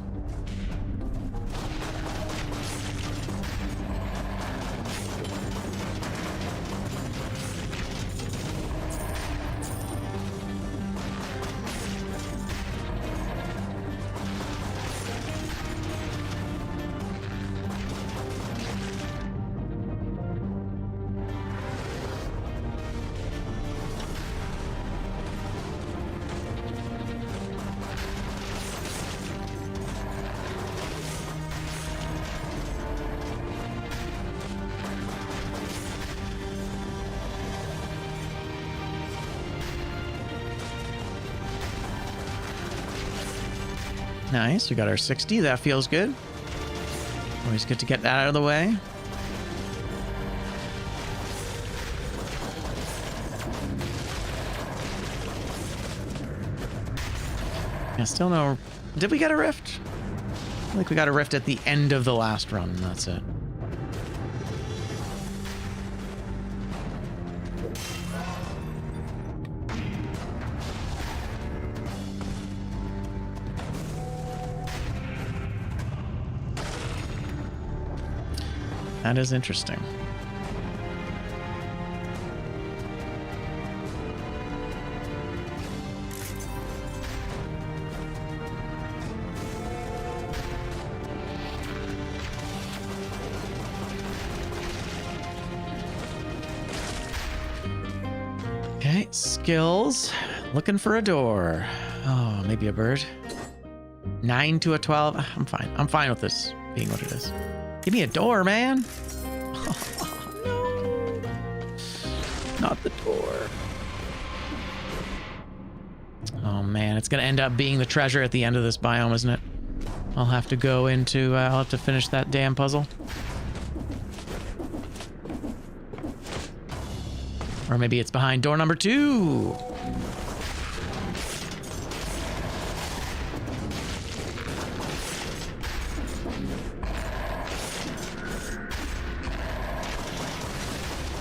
Nice. We got our 60. That feels good. Always good to get that out of the way. Yeah, still no... Did we get a rift? I think we got a rift at the end of the last run. That's it. That is interesting. Okay, skills. Looking for a door. Oh, maybe a bird. 9 to a 12. I'm fine. I'm fine with this being what it is. Give me a door, man. Oh, no. Not the door. Oh, man. It's going to end up being the treasure at the end of this biome, isn't it? I'll have to go into... I'll have to finish that damn puzzle. Or maybe it's behind door number 2.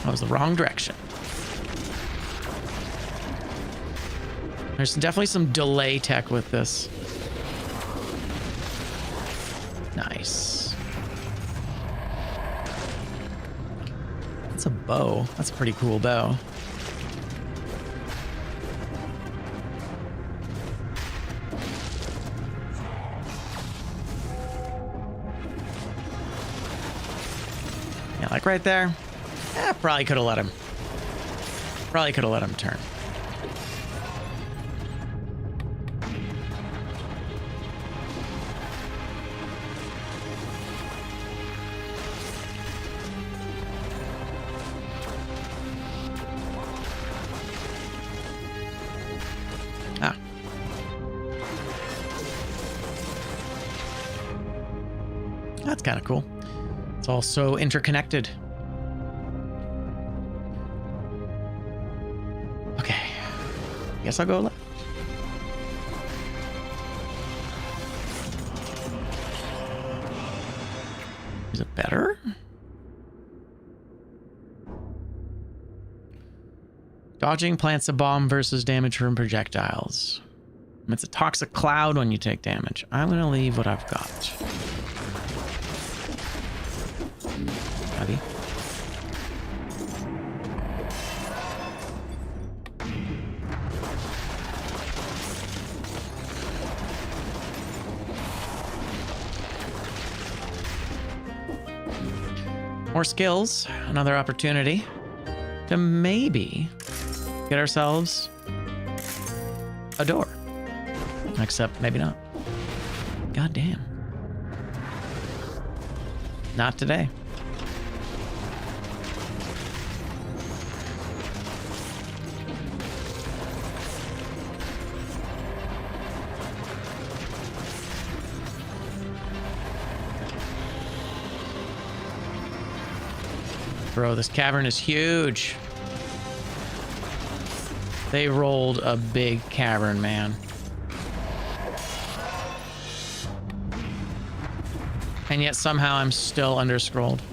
That was the wrong direction. There's definitely some delay tech with this. Nice. That's a bow. That's a pretty cool bow. Yeah, like right there. Probably could have let him. Probably could have let him turn. Ah. That's kind of cool. It's all so interconnected. Guess I'll go left. Is it better? Dodging plants a bomb versus damage from projectiles. It's a toxic cloud when you take damage. I'm gonna leave what I've got. Abby. More skills, another opportunity to maybe get ourselves a door. Except maybe not. God damn. Not today. Bro, this cavern is huge. They rolled a big cavern, man. And yet somehow I'm still under-scrolled.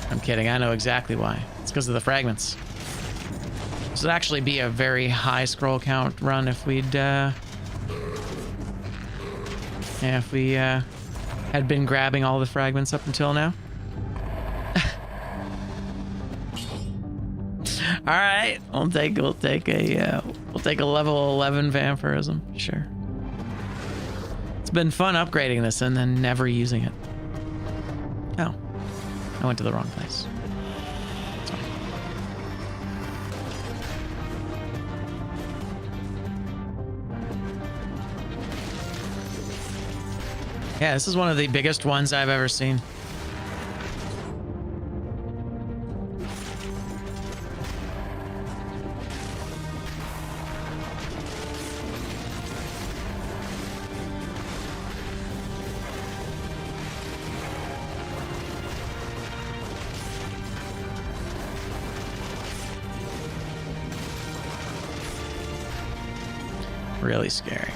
I'm kidding, I know exactly why. It's because of the fragments. This would actually be a very high scroll count run if we'd, had been grabbing all the fragments up until now. All right, we'll take a level 11 vampirism, sure. It's been fun upgrading this and then never using it. Oh, I went to the wrong place. Sorry. Yeah, this is one of the biggest ones I've ever seen. Really scary.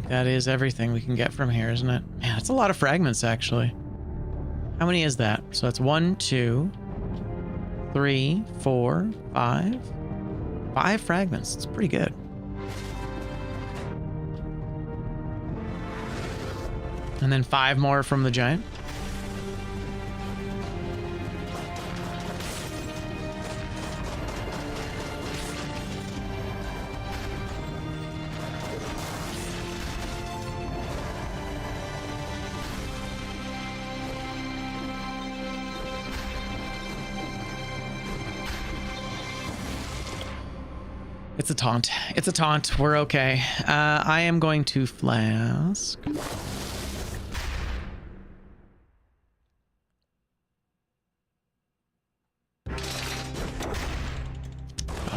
That is everything we can get from here, isn't it? Man, it's a lot of fragments, actually. How many is that? So that's 1, 2, 3, 4, 5. 5 fragments. It's pretty good. And then 5 more from the giant. It's a taunt. It's a taunt. We're okay. I am going to flask. Got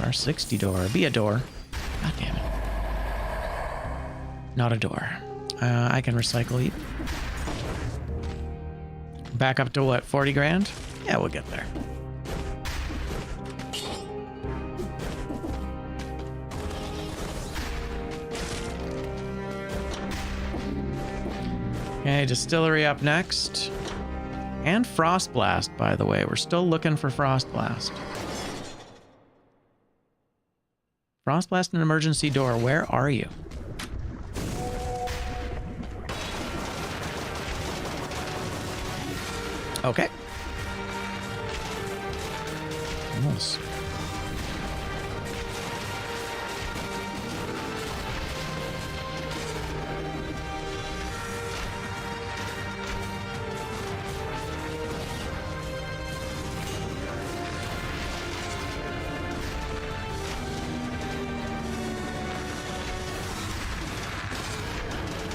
our 60 door. Be a door. God damn it. Not a door. I can recycle you. Back up to what? 40 grand? Yeah, we'll get there. Okay, distillery up next. And Frost Blast, by the way. We're still looking for Frost Blast. Frost Blast and emergency door. Where are you? Okay. Almost.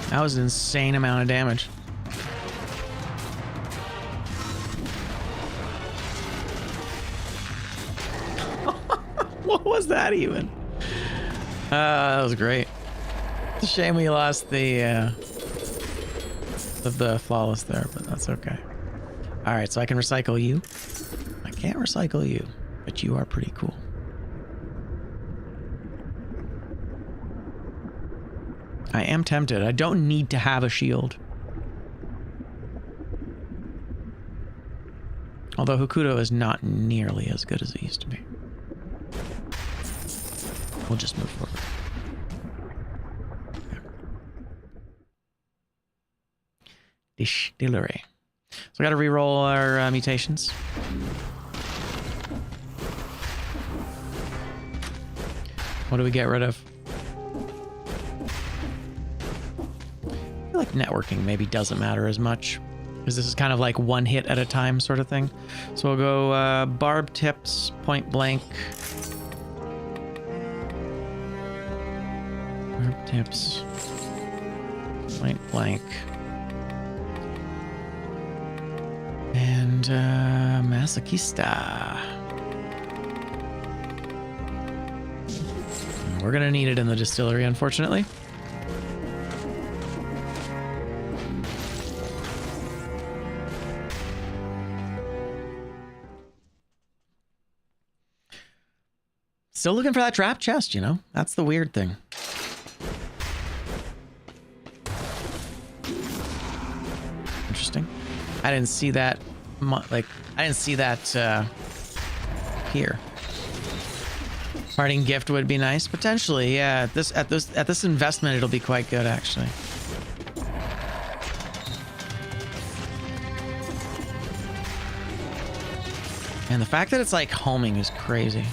That was an insane amount of damage. What was that even? That was great. It's a shame we lost the flawless there, but that's okay. All right, so I can recycle you. I can't recycle you, but you are pretty cool. I am tempted. I don't need to have a shield. Although Hokuto is not nearly as good as it used to be. We'll just move forward. Okay. Distillery. So I gotta re-roll our mutations. What do we get rid of? I feel like networking maybe doesn't matter as much, because this is kind of like one hit at a time sort of thing. So we'll go barb tips, point blank. Barb tips, point blank. And Masochista. We're gonna need it in the distillery, unfortunately. Still looking for that trap chest, you know? That's the weird thing. Interesting. I didn't see that, I didn't see that here. Parting gift would be nice, potentially. Yeah, at this investment, it'll be quite good, actually. And the fact that it's like homing is crazy.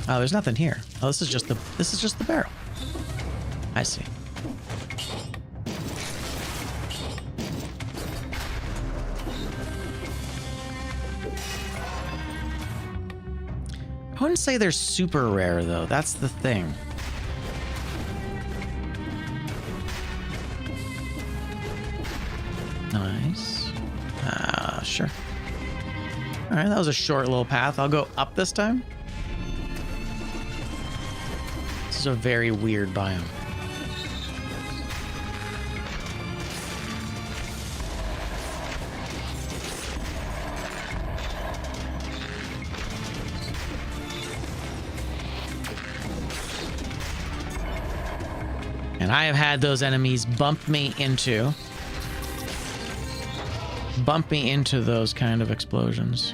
Oh, there's nothing here. Oh, this is just the barrel. I see. I wouldn't say they're super rare, though. That's the thing. Nice. Sure. All right, that was a short little path. I'll go up this time. This is a very weird biome. And I have had those enemies bump me into those kind of explosions.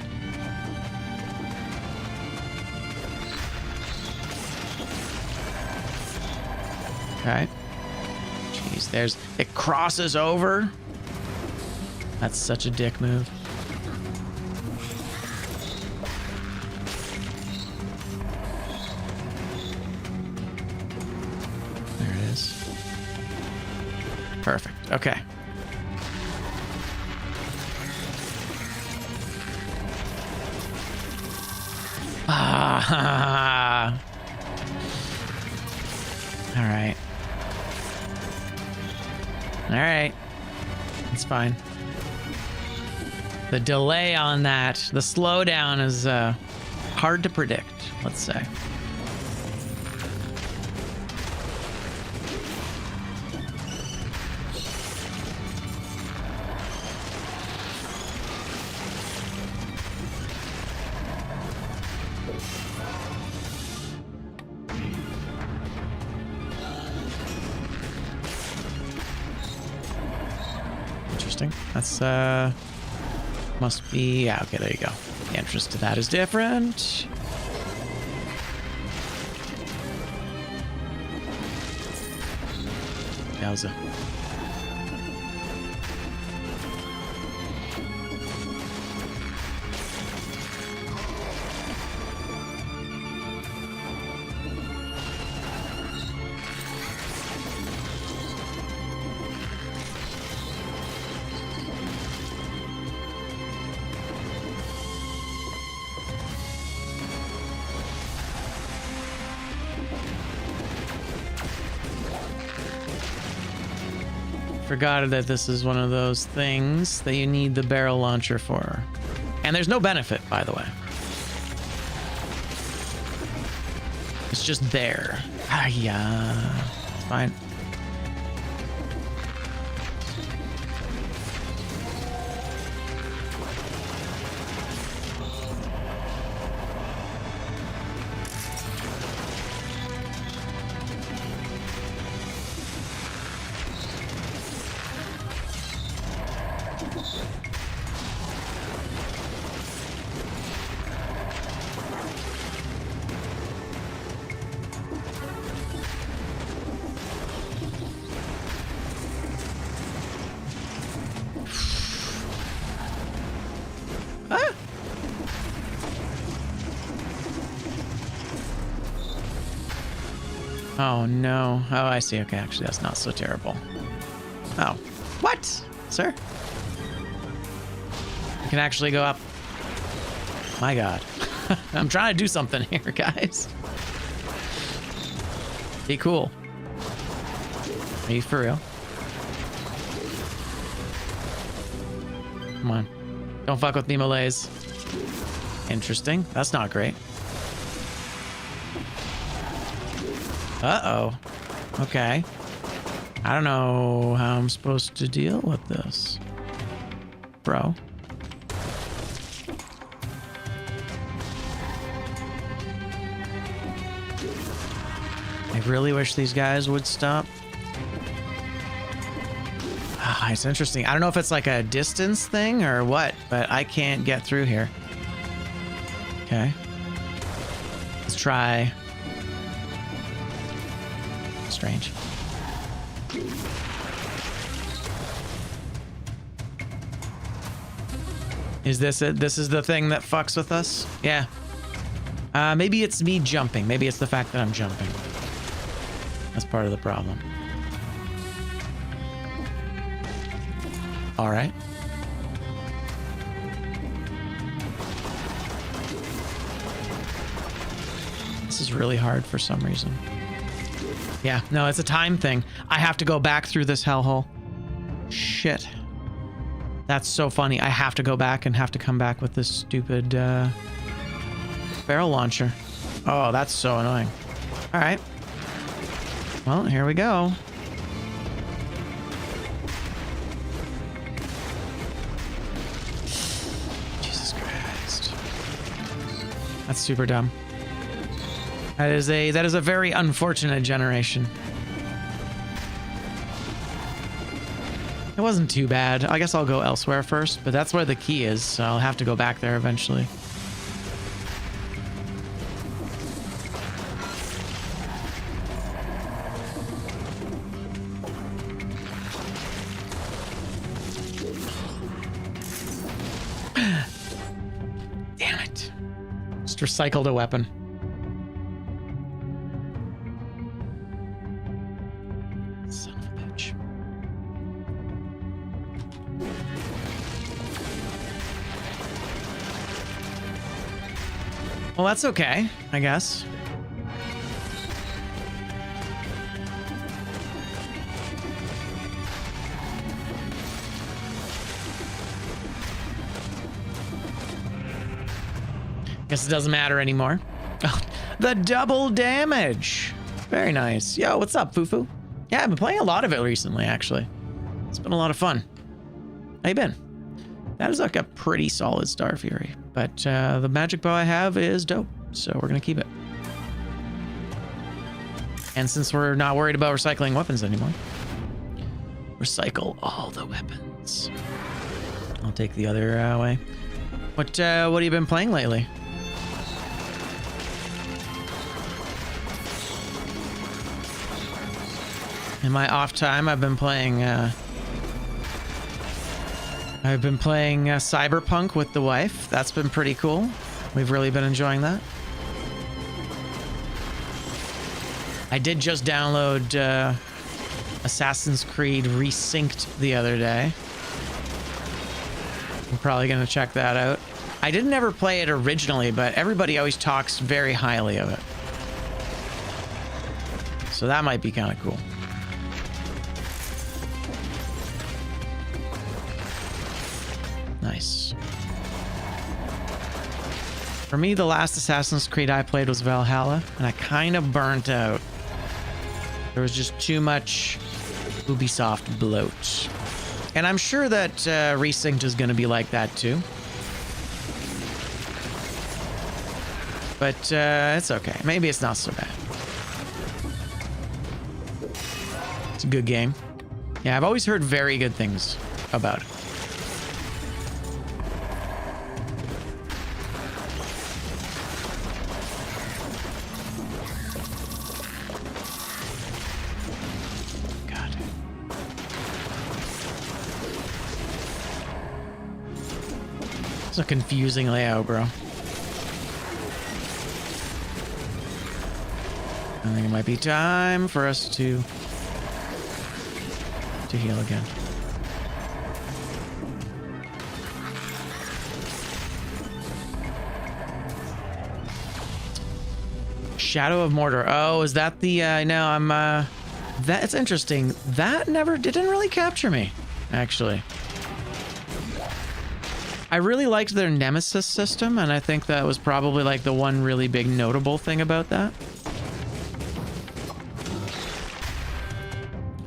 Okay. Jeez, it crosses over. That's such a dick move. There it is. Perfect. Okay. Ah. All right. All right. It's fine. The delay on that, the slowdown is hard to predict, let's say. Interesting. That's must be, yeah, okay, there you go. The entrance to that is different. Yowza. Forgot that this is one of those things that you need the barrel launcher for. And there's no benefit, by the way. It's just there. Ah, yeah. It's fine. Oh no. Oh, I see. Okay, actually, that's not so terrible. Oh. What? Sir? You can actually go up. My god. I'm trying to do something here, guys. Be cool. Are you for real? Come on. Don't fuck with me, Malays. Interesting. That's not great. Uh-oh. Okay. I don't know how I'm supposed to deal with this. Bro. I really wish these guys would stop. Ah, it's interesting. I don't know if it's like a distance thing or what, but I can't get through here. Okay. Let's try. Strange. Is this it? This is the thing that fucks with us? Yeah. Maybe it's me jumping. Maybe it's the fact that I'm jumping. That's part of the problem. All right. This is really hard for some reason. Yeah, no, it's a time thing. I have to go back through this hellhole. Shit. That's so funny. I have to go back and have to come back with this stupid barrel launcher. Oh, that's so annoying. All right. Well, here we go. Jesus Christ. That's super dumb. That is a very unfortunate generation. It wasn't too bad. I guess I'll go elsewhere first, but that's where the key is, so I'll have to go back there eventually. Damn it. Just recycled a weapon. Son of a bitch. Well, that's okay, I guess. Guess it doesn't matter anymore. Oh, the double damage. Very nice. Yo, what's up, Fufu? Yeah, I've been playing a lot of it recently, actually. It's been a lot of fun. How you been? That is like a pretty solid Star Fury, but the magic bow I have is dope, so we're gonna keep it. And since we're not worried about recycling weapons anymore, recycle all the weapons. I'll take the other way. What have you been playing lately? In my off time, I've been playing Cyberpunk with the wife. That's been pretty cool. We've really been enjoying that. I did just download Assassin's Creed Resynced the other day. I'm probably gonna check that out. I didn't ever play it originally, but everybody always talks very highly of it. So that might be kind of cool. Nice. For me, the last Assassin's Creed I played was Valhalla, and I kind of burnt out. There was just too much Ubisoft bloat. And I'm sure that Resynced is going to be like that too. But it's okay. Maybe it's not so bad. It's a good game. Yeah, I've always heard very good things about it. It's a confusing layout, bro. I think it might be time for us to heal again. Shadow of Mordor. Oh, is that the no, I'm that's interesting. That didn't really capture me, actually. I really liked their Nemesis system, and I think that was probably like the one really big notable thing about that.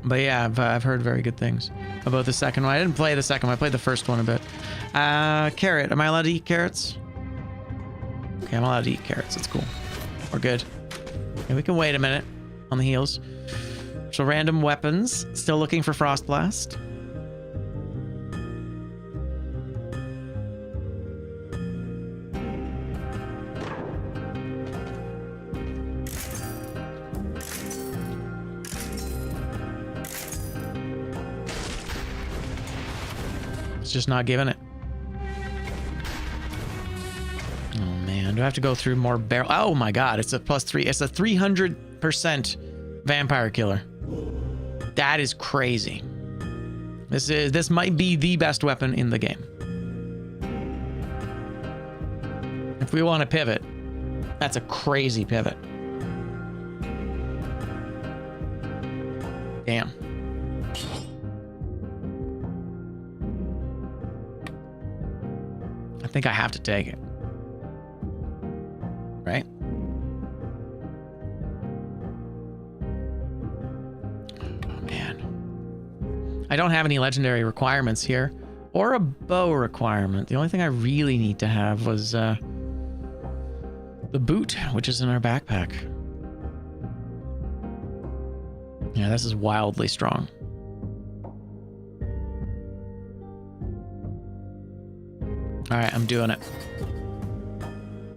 But yeah, I've heard very good things about the second one. I didn't play the second one. I played the first one a bit. Carrot. Am I allowed to eat carrots? Okay, I'm allowed to eat carrots. It's cool. We're good. Okay, we can wait a minute on the heals. So random weapons. Still looking for Frost Blast. It's just not giving it. Oh man, do I have to go through more barrel? Oh my god, it's a +3. It's a 300% vampire killer. That is crazy. This might be the best weapon in the game. If we want to pivot, that's a crazy pivot. Damn. I think I have to take it. Right? Oh, man. I don't have any legendary requirements here. Or a bow requirement. The only thing I really need to have was the boot, which is in our backpack. Yeah, this is wildly strong. All right, I'm doing it.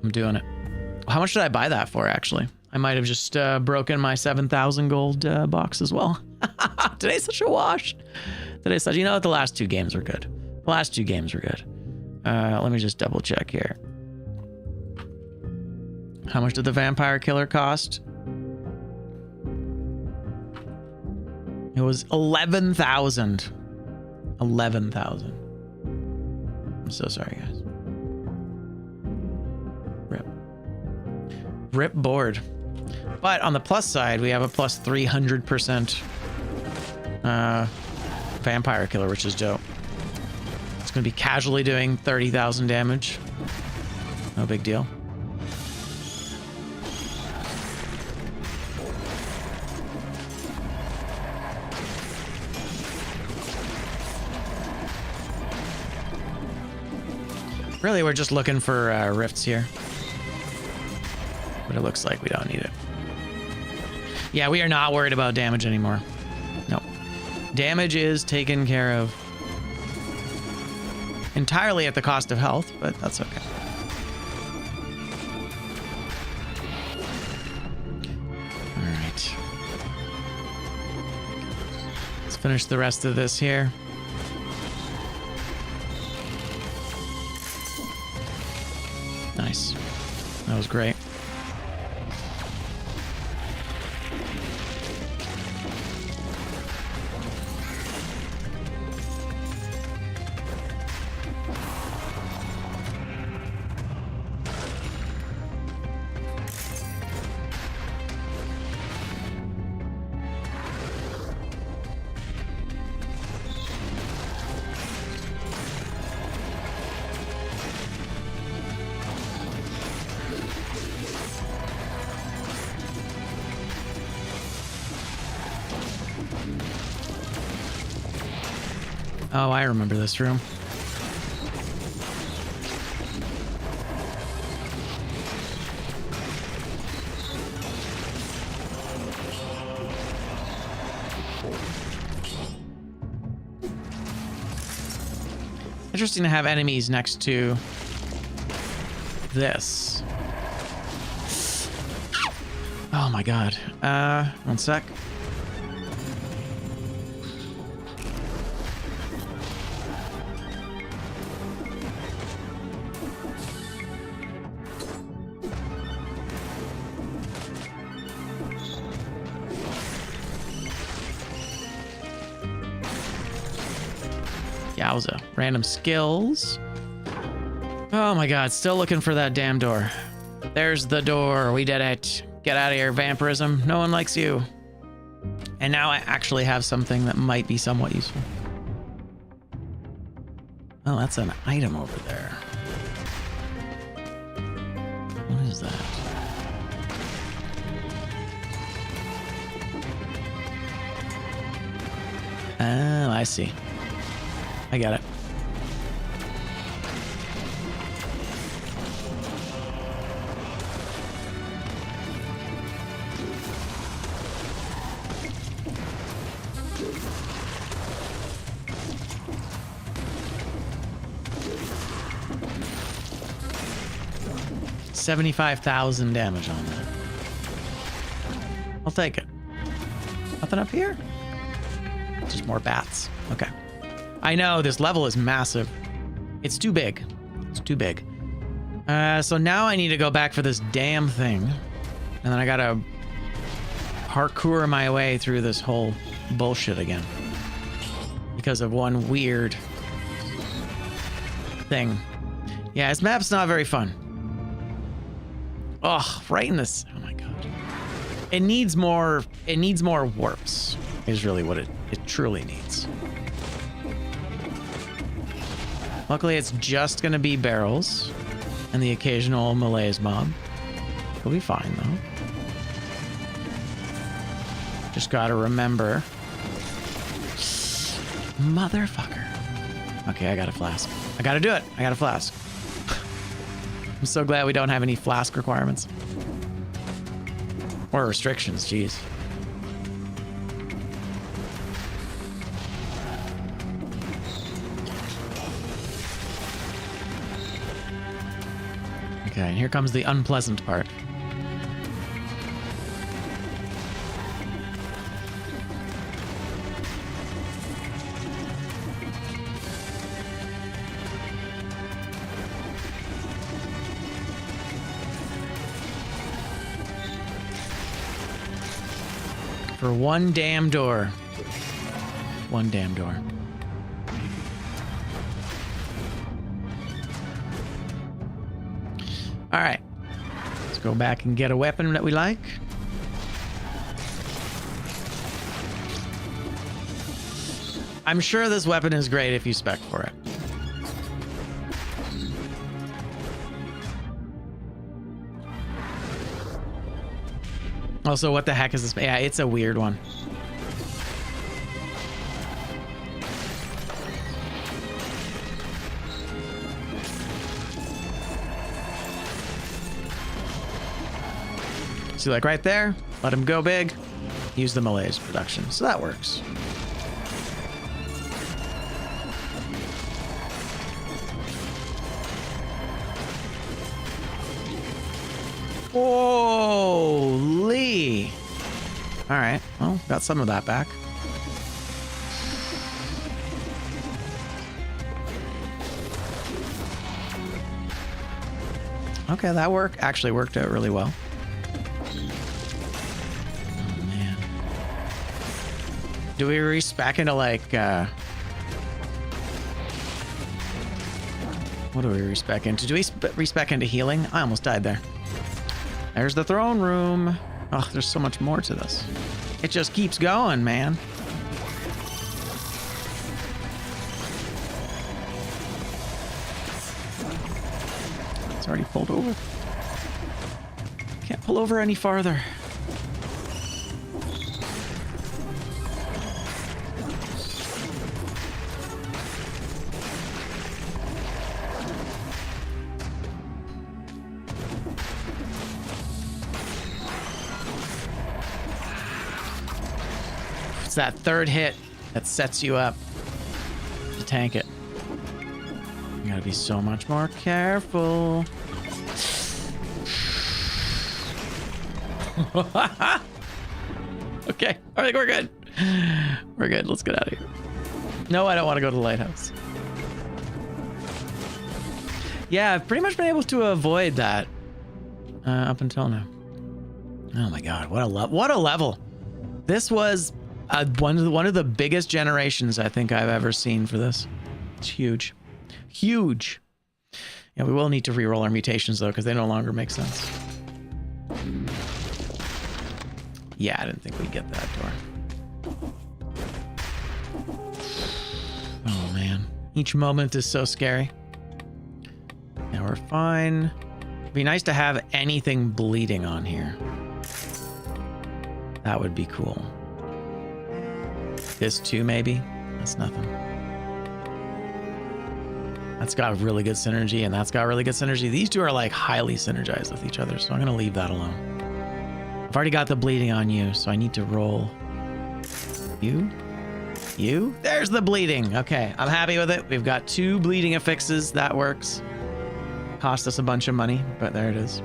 I'm doing it. How much did I buy that for, actually? I might have just broken my 7,000 gold box as well. Today's such a wash. Today's such... You know what? The last two games were good. The last two games were good. Let me just double check here. How much did the vampire killer cost? It was 11,000. 11,000. I'm so sorry, guys. Rip. Rip board. But on the plus side, we have a plus 300% vampire killer, which is dope. It's going to be casually doing 30,000 damage. No big deal. Really, we're just looking for rifts here. But it looks like we don't need it. Yeah, we are not worried about damage anymore. Nope. Damage is taken care of. Entirely at the cost of health, but that's okay. All right. Let's finish the rest of this here. Nice. That was great. Oh, I remember this room. Interesting to have enemies next to this. Oh my god. One sec. Yowza. Random skills. Oh my god, still looking for that damn door. There's the door. We did it. Get out of here, vampirism. No one likes you. And now I actually have something that might be somewhat useful. Oh, that's an item over there. What is that? Oh, I see. I got it. $75,000 damage on that. I'll take it. Nothing up here? Just more bats. Okay. I know this level is massive. It's too big. It's too big. So now I need to go back for this damn thing. And then I gotta parkour my way through this whole bullshit again. Because of one weird thing. Yeah, this map's not very fun. Oh, right in this. Oh my god. It needs more warps. is really what it truly needs. Luckily, it's just going to be barrels and the occasional Malaise mob. We'll be fine, though. Just got to remember. Motherfucker. Okay, I got a flask. I got to do it. I got a flask. I'm so glad we don't have any flask requirements. Or restrictions, jeez. Okay, and here comes the unpleasant part. For one damn door. One damn door. All right. Let's go back and get a weapon that we like. I'm sure this weapon is great if you spec for it. Also, what the heck is this? Yeah, it's a weird one. See, like right there, let him go big, use the Malaise production. So that works. Holy. All right, well, got some of that back. Okay, that actually worked out really well. Oh, man. Do we respec into like, what do we respec into? Do we respec into healing? I almost died there. There's the throne room. Oh, there's so much more to this. It just keeps going, man. It's already pulled over. Can't pull over any farther. It's that third hit that sets you up to tank it. You gotta be so much more careful. Okay, I think we're good. We're good. Let's get out of here. No, I don't want to go to the lighthouse. Yeah, I've pretty much been able to avoid that up until now. Oh my god, what a level! This was one of the biggest generations I think I've ever seen for this. It's huge, huge. Yeah, we will need to re-roll our mutations though, because they no longer make sense. Yeah, I didn't think we'd get that door. Oh man, each moment is so scary. Now we're fine. It'd be nice to have anything bleeding on here. That would be cool. This too, maybe? That's nothing. That's got really good synergy, and that's got really good synergy. These two are like highly synergized with each other, so I'm gonna leave that alone. I've already got the bleeding on you, so I need to roll you. You? There's the bleeding. Okay, I'm happy with it. We've got 2 bleeding affixes. That works. Cost us a bunch of money, but there it is.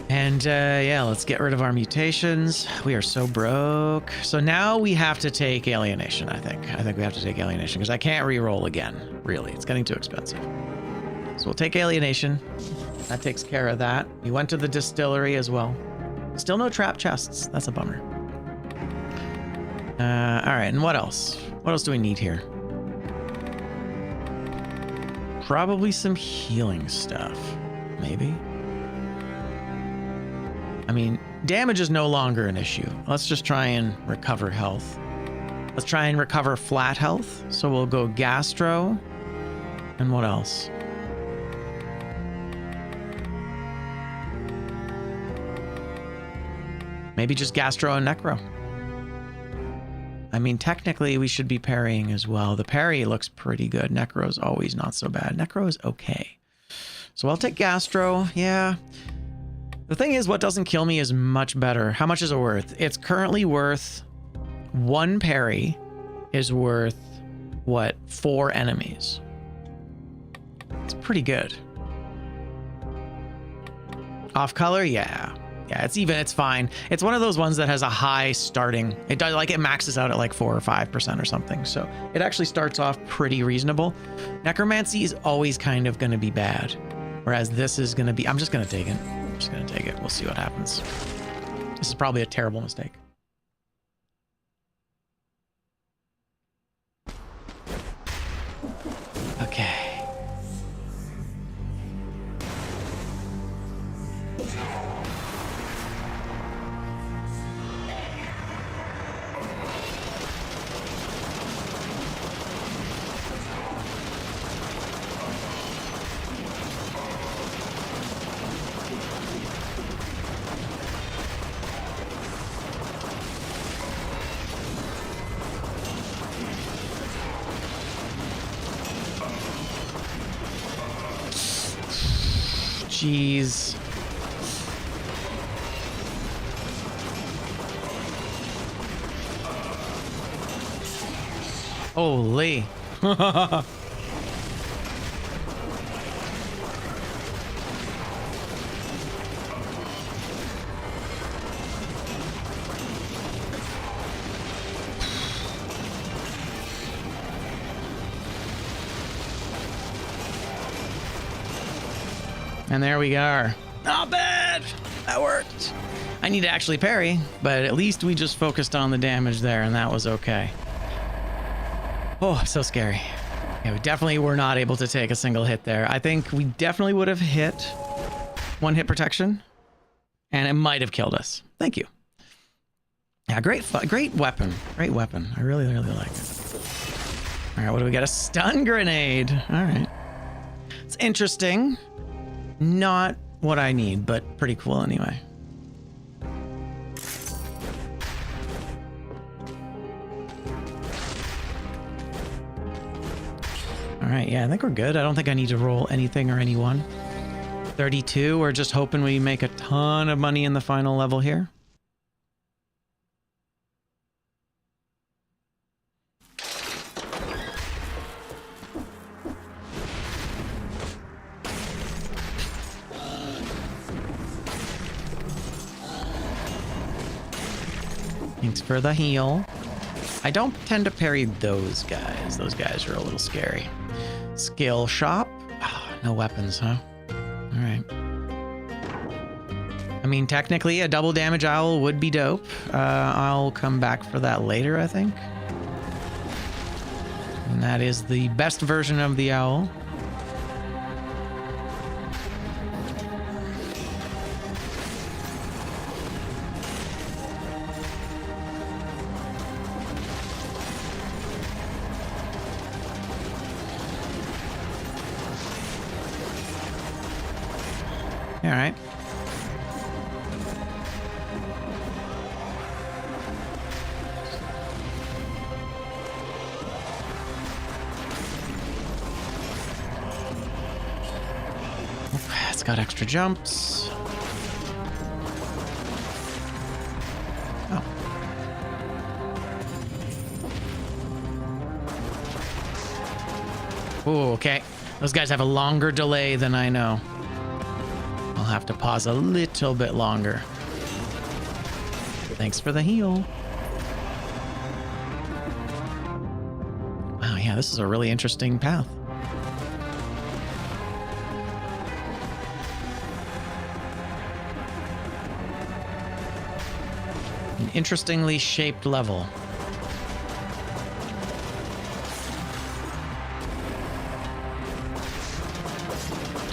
And yeah, let's get rid of our mutations. We are so broke. So now we have to take alienation, I think. I think we have to take alienation because I can't re-roll again, really. It's getting too expensive. So we'll take alienation. That takes care of that. We went to the distillery as well. Still no trap chests. That's a bummer. All right, and what else? What else do we need here? Probably some healing stuff, maybe. I mean, damage is no longer an issue. Let's just try and recover health. Let's try and recover flat health. So we'll go gastro. And what else? Maybe just gastro and necro. I mean, technically we should be parrying as well. The parry looks pretty good. Necro's always not so bad. Necro is okay. So I'll take gastro. Yeah. The thing is, what doesn't kill me is much better. How much is it worth? It's currently worth 1 parry is worth, what, 4 enemies. It's pretty good. Off color? Yeah. Yeah, it's even, it's fine. It's one of those ones that has a high starting. It does, like, it maxes out at like 4 or 5% or something. So it actually starts off pretty reasonable. Necromancy is always kind of going to be bad. Whereas this is going to be, I'm just going to take it. I'm just going to take it. We'll see what happens. This is probably a terrible mistake. Okay. Jeez. Holy. And there we are. Not bad. That worked. I need to actually parry, but at least we just focused on the damage there, and that was okay. Oh, so scary. Yeah, we definitely were not able to take a single hit there. I think we definitely would have hit 1 hit protection, and it might have killed us. Thank you. Yeah, great weapon. Great weapon. I really, really like it. All right, what do we got? A stun grenade. All right. It's interesting. Not what I need, but pretty cool anyway. All right, yeah, I think we're good. I don't think I need to roll anything or anyone. 32, we're just hoping we make a ton of money in the final level here. Thanks for the heal. I don't tend to parry those guys. Those guys are a little scary. Skill shop. Oh, no weapons, huh? All right. I mean, technically, a double damage owl would be dope. I'll come back for that later, I think. And that is the best version of the owl. All right. It's got extra jumps. Oh. Ooh, okay. Those guys have a longer delay than I know. I'll have to pause a little bit longer. Thanks for the heal. Wow, yeah, this is a really interesting path. An interestingly shaped level.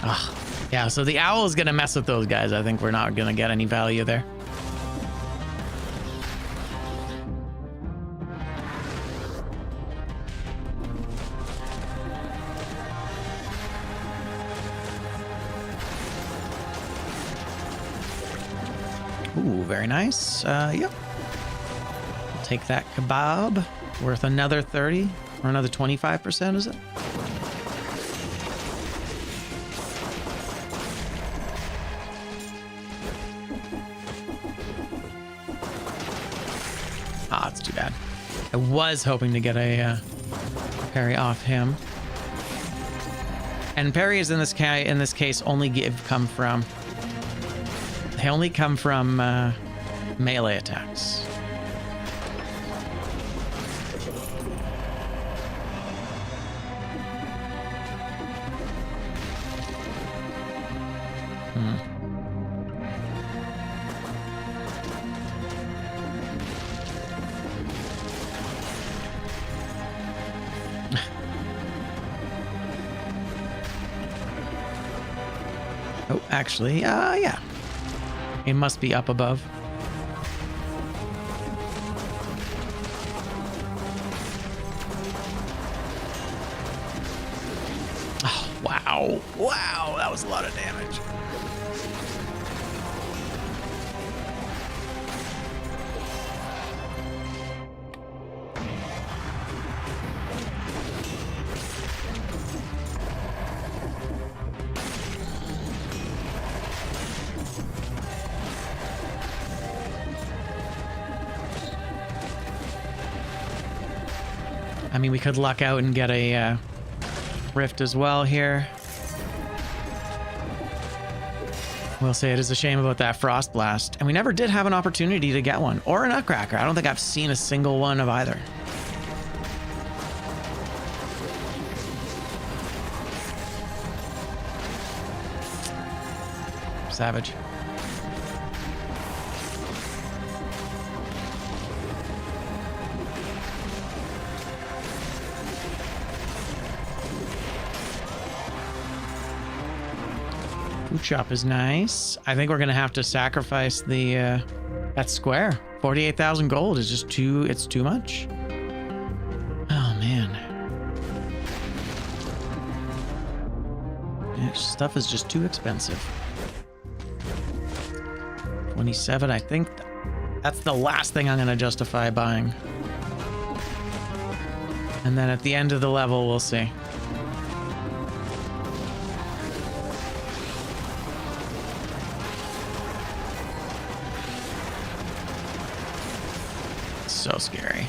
Ah, Yeah, so the owl is gonna mess with those guys. I think we're not gonna get any value there. Ooh, very nice. Yep. I'll take that kebab. Worth another 30 or another 25%, is it? Ah, it's too bad. I was hoping to get a parry off him. And parries in this case only come from melee attacks. Oh, actually, yeah. It must be up above. Oh, wow. Wow, that was a lot of damage. I mean, we could luck out and get a rift as well here. We'll say it is a shame about that frost blast. And we never did have an opportunity to get one. Or a nutcracker. I don't think I've seen a single one of either. Savage. Food shop is nice. I think we're gonna have to sacrifice the that square. 48,000 gold is just it's too much. Oh man. Yeah, stuff is just too expensive. 27, I think that's the last thing I'm gonna justify buying. And then at the end of the level, we'll see. So scary.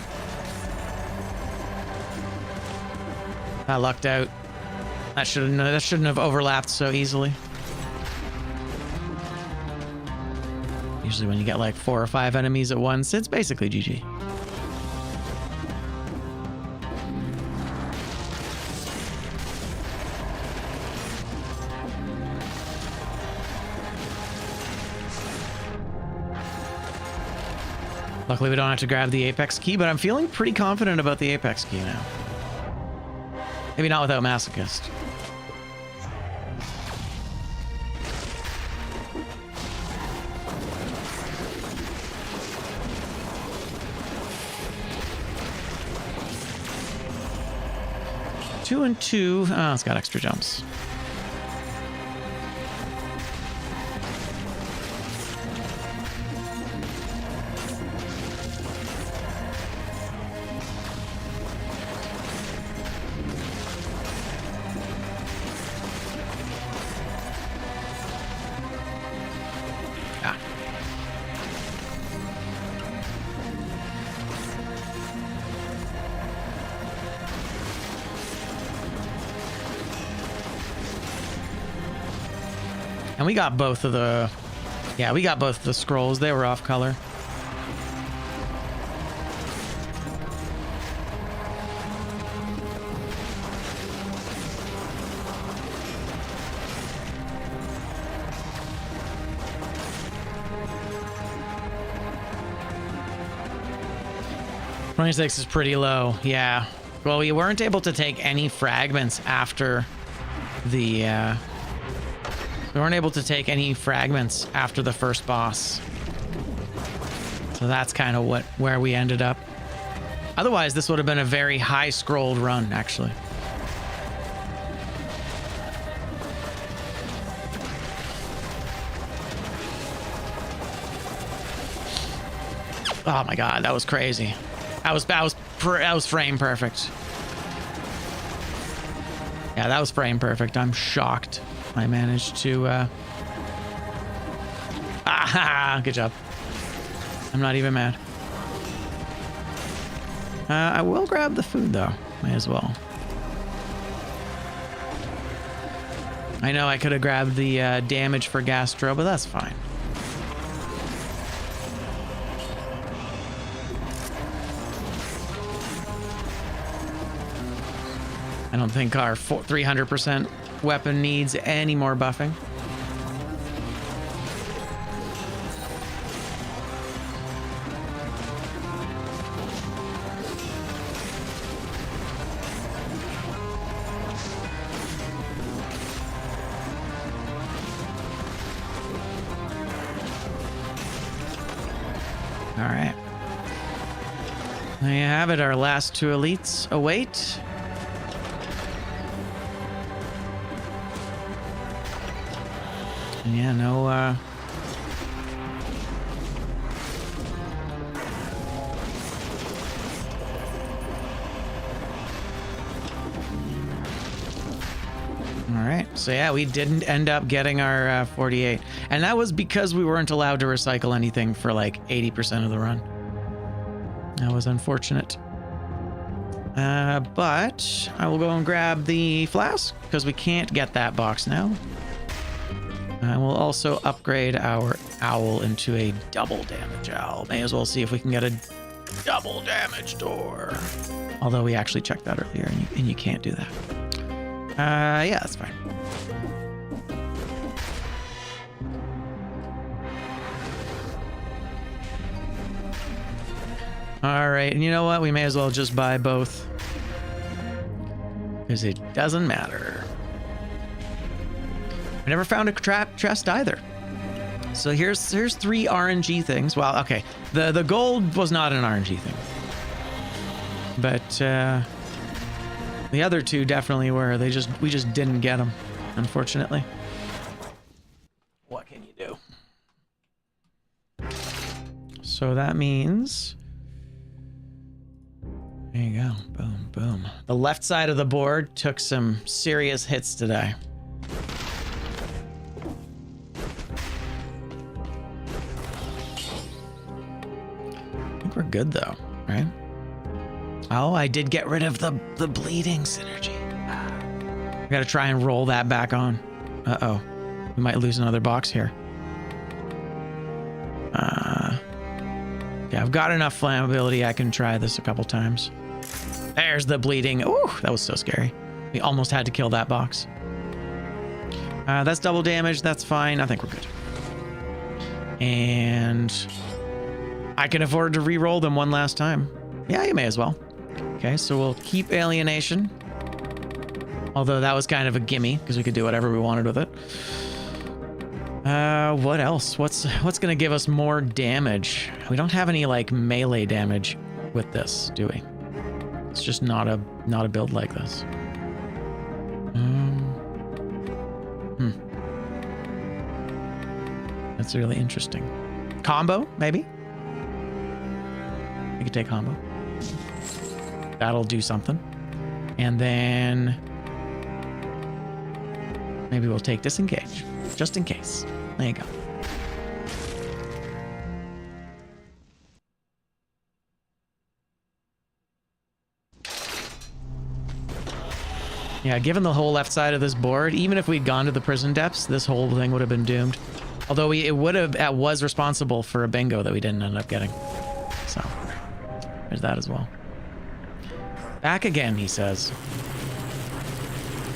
I lucked out. That shouldn't have overlapped so easily. Usually when you get like 4 or 5 enemies at once, it's basically GG. Luckily, we don't have to grab the Apex key, but I'm feeling pretty confident about the Apex key now. Maybe not without Masochist. Two and two. Oh, it's got extra jumps. And we got both of the... Yeah, we got both of the scrolls. They were off color. $26 is pretty low. Yeah. Well, we weren't able to take any fragments after the We weren't able to take any fragments after the first boss. So that's kind of where we ended up. Otherwise, this would have been a very high scrolled run, actually. Oh my god, that was crazy. That was frame perfect. Yeah, that was frame perfect. I'm shocked I managed to good job. I'm not even mad. I will grab the food though. May as well. I know I could have grabbed the damage for gastro, but that's fine. I don't think our 300% weapon needs any more buffing. All right. There you have it. Our last two elites await. Yeah, no, all right, so yeah, we didn't end up getting our 48. And that was because we weren't allowed to recycle anything for like 80% of the run. That was unfortunate. But I will go and grab the flask because we can't get that box now. And we'll also upgrade our owl into a double damage owl. May as well see if we can get a double damage door. Although we actually checked that earlier and you can't do that. Yeah, that's fine. All right, and you know what? We may as well just buy both. Because it doesn't matter. I never found a trap chest either. So here's 3 RNG things. Well, okay. The gold was not an RNG thing. But the other 2 definitely were. We just didn't get them, unfortunately. What can you do? So that means there you go. Boom, boom. The left side of the board took some serious hits today. We're good though, right? Oh, I did get rid of the bleeding synergy. I gotta try and roll that back on. Uh-oh. We might lose another box here. Yeah, I've got enough flammability. I can try this a couple times. There's the bleeding. Ooh, that was so scary. We almost had to kill that box. That's double damage. That's fine. I think we're good. And I can afford to re-roll them one last time. Yeah, you may as well. Okay, so we'll keep alienation. Although that was kind of a gimme because we could do whatever we wanted with it. What else? What's gonna give us more damage? We don't have any like melee damage with this, do we? It's just not a build like this. That's really interesting. Combo, maybe? We could take combo. That'll do something. And then maybe we'll take disengage, just in case. There you go. Yeah, given the whole left side of this board, even if we'd gone to the prison depths, this whole thing would have been doomed. Although it was responsible for a bingo that we didn't end up getting. So there's that as well. Back again, he says.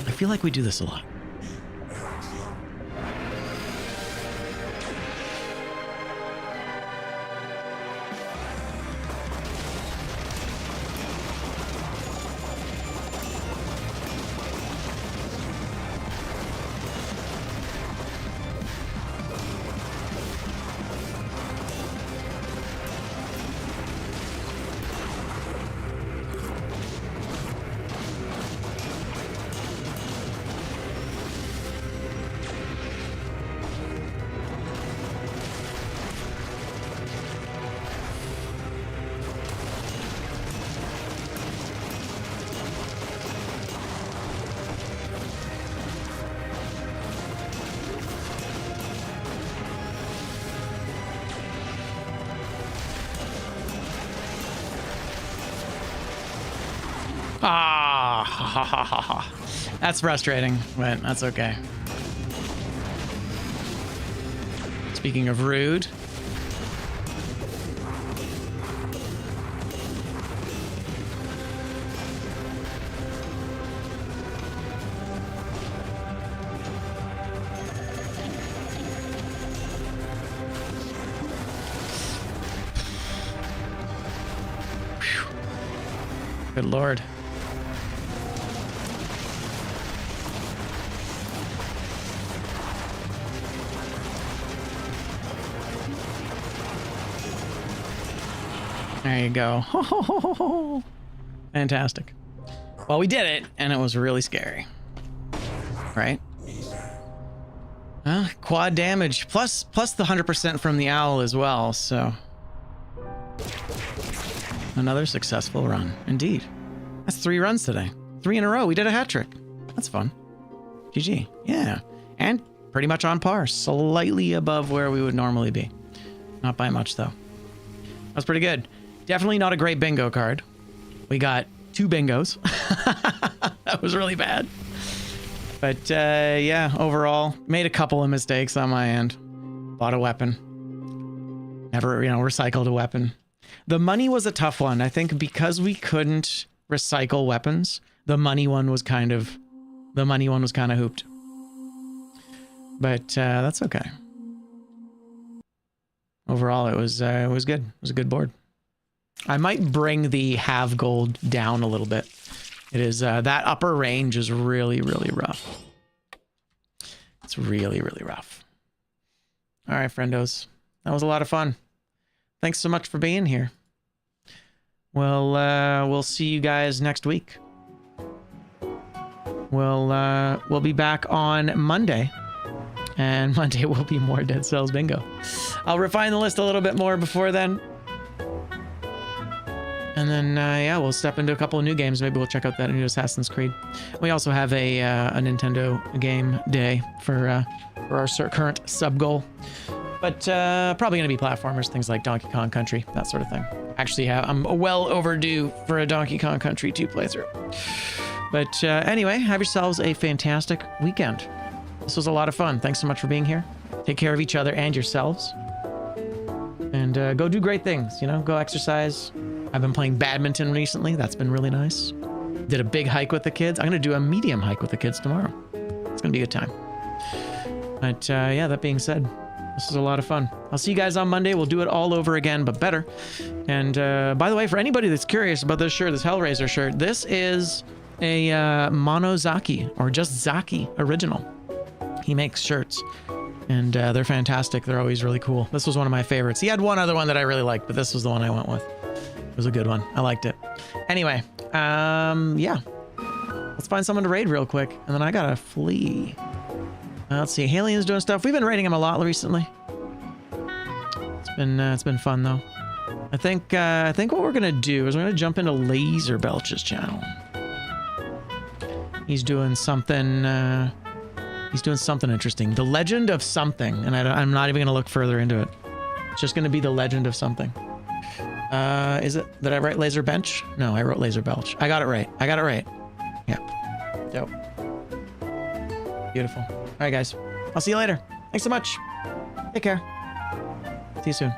I feel like we do this a lot. Ah, ha, ha, ha, ha, ha. That's frustrating, but that's okay. Speaking of rude. Good Lord. There you go. Fantastic. Well, we did it, and it was really scary. Right? Quad damage, plus the 100% from the owl as well, so... Another successful run, indeed. That's 3 runs today. 3 in a row. We did a hat trick. That's fun. GG. Yeah. And pretty much on par. Slightly above where we would normally be. Not by much, though. That's pretty good. Definitely not a great bingo card. We got 2 bingos. That was really bad. But, yeah, overall, made a couple of mistakes on my end. Bought a weapon. Never, recycled a weapon. The money was a tough one. I think because we couldn't recycle weapons, the money one was kind of hooped. But that's okay. Overall, it was good. It was a good board. I might bring the half gold down a little bit. It is that upper range is really, really rough. It's really, really rough. All right, friendos. That was a lot of fun. Thanks so much for being here. We'll see you guys next week. We'll be back on Monday. And Monday will be more Dead Cells bingo. I'll refine the list a little bit more before then. And then, yeah, we'll step into a couple of new games. Maybe we'll check out that new Assassin's Creed. We also have a Nintendo game day for our current sub-goal. But probably going to be platformers, things like Donkey Kong Country, that sort of thing. Actually, I'm well overdue for a Donkey Kong Country 2 playthrough. But anyway, have yourselves a fantastic weekend. This was a lot of fun. Thanks so much for being here. Take care of each other and yourselves. And go do great things, go exercise. I've been playing badminton recently. That's been really nice. Did a big hike with the kids. I'm going to do a medium hike with the kids tomorrow. It's going to be a good time. But yeah, that being said, this is a lot of fun. I'll see you guys on Monday. We'll do it all over again, but better. And by the way, for anybody that's curious about this shirt, this Hellraiser shirt, this is a Monozaki, or just Zaki original. He makes shirts, and they're fantastic. They're always really cool. This was one of my favorites. He had one other one that I really liked, but this was the one I went with. It was a good one. I liked it. Anyway, yeah. Let's find someone to raid real quick, and then I gotta flee. Let's see. Halien's doing stuff. We've been raiding him a lot recently. It's been fun though. I think what we're gonna do is we're gonna jump into Laser Belch's channel. He's doing something. He's doing something interesting. The Legend of something, and I'm not even gonna look further into it. It's just gonna be the Legend of something. Is it? Did I write Laser Bench? No, I wrote Laser Belch. I got it right. Yeah. Dope. Beautiful. All right, guys. I'll see you later. Thanks so much. Take care. See you soon.